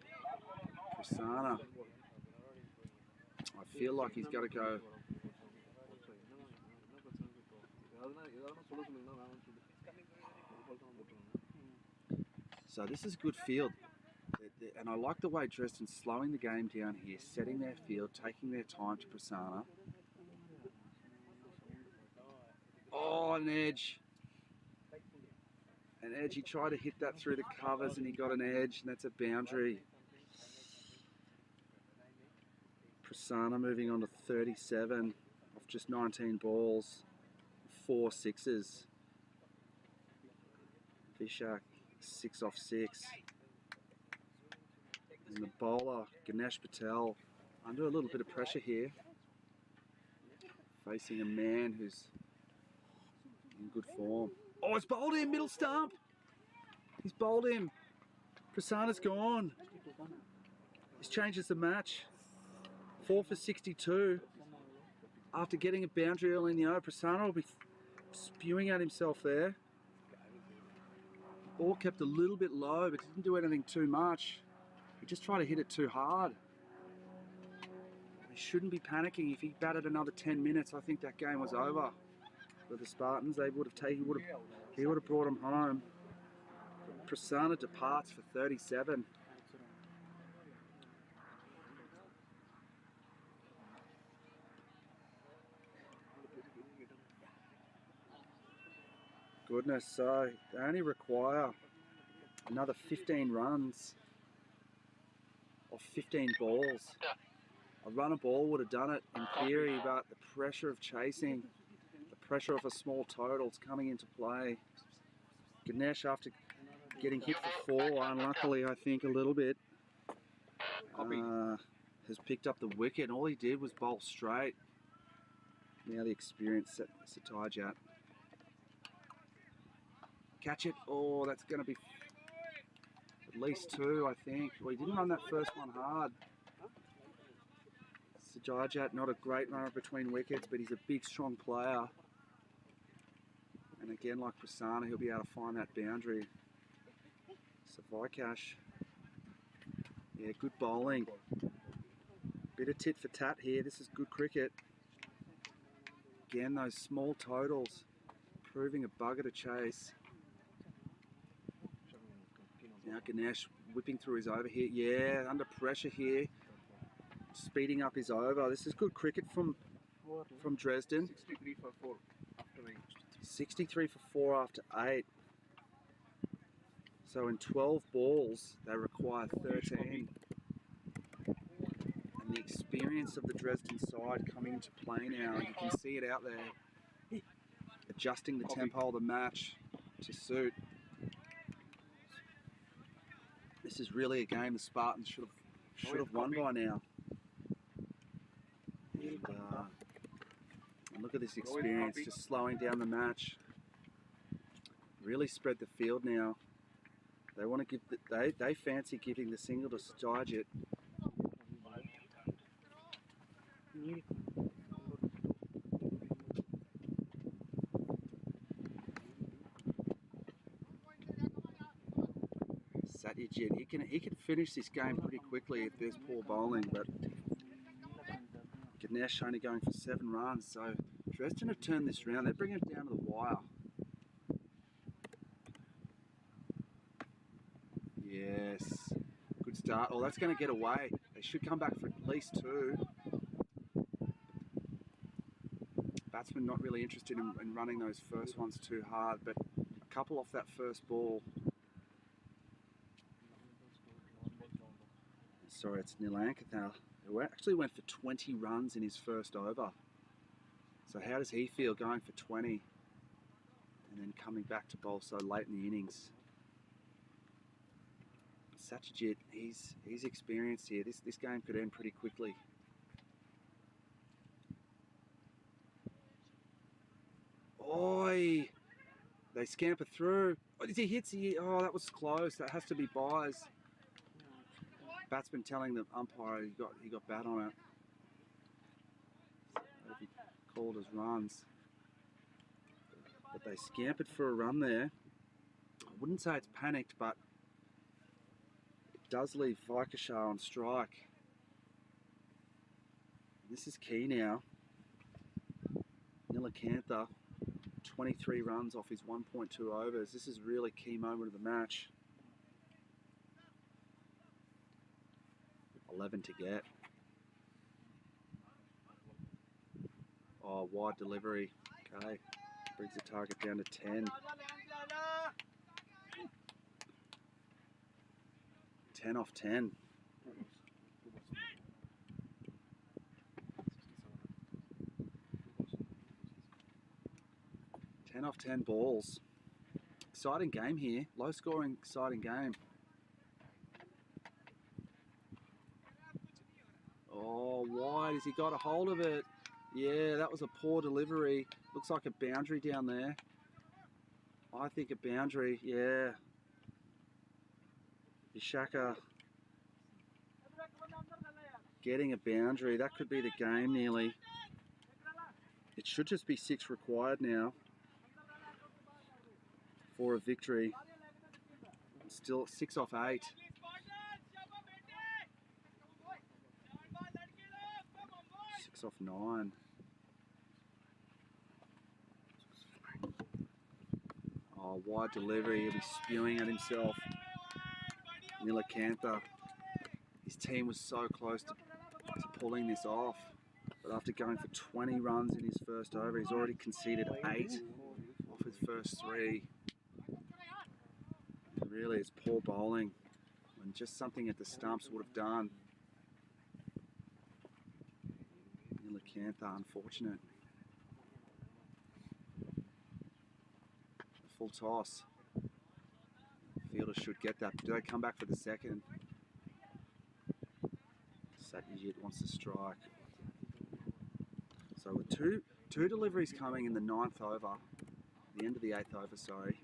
Prasanna, I feel like he's got to go. So this is a good field. And I like the way Dresden's slowing the game down here, setting their field, taking their time to Prasanna. Oh, an edge. An edge, he tried to hit that through the covers and he got an edge, and that's a boundary. Prasanna moving on to 37 off just 19 balls, 4 sixes. Vishak 6 off 6. And the bowler, Ganesh Patel, under a little bit of pressure here. Facing a man who's in good form. Oh, it's bowled him, middle stump. He's bowled him. Prasanna's gone. This changes the match. 4 for 62. After getting a boundary early in the over, Prasanna will be spewing at himself there. Ball kept a little bit low, but didn't do anything too much. He just tried to hit it too hard. He shouldn't be panicking. If he batted another 10 minutes, I think that game was over for the Spartans. They would have taken, he would have brought him home. Prasanna departs for 37. Goodness, so they only require another 15 runs off 15 balls. A run a ball would have done it in theory, but the pressure of chasing, the pressure of a small total is coming into play. Ganesh, after getting hit for 4, unluckily I think a little bit, has picked up the wicket. All he did was bowl straight. Now the experienced Satyajat. Catch it. Oh, that's going to be at least 2, I think. Well, he didn't run that first one hard. Satyajat, not a great runner between wickets, but he's a big, strong player. And again, like Prasanna, he'll be able to find that boundary. So Vikash, yeah, good bowling. Bit of tit for tat here. This is good cricket. Again, those small totals proving a bugger to chase. Now Ganesh whipping through his over here. Yeah, under pressure here. Speeding up his over. This is good cricket from Dresden. 63 for 4 after 8. 63 for 4 after 8. So in 12 balls, they require 13. And the experience of the Dresden side coming into play now. You can see it out there. Adjusting the tempo of the match to suit. This is really a game the Spartans should have won by now. And look at this experience, just slowing down the match. Really spread the field now. They want to give they fancy giving the single to Satyajit. Satyajit, he can finish this game pretty quickly if there's poor bowling, but Ganesh only going for 7 runs, so Dresden have turned this round. They're bringing it down to the wire. Yes, good start. Oh, that's going to get away. They should come back for at least 2. Batsman not really interested in running those first ones too hard, but a couple off that first ball. Sorry, it's Nilankath now. Who actually went for 20 runs in his first over. So how does he feel going for 20 and then coming back to bowl so late in the innings? Satyajit, he's experienced here. This game could end pretty quickly. Oi! They scamper through. Oh, he hits. Oh, that was close. That has to be byes. Batsman telling the umpire he got bat on it. That'd be called as runs. But they scampered for a run there. I wouldn't say it's panicked, but it does leave Vikashar on strike. This is key now. Nilakantha, 23 runs off his 1.2 overs. This is really key moment of the match. 11 to get. Oh, wide delivery. Okay. Brings the target down to 10. 10 off 10. Ten off 10 balls. Exciting game here. Low scoring, exciting game. Oh, wide. Has he got a hold of it? Yeah, that was a poor delivery. Looks like a boundary down there. I think a boundary, yeah. Vishaka getting a boundary. That could be the game nearly. It should just be 6 required now for a victory. Still 6 off 8. 6 off 9. Oh, wide delivery. He'll be spewing at himself. Nilakantha. His team was so close to pulling this off. But after going for 20 runs in his first over, he's already conceded 8 off his first 3. Really, it's poor bowling. And just something at the stumps would have done. Nilakantha, unfortunate. Full toss. Fielder should get that. Do they come back for the second? Satyajit wants to strike. So with two deliveries coming in the 9th over, the end of the 8th over, sorry.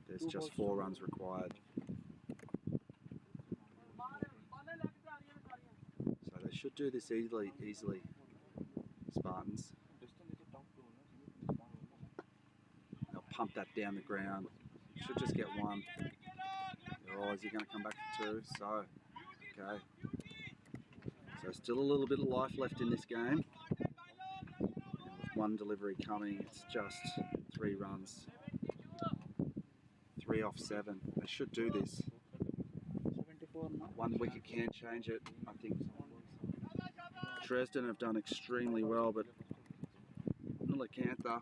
There's just 4 runs required. So they should do this easily, Spartans. They'll pump that down the ground. Should just get 1. Oh, is he going to come back for 2? So, okay. So still a little bit of life left in this game. And with 1 delivery coming, it's just 3 runs. 3 off 7. They should do this. 1 wicket can change it. I think Dresden have done extremely well, but Nilakantha.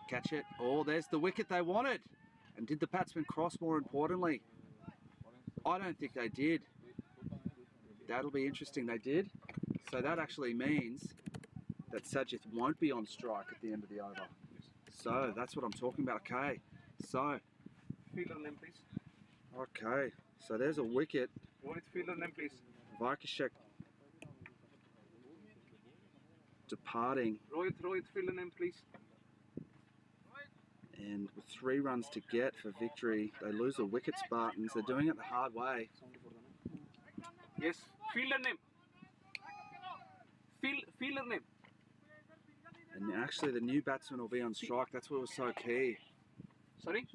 Catch it. Oh, there's the wicket they wanted. And did the batsman cross more importantly? I don't think they did. That'll be interesting. They did. So that actually means that Sajith won't be on strike at the end of the over. So that's what I'm talking about. Okay. So. Fielder name, please. Okay. So there's a wicket. Rohit, fielder name, please. Vaikashek departing. Rohit, fielder name, please. And with 3 runs to get for victory, they lose a wicket, Spartans. They're doing it the hard way. Yes, fielder name. Fielder name. And actually the new batsman will be on strike. That's what was so key. Sorry?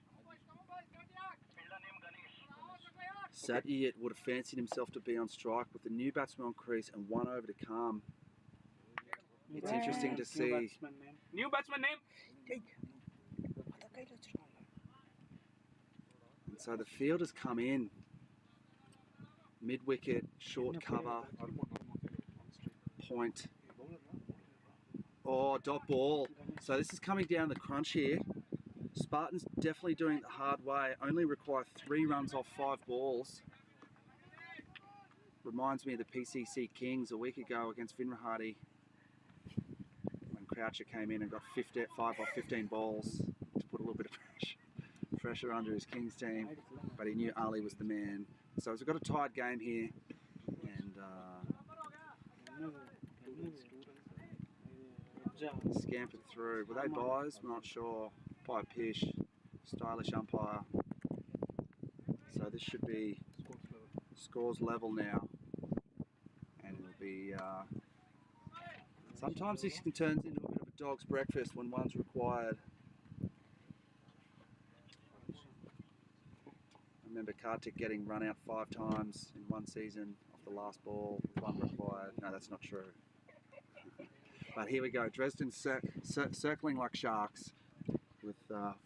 Satyajit would have fancied himself to be on strike with the new batsman on crease and 1 over to come. It's interesting to see. New batsman name? And so the fielders come in. Mid-wicket, short cover, point. Oh, dot ball. So this is coming down the crunch here. Spartans definitely doing it the hard way. Only require 3 runs off 5 balls. Reminds me of the PCC Kings a week ago against Vinohrady when Croucher came in and got 5 off 15 balls to put a little bit of pressure under his Kings team. But he knew Ali was the man. So we've got a tied game here. And scampered through. Were they buys? We're not sure. By Pish, stylish umpire. So this should be scores level now, and it'll be. Sometimes this can turn into a bit of a dog's breakfast when one's required. I remember Kartik getting run out 5 times in one season off the last ball, 1 required. No, that's not true. But here we go. Dresden circling like sharks. With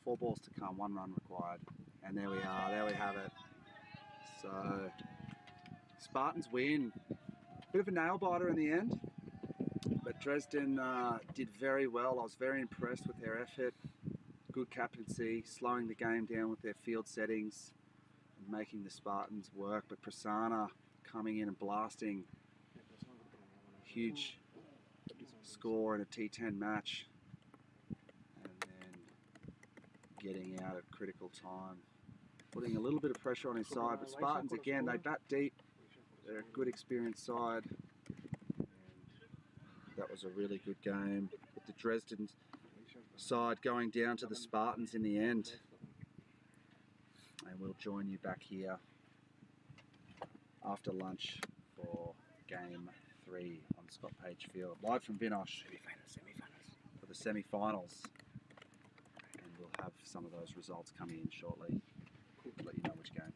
4 balls to come, 1 run required. And there we are, there we have it. So, Spartans win. Bit of a nail biter in the end, but Dresden did very well. I was very impressed with their effort. Good captaincy, slowing the game down with their field settings, and making the Spartans work. But Prasanna coming in and blasting. Huge score in a T10 match. Getting out at critical time, putting a little bit of pressure on his side, but Spartans again, they bat deep. They're a good experienced side. And that was a really good game with the Dresden side going down to the Spartans in the end. And we'll join you back here after lunch for game 3 on Scott Page Field, live from Vinohrady for the semi-finals. We'll have some of those results coming in shortly. let you know which game.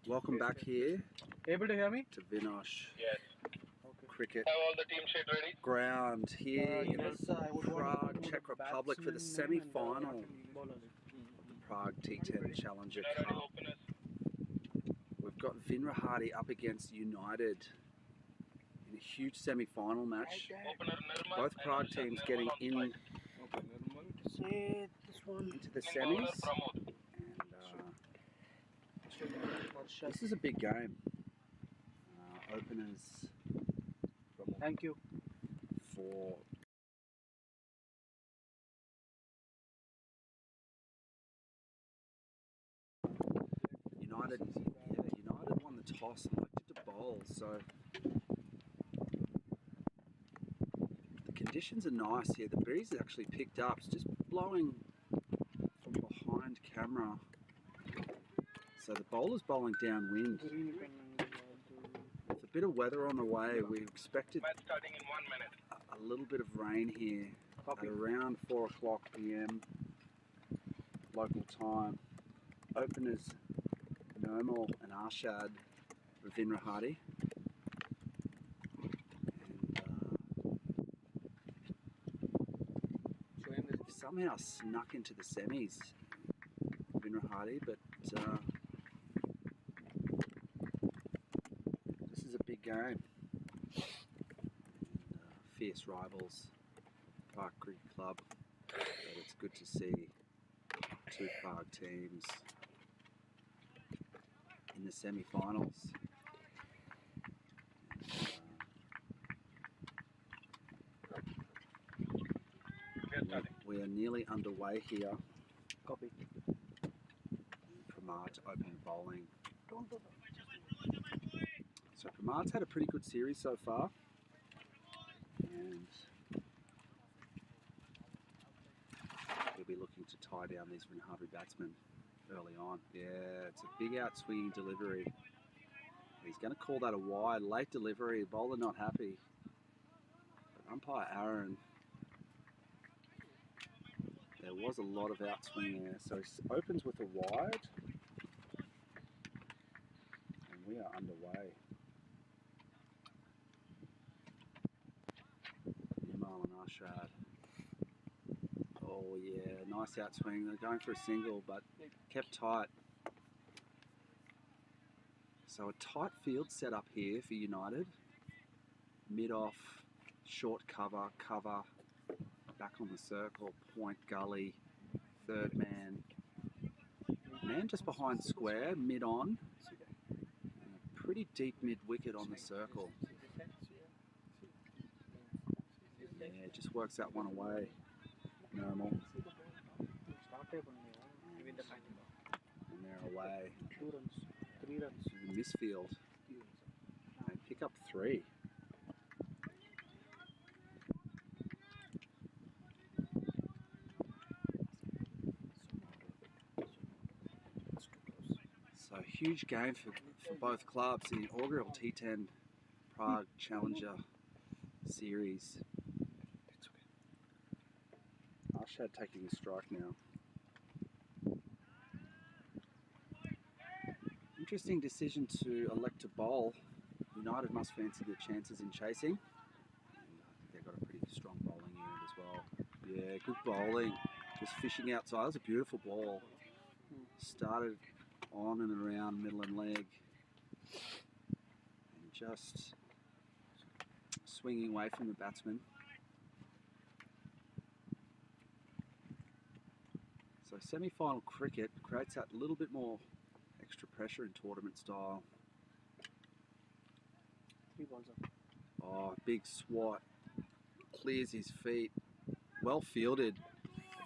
Welcome back here Able to hear me? to Vinohrady Yes. Okay. cricket Have all the team sheet ready? ground here in Yes, I would want Prague, to know Czech the Republic for the batsman name and, semi-final bowler. of the Prague T10 Challenger Vinohrady Cup. openers. We've got Vinohrady up against United in a huge semi-final match. Opener Nirmal. Both and Prague Arshad teams Nirmal getting on in strike. Okay, Nirmal. Say this one. into the Opening bowler semis. Pramod. And this is a big game. Openers Thank you. for United. Yeah, United won the toss and elected to bowl, so the conditions are nice here. The breeze has actually picked up. It's just blowing from behind camera. So the bowler's bowling downwind. With a bit of weather on the way, we expected Match starting in 1 minute. a little bit of rain here Copy. at around 4 o'clock PM local time. Openers Nirmal and Arshad for Vinohrady. And they've somehow snuck into the semis, Vinohrady, but this is a big game. And, fierce rivals, Prague Cricket Club. But it's good to see two Prague teams in the semi-finals. We are nearly underway here. Copy. Pramad's open bowling. So Pramad's had a pretty good series so far, and he'll be looking to tie down these Vinohrady batsmen early on. Yeah, it's a big out swinging delivery. He's going to call that a wide, late delivery. Bowler not happy. But umpire Aaron, there was a lot of outswing there. So he opens with a wide. And we are underway. Nirmal and Arshad. Oh yeah, nice outswing. They're going for a single, but kept tight. So a tight field setup here for United. Mid-off, short cover, back on the circle, point gully, third man. Man just behind square, mid-on. And a pretty deep mid-wicket on the circle. Yeah, just works that one away. Normal. And they're away. 2 runs, 3 runs. To the misfield. They pick up 3. So huge game for both clubs in the inaugural T10 Prague Challenger Series. Arshad taking the strike now. Interesting decision to elect to bowl. United must fancy their chances in chasing. And I think they've got a pretty strong bowling unit as well. Yeah, good bowling. Just fishing outside. That was a beautiful ball. Started on and around middle and leg. And just swinging away from the batsman. So semi-final cricket creates that little bit more extra pressure in tournament style. 3 balls up. Oh, big swat. Clears his feet. Well fielded.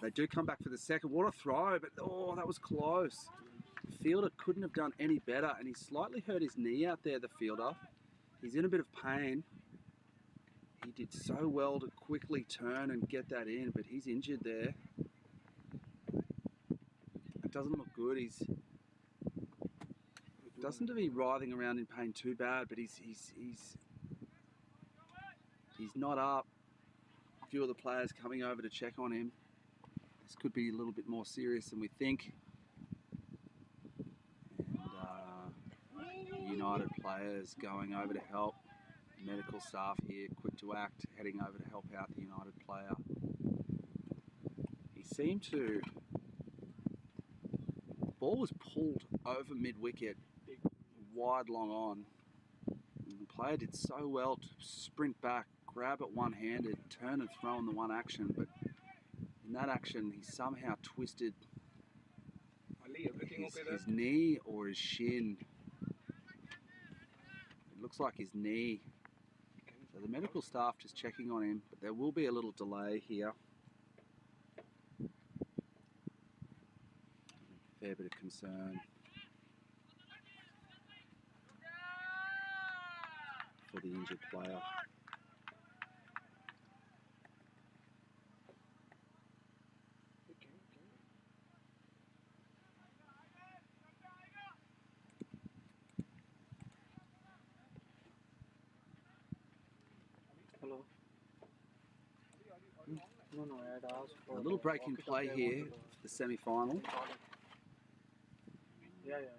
They do come back for the second. What a throw, but oh, that was close. The fielder couldn't have done any better, and he slightly hurt his knee out there, the fielder. He's in a bit of pain. He did so well to quickly turn and get that in, but he's injured there. It doesn't look good. He doesn't to be writhing around in pain too bad, but he's not up. A few of the players coming over to check on him. This could be a little bit more serious than we think. And United players going over to help. Medical staff here, quick to act, heading over to help out the United player. He seemed to... The ball was pulled over mid-wicket, wide long on. And the player did so well to sprint back, grab it one-handed, turn and throw in the one action, but in that action he somehow twisted his knee or his shin. It looks like his knee. So the medical staff just checking on him, but there will be a little delay here. Fair bit of concern for the injured player. Hello. No, I had asked for A little break in play here for the semi-final. Yeah, I got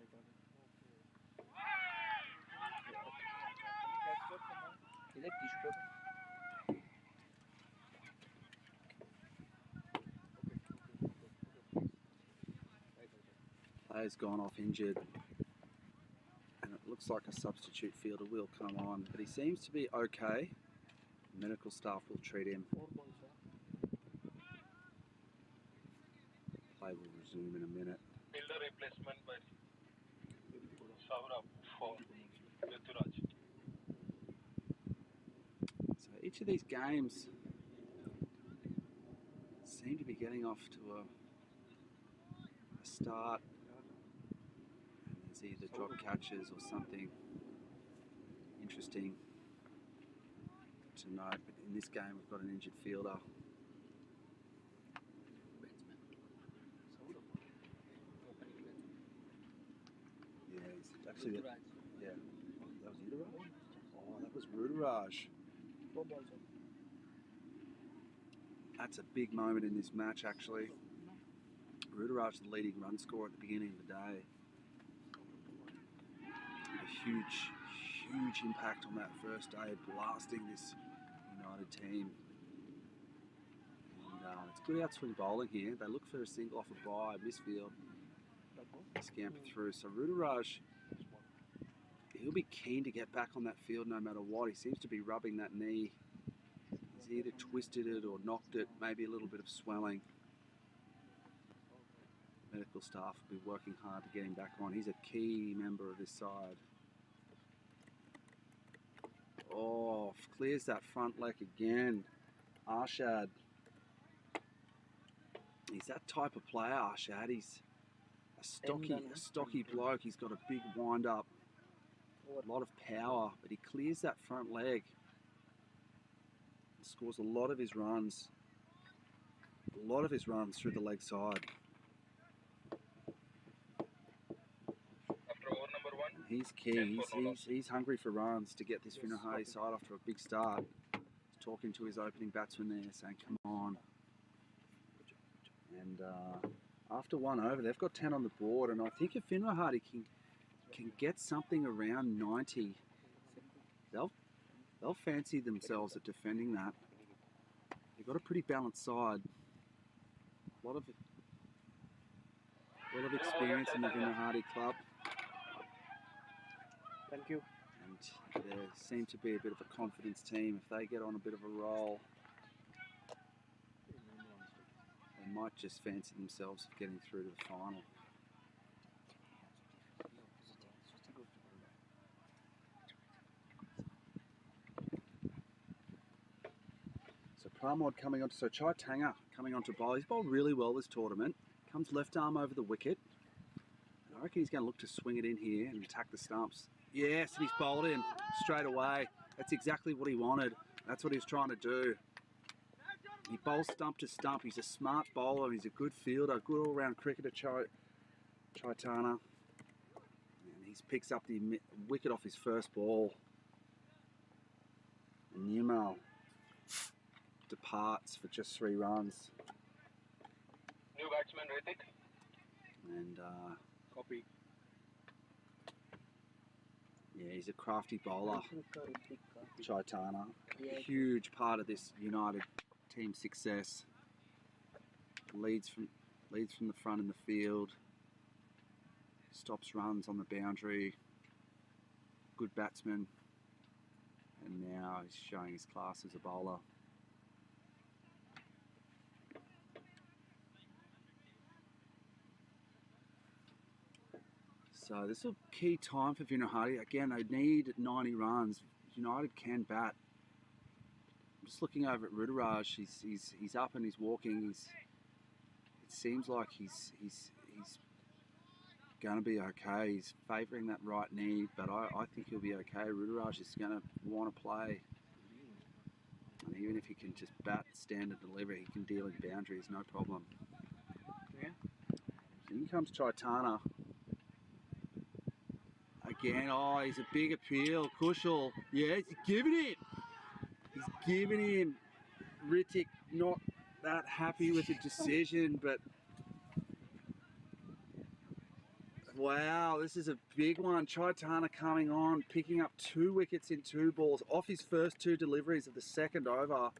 Player's gone off injured, and it looks like a substitute fielder will come on, but he seems to be okay. Medical staff will treat him. 4 balls, Play will resume in a minute. Fielder replacement by Saurabh for Vinohrady. So each of these games seem to be getting off to a start. And there's either drop catches or something interesting to note. But in this game, we've got an injured fielder. Yeah, he's actually. Yeah, that was Vinohrady. Oh, that was Rugby. 4 balls. That's a big moment in this match, actually. Vinohrady, the leading run scorer at the beginning of the day. A huge impact on that first day, blasting this United team. And it's good outswing bowling here. They look for a single off a bye, misfield. Scamper through. So Vinohrady, he'll be keen to get back on that field no matter what. He seems to be rubbing that knee. He's either twisted it or knocked it, maybe a little bit of swelling. Medical staff will be working hard to get him back on. He's a key member of this side. Oh, clears that front leg again. Arshad. He's that type of player, Arshad. He's a stocky bloke. He's got a big wind up, a lot of power, but he clears that front leg. Scores a lot of his runs. Through the leg side. After over number 1. And he's key. He's hungry for runs to get this Vinohrady side off to a big start. He's talking to his opening batsman there, saying, "Come on." And after 1 over, they've got 10 on the board, and I think if Vinohrady can get something around 90, they'll fancy themselves at defending that. They've got a pretty balanced side. A lot of experience in the Vinohrady club. Thank you. And they seem to be a bit of a confidence team. If they get on a bit of a roll, they might just fancy themselves getting through to the final. So Pramod coming on, so Chai Tanga coming on to bowl. He's bowled really well this tournament. Comes left arm over the wicket. And I reckon he's going to look to swing it in here and attack the stumps. Yes, and he's bowled in straight away. That's exactly what he wanted. That's what he was trying to do. He bowls stump to stump. He's a smart bowler. He's a good fielder, good all-round cricketer, Chaitana. And he picks up the wicket off his first ball. And Newmal departs for just 3 runs. New batsman Ritik. And Copy. Yeah, he's a crafty bowler, Rugby ka. Chaitana. Yeah. Huge part of this United team success. Leads from the front in the field. Stops runs on the boundary. Good batsman. And now he's showing his class as a bowler. So this is a key time for Vinohrady. Again, they need 90 runs. United can bat. I'm just looking over at Rugby. He's up and he's walking. It seems like he's going to be okay. He's favouring that right knee, but I think he'll be okay. Rugby is going to want to play. And even if he can just bat, stand and deliver, he can deal in boundaries, no problem. Yeah. So in comes Chaitana. Again, oh, he's a big appeal. Kushal, yeah, he's giving him. He's giving him. Ritik not that happy with the decision, but wow, this is a big one. Chaitana coming on, picking up 2 wickets in 2 balls off his first 2 deliveries of the second over.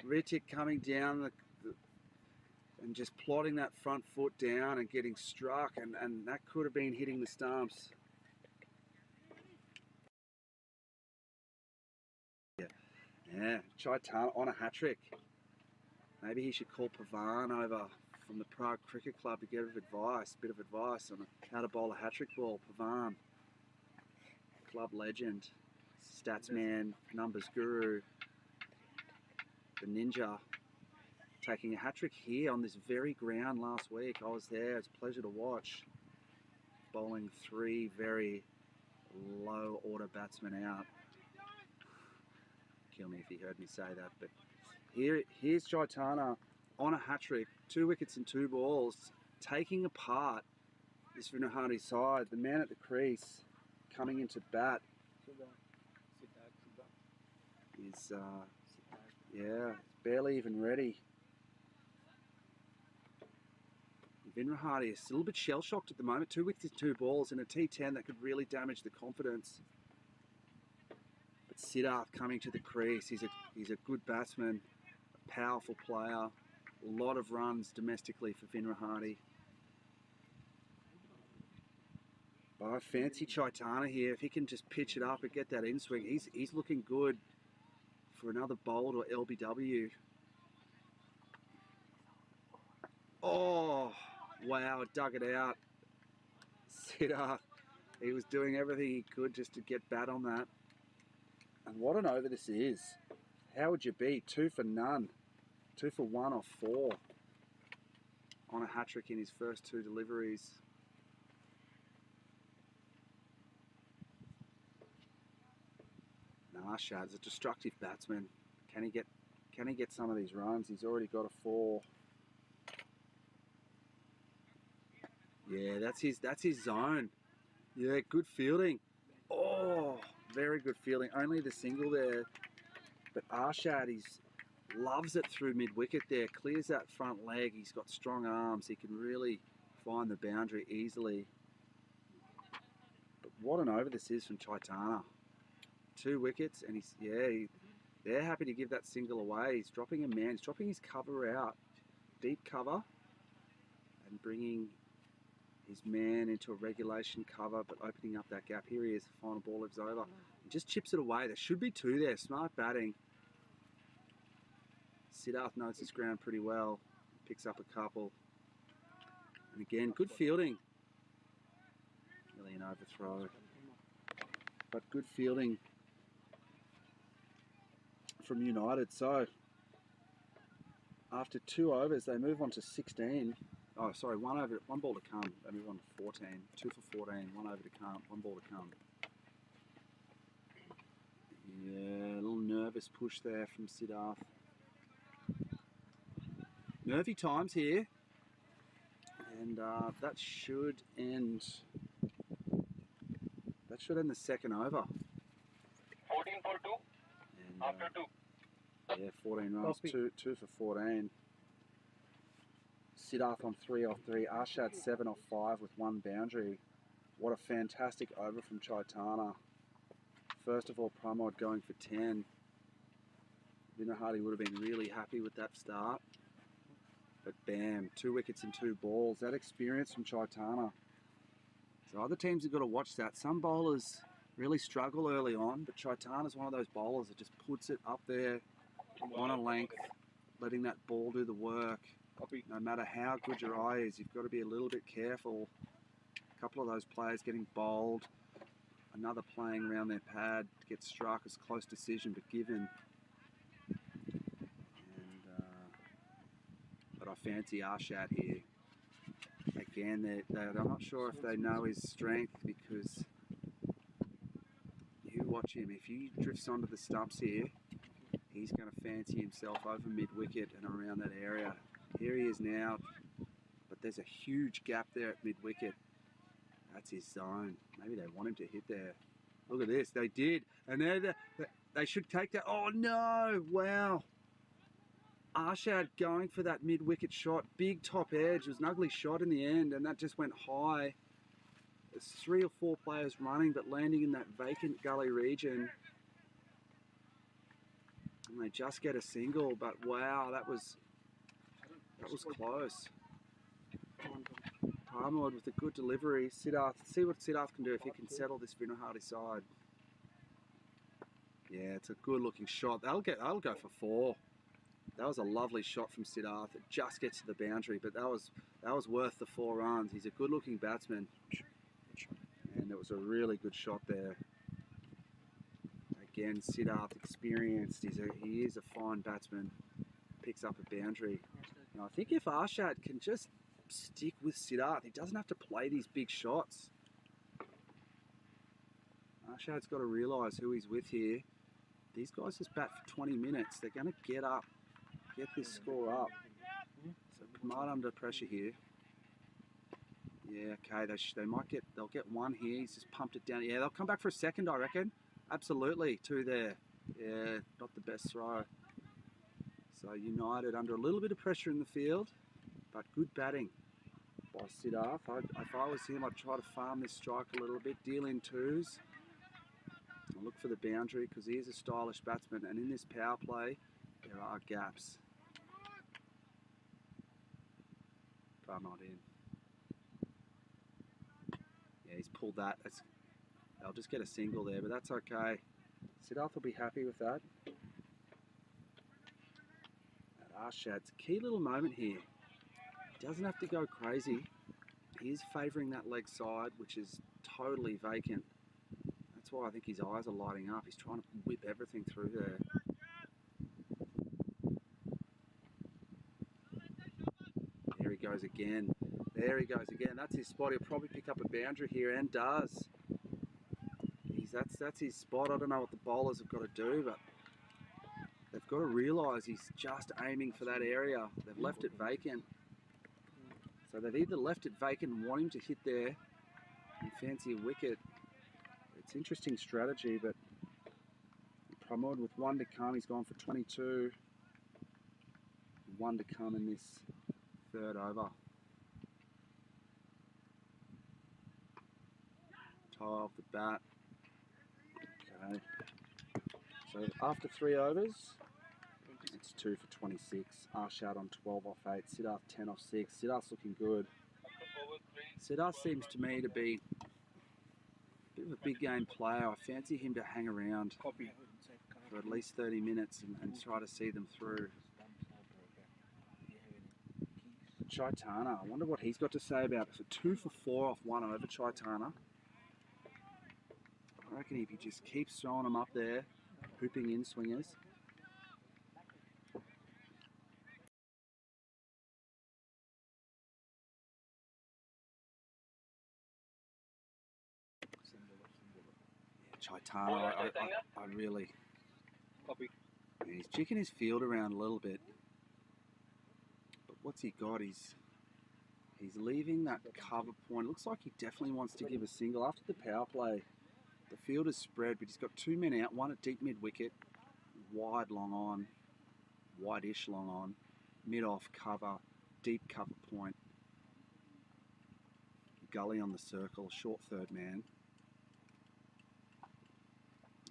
Ritik coming down and just plotting that front foot down and getting struck, and that could have been hitting the stumps. Yeah, Chaitana on a hat-trick. Maybe he should call Pavan over from the Prague Cricket Club to get a bit of advice on how to bowl a hat-trick ball. Pavan, club legend, stats man, numbers guru, the ninja, taking a hat-trick here on this very ground last week. I was there, it's a pleasure to watch. Bowling 3 very low order batsmen out. Kill me if he heard me say that, but here's Chaitana on a hat-trick, 2 wickets in 2 balls, taking apart this Vinohrady side. The man at the crease coming into bat is yeah, barely even ready. Vinohrady is a little bit shell-shocked at the moment. 2 wickets in 2 balls in a T10 that could really damage the confidence. But Siddharth coming to the crease. He's a good batsman, a powerful player. A lot of runs domestically for Vinohrady. But I fancy Chaitana here. If he can just pitch it up and get that in swing, he's looking good for another bold or LBW. Oh, wow, dug it out. Siddharth, he was doing everything he could just to get bat on that. And what an over this is. How would you be? 2 for none. 2 for 1 off 4 on a hat-trick in his first 2 deliveries. Narshad's a destructive batsman. Can he get some of these runs? He's already got a 4. Yeah, that's his zone. Yeah, good fielding. Oh, very good fielding. Only the single there. But Arshad, loves it through mid-wicket there. Clears that front leg. He's got strong arms. He can really find the boundary easily. But what an over this is from Chaitana. 2 wickets, and they're happy to give that single away. He's dropping a man. He's dropping his cover out. Deep cover. And bringing his man into a regulation cover, but opening up that gap. Here he is, the final ball lives over. He just chips it away. There should be 2 there. Smart batting. Siddharth knows his ground pretty well. Picks up a couple. And again, good fielding. Really an overthrow. But good fielding from United. So, after 2 overs, they move on to 16. Oh, sorry, 1 ball to come. They move on to 14. 2 for 14. 1 over to come. 1 ball to come. Yeah, a little nervous push there from Siddharth. Nervy times here. And that should end the second over. 14 for 2 And, after 2. yeah, 14 runs. 2 for 14. Siddharth on 3 off 3. Arshad 7 off 5 with 1 boundary. What a fantastic over from Chaitana. First of all, Pramod going for 10. Vinohrady would have been really happy with that start. But bam, 2 wickets and 2 balls. That experience from Chaitana. So other teams have got to watch that. Some bowlers really struggle early on, but Chaitana's one of those bowlers that just puts it up there on a length, letting that ball do the work. No matter how good your eye is, you've got to be a little bit careful. A couple of those players getting bowled, another playing around their pad to get struck as close decision but given. But I fancy Arshad here. Again, I'm not sure if they know his strength, because you watch him. If he drifts onto the stumps here, he's going to fancy himself over mid-wicket and around that area. Here he is now, but there's a huge gap there at mid-wicket. That's his zone. Maybe they want him to hit there. Look at this. They did. And they should take that. Oh, no. Wow. Arshad going for that mid-wicket shot. Big top edge. It was an ugly shot in the end, and that just went high. There's 3 or 4 players running, but landing in that vacant gully region. And they just get a single, but wow, that was close. Pramod with a good delivery. Siddharth, see what Siddharth can do if he can settle this Vinohrady side. Yeah, it's a good looking shot. That'll go for 4. That was a lovely shot from Siddharth. It just gets to the boundary, but that was worth the 4 runs. He's a good looking batsman. And it was a really good shot there. Again, Siddharth experienced. He is a fine batsman. Picks up a boundary. And I think if Arshad can just stick with Siddharth, he doesn't have to play these big shots. Arshad's got to realise who he's with here. These guys just bat for 20 minutes. They're going to get up, get this score up. So Pramod under pressure here. Yeah, okay, they'll get 1 here. He's just pumped it down. Yeah, they'll come back for a second, I reckon. Absolutely, 2 there. Yeah, not the best throw. So United under a little bit of pressure in the field, but good batting by Siddharth. If I was him, I'd try to farm this strike a little bit, deal in 2s. I'll look for the boundary, because he is a stylish batsman, and in this power play, there are gaps. Pramod in. Yeah, he's pulled that. They'll just get a single there, but that's okay. Siddharth will be happy with that. Arshad's key little moment here. He doesn't have to go crazy. He is favouring that leg side, which is totally vacant. That's why I think his eyes are lighting up. He's trying to whip everything through there. There he goes again. There he goes again. That's his spot. He'll probably pick up a boundary here, and does. That's his spot. I don't know what the bowlers have got to do, but they've got to realise he's just aiming for that area. They've left it vacant. So they've either left it vacant and want him to hit there and fancy a wicket. It's interesting strategy, but Pramod with 1 to come. He's gone for 22. 1 to come in this 3rd over. Tie off the bat. Okay. So after 3 overs, it's 2 for 26. Arshad on 12 off 8. Siddharth 10 off 6. Siddharth's looking good. Siddharth seems to me to be a bit of a big game player. I fancy him to hang around for at least 30 minutes and try to see them through. Chaitana, I wonder what he's got to say about it. So 2 for 4 off 1 over Chaitana. I reckon if he just keeps throwing them up there, hooping in swingers. Yeah, Chaitana, I really... He's checking his field around a little bit. But what's he got? He's leaving that cover point. Looks like he definitely wants to give a single after the power play. The field is spread, but he's got 2 men out, 1 at deep mid-wicket, wide long on, wide-ish long on, mid-off cover, deep cover point. gully on the circle, short third man.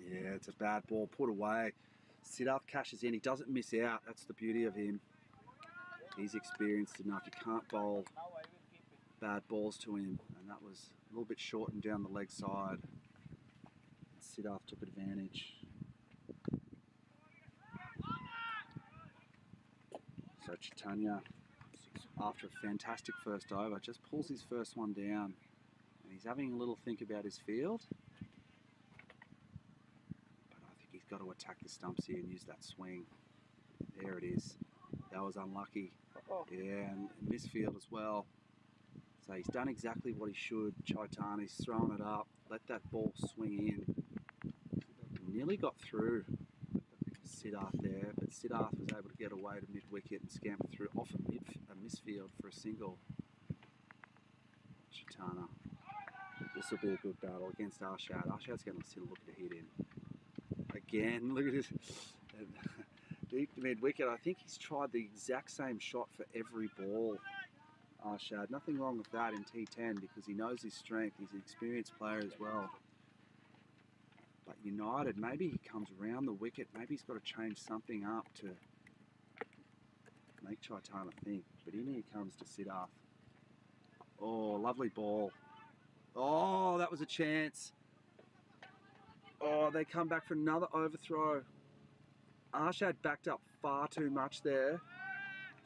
Yeah, it's a bad ball, put away. Siddharth cashes in, he doesn't miss out. That's the beauty of him. He's experienced enough. You can't bowl bad balls to him. And that was a little bit short and down the leg side. And Siddharth took advantage. So Chaitanya, after a fantastic first over, just pulls his first one down. And he's having a little think about his field. But I think he's got to attack the stumps here and use that swing. There it is. That was unlucky. Yeah, and misfield as well. So he's done exactly what he should. Chaitanya, he's thrown it up, let that ball swing in. Nearly got through Siddharth there, but Siddharth was able to get away to mid-wicket and scamper through off a misfield for a single. Chaitanya. This will be a good battle against Arshad. Arshad's going to sit and look at a hit in. Again, look at this. Deep to mid-wicket. I think he's tried the exact same shot for every ball. Arshad. Nothing wrong with that in T10 because he knows his strength. He's an experienced player as well. But United, maybe he comes around the wicket. Maybe he's got to change something up to make Chaitanya think. But in here comes to Siddharth. Oh, lovely ball. Oh, that was a chance. Oh, they come back for another overthrow. Arshad backed up far too much there.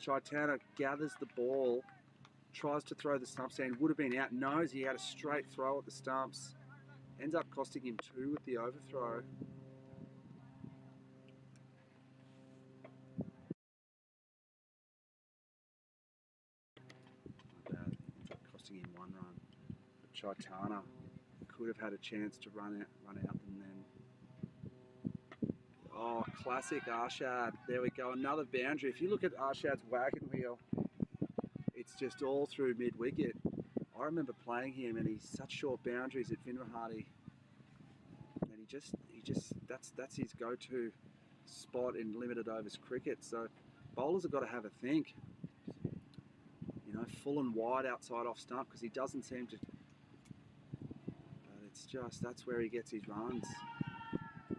Chaitanya gathers the ball, tries to throw the stumps in, would have been out, knows he had a straight throw at the stumps. Ends up costing him 2 with the overthrow. Not bad. Ends up costing him 1 run. But Chaitanya could have had a chance to run out and then. Oh, classic Arshad. There we go, another boundary. If you look at Arshad's wagon wheel, it's just all through mid-wicket. I remember playing him and he's such short boundaries at Vinohrady. And he just that's his go-to spot in limited overs cricket. So bowlers have got to have a think. You know, full and wide outside off stump because he doesn't seem to. But it's just that's where he gets his runs. And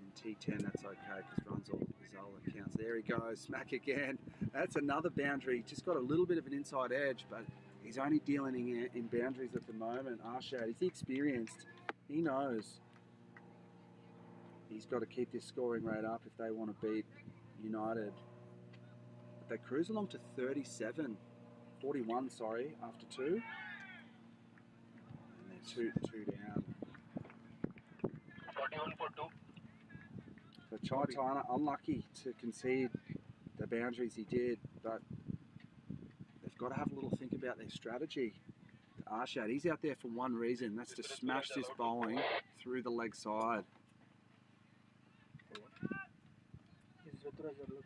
in T10 that's okay because runs is all that counts. There he goes, smack again. That's another boundary. Just got a little bit of an inside edge, but he's only dealing in boundaries at the moment. Arshad, he's experienced. He knows he's got to keep this scoring rate up if they want to beat United. But they cruise along to 41, sorry, after 2. And they're two down. 41 for 2. So Chaitanya, unlucky to concede the boundaries he did, but they've got to have a little think about their strategy. Arshad, he's out there for one reason, that's to smash this bowling through the leg side.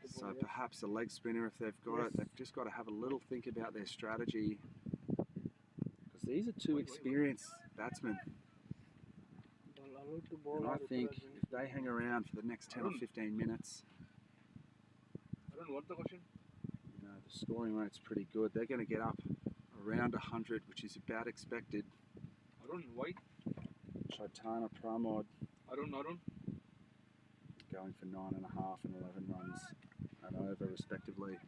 So perhaps a leg spinner if they've got it, they've just got to have a little think about their strategy. Because these are 2 experienced batsmen. And I think if they hang around for the next 10 or 15 minutes, What's the question? you know, the scoring rate's pretty good. They're going to get up around 100, which is about expected. Arun, why? Chaitanya, Pramod Arun. going for 9.5 and 11 runs and over respectively.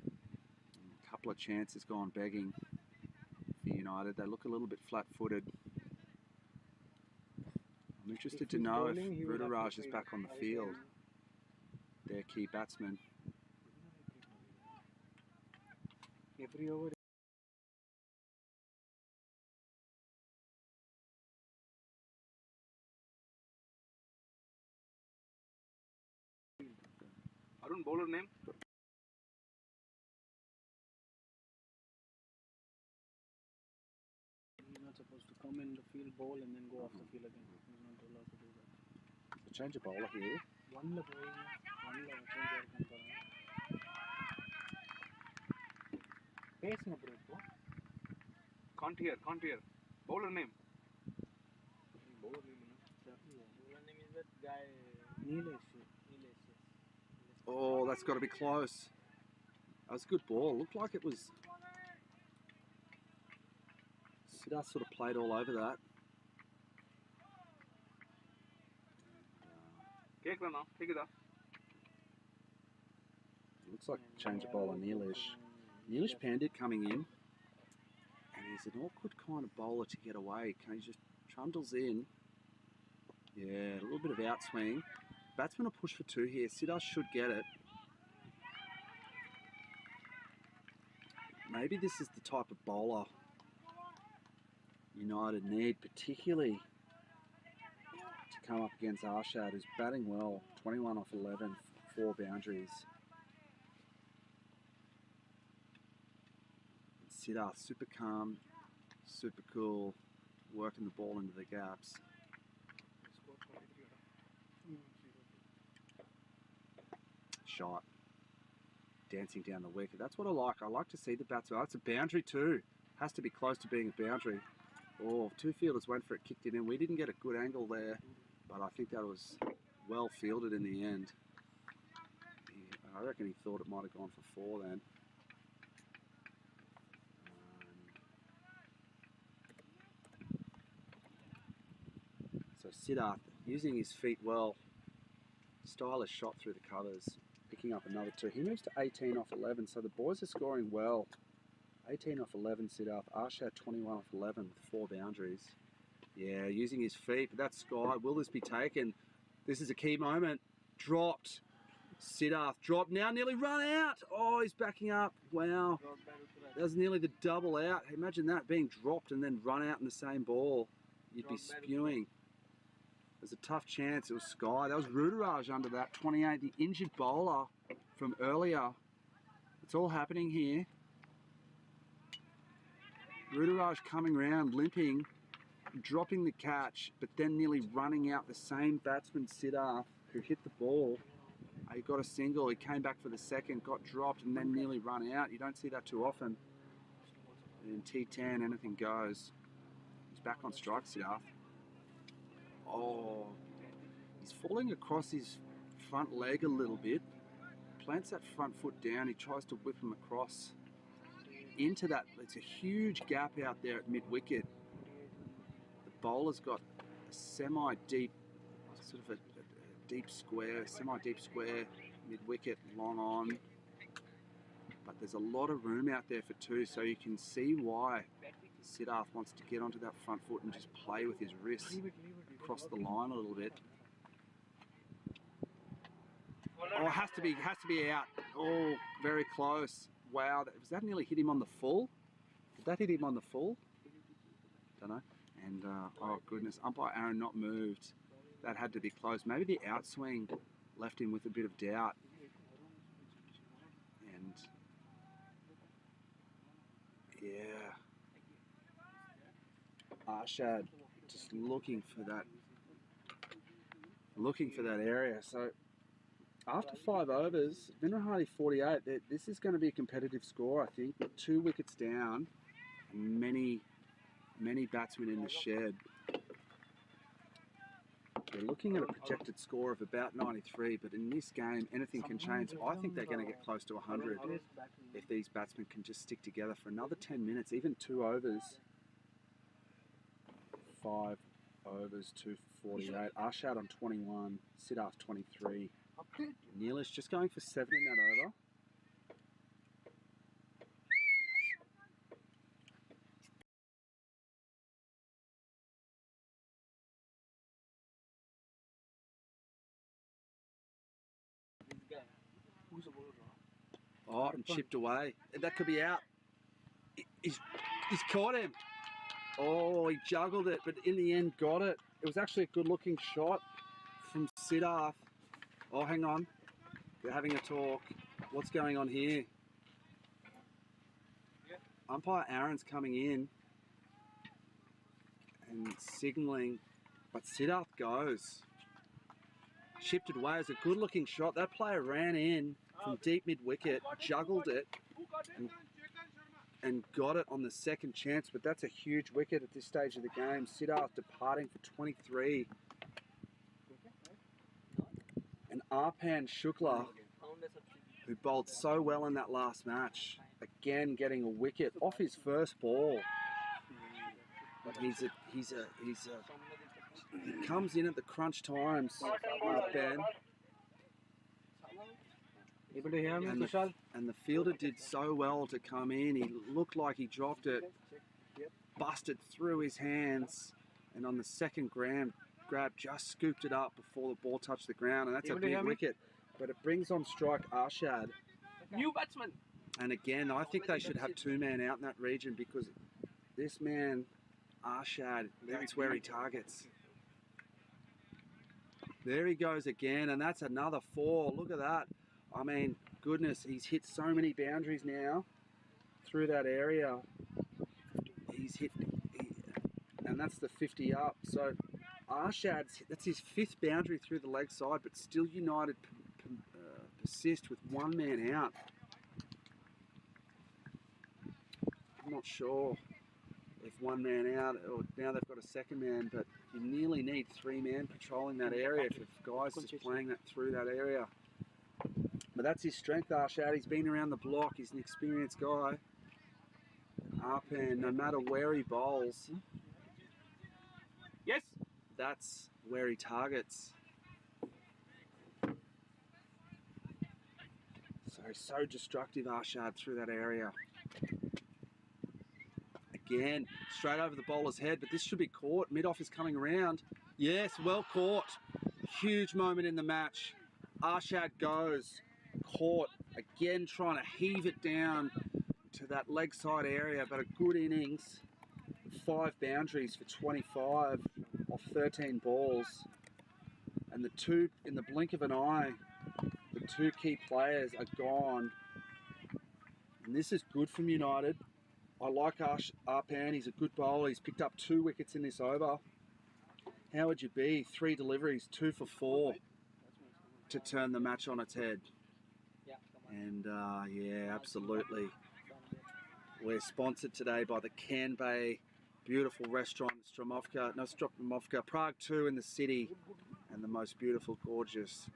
And a couple of chances gone begging for United. They look a little bit flat-footed. I'm interested to know if Vinohrady is back on the field. Their key batsman. Every over. Arun, bowler name? He's not supposed to come in the field, bowl, and then go off the field again. He's not allowed to do that. So change of bowler here. One change pace na break, bro. Can't hear. Bowler name? Bowler name, Bowler name is that guy Nilesh. Oh, that's got to be close. That was a good ball. Looked like it was Siddharth sort of played all over that. Take it now. Take it up. Looks like change of bowler Neelish. Neelish Pandit coming in. And he's an awkward kind of bowler to get away. He just trundles in. Yeah, a little bit of outswing. Batsman will push for 2 here. Siddharth should get it. Maybe this is the type of bowler United need, particularly to come up against Arshad, who's batting well. 21 off 11, 4 boundaries. And Siddharth, super calm, super cool, working the ball into the gaps. Shot. Dancing down the wicket. That's what I like. I like to see the batsman. Oh, it's a boundary too. Has to be close to being a boundary. Oh, 2 fielders went for it, kicked it in. We didn't get a good angle there, but I think that was well fielded in the end. I reckon he thought it might have gone for 4 then. So Siddharth using his feet well. Stylish shot through the covers. Picking up another 2. He moves to 18 off 11, so the boys are scoring well. 18 off 11, Siddharth. Arshad 21 off 11 with 4 boundaries. Yeah, using his feet, but that's Sky. Will this be taken? This is a key moment. Dropped. Siddharth dropped. Now nearly run out. Oh, he's backing up. Wow. That was nearly the double out. Imagine that being dropped and then run out in the same ball. You'd be spewing. There's a tough chance. It was Sky. That was Rudaraj under that. 28, the injured bowler from earlier. It's all happening here. Rudaraj coming around, limping, dropping the catch, but then nearly running out the same batsman, Siddharth, who hit the ball. He got a single. He came back for the second, got dropped, and then nearly run out. You don't see that too often. In T10, anything goes. He's back on strike, Siddharth. Oh, he's falling across his front leg a little bit. Plants that front foot down. He tries to whip him across into that. It's a huge gap out there at mid-wicket. The bowler's got a semi-deep, sort of a deep square, semi-deep square, mid-wicket, long on. But there's a lot of room out there for 2, so you can see why Siddharth wants to get onto that front foot and just play with his wrists across the line a little bit. Oh, it has to be out. Oh, very close. Wow, was that nearly hit him on the full? Did that hit him on the full? Don't know. And oh goodness, umpire Aaron not moved. That had to be close. Maybe the outswing left him with a bit of doubt. And yeah, Arshad just looking for that area. So after 5 overs, Vinohrady 48. This is going to be a competitive score, I think. 2 wickets down, and many batsmen in the shed. They're looking at a projected score of about 93, but in this game, anything can change. I think they're going to get close to 100 if these batsmen can just stick together for another 10 minutes, even 2 overs. 5 overs, 248. Arshad on 21, Siddharth 23. Neelish just going for 7 in that over. Oh, and chipped away. That could be out. He's caught him. Oh, he juggled it, but in the end got it. It was actually a good looking shot from Siddharth. Oh, hang on. They're having a talk. What's going on here? Umpire Aaron's coming in and signalling, but Siddharth goes. Chipped it away. It was a good looking shot. That player ran in from deep mid-wicket, juggled it, and got it on the second chance, but that's a huge wicket at this stage of the game. Siddharth departing for 23. And Arpan Shukla, who bowled so well in that last match, again getting a wicket off his first ball. He comes in at the crunch times, Ben. Able to hear me, And Vishal? the fielder did so well to come in. He looked like he dropped it, busted through his hands, and on the second grab just scooped it up before the ball touched the ground, and that's a big wicket. But it brings on strike Arshad. New batsman. And again, I think they should have 2 men out in that region because this man, Arshad, that's where he targets. There he goes again, and that's another 4. Look at that. I mean, goodness, he's hit so many boundaries now through that area. He's hit, and that's the 50 up. So Arshad's, that's his 5th boundary through the leg side, but still United persist with 1 man out. I'm not sure if 1 man out, or now they've got a 2nd man, but you nearly need 3 men patrolling that area if guys just playing that through that area. But that's his strength, Arshad. He's been around the block. He's an experienced guy. Up and no matter where he bowls, Yes. that's where he targets. So destructive, Arshad, through that area. Again, straight over the bowler's head, but this should be caught. Mid-off is coming around. Yes, well caught. Huge moment in the match. Arshad goes, caught, again trying to heave it down to that leg side area, but a good innings. 5 boundaries for 25 off 13 balls. And the 2, in the blink of an eye, the 2 key players are gone. And this is good from United. I like Arpan, he's a good bowler. He's picked up 2 wickets in this over. How would you be? 3 deliveries, 2 for 4 to turn the match on its head. And yeah, absolutely. We're sponsored today by the Canbay beautiful restaurant, Stromovka, Prague 2 in the city, and the most beautiful, gorgeous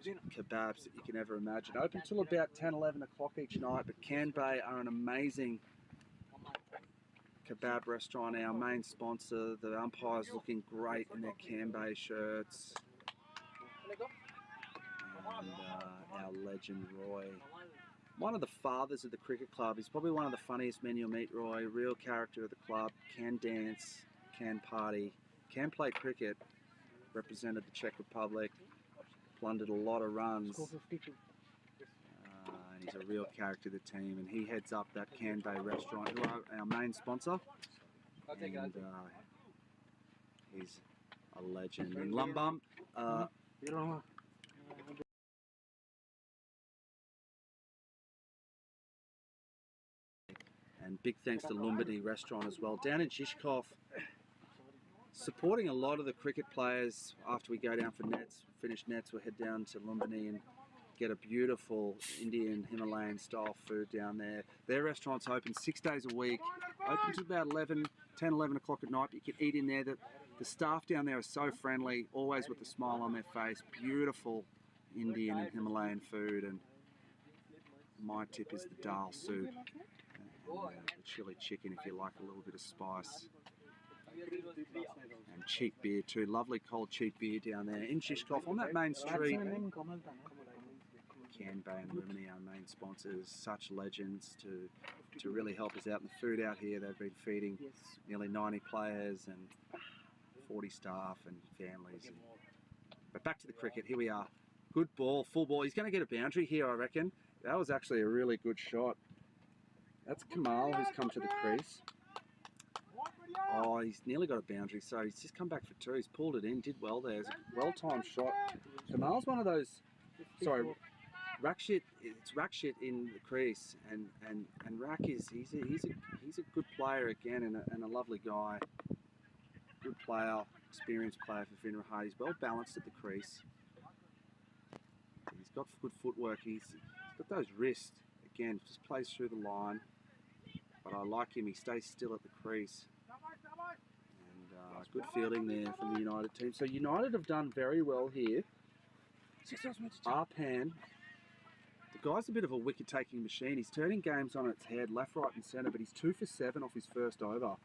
kebabs that you can ever imagine. Open till about 10, 11 o'clock each night, but Canbay are an amazing kebab restaurant. Our main sponsor, the umpires looking great in their Canbay shirts. And our legend Roy, one of the fathers of the cricket club. He's probably one of the funniest men you'll meet, Roy. Real character of the club, can dance, can party, can play cricket, represented the Czech Republic, plundered a lot of runs. And he's a real character of the team, and he heads up that Canbay restaurant, who are our main sponsor. And he's a legend. In Lumbum, and big thanks to Lumbini Restaurant as well. Down in Žižkov, supporting a lot of the cricket players. After we go down for nets, finish nets, we'll head down to Lumbini and get a beautiful Indian Himalayan style food down there. Their restaurant's open 6 days a week, open to about 10, 11 o'clock at night, but you can eat in there. The staff down there are so friendly, always with a smile on their face. Beautiful Indian and Himalayan food, and my tip is the dal soup. The chili chicken if you like a little bit of spice. And cheap beer too, lovely cold cheap beer down there in Žižkov on that main street. Canbay and Lumini, our main sponsors, such legends to really help us out in the food out here. They've been feeding nearly 90 players and 40 staff and families. But back to the cricket, here we are. Good ball, full ball. He's going to get a boundary here, I reckon. That was actually a really good shot. That's Kamal who's come to the crease. Oh, he's nearly got a boundary, so he's just come back for 2. He's pulled it in, did well there. It's a well-timed shot. Kamal's one of those, sorry, Rakshit, it's Rakshit in the crease, and Rak he's a good player again, and a lovely guy. Good player, experienced player for Vinohrady. He's well balanced at the crease. He's got good footwork. He's got those wrists. Again, just plays through the line. But I like him. He stays still at the crease. And good fielding there from the United team. So United have done very well here. Arpan, the guy's a bit of a wicket-taking machine. He's turning games on its head, left, right and centre, but he's 2 for 7 off his first over.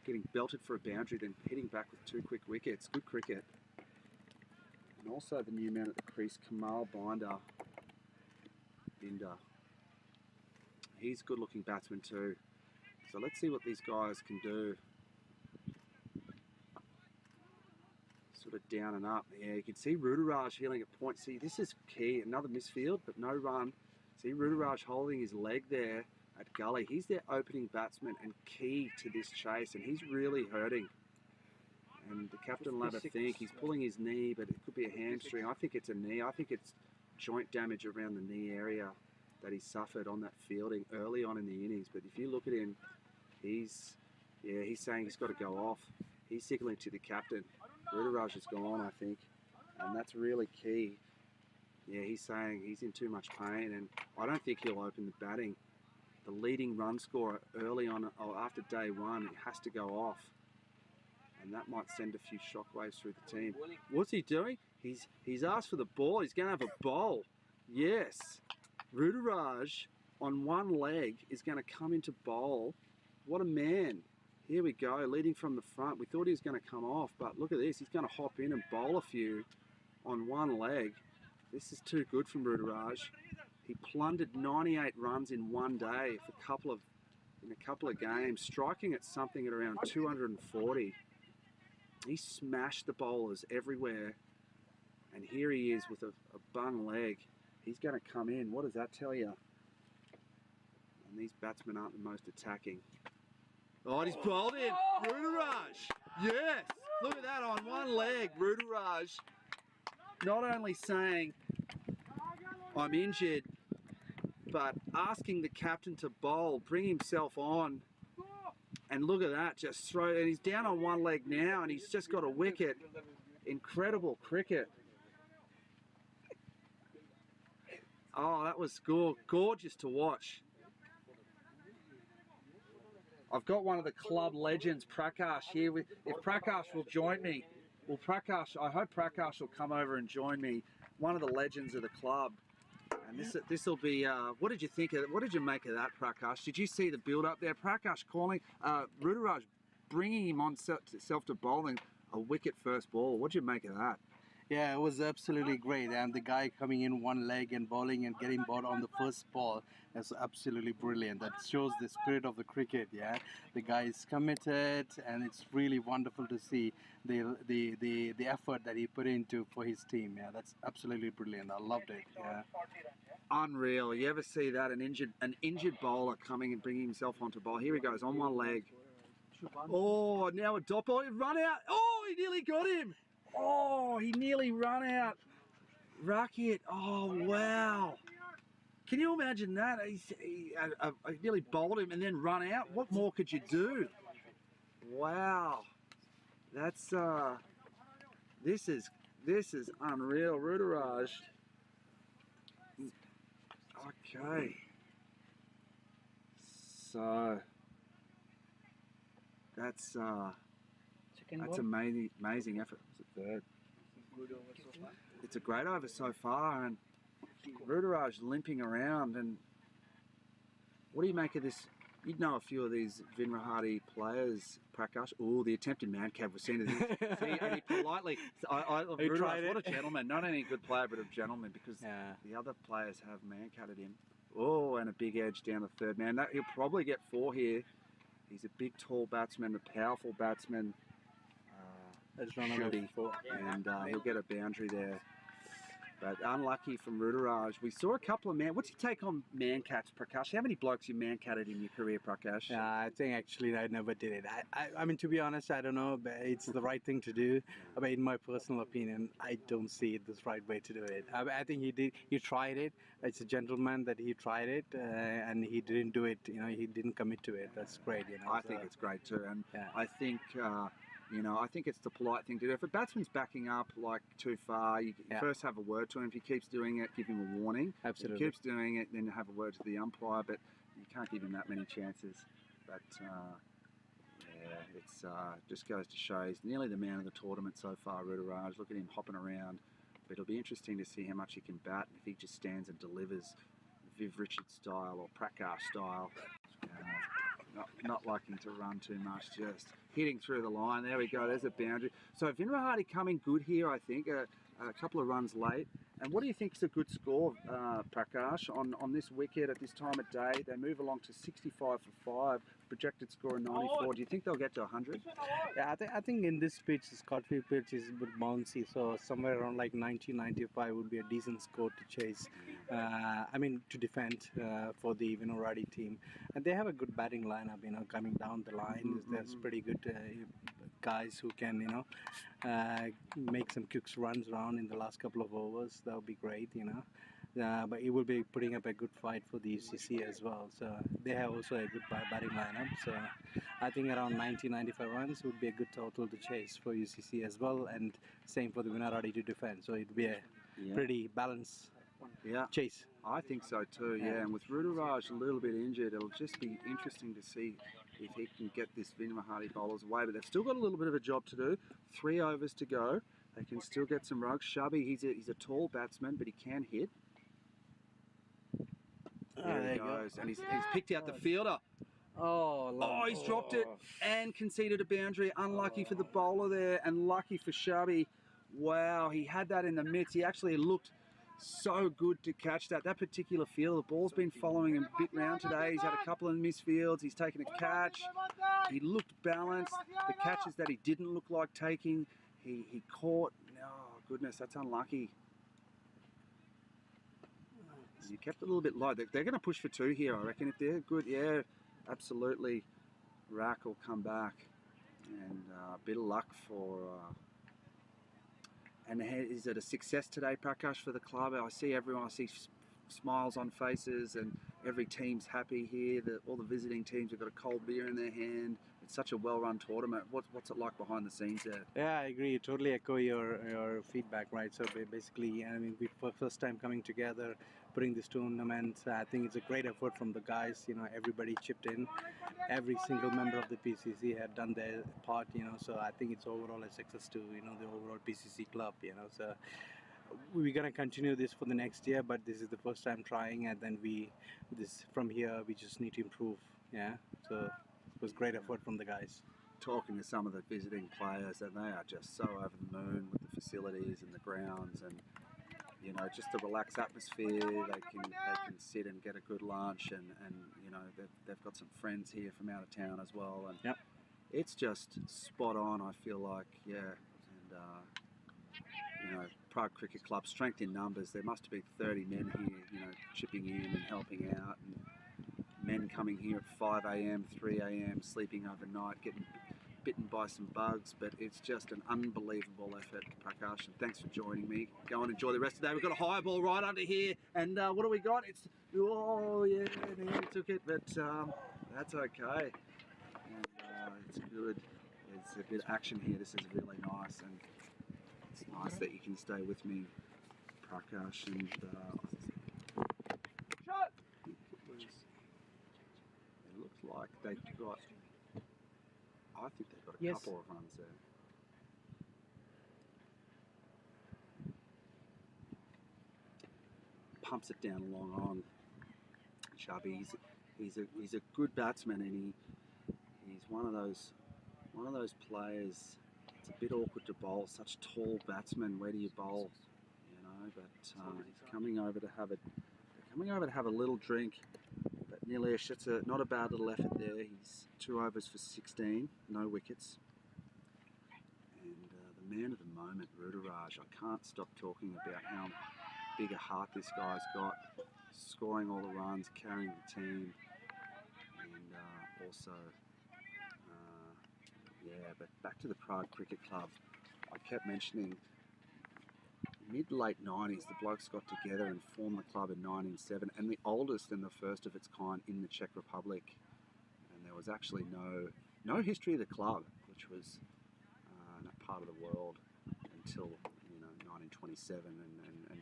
getting belted for a boundary, then hitting back with 2 quick wickets. Good cricket. And also the new man at the crease, Kamal Binder. He's a good looking batsman too. So let's see what these guys can do. Sort of down and up. Yeah, you can see Ruturaj healing at point. See, this is key. Another misfield, but no run. See Ruturaj holding his leg there at gully. He's their opening batsman and key to this chase, and he's really hurting. And the captain will have a think. He's pulling his knee, but it could be a hamstring. I think it's a knee. I think it's joint damage around the knee area that he suffered on that fielding early on in the innings. But if you look at him, he's saying he's got to go off. He's signalling to the captain. Ruturaj is gone, I think, and that's really key. Yeah, he's saying he's in too much pain, and I don't think he'll open the batting. The leading run scorer early on, or after day one, it has to go off, and that might send a few shockwaves through the team. What's he doing? He's asked for the ball. He's going to have a bowl. Yes, Ruturaj on one leg is going to come into bowl. What a man. Here we go, leading from the front. We thought he was going to come off, but look at this. He's going to hop in and bowl a few on one leg. This is too good from Ruturaj. He plundered 98 runs in one day for in a couple of games, striking at something at around 240. He smashed the bowlers everywhere, and here he is with a bung leg. He's going to come in. What does that tell you? And these batsmen aren't the most attacking. Oh, and he's bowled in. Ruturaj. Yes. Look at that on one leg. Ruturaj not only saying, I'm injured, but asking the captain to bowl, bring himself on. And look at that, just throw. And he's down on one leg now, and he's just got a wicket. Incredible cricket. Oh, that was gorgeous to watch. I've got one of the club legends, Prakash, here. If Prakash will join me, I hope Prakash will come over and join me. One of the legends of the club. And this will be, what did you think of it? What did you make of that, Prakash? Did you see the build up there? Prakash calling, Ruturaj bringing him on self to bowling a wicket first ball. What did you make of that? Yeah, it was absolutely great. And the guy coming in one leg and bowling and getting ball on the first ball, that's absolutely brilliant. That shows the spirit of the cricket. Yeah, the guy is committed, and it's really wonderful to see the effort that he put into for his team. Yeah, that's absolutely brilliant. I loved it. Yeah, unreal. You ever see that? An injured bowler coming and bringing himself onto bowl. Here he goes on one leg. Oh, now a dot ball. Run out. Oh, he nearly got him. Oh, he nearly run out. Racket. Oh, wow. Can you imagine that? He nearly bowled him and then run out. What more could you do? Wow. That's this is unreal. Ruturaj. Okay. So that's amazing effort. Was it third? It's a great over so far, and Ruturaj limping around. And what do you make of this? You'd know a few of these Vinohrady players, Prakash. Oh, the attempted man cab was seen. See, and he politely. Ruturaj, what a gentleman! Not only a good player, but a gentleman, because the other players have man catted him. Oh, and a big edge down the third man. He'll probably get 4 here. He's a big, tall batsman, a powerful batsman. And he'll get a boundary there. But unlucky from Ruturaj. We saw a couple of what's your take on man cats, Prakash? How many blokes you man catted in your career, Prakash? I think actually I never did it. I mean, to be honest, I don't know, but it's the right thing to do. But in my personal opinion, I don't see it this right way to do it. I think he tried it. It's a gentleman that he tried it, and he didn't do it. He didn't commit to it. That's great. I think it's great too, and I think. I think it's the polite thing to do. If a batsman's backing up too far, you first have a word to him. If he keeps doing it, give him a warning. Absolutely. If he keeps doing it, then have a word to the umpire. But you can't give him that many chances. But it's just goes to show he's nearly the man of the tournament so far, Ruturaj. Look at him hopping around. But it'll be interesting to see how much he can bat, and if he just stands and delivers Viv Richards style or Prakash style. not liking to run too much, just hitting through the line. There we go, there's a boundary. So Vinohrady coming good here, I think, a couple of runs late. And what do you think is a good score, Prakash, on this wicket at this time of day? They move along to 65 for 5, projected score of 94. Do you think they'll get to 100? Yeah, I think in this pitch, Scotfield pitch is a bit bouncy, so somewhere around like 90, 95 would be a decent score to chase. To defend for the Vinohrady team. And they have a good batting lineup, coming down the line. There's pretty good guys who can, make some quick runs around in the last couple of overs. That would be great, but he will be putting up a good fight for the UCC as well. So they have also a good batting lineup. So I think around 90-95 runs would be a good total to chase for UCC as well, and same for the Vinohrady to defend. So it would be a pretty balanced chase. I think so too, yeah. And with Rugby a little bit injured, it'll just be interesting to see if he can get this Vinohrady bowlers away. But they've still got a little bit of a job to do. 3 overs to go. They can still get some rugs. Shubby, he's a tall batsman, but he can hit. There he goes. And he's picked out the fielder. He's dropped it and conceded a boundary. Unlucky for the bowler there and lucky for Shubby. Wow, he had that in the mitts. He actually looked so good to catch that. That particular field, the ball's been following him a bit round today. He's had a couple of misfields. He's taken a catch. He looked balanced. The catches that he didn't look like taking, he caught. Oh, goodness, that's unlucky. He kept it a little bit low. They're going to push for 2 here, I reckon. If they're good, yeah, absolutely. Rack will come back. And a bit of luck for... And is it a success today, Prakash, for the club? I see everyone, I see smiles on faces and every team's happy here. All the visiting teams have got a cold beer in their hand. It's such a well-run tournament. What's it like behind the scenes there? Yeah, I agree. Totally echo your feedback, right? So basically, we for first time coming together, putting this tournament. I think it's a great effort from the guys. Everybody chipped in. Every single member of the PCC had done their part. So I think it's overall a success to the overall PCC club. So we're gonna continue this for the next year, but this is the first time trying, and then from here we just need to improve. So it was great effort from the guys. Talking to some of the visiting players, and they are just so over the moon with the facilities and the grounds, and just a relaxed atmosphere. They can sit and get a good lunch, and they've got some friends here from out of town as well, and it's just spot on. I feel like, and Prague Cricket Club, strength in numbers. There must be 30 men here, chipping in and helping out, and men coming here at 5 a.m, 3 a.m, sleeping overnight, getting bitten by some bugs, but it's just an unbelievable effort, Prakash, and thanks for joining me. Go and enjoy the rest of the day. We've got a high ball right under here, and what do we got? He took it, but that's okay. And it's good. There's a bit of action here. This is really nice, and it's nice that you can stay with me, Prakash, and it looks like they've got, I think they've got a couple of runs there. Pumps it down long on. Chubby, he's a good batsman, and he's one of those players. It's a bit awkward to bowl. Such tall batsmen. Where do you bowl? But he's coming over to have a little drink. But Nilesh, it's not a bad little effort there. He's 2 overs for 16, no wickets. And the man of the moment, Rugby, I can't stop talking about how big a heart this guy's got, scoring all the runs, carrying the team, and also, but back to the Prague Cricket Club. I kept mentioning mid-late 90s, the blokes got together and formed the club in 1907, and the oldest and the first of its kind in the Czech Republic. And there was actually no history of the club, which was that part of the world until 1927, and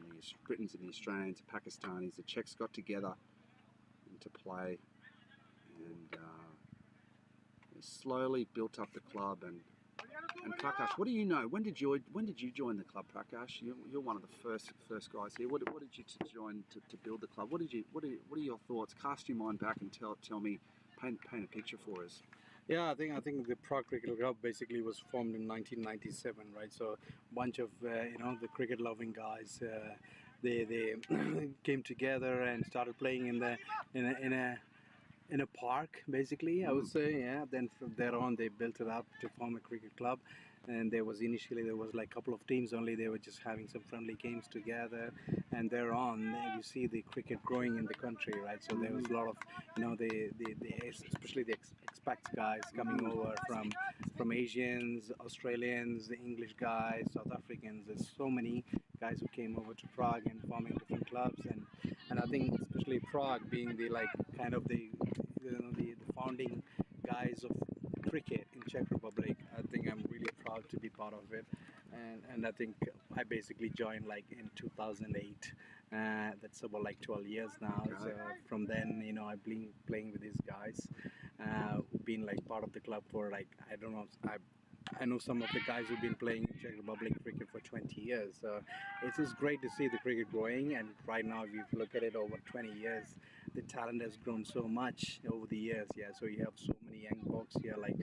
the Britons and the Australians, the Pakistanis, the Czechs got together into play, and they slowly built up the club. And Prakash, what do you know? When did you join the club, Prakash? You're one of the first guys here. What did you join to build the club? What are your thoughts? Cast your mind back and tell me Paint a picture for us. Yeah, I think the Prague Cricket Club basically was formed in 1997, right? So a bunch of the cricket-loving guys, they came together and started playing in a park, basically, I would say. Yeah. Then from there on, they built it up to form a cricket club. And there was like a couple of teams only. They were just having some friendly games together, and thereon you see the cricket growing in the country, right? So there was a lot of especially the expats guys coming over from Asians, Australians, the English guys, South Africans. There's so many guys who came over to Prague and forming different clubs, and I think especially Prague being the like kind of the founding guys of cricket in Czech Republic. I think I'm really proud to be part of it, and I think I basically joined like in 2008. That's about like 12 years now. Okay. So from then, I've been playing with these guys, been like part of the club for like I don't know. I know some of the guys who've been playing in Czech Republic cricket for 20 years. So it's just great to see the cricket growing. And right now, if you look at it over 20 years, the talent has grown so much over the years. Yeah, so you have so many young folks here, like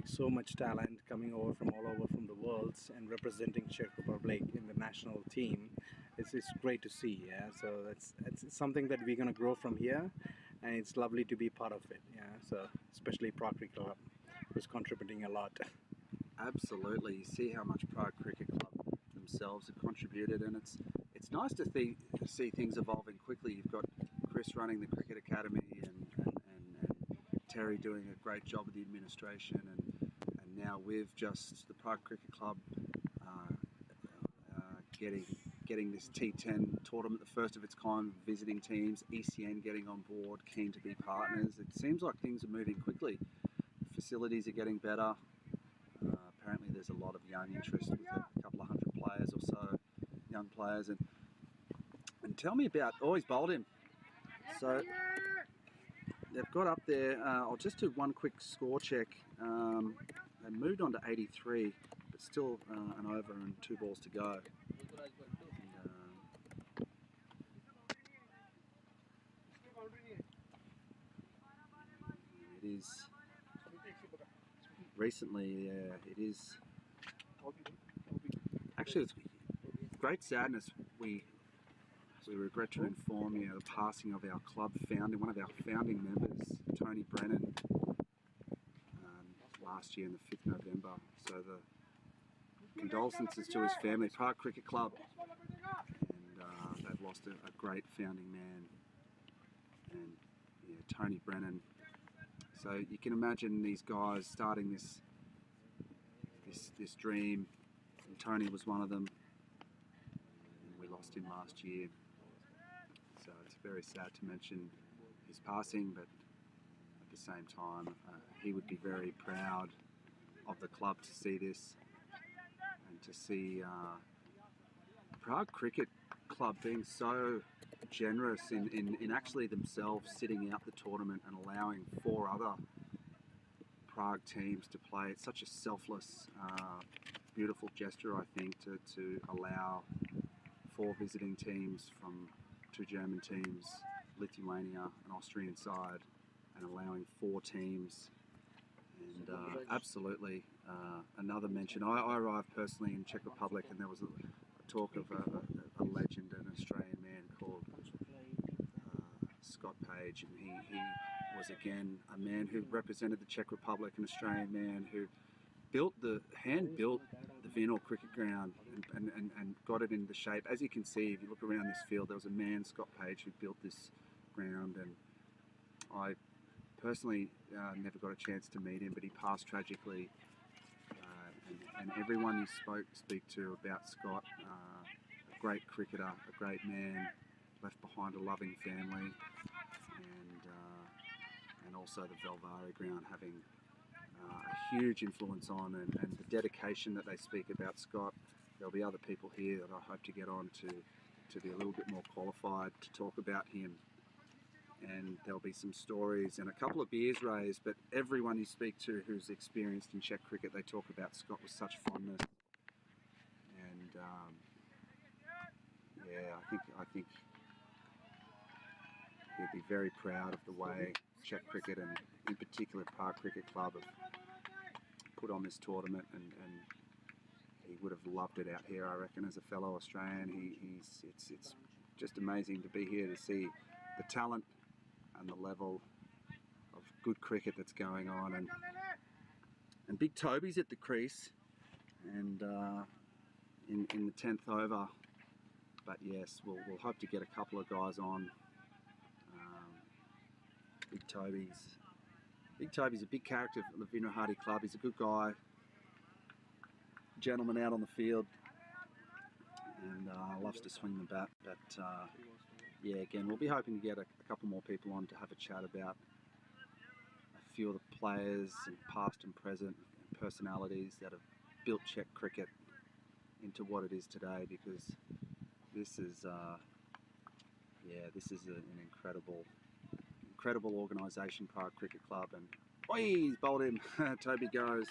so much talent coming over from all over from the world and representing Czech Republic in the national team. It's great to see. Yeah, so it's something that we're gonna grow from here, and it's lovely to be part of it. Yeah, so especially Prague Cricket Club was contributing a lot. Absolutely, you see how much Prague Cricket Club themselves have contributed, and it's nice to see things evolving quickly. You've got Chris running the cricket academy, and Terry doing a great job with the administration, and now with just the Prague Cricket Club getting this T10 tournament, the first of its kind, visiting teams, ECN getting on board, keen to be partners. It seems like things are moving quickly. Facilities are getting better. Apparently there's a lot of young interest with a couple of hundred players or so, young players. And tell me about, always bowled him. So they've got up there, I'll just do one quick score check. They moved on to 83, but still an over and 2 balls to go. It is recently, it is actually, it's great sadness. We regret to inform you of the passing of our club one of our founding members, Tony Brennan, last year in the 5th November. So the condolences to his family, Prague Cricket Club, and they've lost a great founding man, and yeah, Tony Brennan. So you can imagine these guys starting this dream, and Tony was one of them, and we lost him last year. So it's very sad to mention his passing, but at the same time, he would be very proud of the club to see this, and to see Prague Cricket Club being so generous in actually themselves sitting out the tournament and allowing 4 other Prague teams to play. It's such a selfless, beautiful gesture, I think, to allow 4 visiting teams from 2 German teams, Lithuania and Austrian side, and allowing 4 teams. And absolutely, another mention. I arrived personally in Czech Republic, and there was a talk of a legend, an Australian man called Scott Page, and he was again a man who represented the Czech Republic, an Australian man who hand-built the Vinohrady cricket ground and got it into shape. As you can see, if you look around this field, there was a man, Scott Page, who built this ground, and I personally never got a chance to meet him, but he passed tragically. And everyone you speak to about Scott, a great cricketer, a great man, left behind a loving family, and also the Vinohrady ground having a huge influence on, and the dedication that they speak about Scott. There'll be other people here that I hope to get on to be a little bit more qualified to talk about him, and there'll be some stories and a couple of beers raised, but everyone you speak to who's experienced in Czech cricket, they talk about Scott with such fondness, and yeah, I think he'd be very proud of the way Czech cricket, and in particular Prague Cricket Club have put on this tournament, and he would have loved it out here, I reckon, as a fellow Australian. It's just amazing to be here to see the talent and the level of good cricket that's going on, and Big Toby's at the crease, and in the 10th over. But yes, we'll hope to get a couple of guys on. Big Toby's a big character for the Vinohrady club. He's a good guy, gentleman out on the field, and loves to swing the bat. But yeah, again, we'll be hoping to get a couple more people on to have a chat about a few of the players, and past and present, and personalities that have built Czech cricket into what it is today, because this is an incredible organisation, Prague Cricket Club, and he's bowled him. Toby goes.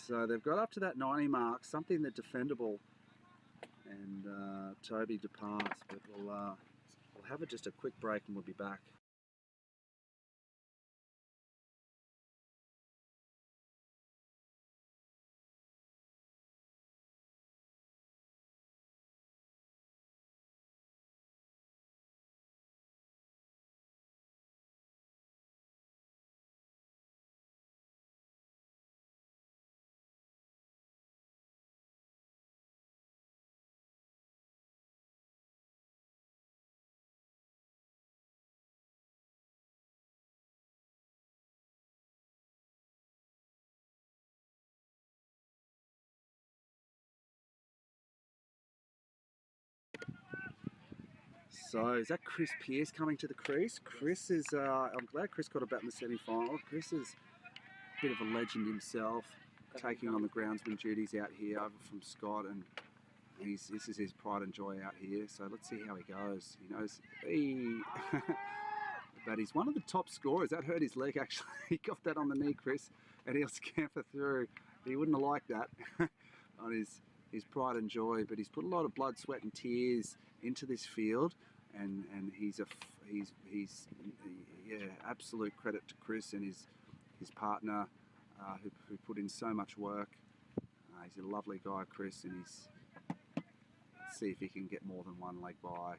So they've got up to that 90 mark, something that's defendable, and Toby departs. But we'll have just a quick break, and we'll be back. So is that Chris Pearce coming to the crease? Chris is, I'm glad Chris got a bat in the semi-final. Chris is a bit of a legend himself, taking on the groundsman duties out here over from Scott, and this is his pride and joy out here. So let's see how he goes. He knows, but he's one of the top scorers. That hurt his leg actually. He got that on the knee, Chris, and he'll scamper through. He wouldn't have liked that on his pride and joy, but he's put a lot of blood, sweat and tears into this field, and he's absolute credit to Chris and his partner who put in so much work. He's a lovely guy, Chris, and let's see if he can get more than one leg by.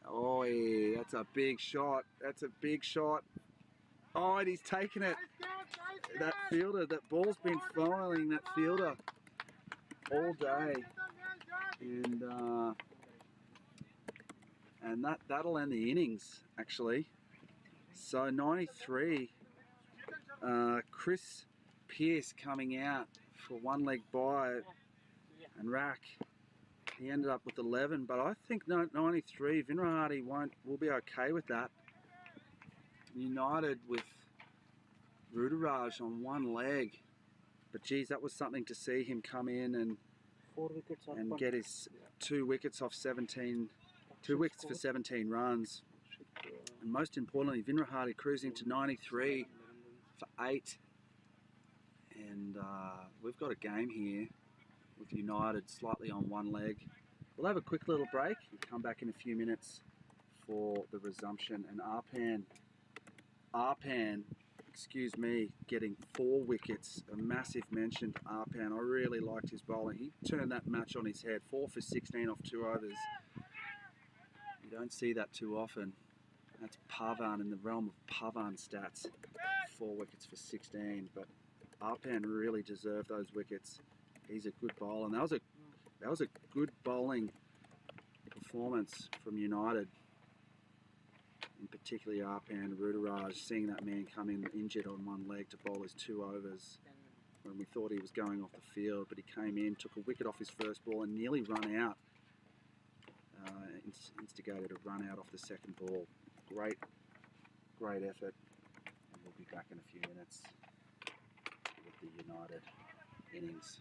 Oh yeah, that's a big shot. That's a big shot. Oh, and he's taken it. That fielder, that ball's been following that fielder all day, and that'll end the innings actually. So 93, Chris Pearce coming out for one leg by, and Rack, he ended up with 11, but I think 93, Vinohrady will be okay with that. United with Rugby on one leg. But geez, that was something to see him come in and 4 wickets and get his 2 wickets off 17, 2 wickets for 17 runs. And most importantly, Vinohrady cruising to 93 for 8. And we've got a game here with United slightly on one leg. We'll have a quick little break and come back in a few minutes for the resumption. And Arpan, excuse me, getting 4 wickets. A massive mention to Arpan. I really liked his bowling. He turned that match on his head. 4 for 16 off 2 overs. You don't see that too often. That's Pavan, in the realm of Pavan stats. 4 wickets for 16. But Arpan really deserved those wickets. He's a good bowler, and that was a good bowling performance from United. In particular, Arpan, Rugby, seeing that man come in injured on one leg to bowl his 2 overs when we thought he was going off the field, but he came in, took a wicket off his first ball and nearly run out, instigated a run out off the second ball. Great effort, and we'll be back in a few minutes with the United innings.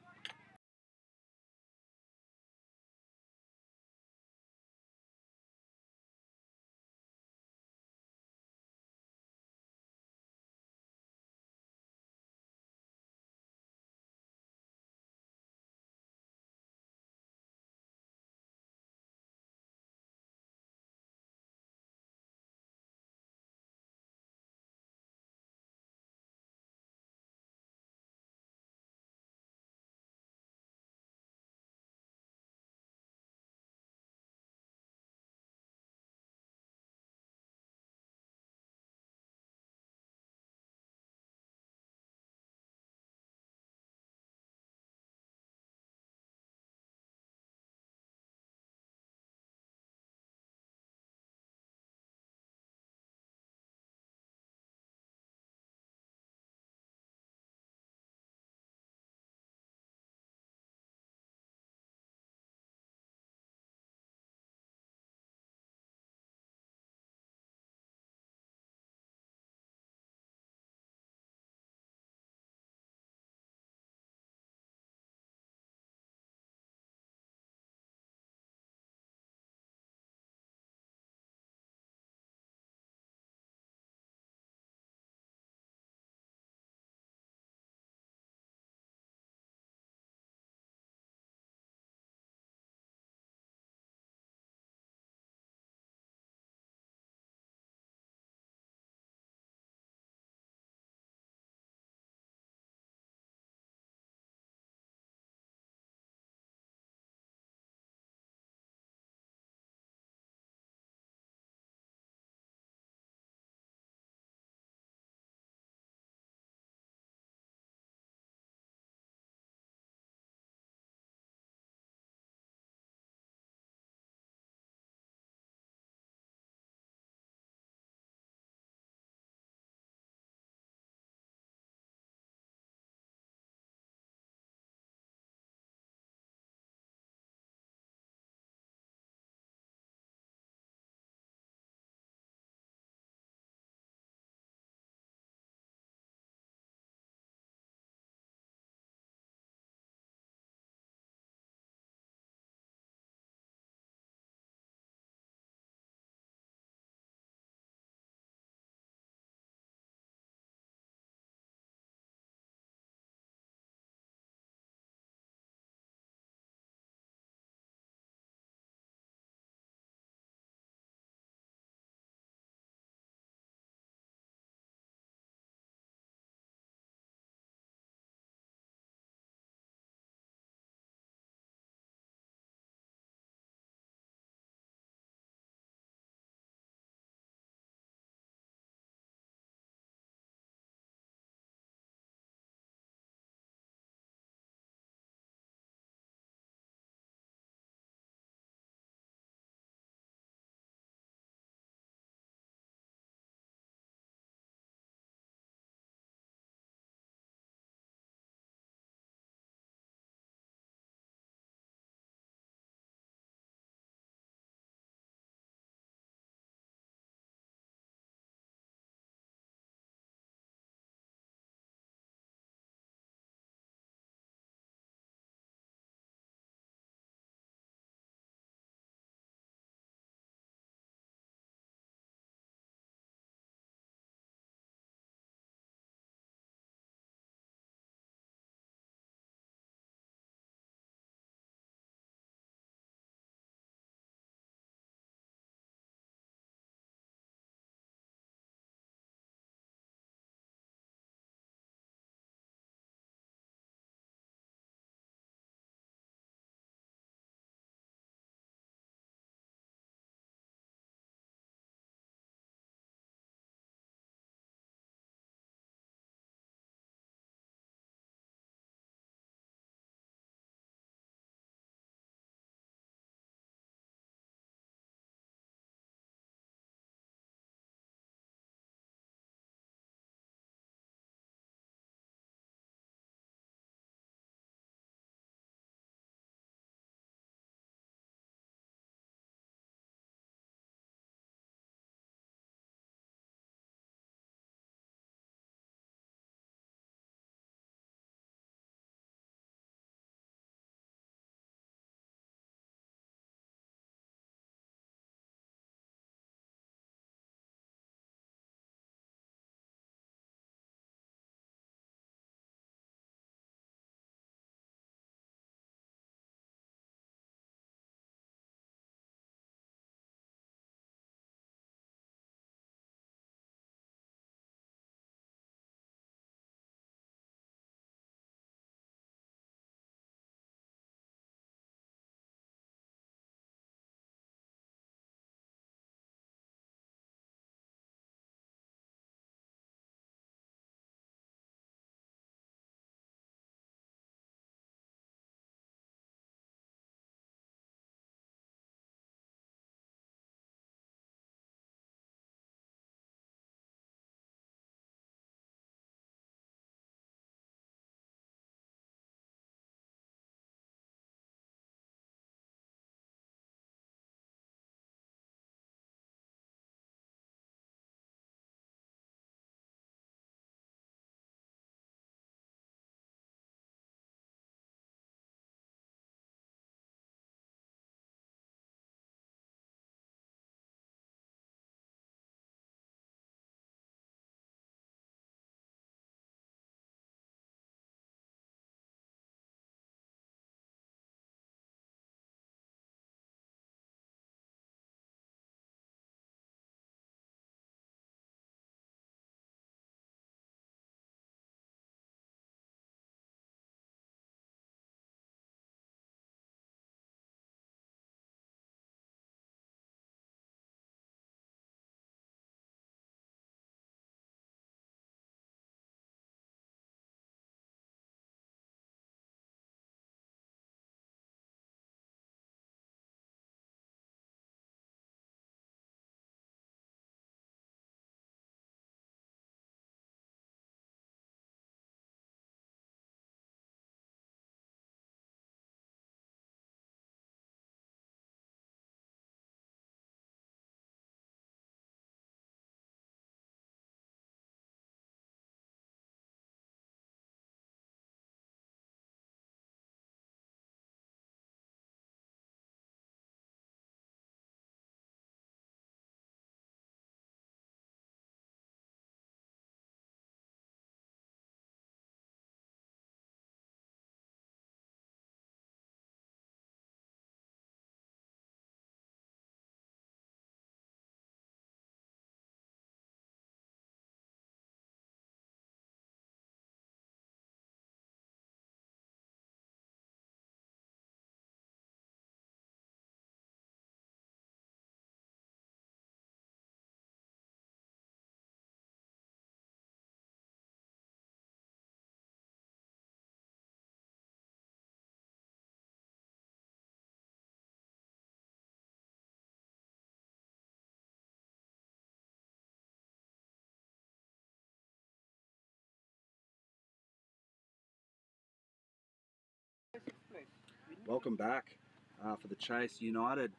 Welcome back for the chase. United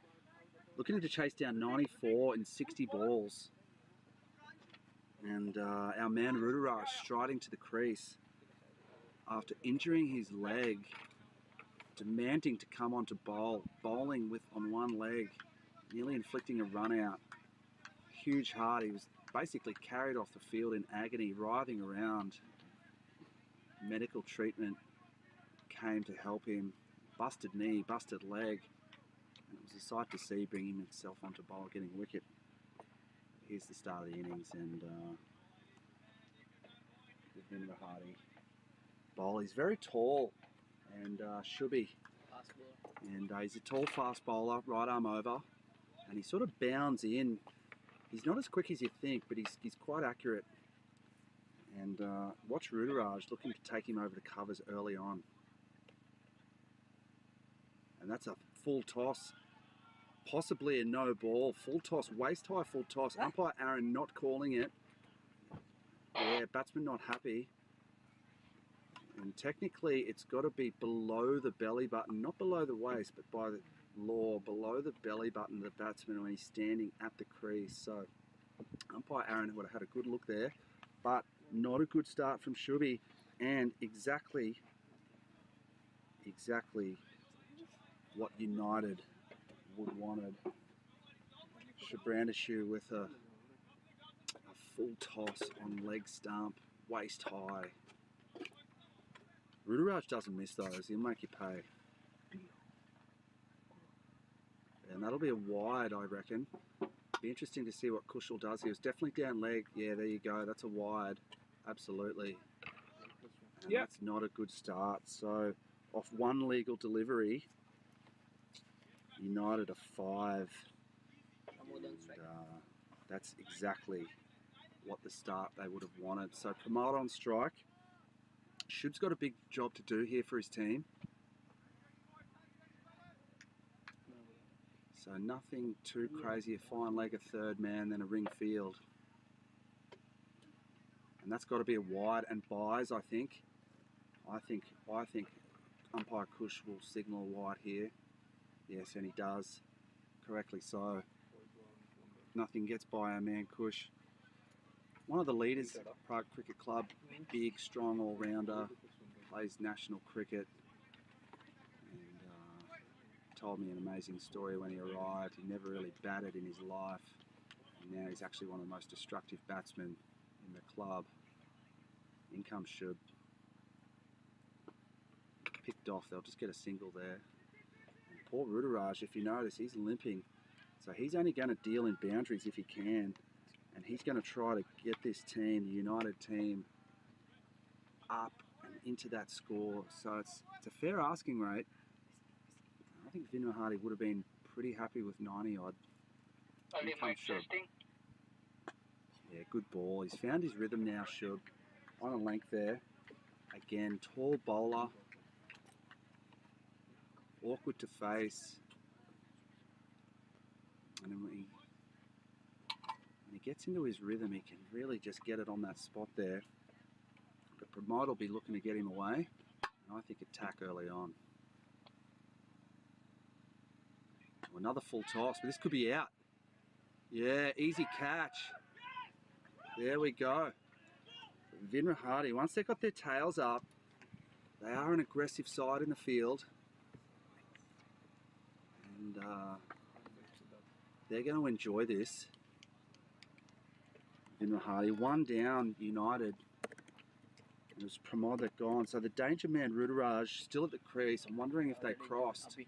looking to chase down 94 in 60 balls. And our man Vinohrady striding to the crease after injuring his leg, demanding to come on to bowl, bowling with on one leg, nearly inflicting a run out. Huge heart. He was basically carried off the field in agony, writhing around. Medical treatment came to help him. Busted knee, busted leg. And it was a sight to see, bringing himself onto bowl, getting wicket. Here's the start of the innings, and Vinohrady bowl. He's very tall and shubby, and he's a tall fast bowler, right arm over, and he sort of bounds in. He's not as quick as you think, but he's quite accurate. And watch Vinohrady looking to take him over the covers early on. And that's a full toss, possibly a no ball. Full toss, waist high full toss. Umpire Aaron not calling it. Yeah, batsman not happy. And technically it's got to be below the belly button, not below the waist, but by the law, below the belly button of the batsman when he's standing at the crease. So umpire Aaron would have had a good look there, but not a good start from Shubby, and exactly what United would wanted. Shabrandashu with a full toss on leg stump, waist high. Vinohrady doesn't miss those, he'll make you pay. And that'll be a wide, I reckon. Be interesting to see what Kushal does. He was definitely down leg. Yeah, there you go, that's a wide. Absolutely. And that's not a good start. So off one legal delivery, United a 5. And, that's exactly what the start they would have wanted. So Pramod on strike. Shub's got a big job to do here for his team. So nothing too crazy. A fine leg, a third man, then a ring field. And that's got to be a wide and buys, I think. I think umpire Kush will signal a wide here. Yes, and he does. Correctly so. Nothing gets by our man Kush. One of the leaders at Prague Cricket Club, big, strong all-rounder, plays national cricket. And told me an amazing story when he arrived. He never really batted in his life. And now he's actually one of the most destructive batsmen in the club. In comes Shub. Picked off, they'll just get a single there. And poor Vinohrady, if you notice, he's limping. So he's only going to deal in boundaries if he can. And he's going to try to get this team, the United team, up and into that score. So it's a fair asking rate. I think Vinohrady would have been pretty happy with 90 odd. Only mic testing. Yeah, good ball. He's found his rhythm now, Shub. On a length there. Again, tall bowler. Awkward to face. And then when he gets into his rhythm, he can really just get it on that spot there. But Pramod will be looking to get him away. And I think attack early on. Another full toss, but this could be out. Yeah, easy catch. There we go. Vinohrady, once they've got their tails up, they are an aggressive side in the field. And they're going to enjoy this. Vinohrady, one down, United. It was Pramod that gone. So the danger man, Vinohrady, still at the crease. I'm wondering if they crossed.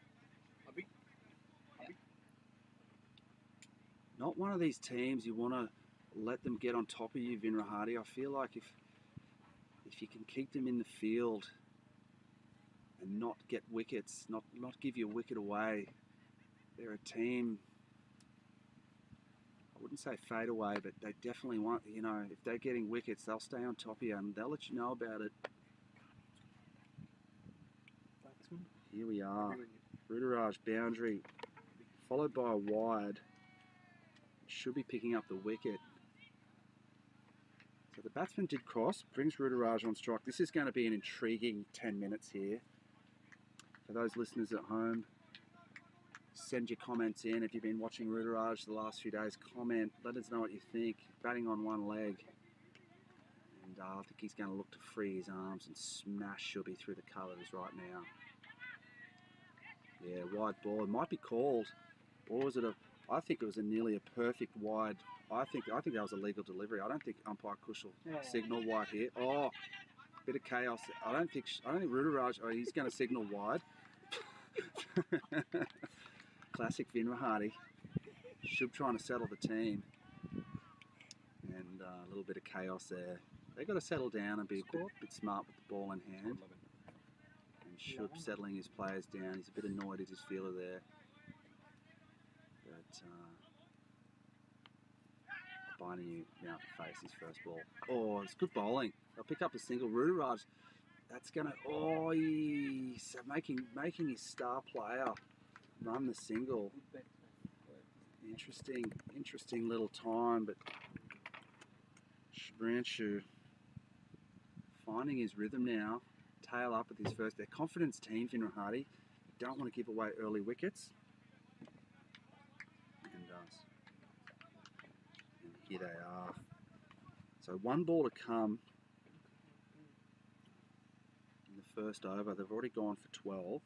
Not one of these teams you want to let them get on top of you, Vinohrady. I feel like if you can keep them in the field and not get wickets, not give your wicket away, they're a team, I wouldn't say fade away, but they definitely want, you know, if they're getting wickets, they'll stay on top of you and they'll let you know about it. Here we are. Vinohrady boundary, followed by a wide. Should be picking up the wicket. So the batsman did cross, brings Vinohrady on strike. This is going to be an intriguing 10 minutes here. For those listeners at home, send your comments in. If you've been watching Vinohrady the last few days, comment. Let us know what you think. Batting on one leg. And I think he's going to look to free his arms and smash Shubby through the colours right now. Yeah, wide ball. It might be called. Or was it a... I think it was nearly a perfect wide. I think that was a legal delivery. I don't think umpire Kush will signal wide here. Oh, bit of chaos. I don't think Vinohrady... Oh, he's going to signal wide. Classic Vinohrady. Shub trying to settle the team. And a little bit of chaos there. They've got to settle down and be a bit smart with the ball in hand. And Shub settling his players down. He's a bit annoyed at his fielder there. But Binding now to face his first ball. Oh, it's good bowling. They'll pick up a single. Vinohrady, that's going to... Oh, he's making his star player run the single. Interesting little time, but Shubhranshu finding his rhythm now. Tail up with his first. Their confidence team, Vinohrady. You don't want to give away early wickets. And here they are. So one ball to come in the first over. They've already gone for 12.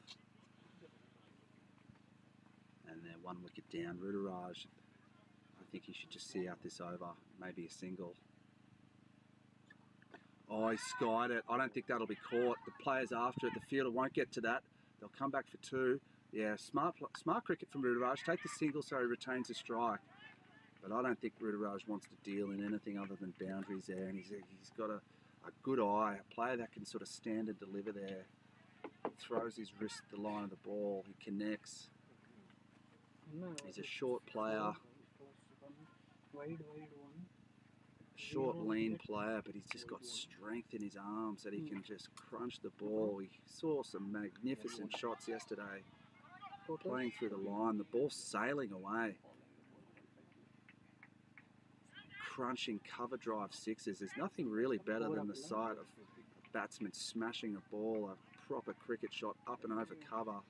And they're one wicket down. Vinohrady, I think he should just see out this over. Maybe a single. Oh, he skied it. I don't think that'll be caught. The players after it, the fielder won't get to that. They'll come back for 2. Yeah, smart cricket from Vinohrady. Take the single so he retains the strike. But I don't think Vinohrady wants to deal in anything other than boundaries there. And he's got a good eye, a player that can sort of stand and deliver there. Throws his wrist at the line of the ball. He connects. He's a short player. Short, lean player, but he's just got strength in his arms that he can just crunch the ball. We saw some magnificent shots yesterday. Playing through the line, the ball sailing away. Crunching cover drive sixes. There's nothing really better than the sight of a batsman smashing a ball, a proper cricket shot up and over cover.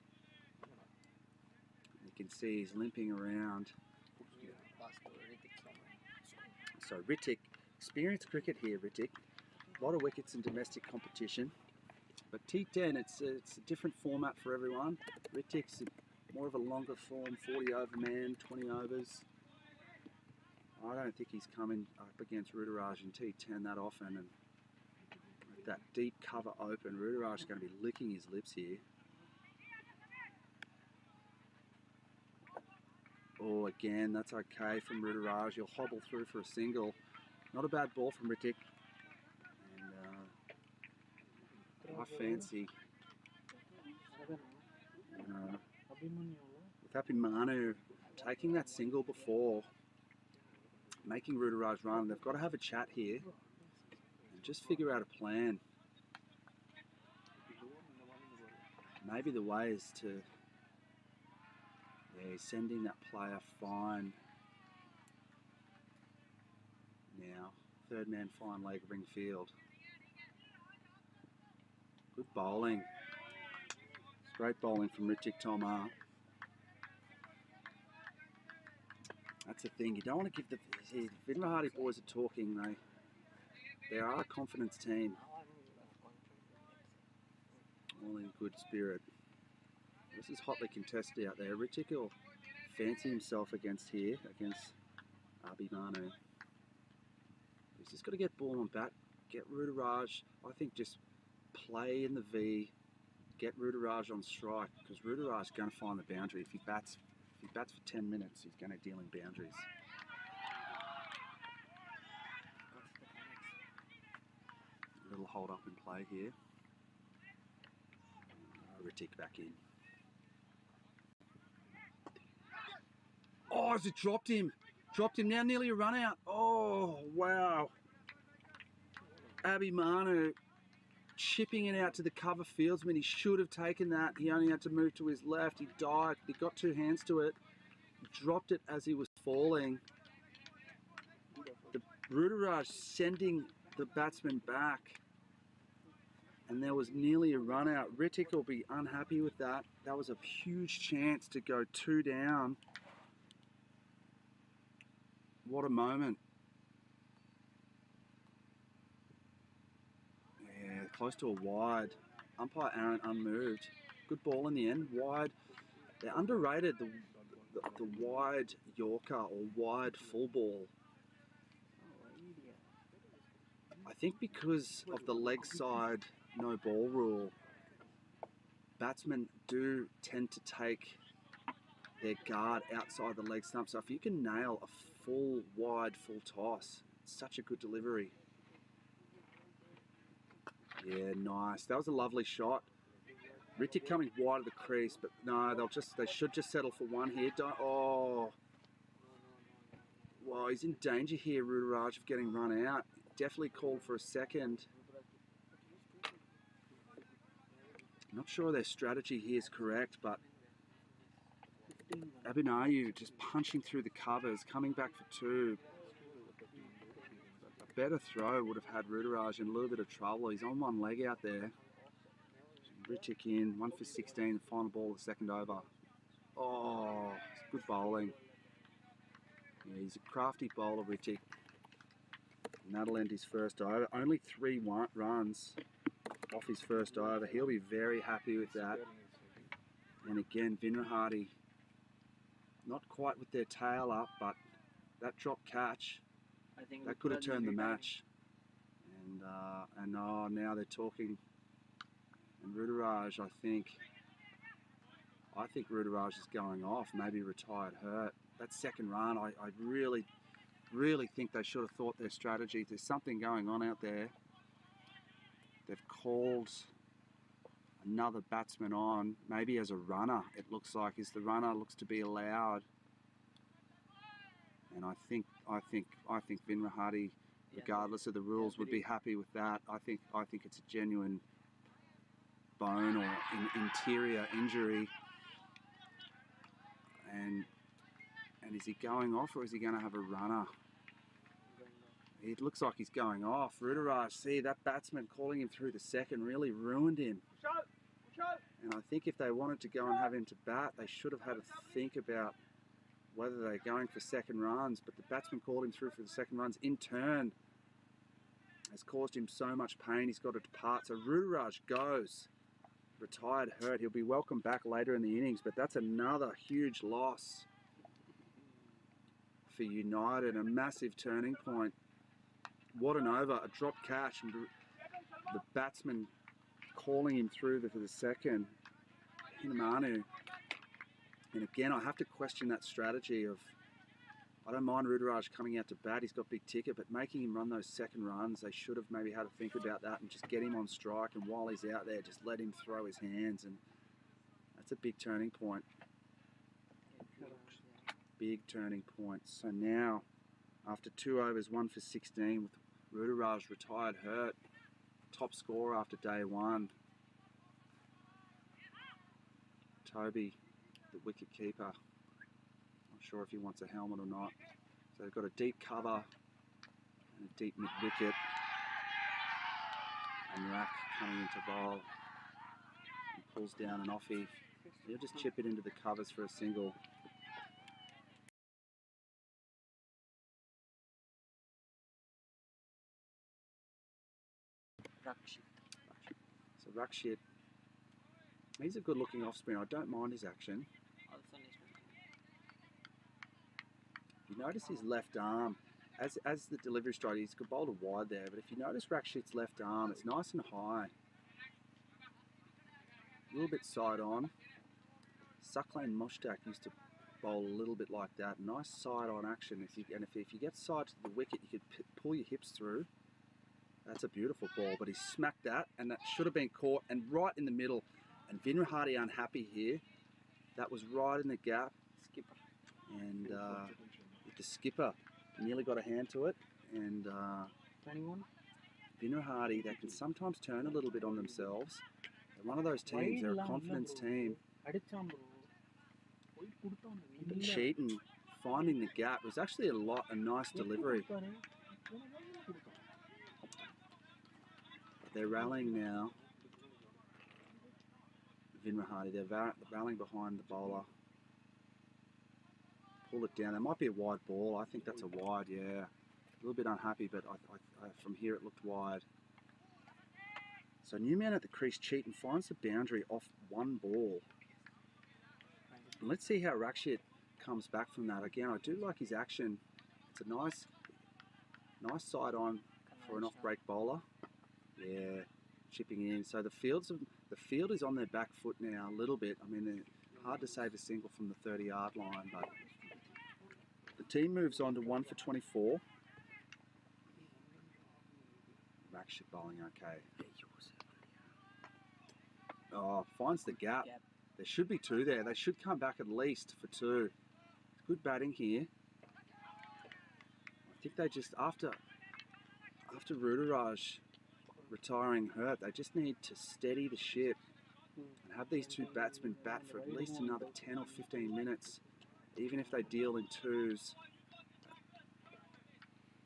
You can see he's limping around. So Ritik, experienced cricket here, Ritik. A lot of wickets in domestic competition. But T10, it's a different format for everyone. Ritik's more of a longer form, 40 over man, 20 overs. I don't think he's coming up against Vinohrady in T10 that often. And with that deep cover open, Vinohrady's going to be licking his lips here. Oh, again, that's okay from Vinohrady. He'll hobble through for a single. Not a bad ball from Ritik. And I fancy with Abhimanyu taking that single before, making Vinohrady run. They've got to have a chat here and just figure out a plan. Maybe the way is to... Yeah, he's sending that player fine now. Third man fine leg ring field. Good bowling. It's great bowling from Ritik Tomar. That's the thing. You don't want to give the Vinohrady boys are talking. They are a confidence team. All in good spirit. This is hotly contested out there. Ritik will fancy himself against Abhimanyu. He's just got to get ball on bat, get Vinohrady. I think just play in the V, get Vinohrady on strike, because Vinohrady's going to find the boundary. If he bats for 10 minutes, he's going to deal in boundaries. A little hold up in play here. Ritik back in. Oh, has it dropped him? Dropped him now, nearly a run out. Oh, wow. Abhimanyu chipping it out to the cover fieldsman. He should have taken that. He only had to move to his left. He dived. He got 2 hands to it. Dropped it as he was falling. The Vinohrady sending the batsman back. And there was nearly a run out. Ritik will be unhappy with that. That was a huge chance to go 2 down. What a moment. Yeah, close to a wide. Umpire Aaron unmoved. Good ball in the end. Wide. They're underrated, the wide Yorker or wide full ball. I think because of the leg side no ball rule, batsmen do tend to take their guard outside the leg stump. So if you can nail a full wide full toss, it's such a good delivery. Yeah, nice. That was a lovely shot. Ritik coming wide of the crease, but no, they should just settle for one here. Oh, wow, he's in danger here, Vinohrady, of getting run out. Definitely called for a second. Not sure their strategy here is correct, but Vinohrady just punching through the covers, coming back for 2. A better throw would have had Vinohrady in a little bit of trouble. He's on one leg out there. Ritik in, 1 for 16, final ball of the second over. Oh, it's good bowling. Yeah, he's a crafty bowler, Ritik. And that'll end his first over. Only 3 runs off his first over. He'll be very happy with that. And again, Vinohrady, not quite with their tail up, but that drop catch, that could have turned the match. And oh, now they're talking. And Vinohrady, I think Vinohrady is going off, maybe retired hurt. That second run, I really think they should have thought their strategy. There's something going on out there. They've called another batsman on, maybe as a runner, it looks like. Is the runner looks to be allowed. And I think Vinohrady, regardless of the rules, would be happy with that. I think it's a genuine bone or interior injury. And is he going off, or is he going to have a runner? It looks like he's going off. Vinohrady, see, that batsman calling him through the second really ruined him. And I think if they wanted to go and have him to bat, they should have had to think about whether they're going for second runs. But the batsman called him through for the second runs in turn has caused him so much pain. He's got to depart. So Vinohrady goes. Retired hurt. He'll be welcome back later in the innings, but that's another huge loss for United, a massive turning point. What an over, a drop catch, and the batsman calling him through for the second, Hinamanu. And again, I have to question that strategy of, I don't mind Vinohrady coming out to bat, he's got big ticket, but making him run those second runs, they should have maybe had to think about that and just get him on strike, and while he's out there, just let him throw his hands, and that's a big turning point. Big turning point. So now, after 2 overs, 1 for 16, with Vinohrady retired hurt, top scorer after day 1. Toby, the wicket keeper. Not sure if he wants a helmet or not. So they've got a deep cover and a deep mid wicket. And Rack coming into bowl. He pulls down an offie. He'll just chip it into the covers for a single. So Rakshit, he's a good looking off spinner. I don't mind his action. You notice his left arm, as the delivery strike, he's bowled a wide there, but if you notice Rakshit's left arm, it's nice and high. A little bit side on. Sucklane Mushtaq used to bowl a little bit like that. Nice side on action. If you get side to the wicket, you could pull your hips through. That's a beautiful ball, but he smacked that, and that should have been caught, and right in the middle. And Vinohrady unhappy here. That was right in the gap. Skipper. And with the skipper, nearly got a hand to it. And Vinohrady, they can sometimes turn a little bit on themselves. They're one of those teams, they're a confidence team. But Cheaton finding the gap was actually a nice delivery. They're rallying now. Vinohrady. They're rallying behind the bowler. Pull it down. There might be a wide ball. I think that's a wide, yeah. A little bit unhappy, but from here it looked wide. So Newman at the crease cheat and finds the boundary off one ball. And let's see how Rakshit comes back from that. Again, I do like his action. It's a nice side on for an off-break bowler. Yeah, chipping in. So the field is on their back foot now a little bit. I mean, they're hard to save a single from the 30-yard line, but the team moves on to 1 for 24. Rakshit bowling okay. Oh, finds the gap. There should be 2 there. They should come back at least for 2. Good batting here. I think they just, after Rudaraj retiring hurt, they just need to steady the ship and have these 2 batsmen bat for at least another 10 or 15 minutes, even if they deal in 2s.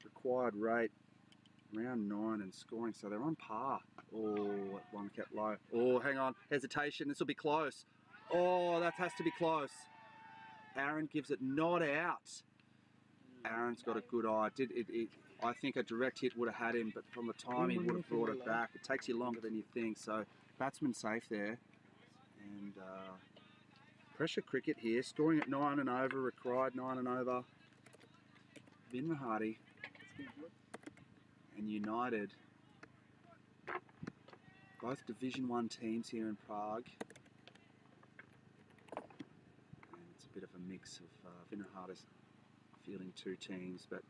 Required rate, round 9 and scoring, so they're on par. Oh, one kept low. Oh, hang on, hesitation, this will be close. Oh, that has to be close. Aaron gives it not out. Aaron's got a good eye. I think a direct hit would have had him, but from the time he would have brought it back. It takes you longer than you think, so batsman safe there. And pressure cricket here, scoring at 9 and over, required 9 and over. Vinohrady and United, both Division 1 teams here in Prague. And it's a bit of a mix of Vinohrady's fielding 2 teams, but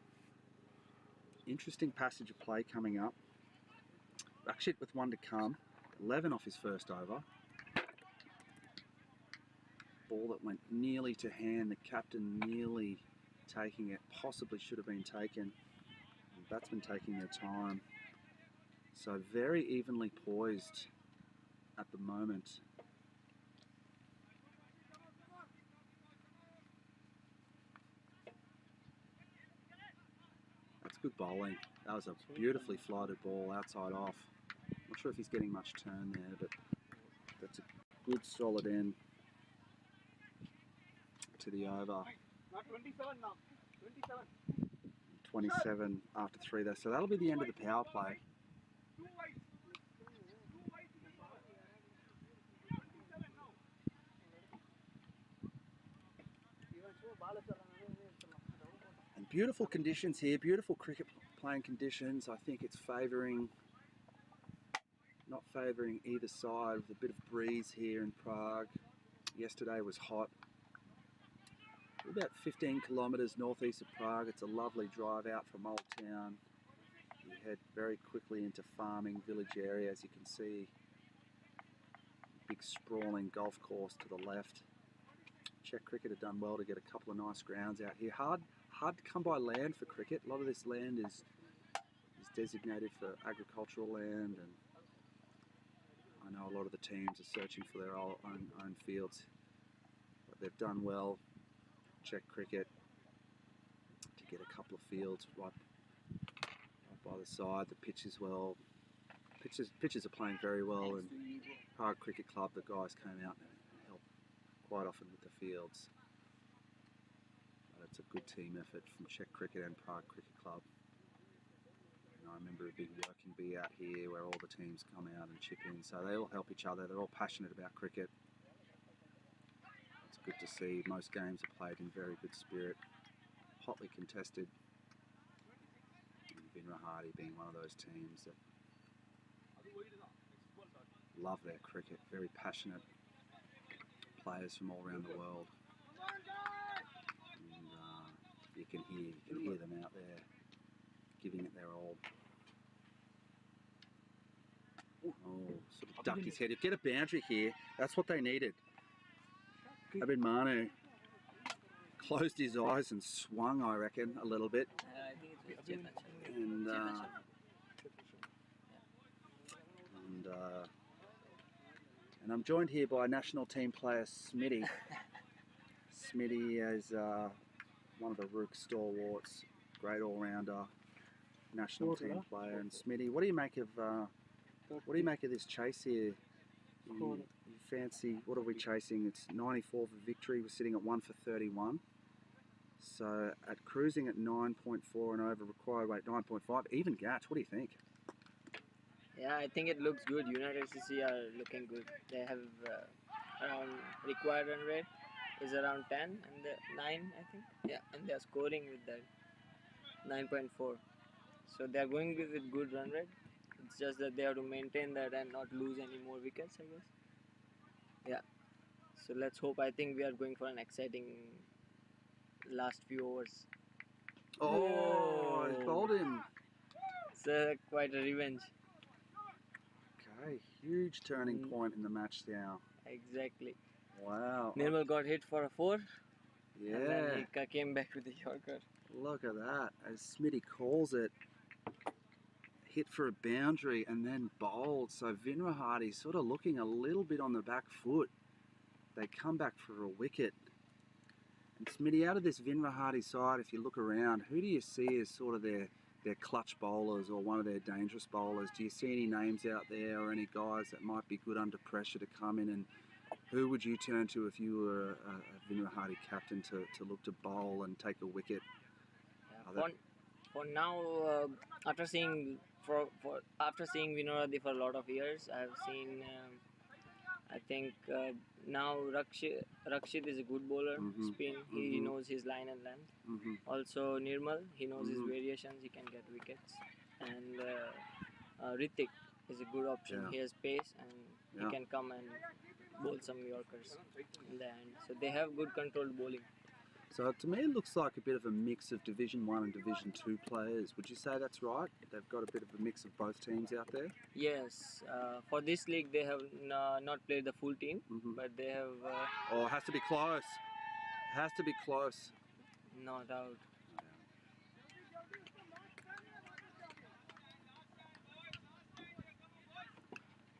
interesting passage of play coming up. Rakshit with 1 to come, 11 off his first over. Ball that went nearly to hand, the captain nearly taking it, possibly should have been taken. And batsmen taking their time. So very evenly poised at the moment. That's good bowling. That was a beautifully flighted ball outside off. Not sure if he's getting much turn there, but that's a good solid end to the over. 27 after 3 there. So that'll be the end of the power play. And beautiful conditions here, beautiful cricket playing conditions. I think it's not favouring either side, with a bit of breeze here in Prague. Yesterday was hot. We're about 15 kilometres northeast of Prague. It's a lovely drive out from Old Town. You head very quickly into farming village area, as you can see. Big sprawling golf course to the left. Czech cricket have done well to get a couple of nice grounds out here. Hard to come by land for cricket. A lot of this land is designated for agricultural land, and I know a lot of the teams are searching for their own fields, but they've done well, Czech cricket, to get a couple of fields right by the side. The pitch as well. Pitches are playing very well, and Prague Cricket Club, the guys came out and helped quite often with the fields. But it's a good team effort from Czech Cricket and Prague Cricket Club. And I remember a big working bee out here where all the teams come out and chip in, so they all help each other. They're all passionate about cricket. It's good to see. Most games are played in very good spirit, hotly contested. And Vinohrady being one of those teams that love their cricket, very passionate players from all around the world. And you can hear them out there giving it their all. Oh, sort of ducked his head. Get a boundary here. That's what they needed. Abid Manu closed his eyes and swung, I reckon, a little bit. And I'm joined here by national team player Smitty. Smitty is one of the Rook stalwarts, great all-rounder, national team player. And Smitty, what do you make of this chase here? You fancy, what are we chasing? It's 94 for victory. We're sitting at 1 for 31. So at cruising at 9.4 and over, required weight 9.5. Even Gatch, what do you think? Yeah, I think it looks good. United CC are looking good. They have around required run rate is around 10 and 9, I think. Yeah, and they are scoring with that 9.4. So they are going with good run rate. It's just that they have to maintain that and not lose any more wickets, I guess. Yeah. So let's hope. I think we are going for an exciting last few overs. Oh, he's bowled him. It's quite a revenge. Okay, huge turning point in the match now. Exactly. Wow. Nirmal got hit for a 4. Yeah. And then he came back with a Yorker. Look at that. As Smitty calls it, hit for a boundary and then bowled. So Vinohrady sort of looking a little bit on the back foot. They come back for a wicket. And Smitty, out of this Vinohrady side, if you look around, who do you see as sort of their clutch bowlers or one of their dangerous bowlers? Do you see any names out there or any guys that might be good under pressure to come in? And who would you turn to if you were a Vinohrady captain to look to bowl and take a wicket? Yeah, for now, after seeing Vinohrady for a lot of years, I have seen. I think now Rakshit is a good bowler. Spin, he knows his line and length. Also Nirmal, he knows his variations. He can get wickets. And Ritik is a good option. Yeah. He has pace and he can come and bowl some Yorkers in the end. So they have good controlled bowling. So to me, it looks like a bit of a mix of Division 1 and Division 2 players. Would you say that's right? They've got a bit of a mix of both teams out there? Yes. For this league, they have not played the full team, but they have... Oh, it has to be close. Has to be close. Not out.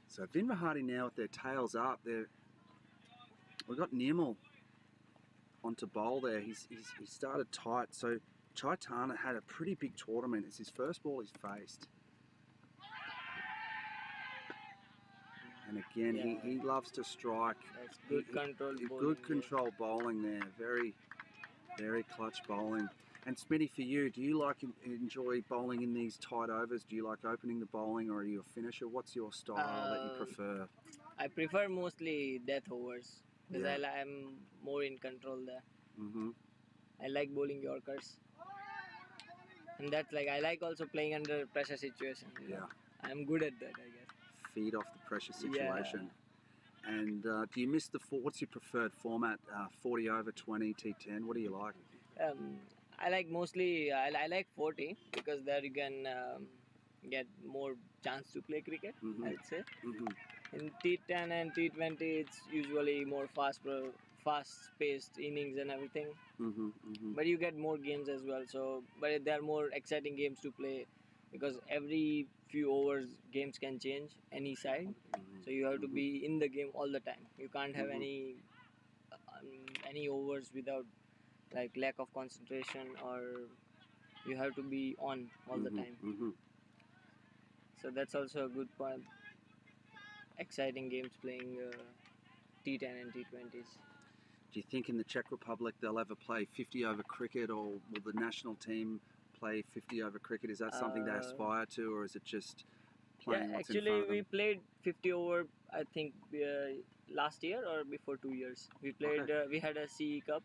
So Vinohrady now with their tails up. We've got Nirmal onto bowl there. He started tight. So Chaitana had a pretty big tournament. It's his first ball he's faced. And again, he loves to strike. That's good control bowling. Good control bowling there. Very, very clutch bowling. And Smitty, for you, do you enjoy bowling in these tight overs? Do you like opening the bowling, or are you a finisher? What's your style that you prefer? I prefer mostly death overs because I'm more in control there. I like bowling Yorkers, and that's like I like also playing under pressure situations. Yeah, I'm good at that, I guess. Feed off the pressure situation. Yeah. And do you miss what's your preferred format? 40 over 20 T10. What do you like? I like mostly I like 40 because there you can get more chance to play cricket. I'd say. In T10 and T20 it's usually more fast-paced innings and everything. But you get more games as well. So, but there are more exciting games to play because every few overs games can change any side. So you have to be in the game all the time. You can't have any overs without like lack of concentration, or you have to be on all the time. So that's also a good point. Exciting games playing T10 and T20s. Do you think in the Czech Republic they'll ever play 50 over cricket, or will the national team play 50 over cricket? Is that something they aspire to, or is it just playing what's in front of them? Actually we played 50 over I think last year or before 2 years. We played we had a CE Cup.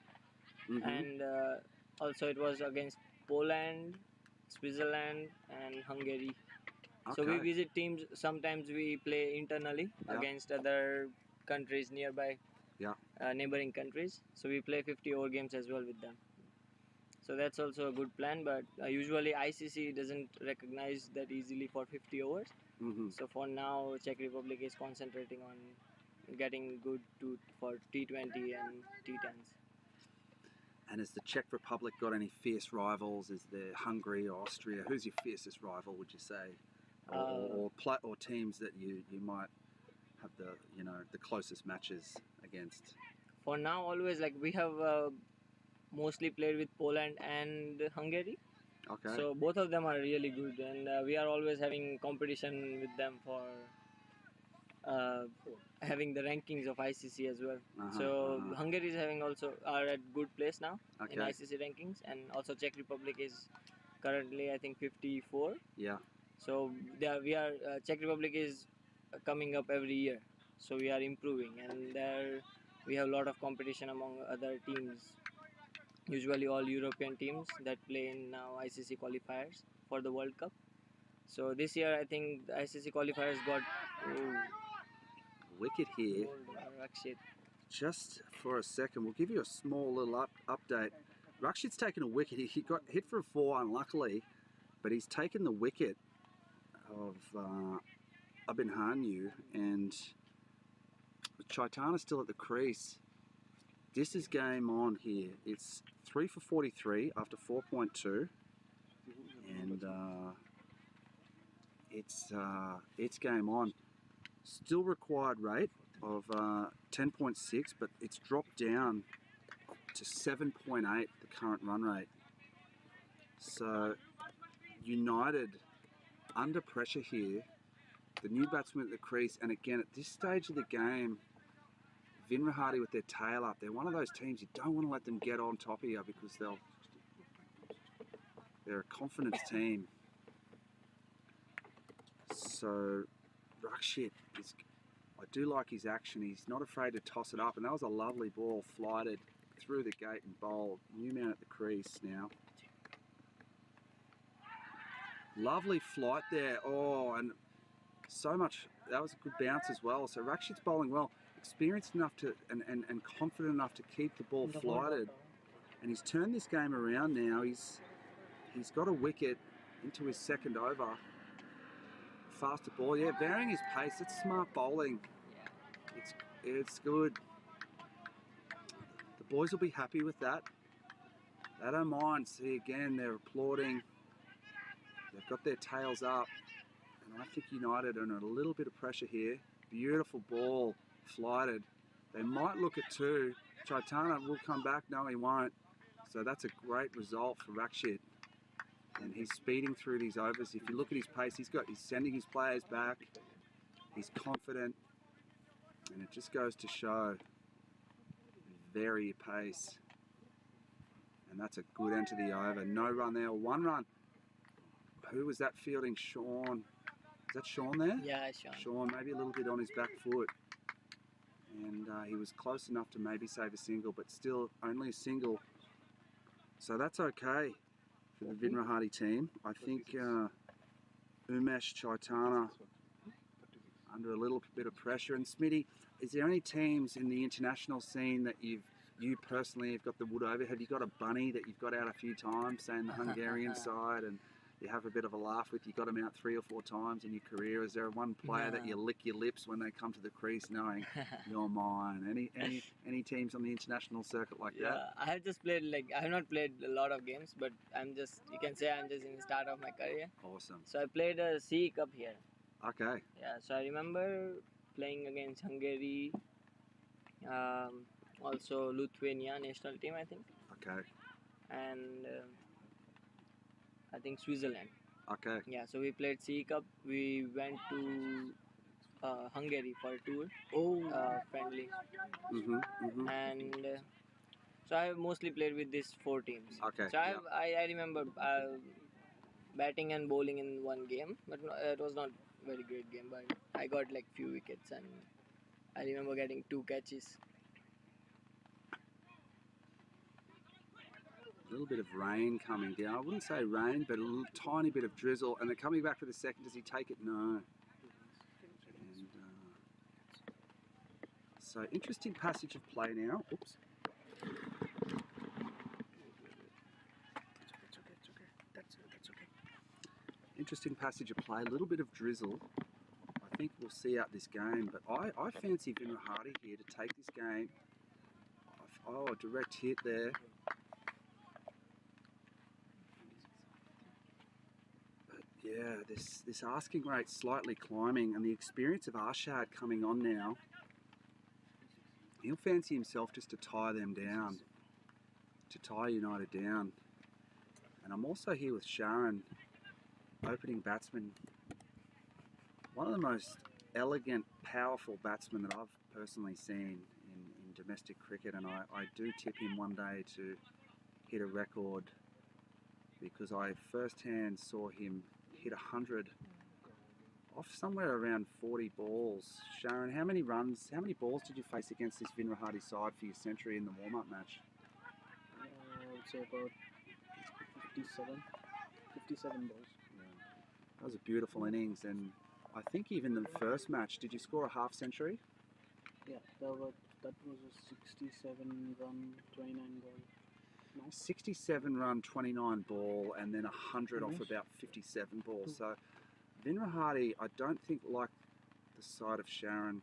And also it was against Poland, Switzerland and Hungary. So we visit teams. Sometimes we play internally against other countries nearby, neighboring countries. So we play 50 over games as well with them. So that's also a good plan, but usually ICC doesn't recognize that easily for 50 overs. So for now Czech Republic is concentrating on getting good for T20 and T10s. And has the Czech Republic got any fierce rivals? Is there Hungary or Austria? Who's your fiercest rival, would you say? Or teams that you might have the closest matches against? For now, always like we have mostly played with Poland and Hungary. So both of them are really good, and we are always having competition with them having the rankings of ICC as well. Uh-huh, So uh-huh. Hungary is having also are at good place now in Okay. ICC rankings, and also Czech Republic is currently I think 54. Yeah. So we are Czech Republic is coming up every year, so we are improving, and there we have a lot of competition among other teams. Usually all European teams that play in now ICC qualifiers for the World Cup. So this year I think the ICC qualifiers got Wicket here. Rakshit. Just for a second, we'll give you a small little update. Rakshit's taken a wicket. He got hit for a 4 unluckily, but he's taken the wicket of Abhinanyu, and Chaitana's still at the crease. This is game on here. It's 3 for 43 after 4.2, and it's game on. Still required rate of 10.6, but it's dropped down to 7.8, the current run rate. So United under pressure here. The new batsman at the crease, and again at this stage of the game, Vinohrady with their tail up. They're one of those teams you don't want to let them get on top of you because they're a confidence team. So Rakshit is, I do like his action. He's not afraid to toss it up, and that was a lovely ball, flighted through the gate and bowled. New man at the crease now. Lovely flight there. Oh, and so much. That was a good bounce as well. So Rakshit's bowling well, experienced enough to and confident enough to keep the ball flighted. And he's turned this game around now. He's got a wicket into his second over. Faster ball, yeah, varying his pace. It's smart bowling. It's good. The boys will be happy with that. They don't mind. See, again, they're applauding. They've got their tails up. And I think United are under a little bit of pressure here. Beautiful ball, flighted. They might look at 2. Chaitana will come back. No, he won't. So that's a great result for Rakshit. And he's speeding through these overs. If you look at his pace, he's sending his players back. He's confident. And it just goes to show very pace. And that's a good end to the over. No run there, 1 run. Who was that fielding? Sean. Is that Sean there? Yeah, Sean. Sean, maybe a little bit on his back foot. And he was close enough to maybe save a single, but still only a single. So that's okay for the Vinohrady team. I think Umesh, Chaitana under a little bit of pressure. And Smitty, is there any teams in the international scene that you personally have got the wood over? Have you got a bunny that you've got out a few times, saying the Hungarian side, and you have a bit of a laugh with? You got them out 3 or 4 times in your career. Is there one player that you lick your lips when they come to the crease, knowing you're mine? Any teams on the international circuit like that? I have just played I have not played a lot of games, but you can say I'm just in the start of my career. Awesome. So I played a CE Cup here. Okay. Yeah, so I remember playing against Hungary, also Lithuania national team, I think. Okay. And I think Switzerland. Okay. Yeah, so we played CE Cup. We went to Hungary for a tour, friendly. And so I have mostly played with these 4 teams. Okay. So I remember batting and bowling in one game, but it was not a very great game. But I got few wickets, and I remember getting 2 catches. A little bit of rain coming down. I wouldn't say rain, but a tiny bit of drizzle. And they're coming back for the second. Does he take it? No. And, so interesting passage of play now. Oops. That's okay. Interesting passage of play. A little bit of drizzle. I think we'll see out this game. But I fancy Vinohrady here to take this game. Oh, direct hit there. Yeah, this asking rate slightly climbing, and the experience of Arshad coming on now. He'll fancy himself just to tie them down, to tie United down. And I'm also here with Sharon, opening batsman. One of the most elegant, powerful batsman that I've personally seen in domestic cricket, and I do tip him one day to hit a record, because I firsthand saw him hit 100 off somewhere around 40 balls. Sharon, how many balls did you face against this Vinohrady side for your century in the warm-up match? I would say about 57 balls. That was a beautiful innings, and I think even the first match, did you score a half century? Yeah, that was a 67 run, 29 ball. 67 run, 29 ball, and then 100 off about 57 balls. So Vinohrady, I don't think, like the side of Sharon,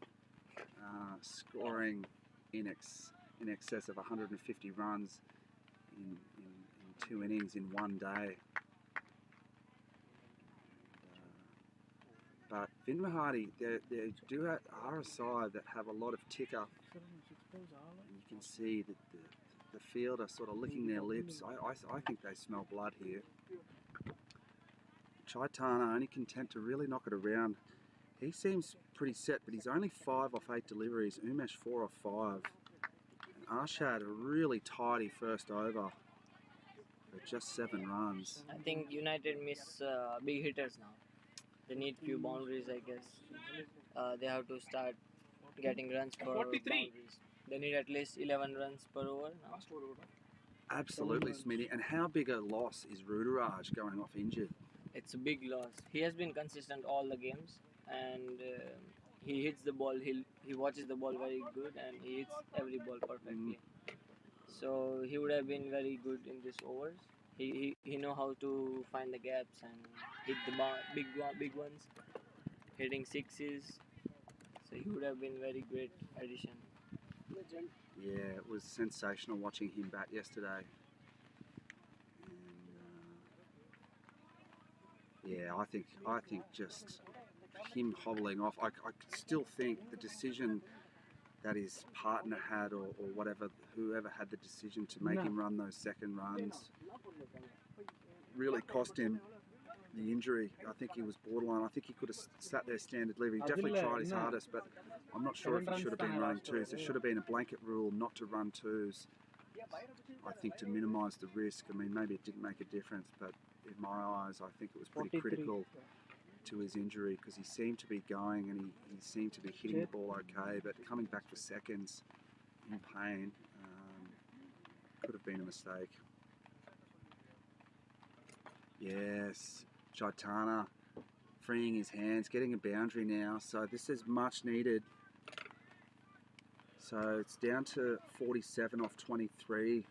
scoring in excess of 150 runs in 2 innings in one day. But Vinohrady, they are a side that have a lot of ticker, and you can see that the field are sort of licking their lips. I think they smell blood here. Chaitana only content to really knock it around. He seems pretty set, but he's only 5 off 8 deliveries. Umesh 4 off 5. And Arshad a really tidy first over, but just 7 runs. I think United miss big hitters now. They need few boundaries, I guess. They have to start getting runs for boundaries. They need at least 11 runs per over now. Absolutely, Smitty. And how big a loss is Rudraj going off injured? It's a big loss. He has been consistent all the games, and he hits the ball. He watches the ball very good, and he hits every ball perfectly. So he would have been very good in these overs. He know how to find the gaps and hit the big ones, hitting sixes. So he would have been very great addition. Yeah, it was sensational watching him bat yesterday. And, yeah, I think just him hobbling off. I still think the decision that his partner had, or whoever had the decision to make him run those second runs, really cost him the injury. I think he was borderline. I think he could have sat there standard delivery. He definitely tried his hardest, but I'm not sure if he should have been running twos. There should have been a blanket rule not to run twos, I think, to minimise the risk. I mean, maybe it didn't make a difference, but in my eyes, I think it was pretty critical to his injury, because he seemed to be going and he seemed to be hitting the ball okay, but coming back for seconds in pain could have been a mistake. Yes, Chaitana freeing his hands, getting a boundary now, so this is much needed. So it's down to 47 off 23.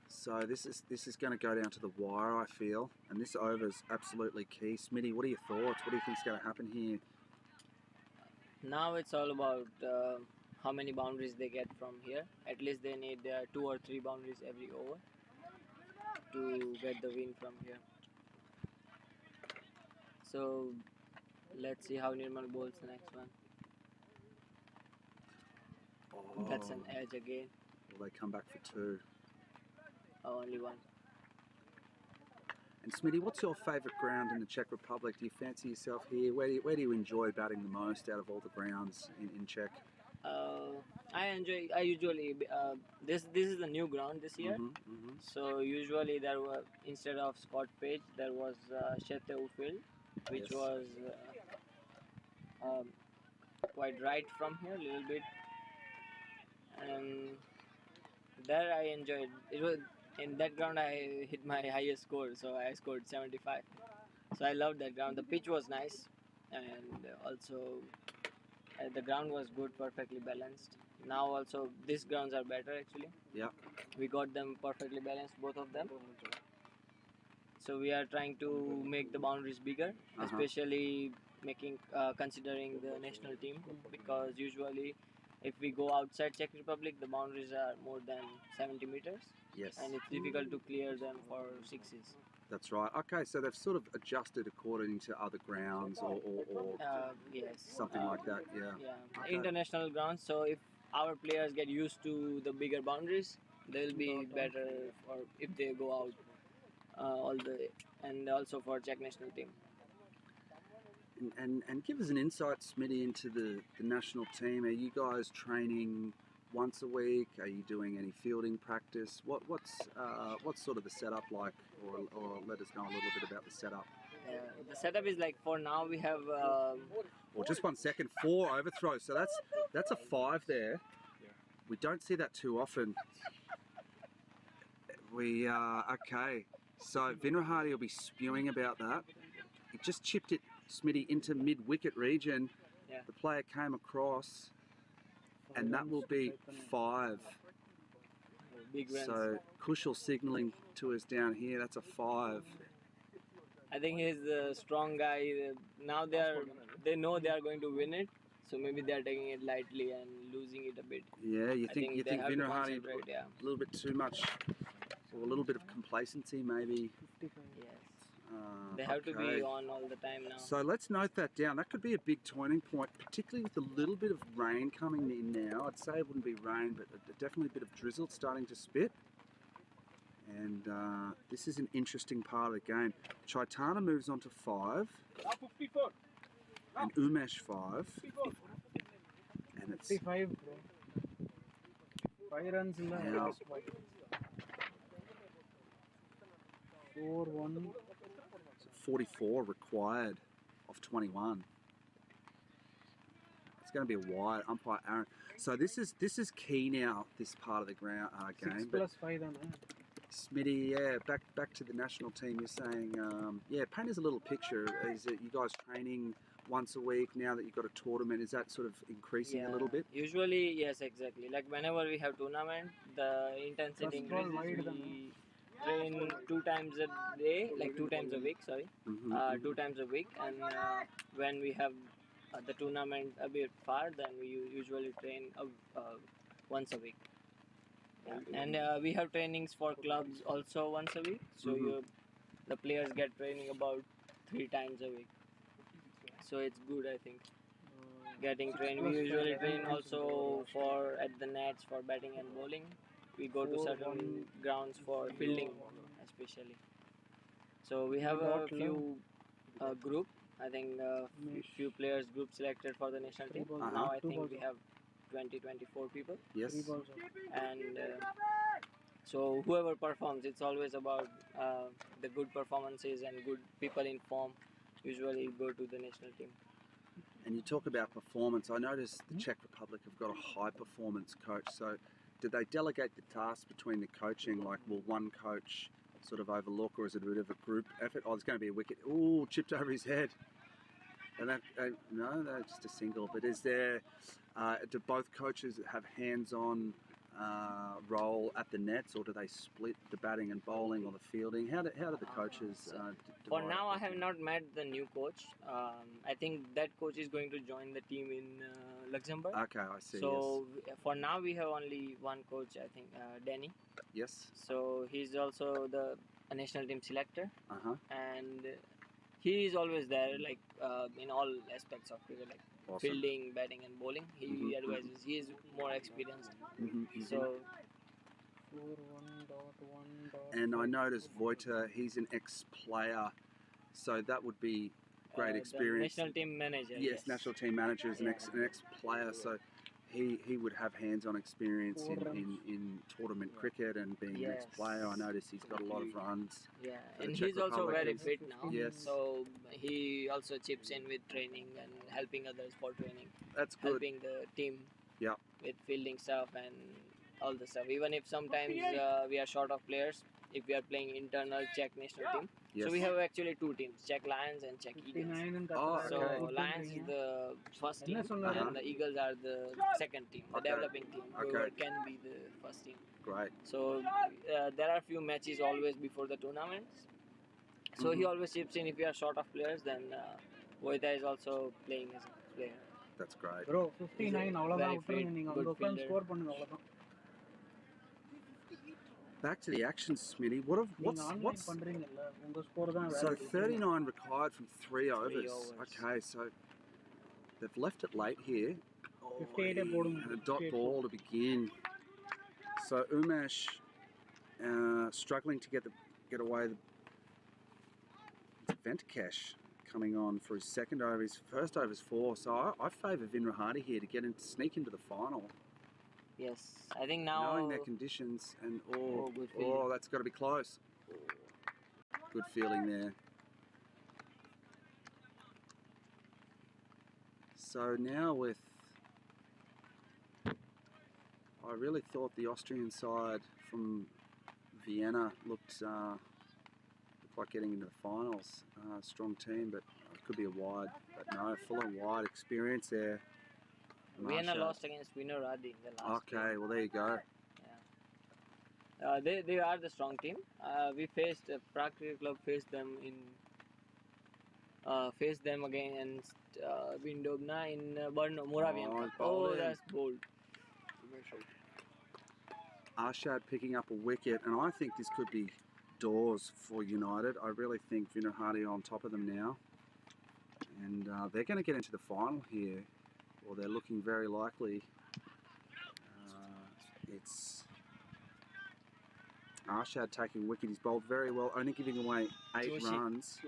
So this is going to go down to the wire, I feel, and this over is absolutely key. Smitty, what are your thoughts? What do you think is going to happen here? Now it's all about how many boundaries they get from here. At least they need 2 or 3 boundaries every over to get the win from here. So let's see how Nirmal bowls the next one. Oh, That's an edge again. will they come back for 2? Oh, only 1. And Smitty, what's your favourite ground in the Czech Republic? Do you fancy yourself here? Where do you enjoy batting the most out of all the grounds in Czech? I usually this is the new ground this year. So usually there were, instead of Scott Page, there was Cheteu field, which was quite right from here a little bit, and there I enjoyed. It was in that ground I hit my highest score, so I scored 75. So I loved that ground. The pitch was nice, and also the ground was good, perfectly balanced. Now also these grounds are better actually. Yeah. We got them perfectly balanced, both of them. So we are trying to make the boundaries bigger, especially considering the national team, because usually if we go outside Czech Republic, the boundaries are more than 70 meters. Yes. And it's difficult to clear them for sixes. That's right. Okay, so they've sort of adjusted according to other grounds or yes. something like that. Yeah. Yeah. Okay. International grounds. So if our players get used to the bigger boundaries, they'll be better for if they go out and also for Czech national team. And give us an insight, Smitty, into the national team. Are you guys training once a week? Are you doing any fielding practice? What's sort of the setup like? Or let us know a little bit about the setup. The setup is like, for now we have Well, just 1 second. 4 overthrows. So that's a 5 there. We don't see that too often. Okay. So Vinohrady will be spewing about that. He just chipped it, Smitty, into mid-wicket region. Yeah. The player came across, and that will be 5. big runs. So Kushal signalling to us down here. That's a 5. I think he's a strong guy. Now they know they are going to win it, so maybe they are taking it lightly and losing it a bit. Yeah, you think they have to Vinohrady concentrate, yeah. a little bit too much, or a little bit of complacency maybe. Yes. They have to be Okay. on all the time now. So let's note that down. That could be a big turning point, particularly with a little bit of rain coming in now. I'd say it wouldn't be rain, but definitely a bit of drizzle starting to spit. And this is an interesting part of the game. Chaitana moves on to 5. And Umesh 5. And it's 55, bro. 5 runs in the Yeah. last 4-1. 44 required of 21. It's going to be a wide umpire Aaron. So this is key now. This part of the game. 6 But plus 5 then. Smitty, yeah, back to the national team. You're saying, paint us a little picture. Is it you guys training once a week now that you've got a tournament? Is that sort of increasing a little bit? Usually, yes, exactly. Like whenever we have tournament, the intensity First ball increases. wide then. We train 2 times a day, like 2 times a week. Sorry, Mhm. 2 times a week. And when we have the tournament a bit far, then we usually train once a week. Yeah. And we have trainings for clubs also once a week. So the players get training about 3 times a week. So it's good, I think. Getting trained. We usually train also for at the nets for batting and bowling. We go to certain grounds for fielding, especially. So we have a few group. I think few players group selected for the national team. Now I think we have 20-24 people. Yes. And so whoever performs, it's always about the good performances and good people in form usually go to the national team. And you talk about performance. I noticed the Czech Republic have got a high performance coach. So did they delegate the tasks between the coaching? Like, will one coach sort of overlook, or is it a bit of a group effort? Oh, there's going to be a wicket. Ooh, chipped over his head. And that, no, that's just a single. But is there, do both coaches have hands-on role at the nets, or do they split the batting and bowling or the fielding? How do the coaches For divide now, it? I have not met the new coach. I think that coach is going to join the team in Luxembourg. Okay, I see. So for now, we have only one coach, I think, Danny. Yes. So he's also the national team selector, and he is always there, like in all aspects of cricket, like Awesome. fielding, batting, and bowling. He advises. He is more experienced. So 4-1.1. And I noticed Vojta, he's an ex-player, so that would be great experience. The national team manager. Yes, national team manager is an ex-player, so he would have hands-on experience in tournament cricket and being an ex-player. I noticed he's got a lot of runs. Yeah, for the and Czech he's also Republic. very fit now. Yes. So he also chips in with training and helping others for training, That's good. helping the team Yeah. with fielding stuff and all the stuff. Even if sometimes we are short of players, if we are playing internal Czech national team. Yes. So we have actually 2 teams, Czech Lions and Czech Eagles. 59 and Oh, So okay. Lions is the first team Uh-huh. and the Eagles are the second team, the Okay. developing team, whoever Okay. can be the first team. Great. So there are few matches always before the tournaments. So he always chips in if we are short of players. Then Vojta is also playing as a player. That's great. Bro 59 அவ்வளவுதான் Very விட்டுருங்க fit, நீங்க good அந்த உட்கார்ந்து fielder. Score பண்ணுங்க அவ்வளவுதான் Back to the action, Smitty. நீங்க online பண்றீங்கல்ல உங்க score தான் So வேற 39 required from 3 overs. overs. Okay, so they've left it late here. 58 போடுங்க And a dot ball to begin. So Umesh struggling to get away. Venkatesh coming on for his second over. His first over's 4, so I favour Vinohrady here to sneak into the final. Yes, I think now. Knowing their conditions and good feeling. that's got to be close. Oh, good feeling there. So now I really thought the Austrian side from Vienna looked like getting into the finals. Strong team, but it could be a wide. But no, full on wide experience there. Vienna lost against Vinohrady in the last game. Okay, well there you go. Yeah. They are the strong team. We faced Prague Cricket Club faced them against Vindobna in Brno, Moravian Cup. Oh, that's bold. Arshad picking up a wicket, and I think this could be doors for United. I really think Vinohrady are on top of them now, and they're going to get into the final here, or they're looking very likely. It's Arshad taking wicket. He's bowled very well, only giving away 8 runs.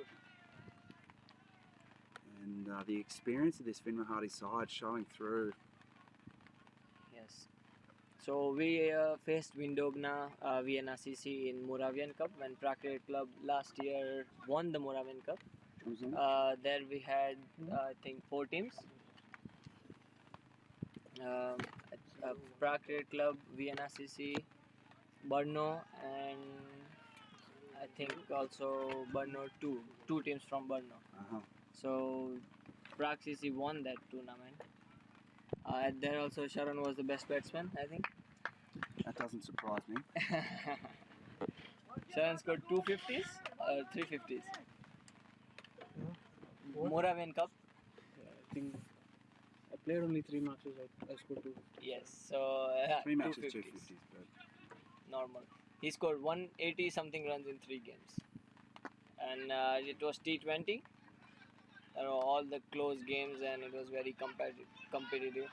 And the experience of this Vinohrady side showing through. Yes. So we faced Vindobna Vienna CC in Moravian Cup when Prague Cricket Club last year won the Moravian Cup. There we had I think 4 teams. Prague Cricket Club, Vienna CC, Brno, and I think also Brno 2 teams from Brno. So Prague CC won that tournament. There also Sharon was the best batsman, I think. That doesn't surprise me. Sharon scored 2 50s or 3 50s. Moravian Cup. I think I played only 3 matches. I scored 2. Yes, so 3 matches, 2 2 50s. But normal. He scored 180 something runs in 3 games, and it was T20. All the close games, and it was very competitive.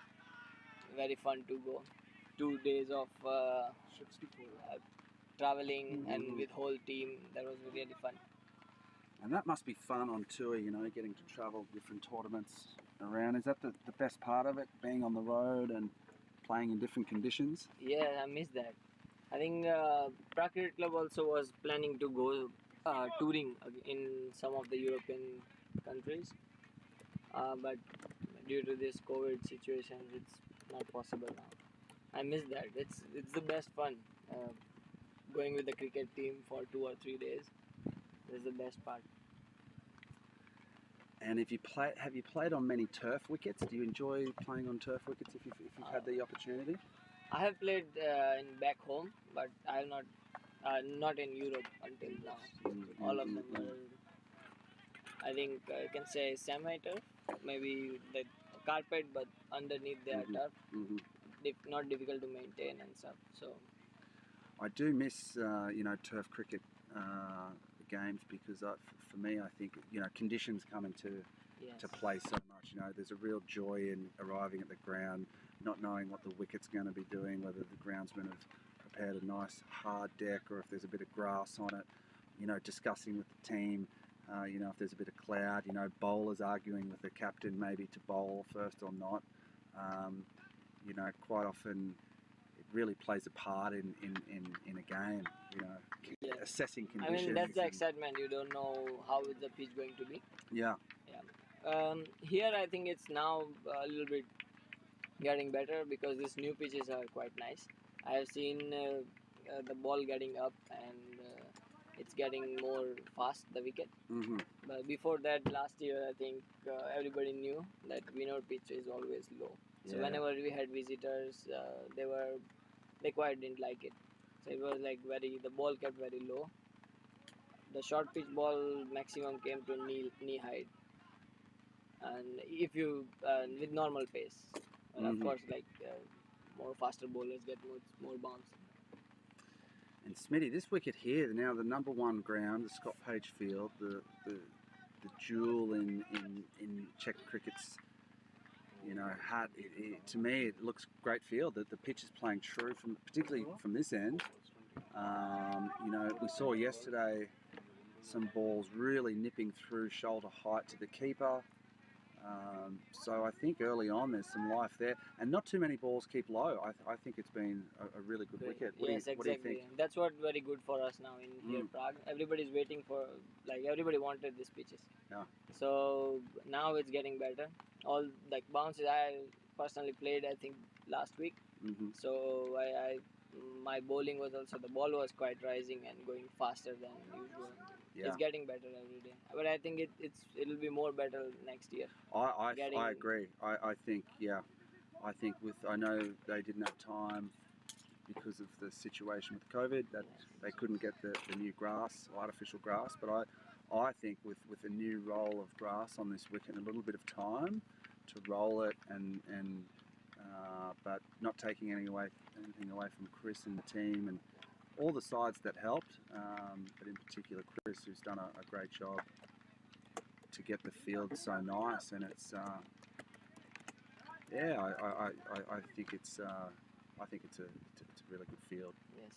Very fun to go. 2 days of traveling and with whole team. That was really fun. And that must be fun on tour, you know, getting to travel different tournaments around. Is that the best part of it, being on the road and playing in different conditions? Yeah, I miss that. I think Prague Cricket Club also was planning to go touring in some of the European countries, but due to this COVID situation, it's not possible now. I miss that. It's the best fun. Going with the cricket team for 2 or 3 days is the best part. And have you played on many turf wickets? Do you enjoy playing on turf wickets if you've had the opportunity? I have played in back home, but I have not in Europe until now. All of them were, I think I can say semi-turf, maybe the carpet, but underneath they are turf. Not difficult to maintain and stuff. So I do miss turf cricket games because for me I think conditions come into to play so much. There's a real joy in arriving at the ground, not knowing what the wicket's going to be doing, whether the groundsmen have prepared a nice hard deck or if there's a bit of grass on it. Discussing with the team. If there's a bit of cloud, bowlers arguing with the captain maybe to bowl first or not. Quite often it really plays a part in a game, assessing conditions. I mean, that's the excitement. You don't know how is the pitch going to be. Yeah. Here I think it's now a little bit getting better because these new pitches are quite nice. I have seen the ball getting up and it's getting more fast, the wicket. But before that, last year, I think everybody knew that Vinohrady pitch is always low. So whenever we had visitors, they quite didn't like it. So it was like the ball kept very low. The short pitch ball maximum came to knee height. And if you, with normal pace, of course, more faster bowlers get more bounce. And Smitty, this wicket here, now the number 1 ground, the Scott Page Field, the jewel in Czech cricket's hat. To me, it looks great field. That the pitch is playing true, particularly from this end. We saw yesterday some balls really nipping through shoulder height to the keeper. So I think early on there's some life there, and not too many balls keep low. I think it's been a really good wicket. What Yes, do you exactly. think? That's what very good for us now in here Prague. Everybody's waiting for, like, everybody wanted these pitches. Yeah. So now it's getting better. All like bounces I personally played, I think last week. So my bowling was also, the ball was quite rising and going faster than usual. Yeah. It's getting better every day, but I think it'll be more better next year. I agree. I think I know they didn't have time because of the situation with COVID that they couldn't get the new grass, artificial grass. But I think with a new roll of grass on this wicket, and a little bit of time to roll it, and but not taking anything away from Chris and the team and all the sides that helped, but in particular Chris, who's done a great job to get the field so nice. And it's I think it's a really good field. Yes.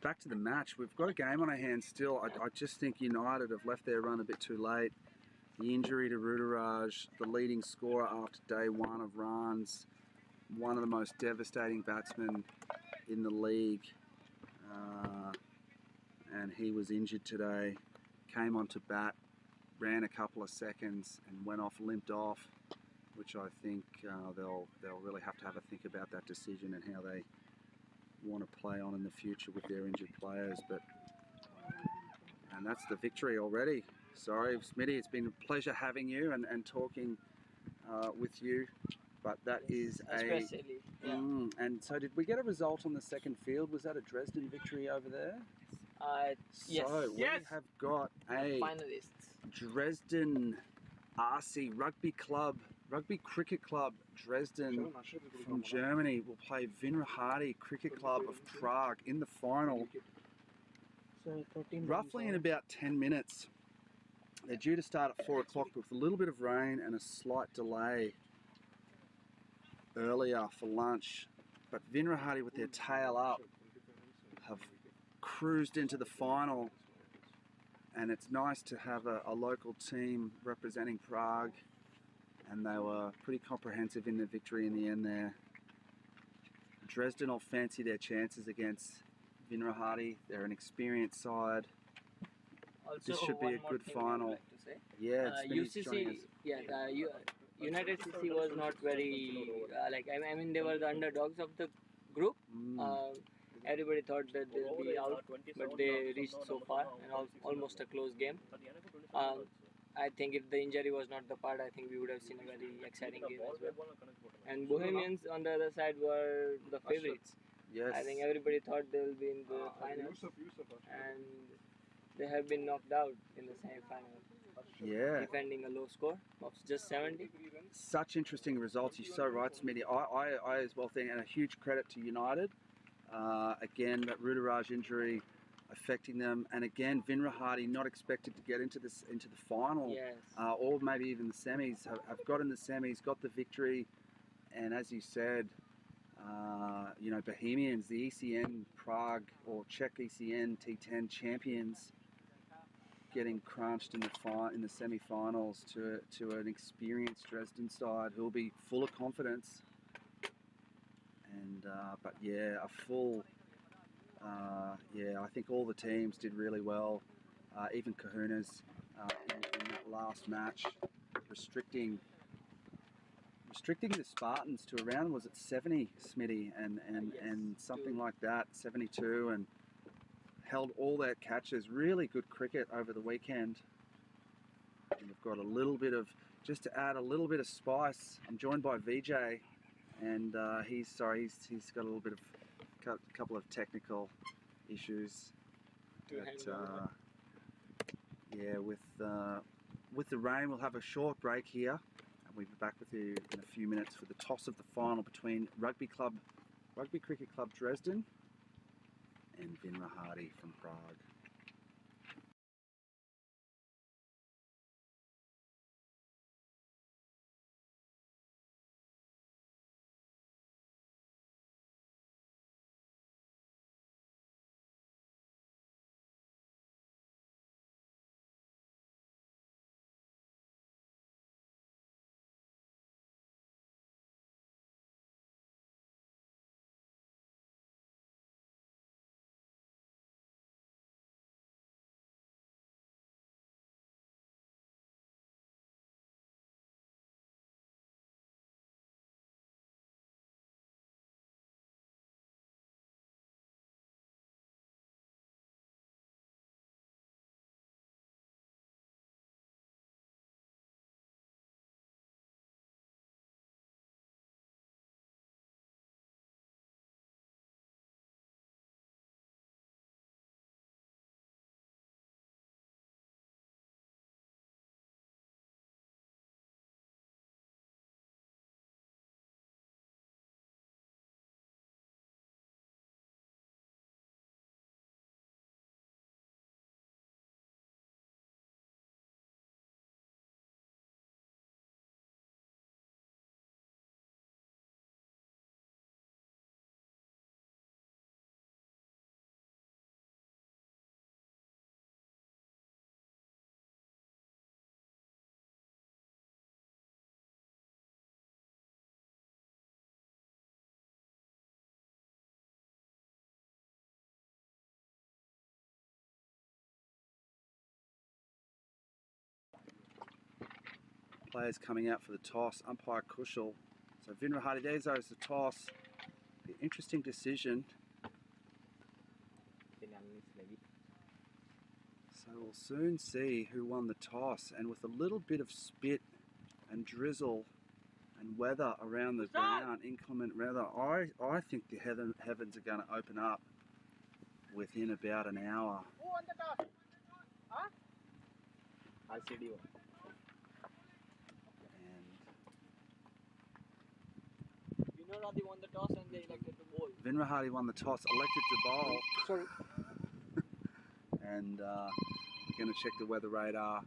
Back to the match, we've got a game on our hands still. I just think United have left their run a bit too late. The injury to Vinohrady, the leading scorer after day one of runs, one of the most devastating batsmen in the league, and he was injured today. Came onto bat, ran a couple of seconds and went off, limped off, which I think they'll really have to have a think about that decision and how they want to play on in the future with their injured players. And that's the victory already. Sorry, Smitty, it's been a pleasure having you and talking with you. But that is especially, and so did we get a result on the second field? Was that a Dresden victory over there? Yes. So we have got a finalists. Dresden RC Rugby Cricket Club Dresden from Germany will play Vinohrady Cricket Club of Prague in the final. So 13 Roughly in about 10 minutes. They're due to start at 4 o'clock with a little bit of rain and a slight delay earlier for lunch. But Vinohrady, with their tail up, have cruised into the final. And it's nice to have a local team representing Prague. And they were pretty comprehensive in the victory in the end there. Dresden will fancy their chances against Vinohrady. They're an experienced side. Also, This should be a good final. Like to say. Yeah, it's UCC, United CC was not very I mean they were the underdogs of the group. Everybody thought that they'll be out, but they reached so far and almost a close game. I think if the injury was not the part, I think we would have seen a very exciting game as well. And Bohemians on the other side were the favorites. Yes. I think everybody thought they will be in the finals, and they have been knocked out in the semi-final. Yeah. Defending a low score of just 70. Such interesting results. You're so right, Smitty. I as well think, and a huge credit to United. Again, that Vinohrady injury affecting them, and again, Vinohrady not expected to get into the final, Yes. or maybe even the semis. Have got in the semis, got the victory, and as you said, Bohemians, the ECN Prague or Czech ECN T10 champions, getting crunched in the semi-finals to an experienced Dresden side who'll be full of confidence. And but yeah, I think all the teams did really well. Even Kahuna's in that last match, restricting the Spartans to around, was it 70, Smitty, and something like that, 72, and held all their catches. Really good cricket over the weekend. And we've got a little bit of, just to add a little bit of spice, I'm joined by VJ, and he's got a little bit of, a couple of technical issues. But, yeah, with the rain, we'll have a short break here, and we'll be back with you in a few minutes for the toss of the final between Rugby Cricket Club Dresden and Vinohrady from Prague. players coming out for the toss. Umpire Kushal. So Vinohrady, there's the toss. The interesting decision. So we'll soon see who won the toss, and with a little bit of spit and drizzle and weather around the ground, inclement weather, I think the heavens are going to open up within about an hour. Vinohrady won the toss and they elected to bowl. Vinohrady won the toss, elected to bowl. Sorry. And we're going to check the weather radar.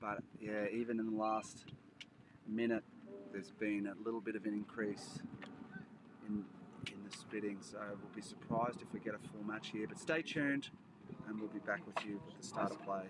But yeah, even in the last minute, there's been a little bit of an increase in the spitting. So we'll be surprised if we get a full match here. But stay tuned, and we'll be back with you at the start of play.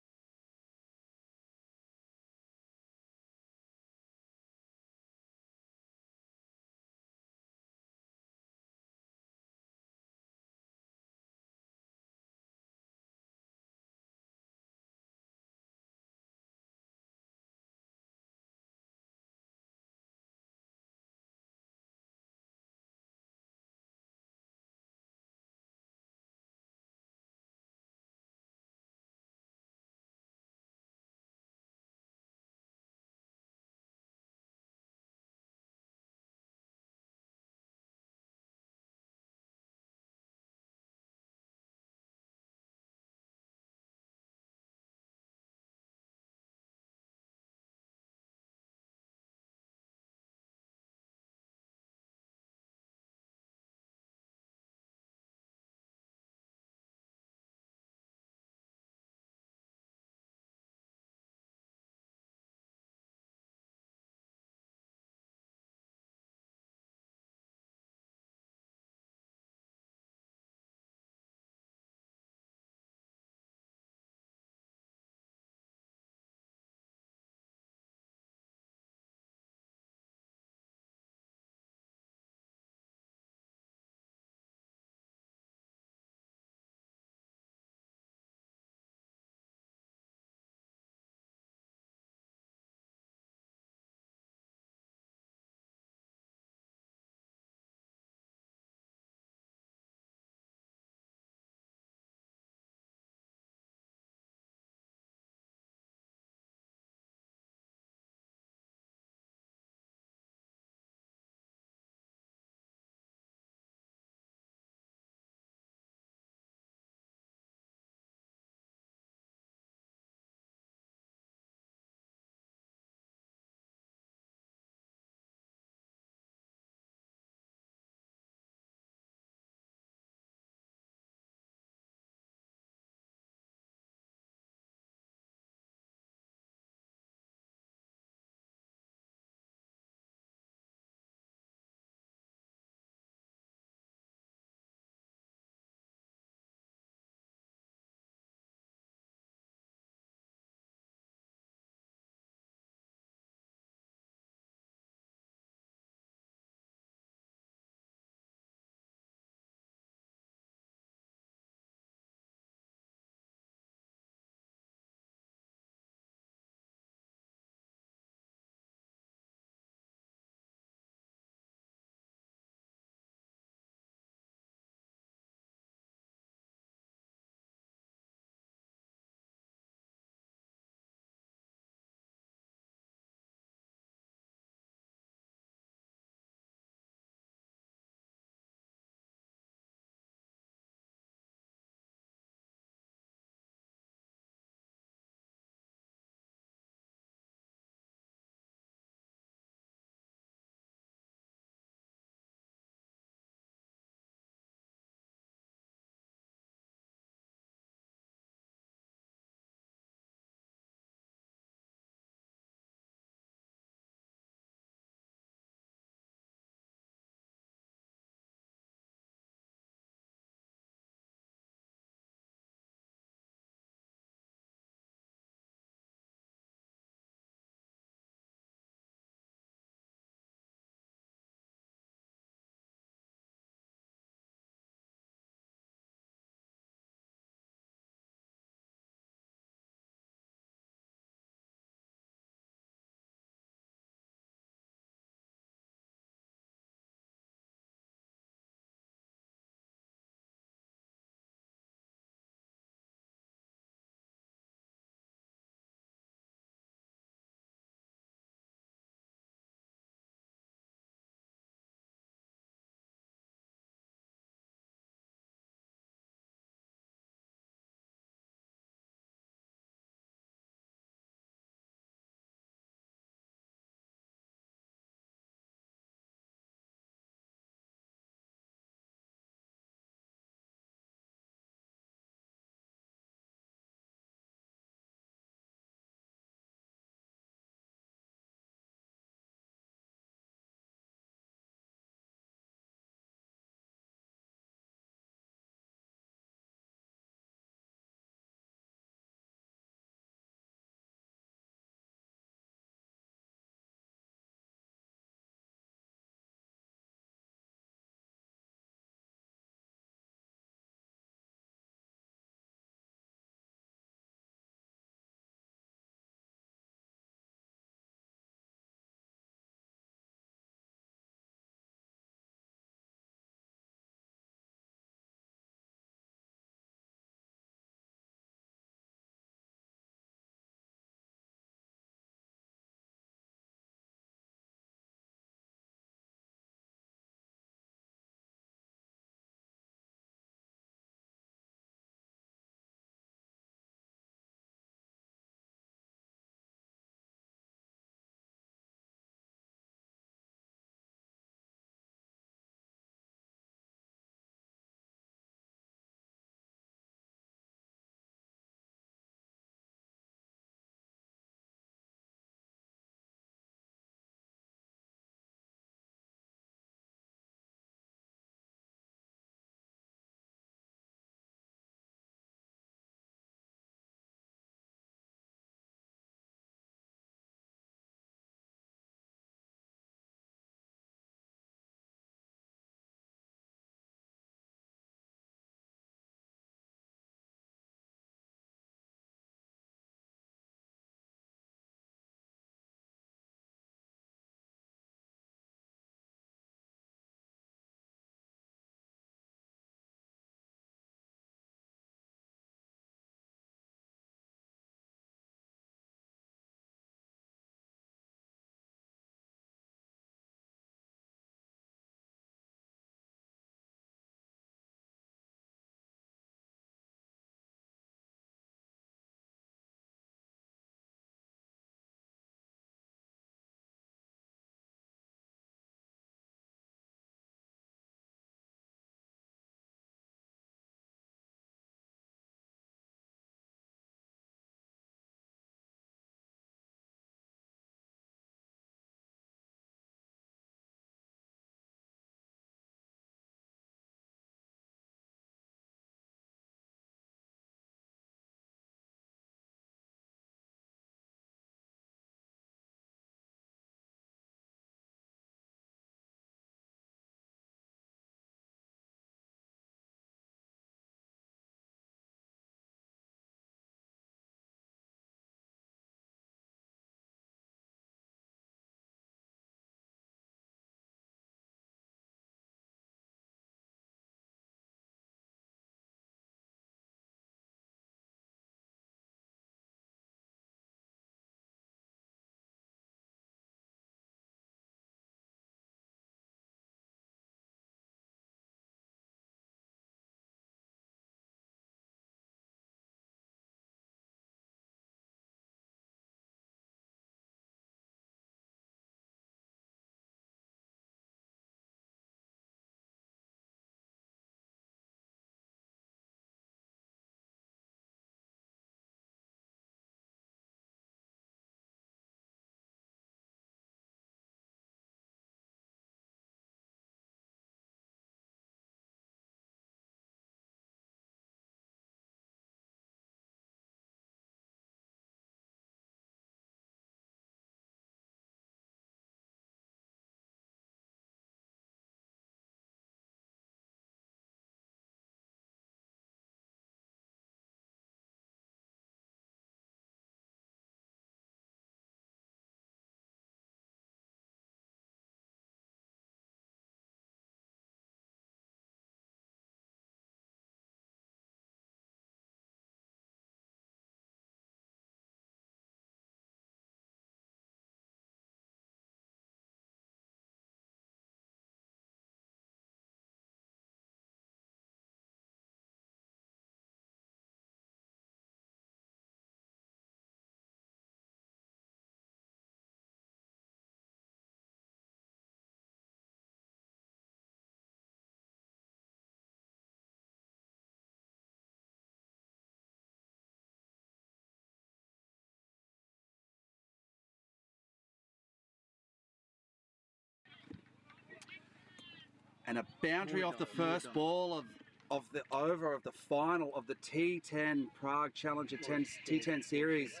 And a boundary off the first ball of the over of the final of the T10 Prague Challenger T10 series.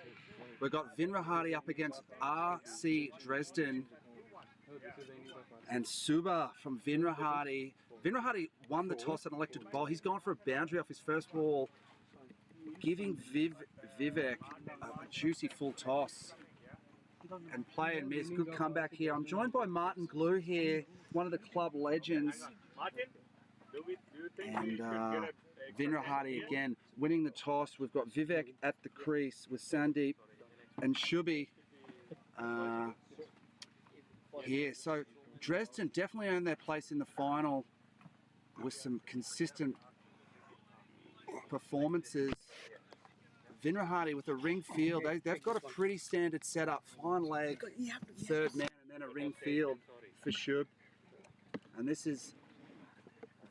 We've got Vinohrady up against RC Dresden. And Suba from Vinohrady. Vinohrady won the toss and elected to bowl. He's gone for a boundary off his first ball, giving Vivek a juicy full toss. And play and miss. Good comeback here. I'm joined by Martin Glue here, one of the club legends. And Vinohrady again winning the toss. We've got Vivek at the crease with Sandeep and Shubi here. So Dresden definitely earned their place in the final with some consistent performances. Vinohrady with a ring field, they've got a pretty standard setup. Fine leg, third man, and then a ring field for Shub. And this is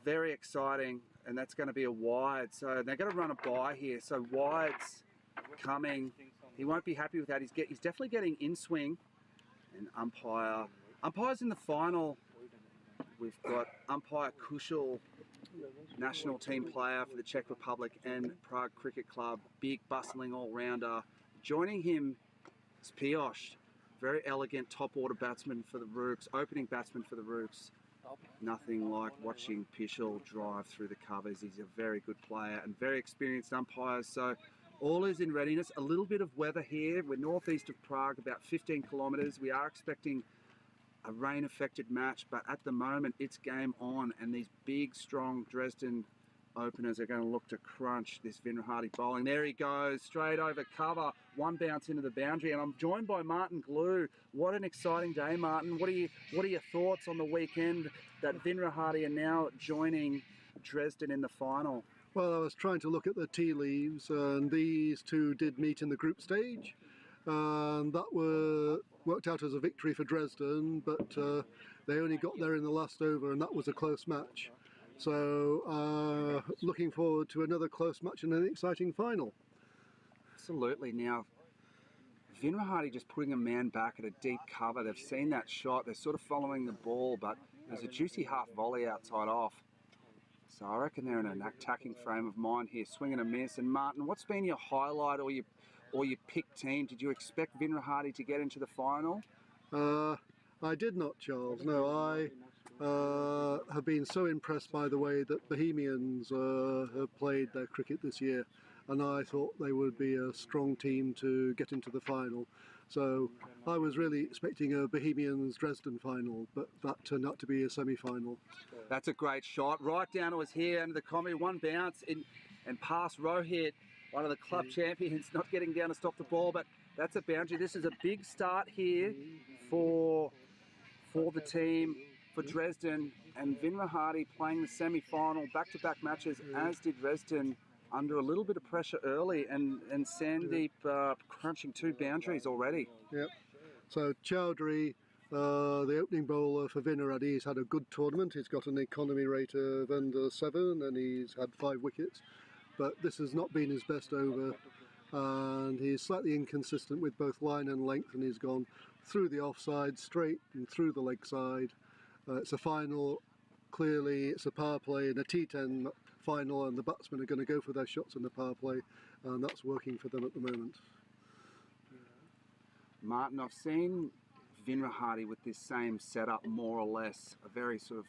very exciting, and that's going to be a wide. So they're going to run a bye here. So wide's coming. He won't be happy with that. He's definitely getting in swing. And umpires in the final. We've got umpire Kushal, national team player for the Czech Republic and Prague Cricket Club, big bustling all-rounder. Joining him is Piosh, very elegant top order batsman for the Rooks, opening batsman for the Rooks. Nothing like watching Pishal drive through the covers. He's a very good player and very experienced umpires. So all is in readiness. A little bit of weather here. We're northeast of Prague, about 15 kilometres. We are expecting a rain-affected match, but at the moment it's game on, and these big, strong Dresden openers are going to look to crunch this Vinohrady bowling. There he goes, straight over cover, one bounce into the boundary, and I'm joined by Martin Glue. What an exciting day, Martin. What are your thoughts on the weekend that Vinohrady are now joining Dresden in the final? Well, I was trying to look at the tea leaves, and these two did meet in the group stage, and that worked out as a victory for Dresden, but they only got there in the last over, and that was a close match. So looking forward to another close match and an exciting final. Absolutely. Now, Vinohrady just putting a man back at a deep cover. They've seen that shot. They're sort of following the ball, but there's a juicy half volley outside off. So I reckon they're in an attacking frame of mind here, swing and a miss. And Martin, what's been your highlight or your pick team? Did you expect Vinohrady to get into the final? I did not, Charles. No, I have been so impressed by the way that Bohemians have played their cricket this year, and I thought they would be a strong team to get into the final. So I was really expecting a Bohemians-Dresden final, but that turned out to be a semi-final. That's a great shot. Right down to his here under the comedy. One bounce and past Rohit, one of the club champions, not getting down to stop the ball, but that's a boundary. This is a big start here for the team, for Dresden, and Vinohrady playing the semi-final, back-to-back matches, as did Dresden, under a little bit of pressure early, and Sandeep crunching two boundaries already. Yep. So Chowdhury, the opening bowler for Vinohrady, he's had a good tournament. He's got an economy rate of under 7 and he's had 5 wickets. But this has not been his best over, and he's slightly inconsistent with both line and length, and he's gone through the offside, straight and through the leg side. It's a final. Clearly it's a power play in a T10 final, and the batsmen are going to go for their shots in the power play, and that's working for them at the moment. Martin, I've seen Vinohrady with this same setup, more or less, a very sort of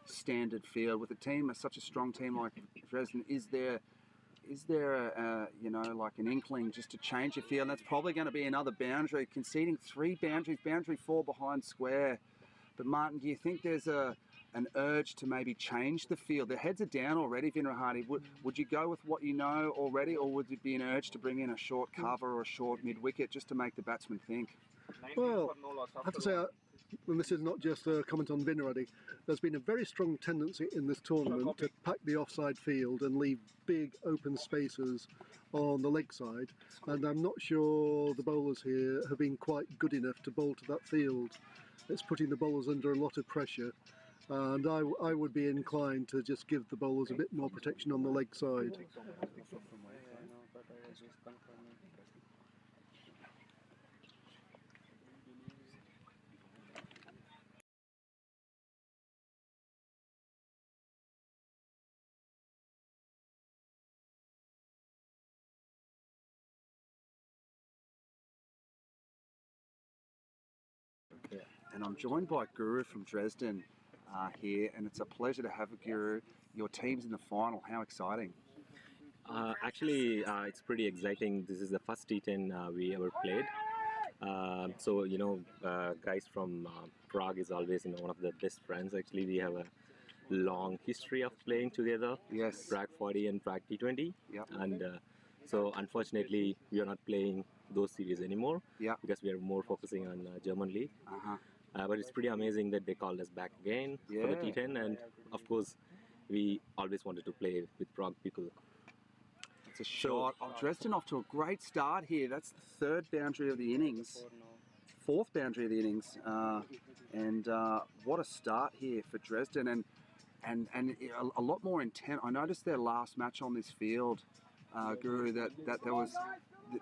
standard field. With a team, such a strong team like Dresden, is there a, like an inkling just to change your field? And that's probably going to be another boundary, conceding 3 boundaries, boundary 4 behind square. But Martin, do you think there's an urge to maybe change the field? The heads are down already, Vinohrady. Would you go with what you know already, or would it be an urge to bring in a short cover or a short mid-wicket just to make the batsman think? Well, I have to say, and this is not just a comment on Vinohrady, there's been a very strong tendency in this tournament to pack the offside field and leave big open spaces on the leg side, and I'm not sure the bowlers here have been quite good enough to bowl to that field. It's putting the bowlers under a lot of pressure, and I would be inclined to just give the bowlers a bit more protection on the leg side. and I'm joined by Guru from Dresden here, and it's a pleasure to have Guru. Your team's in the final. How exciting! Actually, it's pretty exciting. This is the first T10 we ever played. So guys from Prague is always one of the best friends. Actually, we have a long history of playing together. Yes. Prague 40 and Prague T20. Yep. And so unfortunately, we are not playing those series anymore. Yep. Because we are more focusing on German league. Uh-huh. But it's pretty amazing that they called us back again for the T10, and of course, we always wanted to play with Prague people. It's a shot. Dresden off to a great start here. That's the third boundary of the innings. Fourth boundary of the innings. And what a start here for Dresden. And a lot more intent. I noticed their last match on this field, Guru, that there was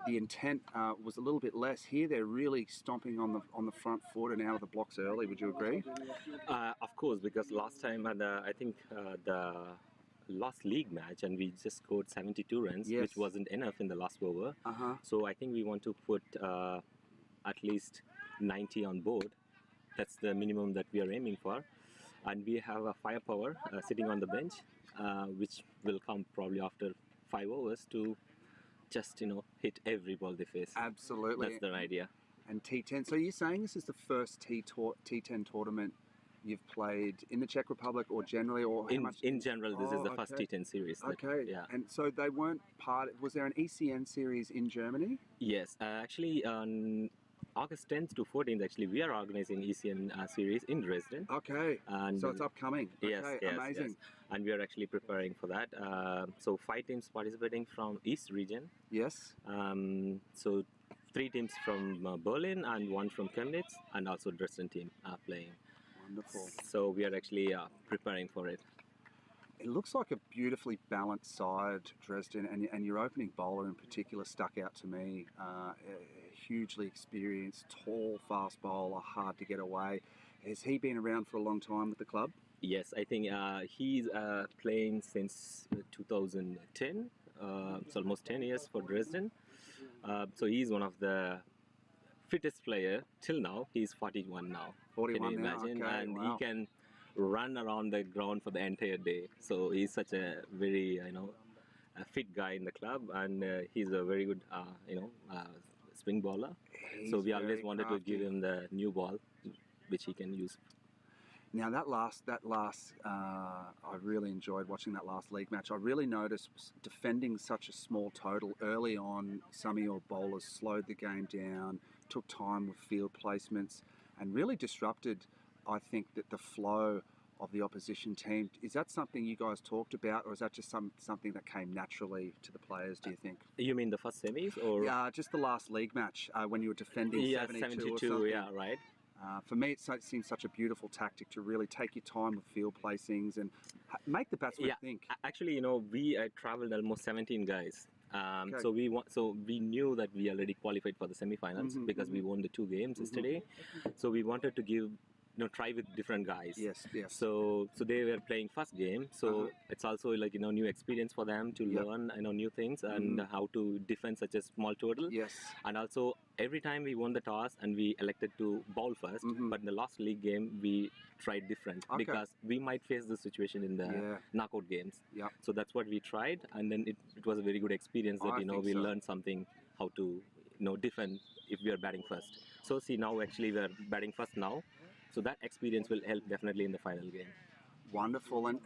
the intent was a little bit less. Here they're really stomping on the front foot and out of the blocks early. Would you agree? Of course, because last time I think the last league match, and we just scored 72 runs, Yes. which wasn't enough in the last over. Uh-huh. So I think we want to put at least 90 on board. That's the minimum that we are aiming for. And we have a firepower sitting on the bench, which will come probably after 5 overs to just hit every ball they face. Absolutely. That's the idea. And T10. So you're saying this is the first T10 tournament you've played in the Czech Republic, or generally, or how much? In general, this is the first okay. T10 series. Okay. Yeah. And so they weren't part. Was there an ECN series in Germany? Yes. Actually, on August 10th to 14th, actually, we are organizing ECN series in Dresden. Okay. And So it's upcoming. Yes, Okay. yes, Amazing. yes. And we are actually preparing for that. So 5 teams participating from East region. Yes. So 3 teams from Berlin and 1 from Chemnitz, and also Dresden team playing. Wonderful. So we are actually preparing for it. It looks like a beautifully balanced side, Dresden, and your opening bowler in particular stuck out to me. A hugely experienced, tall, fast bowler, hard to get away. Has he been around for a long time with the club? Yes, I think he's playing since 2010. It's almost 10 years for Dresden. So he's one of the fittest player till now. He's 41 now. 41 can you now, imagine? okay, And wow. he can run around the ground for the entire day. So he's such a very a fit guy in the club, and he's a very good swing bowler. So He's we always very wanted crafty. to give him the new ball, which he can use. Now that last, I really enjoyed watching that last league match. I really noticed defending such a small total early on. Some of your bowlers slowed the game down, took time with field placements, and really disrupted, I think, that the flow of the opposition team. Is that something you guys talked about, or is that just something that came naturally to the players, do you think? You mean the first semis, or? Yeah, just the last league match when you were defending 72 or something. Yeah, right. For me, it seems such a beautiful tactic to really take your time with field placings and make the batsman think. Actually, we traveled almost 17 guys. Okay. So we knew that we already qualified for the semi-finals because we won the 2 games yesterday. So we wanted to give try with different guys. Yes, yes. So they were playing first game. So it's also like new experience for them to learn new things and how to defend such a small total. Yes. And also every time we won the toss and we elected to bowl first, but in the last league game we tried different because we might face this situation in the knockout games. Yeah. So that's what we tried, and then it was a very good experience that we learned something how to defend if we are batting first. So see, now actually we are batting first now. So that experience will help definitely in the final game. Wonderful. And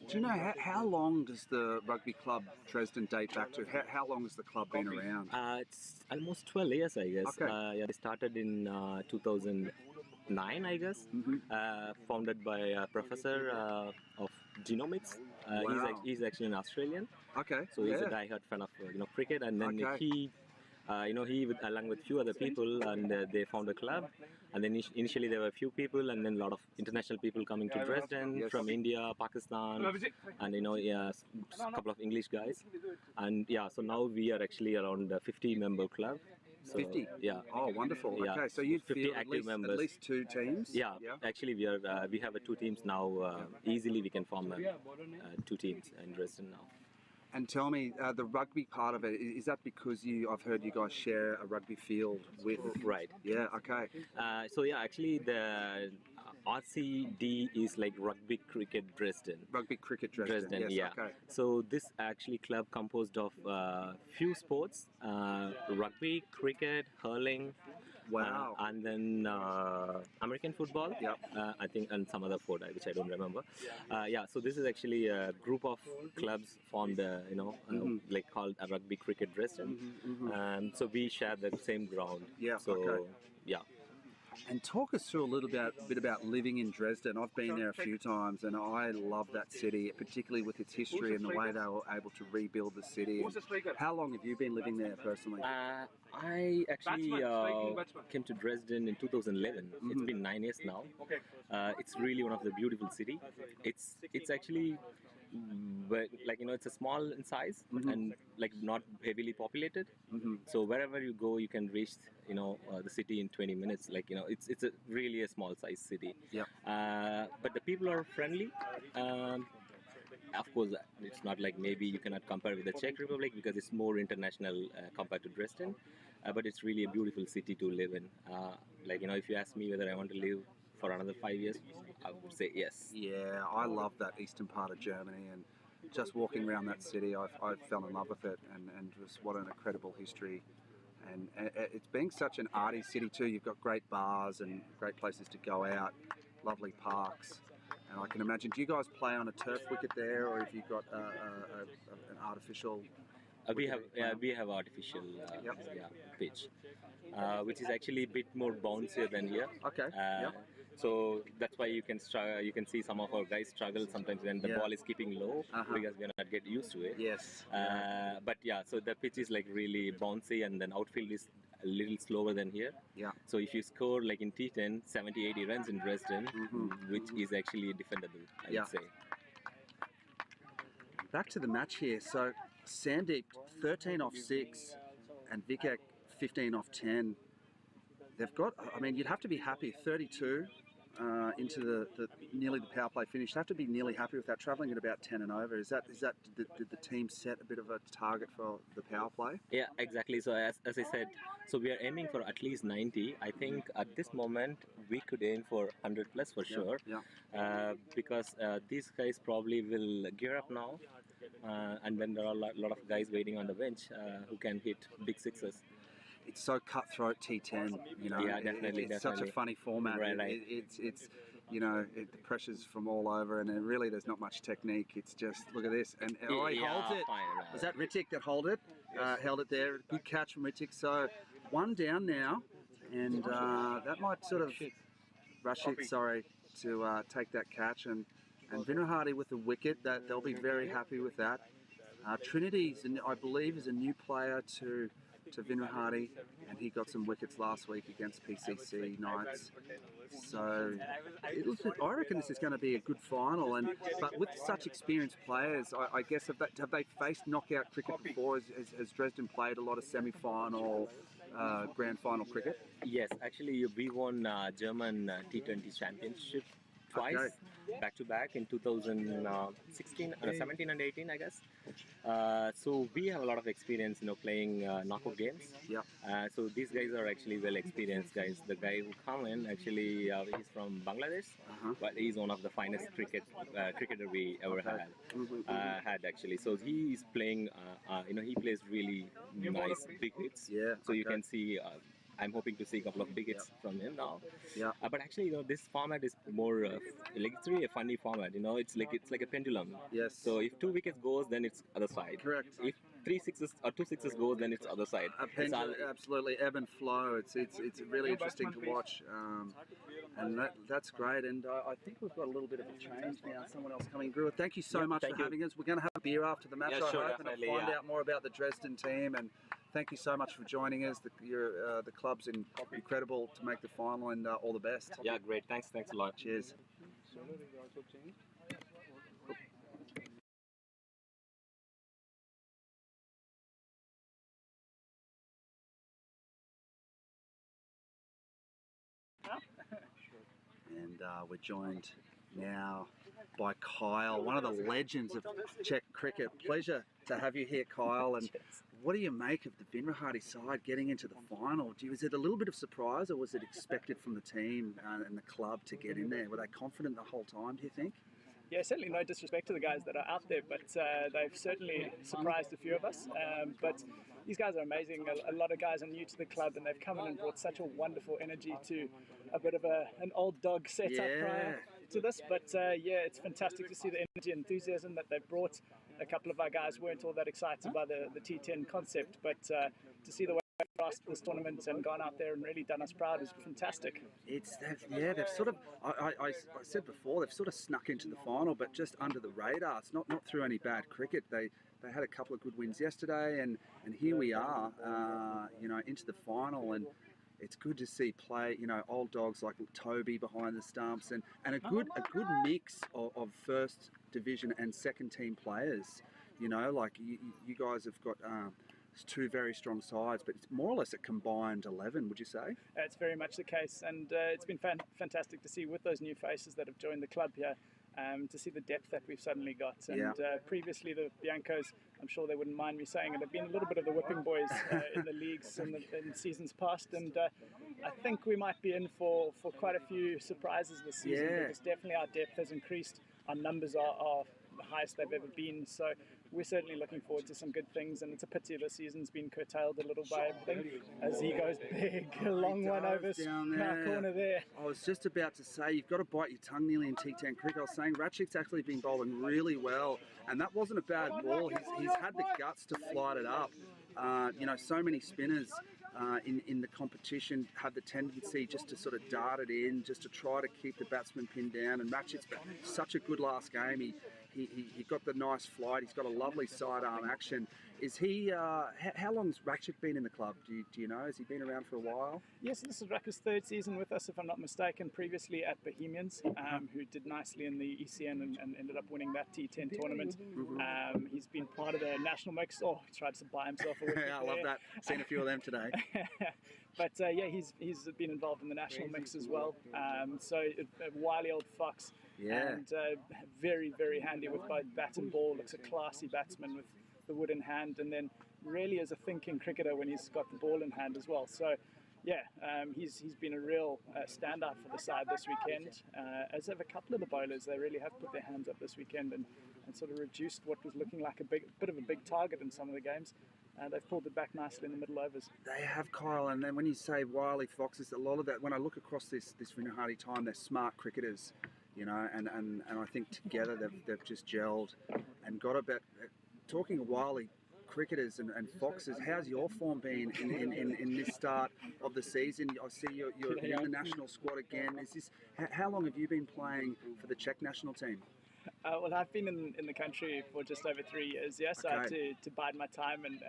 do you know how long does the rugby club Dresden date back to? How long has the club been around? It's almost 12 years, I guess. Okay. They started in 2009, I guess. Founded by a professor of genomics. Wow. He's actually an Australian. Okay. So he's a diehard fan of cricket, and then he along with few other people, and they found a club. And then initially there were a few people, and then a lot of international people coming to Dresden from India, Pakistan, and a couple of English guys. And so now we are actually around a 50-member club. So, 50? Yeah. Oh, wonderful. Yeah. Okay, so you'd 50 feel active members. at least 2 teams? Yeah. Actually we have 2 teams now. Easily we can form 2 teams in Dresden now. And tell me, the rugby part of it, is that because I've heard you guys share a rugby field with... Right. Yeah, okay. So yeah, actually the RCD is like Rugby Cricket Dresden. Rugby Cricket Dresden, yes, yeah. okay. So this actually club composed of few sports, rugby, cricket, hurling, Wow. and then American football, Yep. I think, and some other sport which I don't remember. Yeah, so this is actually a group of clubs formed, like called a Rugby Cricket Dresden. So we share the same ground. Yeah, So okay. yeah. And talk us through a little bit about living in Dresden. I've been there a few times and I love that city, particularly with its history and the way they were able to rebuild the city. How long have you been living there personally? I actually came to Dresden in 2011. It's been 9 years now. It's really one of the beautiful city. It's actually it's a small in size and like not heavily populated. So wherever you go, you can reach the city in 20 minutes. It's a really a small size city. Yeah. But the people are friendly. Of course, it's not like maybe you cannot compare with the Czech Republic because it's more international compared to Dresden. But it's really a beautiful city to live in. If you ask me whether I want to live for another 5 years, I would say yes. Yeah, I love that eastern part of Germany, and just walking around that city, I fell in love with it, and just what an incredible history. And it's being such an arty city too. You've got great bars and great places to go out, lovely parks. And I can imagine, do you guys play on a turf wicket there, or have you got an artificial? We have artificial pitch, which is actually a bit more bouncier than here. Okay. So that's why you can see some of our guys struggle sometimes when the ball is keeping low because we are not get used to it. Yes. But yeah, so the pitch is like really bouncy, and then outfield is a little slower than here. Yeah. So if you score like in T10 70-80 runs in Dresden, which is actually defendable, I would say. Back to the match here. So Sandeep 13 off 6 and Vikak 15 off 10. They've got, I mean, you'd have to be happy, 32 into the nearly the power play finish. They have to be nearly happy with that, travelling at about 10 and over. Did the team set a bit of a target for the power play? Yeah, exactly. So as I said, so we are aiming for at least 90. I think at this moment we could aim for 100 plus for sure. Yeah. Because these guys probably will gear up now, and then there are a lot of guys waiting on the bench who can hit big sixes. It's so cutthroat T10, you know. Yeah, definitely. It's such a funny format. Right. It's the pressure's from all over, and really there's not much technique. It's just, look at this, and he holds it. Fine, right. Was that Ritik that held it? Held it there. Good catch from Ritik. So one down now, and that might sort of Rashid, to take that catch, and Vinohrady with the wicket. That they'll be very happy with that. Trinity, I believe, is a new player to Vinohrady, and he got some wickets last week against PCC Knights. So I reckon this is going to be a good final. But with such experienced players, I guess have they faced knockout cricket before? Has Dresden played a lot of semi-final, grand final cricket? Yes, actually we won German T20 championship twice, back to back in 2016, 17 and 18, I guess. So we have a lot of experience, playing knockout games. Yeah. So these guys are actually well experienced guys. The guy who come in actually he's from Bangladesh, but he's one of the finest cricketer we ever had actually. So he is playing. He plays really nice big hits. Yeah. So you can see. I'm hoping to see a couple of big hits from him now. Yeah. But actually, this format is more it's really a funny format. It's like a pendulum. Yes. So if 2 wickets goes, then it's other side. Correct. If 3 sixes or 2 sixes goes, then it's other side. Absolutely, ebb and flow. It's really interesting to watch, and that's great. And I think we've got a little bit of a change now. Someone else coming through. Thank you so much for having us. We're going to have a beer after the match. Yeah, sure, I hope, and find out more about the Dresden team. And thank you so much for joining us. The club's incredible to make the final, and all the best. Yeah, great. Thanks a lot. Cheers. And we're joined now by Kyle, one of the legends of Czech cricket. Pleasure to have you here, Kyle. And what do you make of the Vinohrady side getting into the final? Was it a little bit of surprise, or was it expected from the team and the club to get in there? Were they confident the whole time, do you think? Yeah, certainly no disrespect to the guys that are out there, but they've certainly surprised a few of us. But these guys are amazing. A lot of guys are new to the club, and they've come in and brought such a wonderful energy to a bit of an old dog setup prior to this. But yeah, it's fantastic to see the energy and enthusiasm that they've brought. A couple of our guys weren't all that excited by the T10 concept, but to see the way they've crossed this tournament and gone out there and really done us proud is fantastic. They've sort of, I said before, they've sort of snuck into the final, but just under the radar. It's not through any bad cricket. They had a couple of good wins yesterday, and here we are, into the final, and it's good to see old dogs like Toby behind the stumps, and a good mix of first division and second team players. You guys have got two very strong sides, but it's more or less a combined 11, would you say? It's very much the case, and it's been fantastic to see with those new faces that have joined the club here, to see the depth that we've suddenly got. And previously the Biancos, I'm sure they wouldn't mind me saying it, have been a little bit of the whipping boys in the leagues in seasons past, and I think we might be in for quite a few surprises this season, because definitely our depth has increased, our numbers are the highest they've ever been, so we're certainly looking forward to some good things, and it's a pity the season's been curtailed a little by everything, as he goes big, a long one over our corner there. I was just about to say, you've got to bite your tongue nearly in T10 cricket. I was saying Ratchik's actually been bowling really well, and that wasn't a bad ball. He's had the guts to flight it up. So many spinners in the competition have the tendency just to sort of dart it in, just to try to keep the batsman pinned down, and Ratchik's such a good last game. He got the nice flight. He's got a lovely sidearm action. Is he? How long's Ratchik been in the club? Do you know? Has he been around for a while? Yes, this is Ratchik's third season with us, if I'm not mistaken. Previously at Bohemians, who did nicely in the ECN and ended up winning that T10 tournament. He's been part of the national mix. Oh, he tried to buy himself a wicket. I love that. Seen a few of them today. But he's been involved in the national mix as well. So a wily old fox. Yeah. And very, very handy with both bat and ball. Looks a classy batsman with the wood in hand, and then really is a thinking cricketer when he's got the ball in hand as well. So yeah, he's been a real standout for the side this weekend, as have a couple of the bowlers. They really have put their hands up this weekend and sort of reduced what was looking like a bit of a big target in some of the games. They've pulled it back nicely in the middle overs. They have, Kyle, and then when you say wily foxes, a lot of that, when I look across this Vinohrady time, they're smart cricketers, and I think together they've just gelled and got a bit. Talking of wily cricketers and foxes, how's your form been in this start of the season? I see you're in the national squad again. How long have you been playing for the Czech national team? Well, I've been in the country for just over 3 years, yes. So I had to bide my time and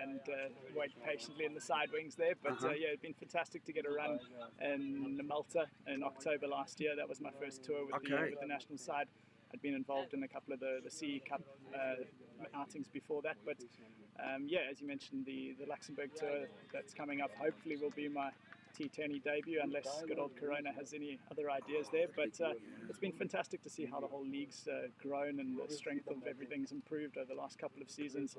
wait patiently in the side wings there. But it's been fantastic to get a run in Malta in October last year. That was my first tour with the national side. I'd been involved in a couple of the CE Cup outings before that. But as you mentioned, the Luxembourg tour that's coming up hopefully will be my T10 debut, unless good old Corona has any other ideas there. But it's been fantastic to see how the whole league's grown and the strength of everything's improved over the last couple of seasons.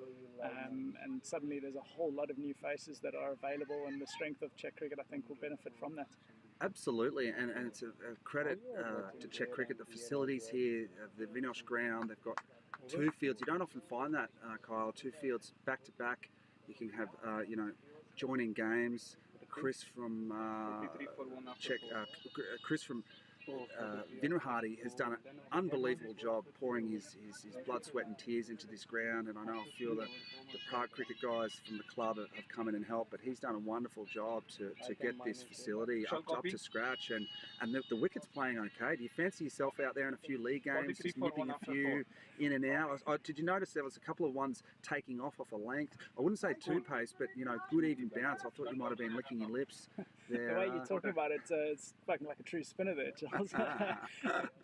And suddenly there's a whole lot of new faces that are available, and the strength of Czech cricket, I think, will benefit from that. Absolutely, and it's a credit to Czech cricket. The facilities here, the Vinohrady ground, they've got two fields. You don't often find that, Kyle, two fields back to back. You can have, joining games. Chris from Vinohrady has done an unbelievable job pouring his blood, sweat and tears into this ground, and I know a few of the Prague cricket guys from the club have come in and helped, but he's done a wonderful job to get this facility up to scratch, and the wicket's playing okay. Do you fancy yourself out there in a few league games, just nipping a few in and out? Did you notice there was a couple of ones taking off a length? I wouldn't say two pace, but good even bounce. I thought you might have been licking your lips there. The way you're talking about it, it's spoken like a true spinner there, Charles.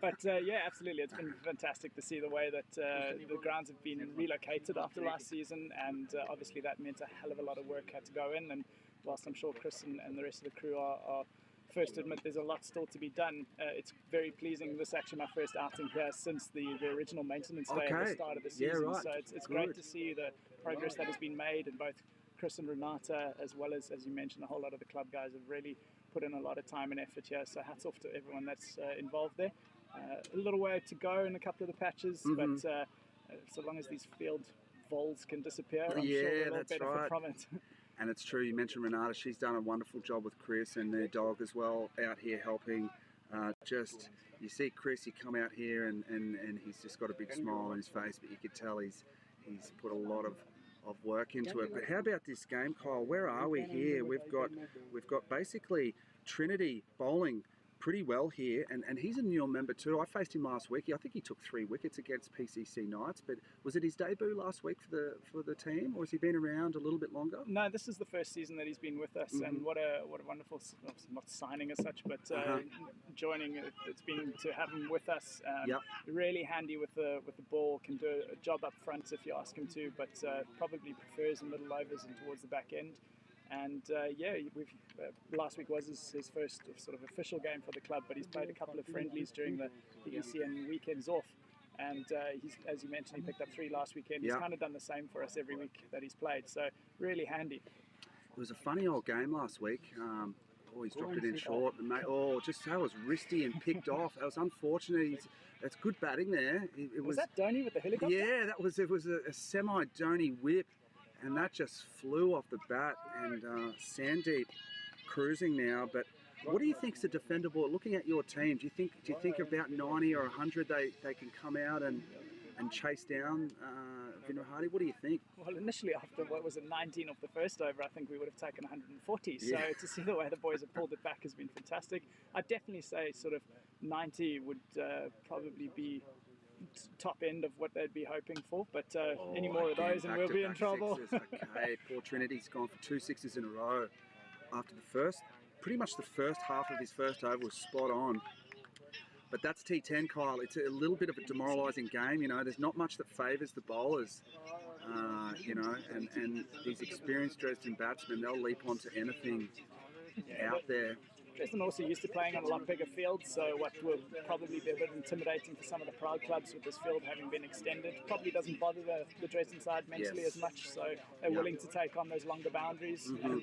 But absolutely, it's been fantastic to see the way that the grounds have been relocated after last season, and obviously that meant a hell of a lot of work had to go in. And whilst I'm sure Chris and the rest of the crew are first to admit there's a lot still to be done. It's very pleasing. This is actually my first outing here since the original maintenance day at the start of the season. Yeah, right. So it's great to see the progress that has been made, and both Chris and Renata, as well as you mentioned, a whole lot of the club guys have really put in a lot of time and effort here. So hats off to everyone that's involved there. A little way to go in a couple of the patches, but so long as these field voles can disappear, I'm sure they'll all benefit from it. And it's true, you mentioned Renata, she's done a wonderful job with Chris and their dog as well, out here helping. You see Chris, he come out here and he's just got a big smile on his face, but you could tell he's put a lot of work into it. But how about this game, Kyle? Where are we here? We've got basically Trinity bowling pretty well here, and he's a new member too. I faced him last week. I think he took 3 wickets against PCC Knights, but was it his debut last week for the team, or has he been around a little bit longer? No, this is the first season that he's been with us, and what a wonderful, not signing as such, but joining. It's been to have him with us. Really handy with the ball, can do a job up front if you ask him to, but probably prefers the middle overs and towards the back end. And last week was his first sort of official game for the club, but he's played a couple of friendlies during the ECN weekends off. And he's, as you mentioned, he picked up 3 last weekend. He's kind of done the same for us every week that he's played, so really handy. It was a funny old game last week. He's dropped it in short. And just how it was wristy and picked off. That was unfortunate. It's good batting there. Was that Dhoni with the helicopter? Yeah, it was a semi-Dhoni whip. And that just flew off the bat, and Sandeep cruising now. But what do you think's a defendable? Looking at your team, do you think about 90 or 100 they can come out and chase down Vinohrady? What do you think? Well, initially after 19 off the first over, I think we would have taken 140. So to see the way the boys have pulled it back has been fantastic. I'd definitely say sort of 90 would probably be top end of what they'd be hoping for, but any more of those and we'll be in trouble. Okay, poor Trinity's gone for 2 6s in a row after pretty much the first half of his first over was spot on. But that's T10, Kyle. It's a little bit of a demoralising game, there's not much that favours the bowlers, and these experienced Dresden batsmen, they'll leap onto anything out there. Dresden also used to playing on a lot bigger fields, so what will probably be a bit intimidating for some of the Prague clubs with this field having been extended probably doesn't bother the Dresden side mentally as much, so they're willing to take on those longer boundaries, and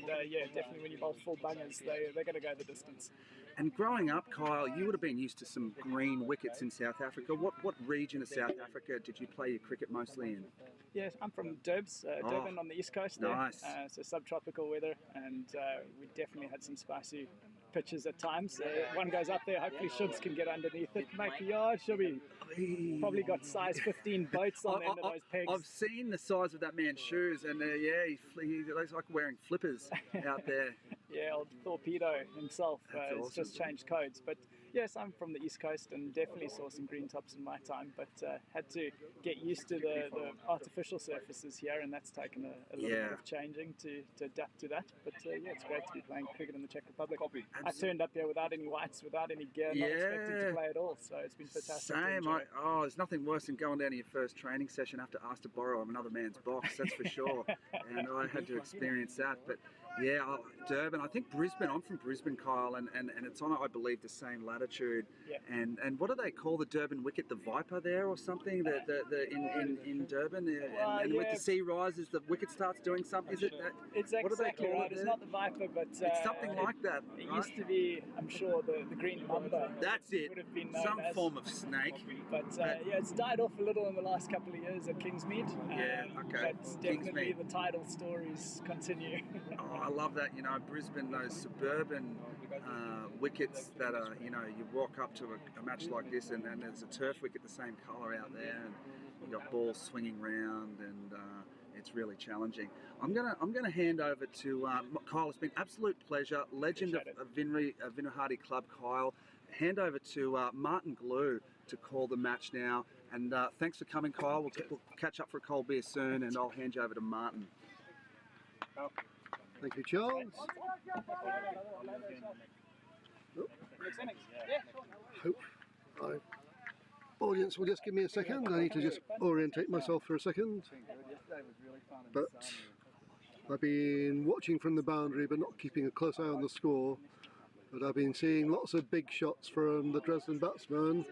definitely when you bowl full bungers, they're going to go the distance. And growing up, Kyle, you would have been used to some green wickets in South Africa. What region of South Africa did you play your cricket mostly in? Yes, I'm from Durban on the east coast there. Nice. So subtropical weather, and we definitely had some spicy pitches at times. One goes up there, hopefully Shubs can get underneath it, make the yard. Shubby probably got size 15 boats on the end of those pegs. I've seen the size of that man's shoes, and he looks like wearing flippers out there. Yeah, old Torpedo himself has awesome. just changed codes. But yes, I'm from the East Coast and definitely saw some green tops in my time, but had to get used to the artificial surfaces here, and that's taken a little bit of changing to adapt to that. But it's great to be playing cricket in the Czech Republic. I turned up here without any whites, without any gear, not expecting to play at all, so it's been fantastic. Same. There's nothing worse than going down to your first training session after asked to borrow another man's box, that's for sure. And I had to experience that. But yeah, Durban, I think Brisbane, I'm from Brisbane, Kyle, and it's on, I believe, the same latitude. Yeah. And what do they call the Durban wicket, the Viper there or something, in Durban? And with the sea rises, the wicket starts doing something, is it that? It's exactly right, it's not the Viper, but it's something like that. It used to be, I'm sure, the green mamba. That's it, would have been known some as, form of snake. But it's died off a little in the last couple of years at Kingsmead. But definitely the tidal stories continue. I love that, Brisbane, those suburban wickets that are, you walk up to a match like this and there's a turf wicket the same colour out there, and you've got balls swinging round, and it's really challenging. I'm gonna hand over to Kyle. It's been an absolute pleasure. Legend of Vinohrady Club, Kyle. Hand over to Martin Glue to call the match now, and thanks for coming, Kyle. We'll catch up for a cold beer soon, and I'll hand you over to Martin. Thank you, Charles. Hope audience will just give me a second. I need to just orientate myself for a second. But I've been watching from the boundary but not keeping a close eye on the score. But I've been seeing lots of big shots from the Dresden batsman,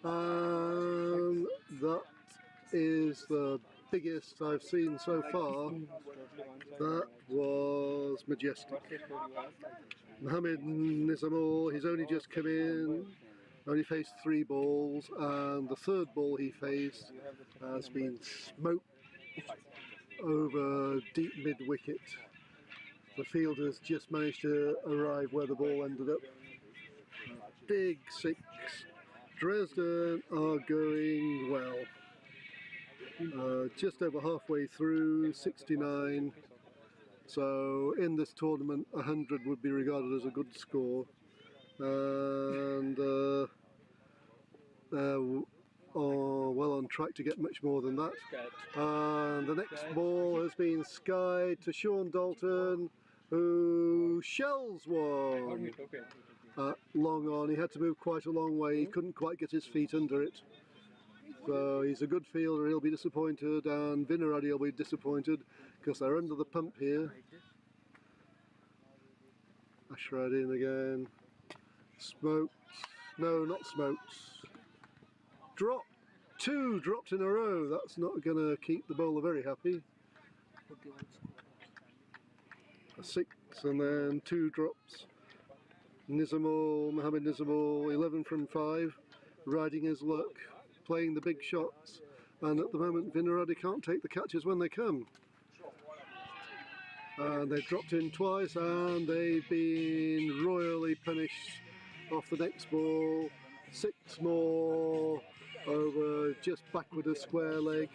and that is the biggest I've seen so far. That was majestic. Mohammed Nizamul, he's only just come in, only faced 3 balls, and the 3rd ball he faced has been smoked over deep mid-wicket. The fielders just managed to arrive where the ball ended up. Big 6. Dresden are going well. Just over halfway through, 69. So in this tournament, 100 would be regarded as a good score. And they're well on track to get much more than that. And the next ball has been skied to Sean Dalton, who shells one. Long on, he had to move quite a long way, he couldn't quite get his feet under it. So he's a good fielder, he'll be disappointed, and Vinohrady will be disappointed because they're under the pump here. Vinohrady in again. Smoked. No, not smoked. Dropped. 2 dropped in a row. That's not going to keep the bowler very happy. A 6 and then 2 drops. Nizamul, Mohammed Nizamul, 11 from 5, riding his luck, playing the big shots, and at the moment Vinohrady can't take the catches when they come. And they've dropped in twice and they've been royally punished off the next ball. 6 more over just backward a square leg.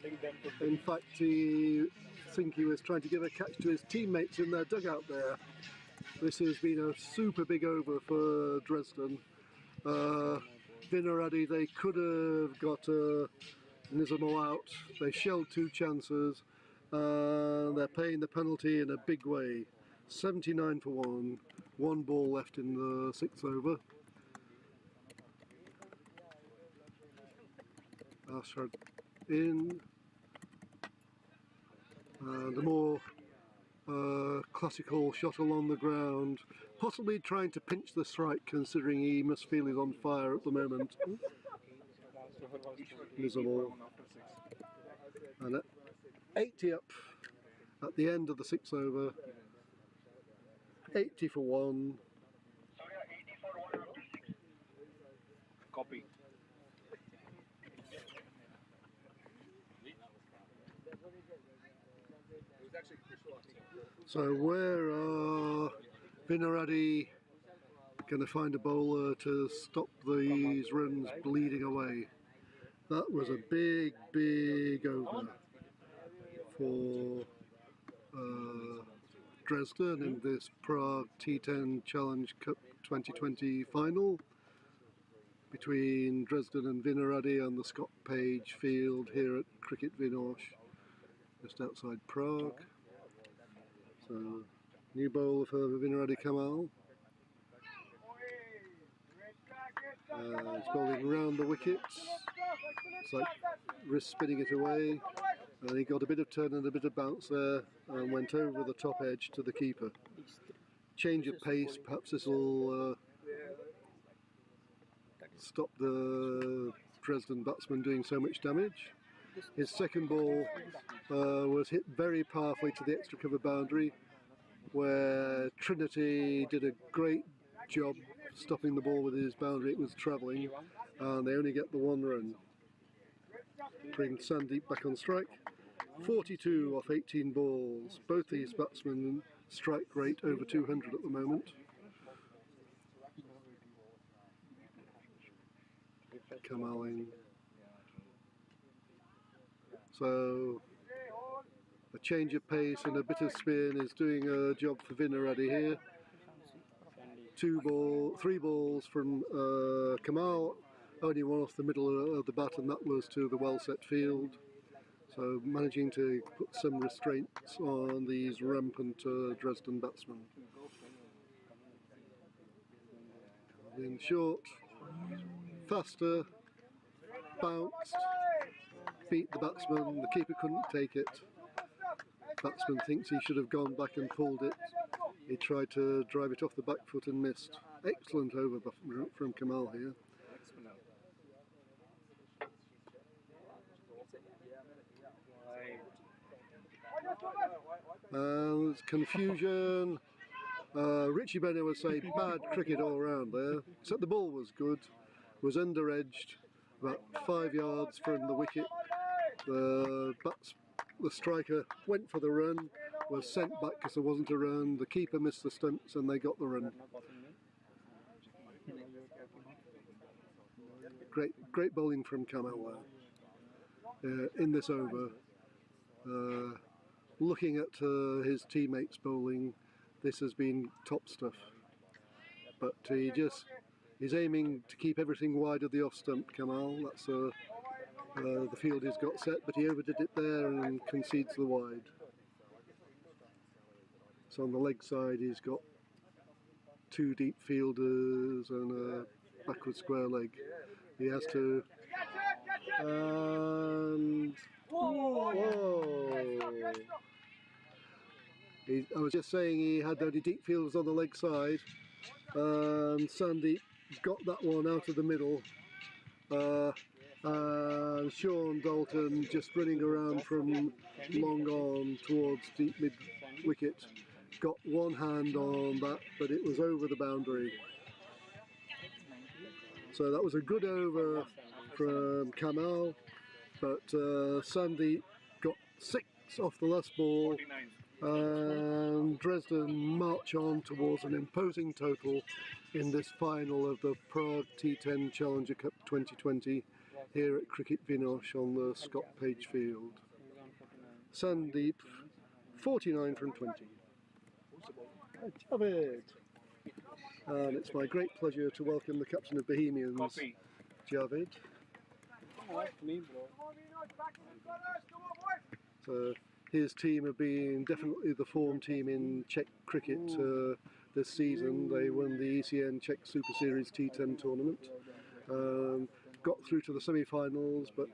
In fact, I think he was trying to give a catch to his teammates in their dugout there. This has been a super big over for Dresden. Vinohrady, they could have got Nizamul out. They shelled 2 chances and they're paying the penalty in a big way. 79 for 1. 1 ball left in the 6th over. Ashard in. And a more classical shot along the ground, possibly trying to pinch the strike considering he must feel he's on fire at the moment. Nizamul. And at 80 up at the end of the 6th over. 80 for 1. Copy. So where are Vinohrady going to find a bowler to stop these runs bleeding away? That was a big, big over for Dresden in this Prague T10 Challenger Cup 2020 final between Dresden and Vinohrady on the Scott Page field here at Cricket Vinohrady, just outside Prague. So, new bowler for Vinohrady Kamal. He's bowling round the wickets. It's like wrist spinning it away. And he got a bit of turn and a bit of bounce there and went over the top edge to the keeper. Change of pace, perhaps this will stop the Dresden batsman doing so much damage. His second ball was hit very powerfully to the extra cover boundary, where Trinity did a great job stopping the ball with his boundary. It was travelling, and they only get the 1 run. Bring Sandeep back on strike. 42 off 18 balls. Both these batsmen strike rate over 200 at the moment. Kamal in. So a change of pace and a bit of spin is doing a job for Vinohrady here. 3 balls from Kamal, only 1 off the middle of the bat, and that was to the well set field. So managing to put some restraints on these rampant Dresden batsmen. In short, faster, bounced, beat the batsman, the keeper couldn't take it. Batsman thinks he should have gone back and pulled it. He tried to drive it off the back foot and missed. excellent over from Kamal here. There's confusion. Richie Bennett would say bad cricket all round there, except the ball was good, was under-edged, about 5 yards from the wicket. The striker went for the run, was sent back because there wasn't a run, the keeper missed the stumps and they got the run. Great bowling from Kamal in this over. Looking at his teammates bowling, this has been top stuff. But he's aiming to keep everything wide of the off stump, Kamal. That's the field he's got set, but he overdid it there and concedes the wide. So on the leg side he's got 2 deep fielders and a backward square leg. He has to... And... Whoa! I was just saying he had only deep fielders on the leg side, and Sandeep got that one out of the middle. And Sean Dalton just running around from long on towards deep mid wicket, got one hand on that, but it was over the boundary. So that was a good over from Kamal, but Sandeep got 6 off the last ball, and Dresden march on towards an imposing total in this final of the Prague T10 Challenger Cup 2020 here at Cricket Vinohrady on the Scott Page Field. Sandeep, 49 from 20. Javed. And it's my great pleasure to welcome the captain of Bohemians, Javed. So his team have been definitely the form team in Czech cricket this season. They won the ECN Czech Super Series T10 tournament. Got through to the semi-finals, but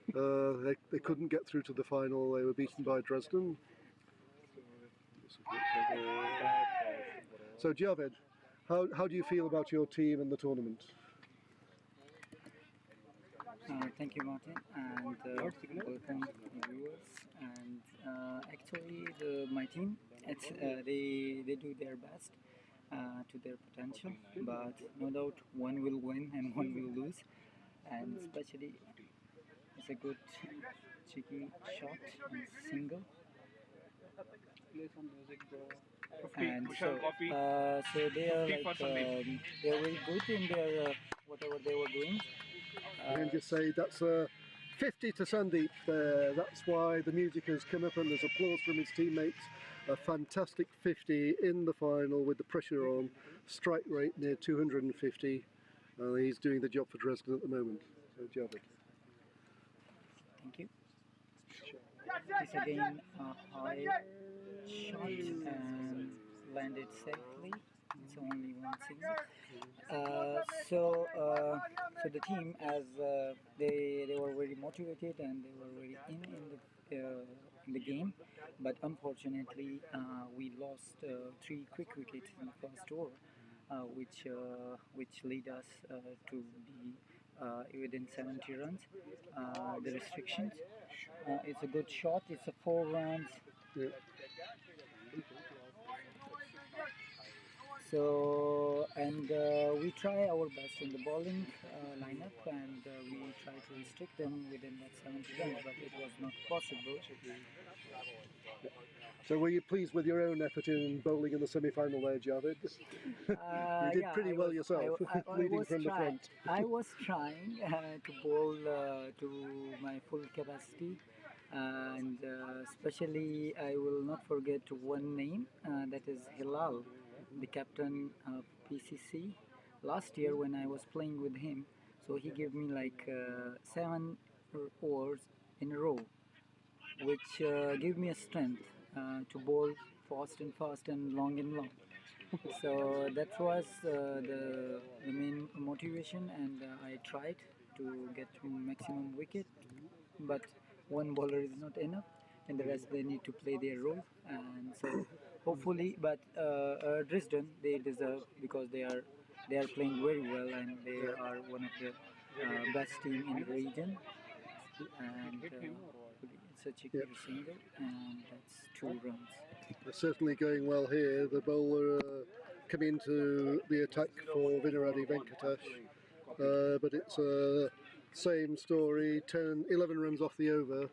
they couldn't get through to the final. They were beaten by Dresden. So Javed, how do you feel about your team and the tournament? Thank you, Martin, and welcome viewers. And actually, my team, they do their best to their potential, but no doubt one will win and one will lose. And especially, it's a good cheeky shot and single. And so they are like they're very good in their whatever they were doing. I can just say that's 50 to Sandeep there. That's why the music has come up and there's applause from his teammates. A fantastic 50 in the final with the pressure on. Strike rate near 250. He's doing the job for Dresden at the moment. So Javed. Thank you. It's again a high shot and landed safely. It's only one single. So the team, as they were very motivated and they were very in the game, but unfortunately we lost 3 quick wickets in the first over, which lead us to be within 70 runs. The restrictions. It's a good shot. It's a 4 runs. Yeah. So, and we try our best in the bowling lineup, and we try to restrict them within that 70 runs, but it was not possible. So were you pleased with your own effort in bowling in the semi-final there, Javed? You did pretty well yourself, leading from the front. I was trying to bowl to my full capacity, and especially I will not forget one name, that is Hilal, the captain of PCC. Last year when I was playing with him, so he gave me like 7 overs in a row, which gave me a strength to bowl fast and long. So that was the main motivation, and I tried to get maximum wicket, but one bowler is not enough, and the rest they need to play their role, and so hopefully. But Dresden, they deserve, because they are playing very well, and they are one of the best team in the region. And it's a cheeky single, and that's 2 runs. They're certainly going well here. The bowler come into the attack for Vinohrady Venkatesh, but it's same story, 11 runs off the over,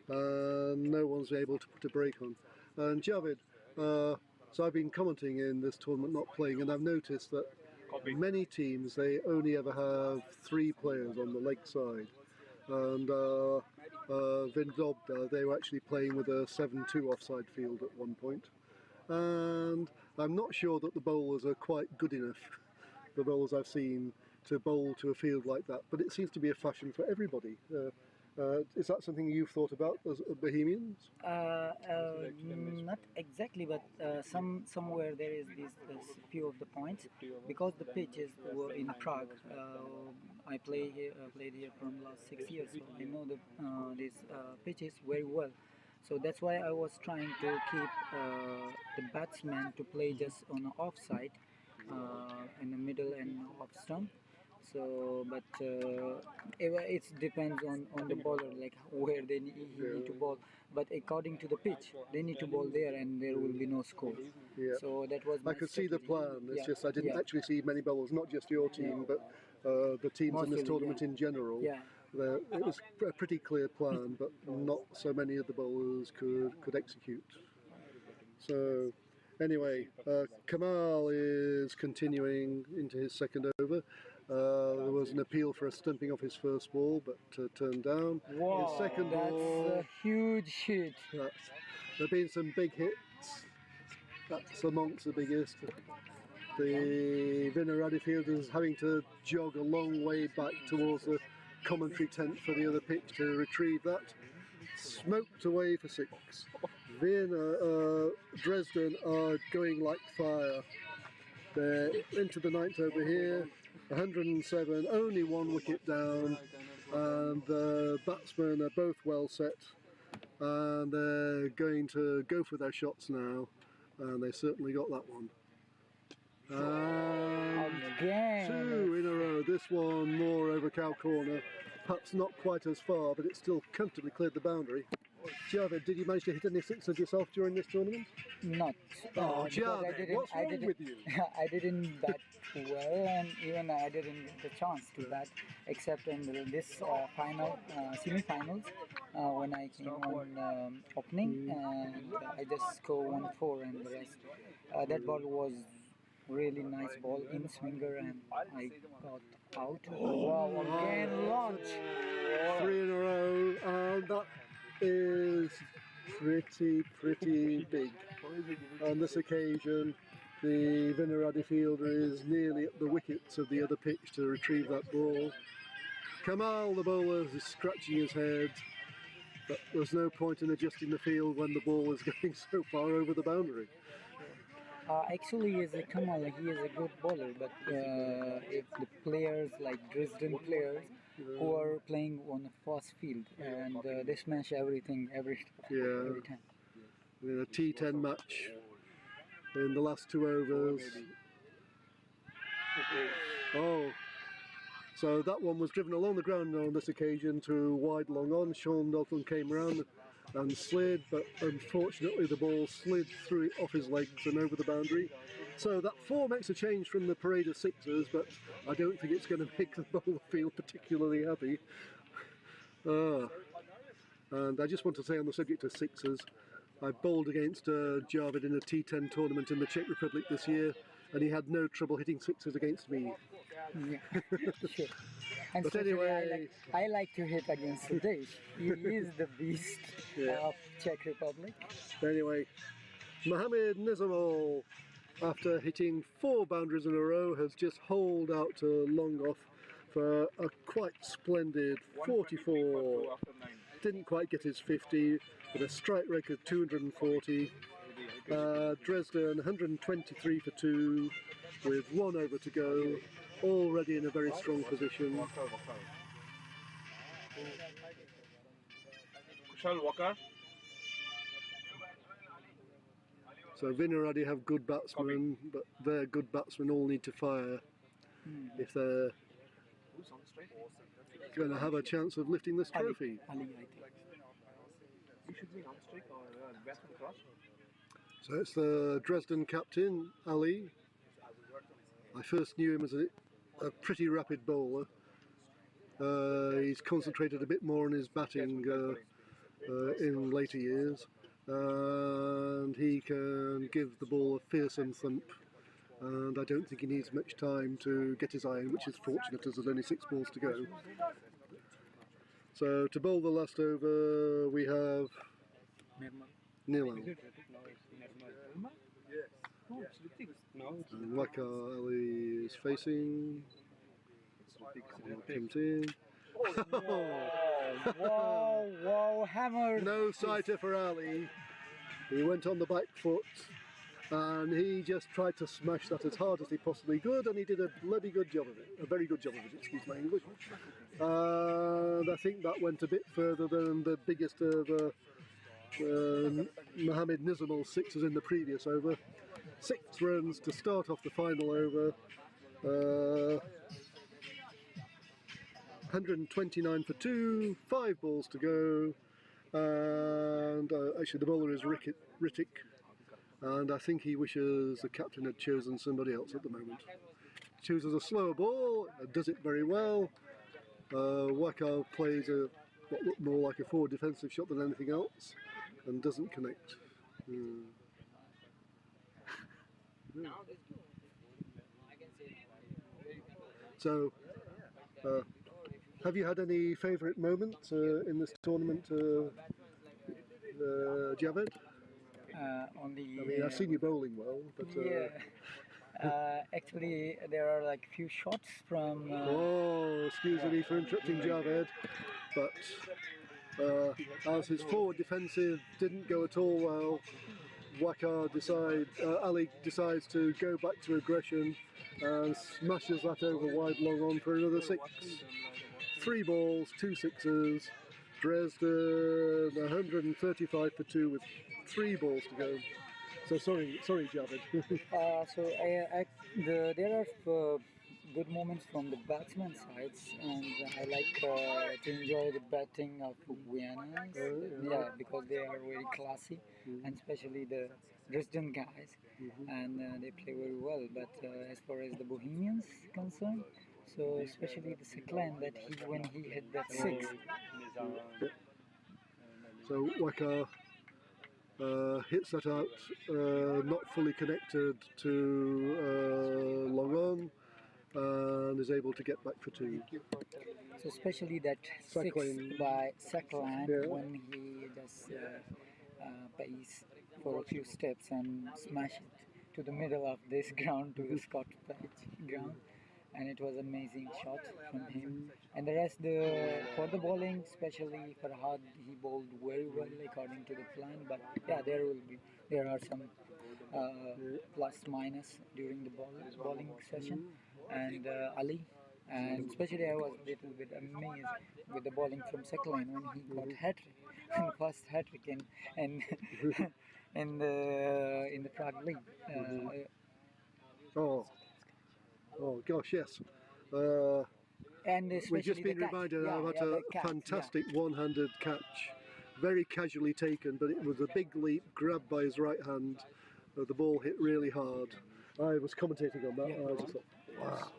and no one's able to put a break on. And Javed, so I've been commenting in this tournament, not playing, and I've noticed that many teams, they only ever have 3 players on the leg side. And Vinohrady, they were actually playing with a 7-2 offside field at one point. And I'm not sure that the bowlers are quite good enough, the bowlers I've seen, to bowl to a field like that. But it seems to be a fashion for everybody. Is that something you've thought about as Bohemians? Not exactly, but somewhere there is this few of the points, because the pitches were in Prague. I played here from last 6 years, so I know these pitches very well. So that's why I was trying to keep the batsman to play just on the offside, in the middle and off stump. So, but it depends on the bowler, like where he need to bowl. But according to the pitch, they need to bowl there, and there will be no score. Yeah. So that was. I could see the plan. It's just I didn't Yeah. actually see many bowlers, not just your team, but the teams in this Mostly, tournament in general. Yeah. It was a pretty clear plan, but not so many of the bowlers could execute. So, anyway, Kamal is continuing into his second over. There was an appeal for a stumping off his first ball, but turned down. Wow, His second that's ball. a huge hit. There have been some big hits. That's amongst the biggest. The Vinohrady fielders having to jog a long way back towards the commentary tent for the other pitch to retrieve that. Smoked away for 6. Dresden are going like fire. They're into the 9th over here. 107, only 1 wicket down, and the batsmen are both well set, and they're going to go for their shots now, and they certainly got that one. And Again. 2 in a row, this one more over cow corner, perhaps not quite as far, but it still comfortably cleared the boundary. Javed, did you manage to hit any sixes yourself during this tournament? Not. Oh, because Javed, what's wrong with you? I didn't bat well, and even I didn't get the chance to bat, except in this semi-finals, when I came on opening, and I just scored 1-4, and the rest. That ball was really nice ball in swinger, and I got out. Wow, again launch. 3 in a row, and that is pretty big. On this occasion, the Vinohrady fielder is nearly at the wickets of the other pitch to retrieve that ball. Kamal, the bowler, is scratching his head, but there's no point in adjusting the field when the ball is going so far over the boundary. Actually, he is a Kamal, he is a good bowler, but if the players like Dresden players who are playing on a fast field, and they smash everything every time. In a T10 match in the last 2 overs. Oh, so that one was driven along the ground on this occasion to wide long on. Sean Dalton came round and slid, but unfortunately the ball slid through off his legs and over the boundary. So that 4 makes a change from the parade of 6s, but I don't think it's going to make the bowler feel particularly happy. And I just want to say on the subject of 6s, I bowled against Javed in a T10 tournament in the Czech Republic this year, and he had no trouble hitting 6s against me. Yeah, sure. And But anyway, I like to hit against Sudesh. He is the beast of Czech Republic. Anyway, Mohammed Nizamul, after hitting 4 boundaries in a row, has just holed out to long off for a quite splendid 44. Didn't quite get his 50, but a strike record 240. Dresden 123 for 2, with 1 over to go, already in a very strong position. So So Vinohrady have good batsmen, but their good batsmen all need to fire if they're going to have a chance of lifting this trophy. So it's the Dresden captain, Ali. I first knew him as a pretty rapid bowler. He's concentrated a bit more on his batting in later years, and he can give the ball a fearsome thump, and I don't think he needs much time to get his iron, which is fortunate as there's only 6 balls to go. So to bowl the last over we have Nilal. And Wakar Ali is facing. Comes in. Wow, hammer! No sighter for Ali. He went on the back foot and he just tried to smash that as hard as he possibly could, and he did a bloody good job of it. A very good job of it, excuse my English. And I think that went a bit further than the biggest of Mohammed Nizamal's 6s in the previous over. 6 runs to start off the final over. 129 for 2, 5 balls to go, and actually the bowler is Rittik, and I think he wishes the captain had chosen somebody else at the moment. Chooses a slower ball, does it very well. Wakar plays what looked more like a forward defensive shot than anything else, and doesn't connect. So, have you had any favourite moments in this tournament, Javed? I mean, I've seen you bowling well, but... actually, there are like few shots from... excuse me for interrupting Javed, but as his forward defensive didn't go at all well, Ali decides to go back to aggression and smashes that over wide long on for another 6. 3 balls, 2 sixes. Dresden 135 for 2 with 3 balls to go. So sorry, Javed. There are good moments from the batsman sides, and I like to enjoy the batting of Vienna. Yeah, because they are very classy, and especially the Dresden guys, and they play very well. But as far as the Bohemians concerned, so especially the Seklan that when he hit that 6. So Wakar hits that out, not fully connected to long on, and is able to get back for 2. So especially that 6 by Seklan when he just pays for a few steps and smash it to the middle of this ground, to the Scott pitch ground, and it was amazing shot from him. And the rest, for the bowling, especially Farhad, he bowled very well according to the plan. But yeah, there are some plus minus during the bowling session. And Ali, and especially I was a little bit amazed with the bowling from Seklan when he got hat-trick, and first hat-trick in the Prague League. Oh gosh, yes. And we've just been reminded about a fantastic one-handed catch, very casually taken, but it was a big leap, grabbed by his right hand. The ball hit really hard. I was commentating on that, and I just thought, wow.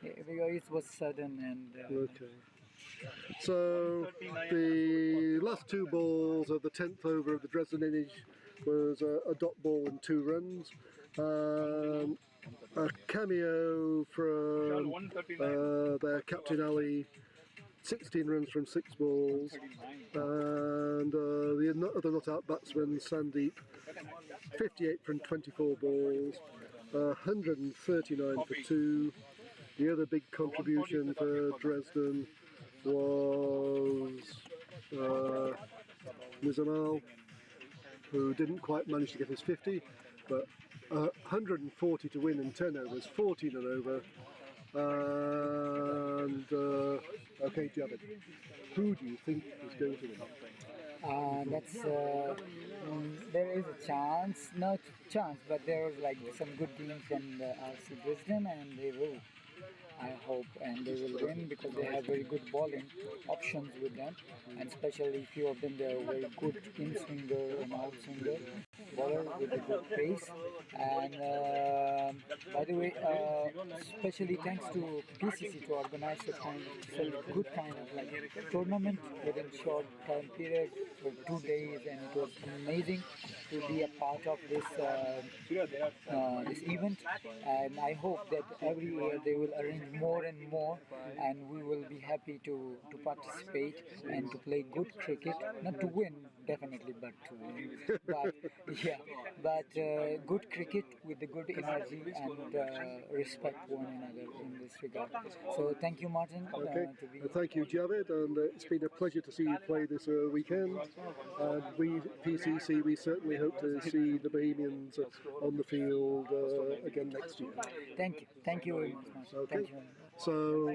Yeah, it was sudden and... Okay. So the last 2 balls of the 10th over of the Dresden innings was a dot ball and 2 runs. A cameo from their captain Ali, 16 runs from 6 balls, and the other not-out batsman Sandeep, 58 from 24 balls, 139 for 2. The other big contribution for Dresden was Nizamal, who didn't quite manage to get his 50, but 140 to win in 10 overs, 14 and over. And okay, Javed, who do you think is going to win? There is a chance, not chance, but there is like some good teams from the RC Dresden, and they will. I hope, and they will win because they have very good bowling options with them, and especially few of them they are very good in swinger and out swinger bowler with a good pace. And by the way, especially thanks to PCC to organize such good kind of like tournament within short time period for 2 days, and it was amazing to be a part of this event. And I hope that every year they will arrange more and more, and we will be happy to participate and to play good cricket, not to win definitely, but to win. But yeah, but good cricket with the good energy and respect one another in this regard. So thank you, Martin. Okay, To be thank you, Javed, and it's been a pleasure to see you play this weekend. And we, PCC, we certainly hope to see the Bohemians on the field again next year. Thank you very much, Martin. Okay, Thank you. so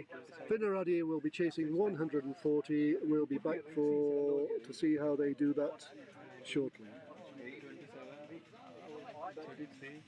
Vinohrady will be chasing 140. We'll be back to see how they do that shortly. 33.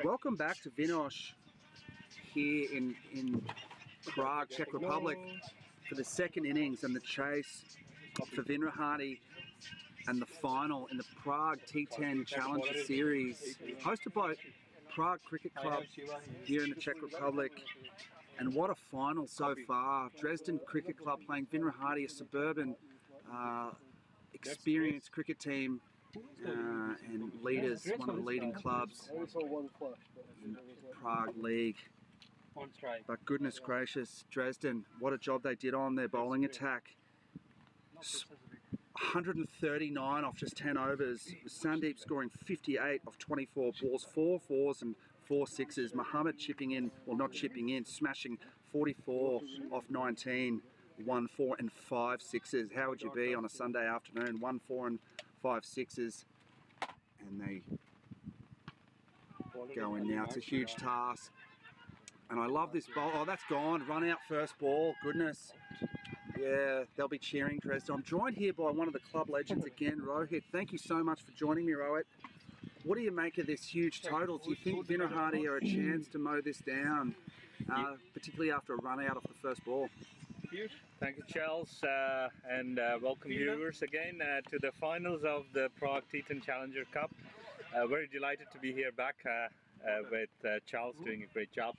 Welcome back to Vinohrady here in Prague, Czech Republic for the second innings and the chase for Vinohrady and the final in the Prague T10 Challenger Series, hosted by Prague Cricket Club here in the Czech Republic. And what a final so far. Dresden Cricket Club playing Vinohrady, a suburban experienced cricket team and leaders, one of the leading clubs in the Prague League. But goodness gracious, Dresden, what a job they did on their bowling attack. 139 off just 10 overs, with Sandeep scoring 58 off 24 balls, 4 fours and 4 sixes. Mohammed chipping in, well not chipping in, smashing 44 off 19, 1 4 and 5 sixes. How would you be on a Sunday afternoon? 1 4 and 5 sixes, and they go in now. It's a huge task, and I love this bowl. Oh, that's gone. Run out first ball. Goodness. Yeah, they'll be cheering Dresden. I'm joined here by one of the club legends again, Rohit. Thank you so much for joining me, Rohit. What do you make of this huge total? Do you think Vinohrady are a chance to mow this down, particularly after a run out off the first ball? Thank you, Charles, and welcome viewers again to the finals of the Prague T10 Challenger Cup. Very delighted to be here back with Charles doing a great job.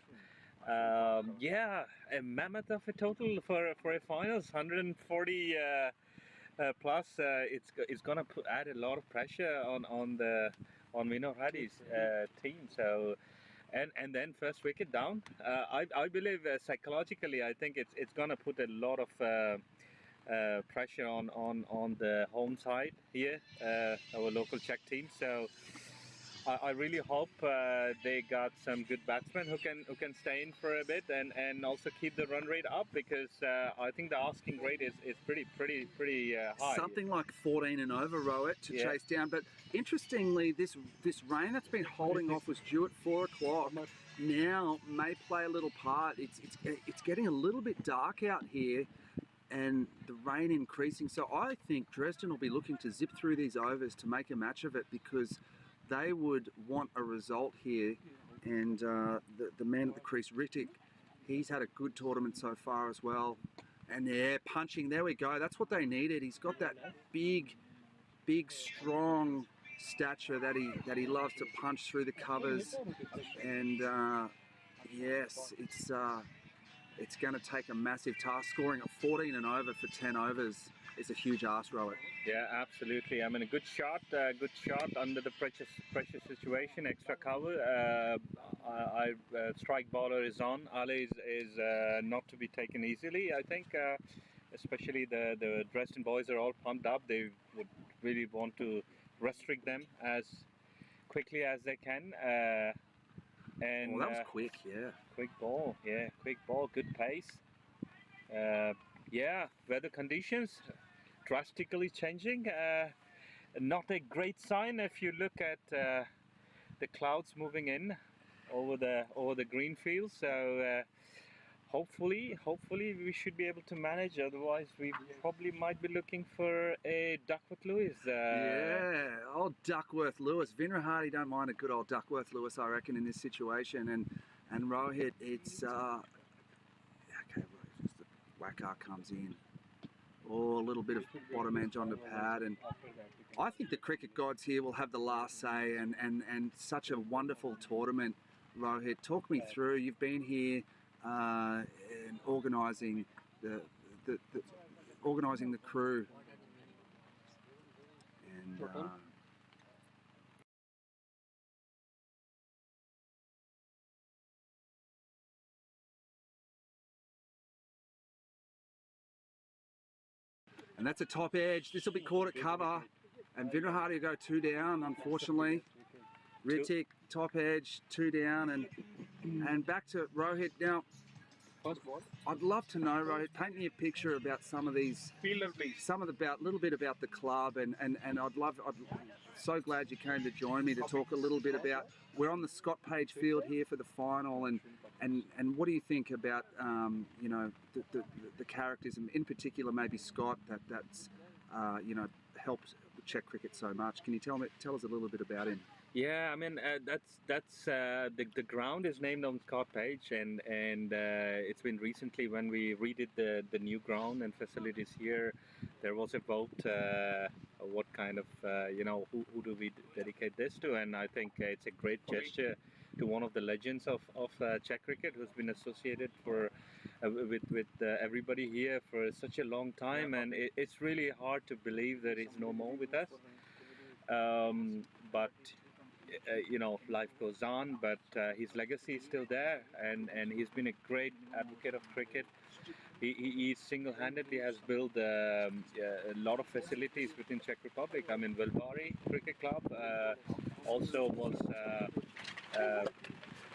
Yeah, a mammoth of a total for a finals, 140 plus. It's gonna add a lot of pressure on Vinohrady's team. So. And then first wicket down. I believe psychologically, I think it's gonna put a lot of pressure on the home side here, our local Czech team. So I really hope they got some good batsmen who can stay in for a bit and also keep the run rate up, because I think the asking rate is pretty high. Something like 14 and over, Rohit, to chase down. But interestingly, this rain that's been holding off was due at 4 o'clock. Now may play a little part. It's getting a little bit dark out here, and the rain increasing. So I think Dresden will be looking to zip through these overs to make a match of it, because they would want a result here. And the man at the crease, Rittik, he's had a good tournament so far as well. And yeah, punching, there we go. That's what they needed. He's got that big, strong stature that he loves to punch through the covers. And yes, it's going to take a massive task. Scoring at 14 and over for 10 overs is a huge ask, Rohit. Yeah, absolutely. I mean, a good shot under the pressure situation, extra cover. Strike bowler is on. Ali is not to be taken easily, I think. Especially the Dresden boys are all pumped up. They would really want to restrict them as quickly as they can. And that was quick, yeah. Quick ball, good pace. Yeah, weather conditions drastically changing. Not a great sign if you look at the clouds moving in over the green field. So hopefully we should be able to manage. Otherwise, we probably might be looking for a Duckworth-Lewis. Yeah, old Duckworth-Lewis. Vinohrady don't mind a good old Duckworth-Lewis, I reckon, in this situation. And Rohit, it's okay. Just the whacker comes in. Oh, a little bit of bottom edge on the pad, and I think the cricket gods here will have the last say. And such a wonderful tournament, Rohit. Talk me through. You've been here and organising the crew, and and that's a top edge. This will be caught at cover, and Vinohrady will go 2 down, unfortunately. Rittik, top edge, 2 down, and back to Rohit. Now, I'd love to know, Rohit, paint me a picture about some of these, little bit about the club, and I'm so glad you came to join me to talk a little bit about, we're on the Scott Page field here for the final, and what do you think about, you know, the characters, and in particular maybe Scott, that's, you know, helped Czech cricket so much. Can you tell us a little bit about him? Yeah, I mean that's the ground is named on Scott Page, and it's been recently when we redid the new ground and facilities here. There was a vote. What kind of who do we dedicate this to? And I think it's a great gesture to one of the legends of Czech cricket, who's been associated for with everybody here for such a long time, and it's really hard to believe that he's no more with us. But life goes on, but his legacy is still there, and he's been a great advocate of cricket. He single-handedly has built a lot of facilities within Czech Republic. I mean, Vinohrady Cricket Club also was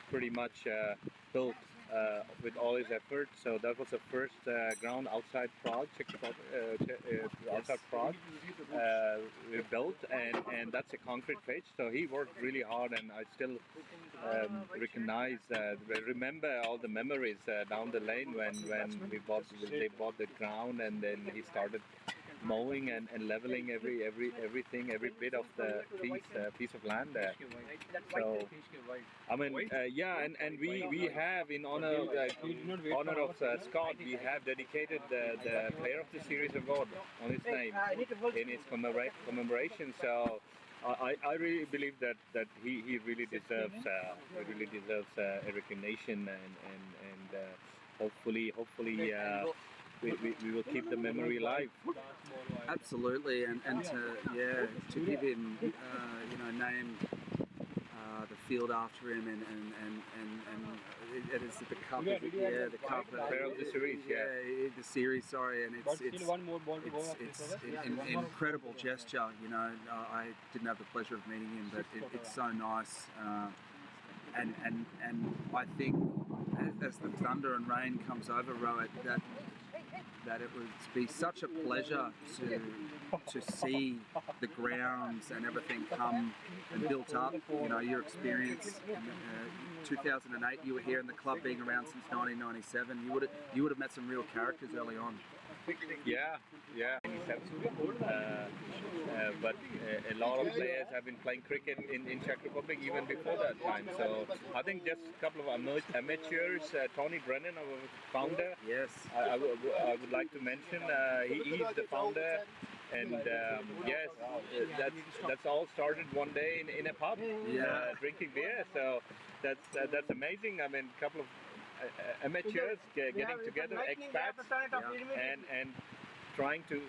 pretty much built with all his efforts. So that was the first ground outside Prague, outside Prague, we built, and that's a concrete pitch. So he worked really hard, and I still remember all the memories down the lane when they bought the ground, and then he started mowing and leveling everything, every bit of the piece of land there. So I mean, and we have in honor of Scott, we have dedicated the Player of the Series award on his name in his commemoration. So I really believe that he really deserves a recognition, and hopefully we will keep the memory alive. Absolutely, and to give him name the field after him, and it is the cup, the cup, Player of the Series, the series. Sorry, and it's an incredible gesture. I didn't have the pleasure of meeting him, but it's so nice, and I think as the thunder and rain comes over Rohit, that it would be such a pleasure to see the grounds and everything come and built up. Your experience. 2008, you were here in the club, being around since 1997. You would have met some real characters early on. Yeah. But a lot of players have been playing cricket in Czech Republic even before that time. So I think just a couple of amateurs. Tony Brennan, our founder. Yes. I would like to mention he's the founder. And yes, that's all started one day in a pub, drinking beer. So that's amazing. I mean, a couple of amateurs getting together, expats, and trying to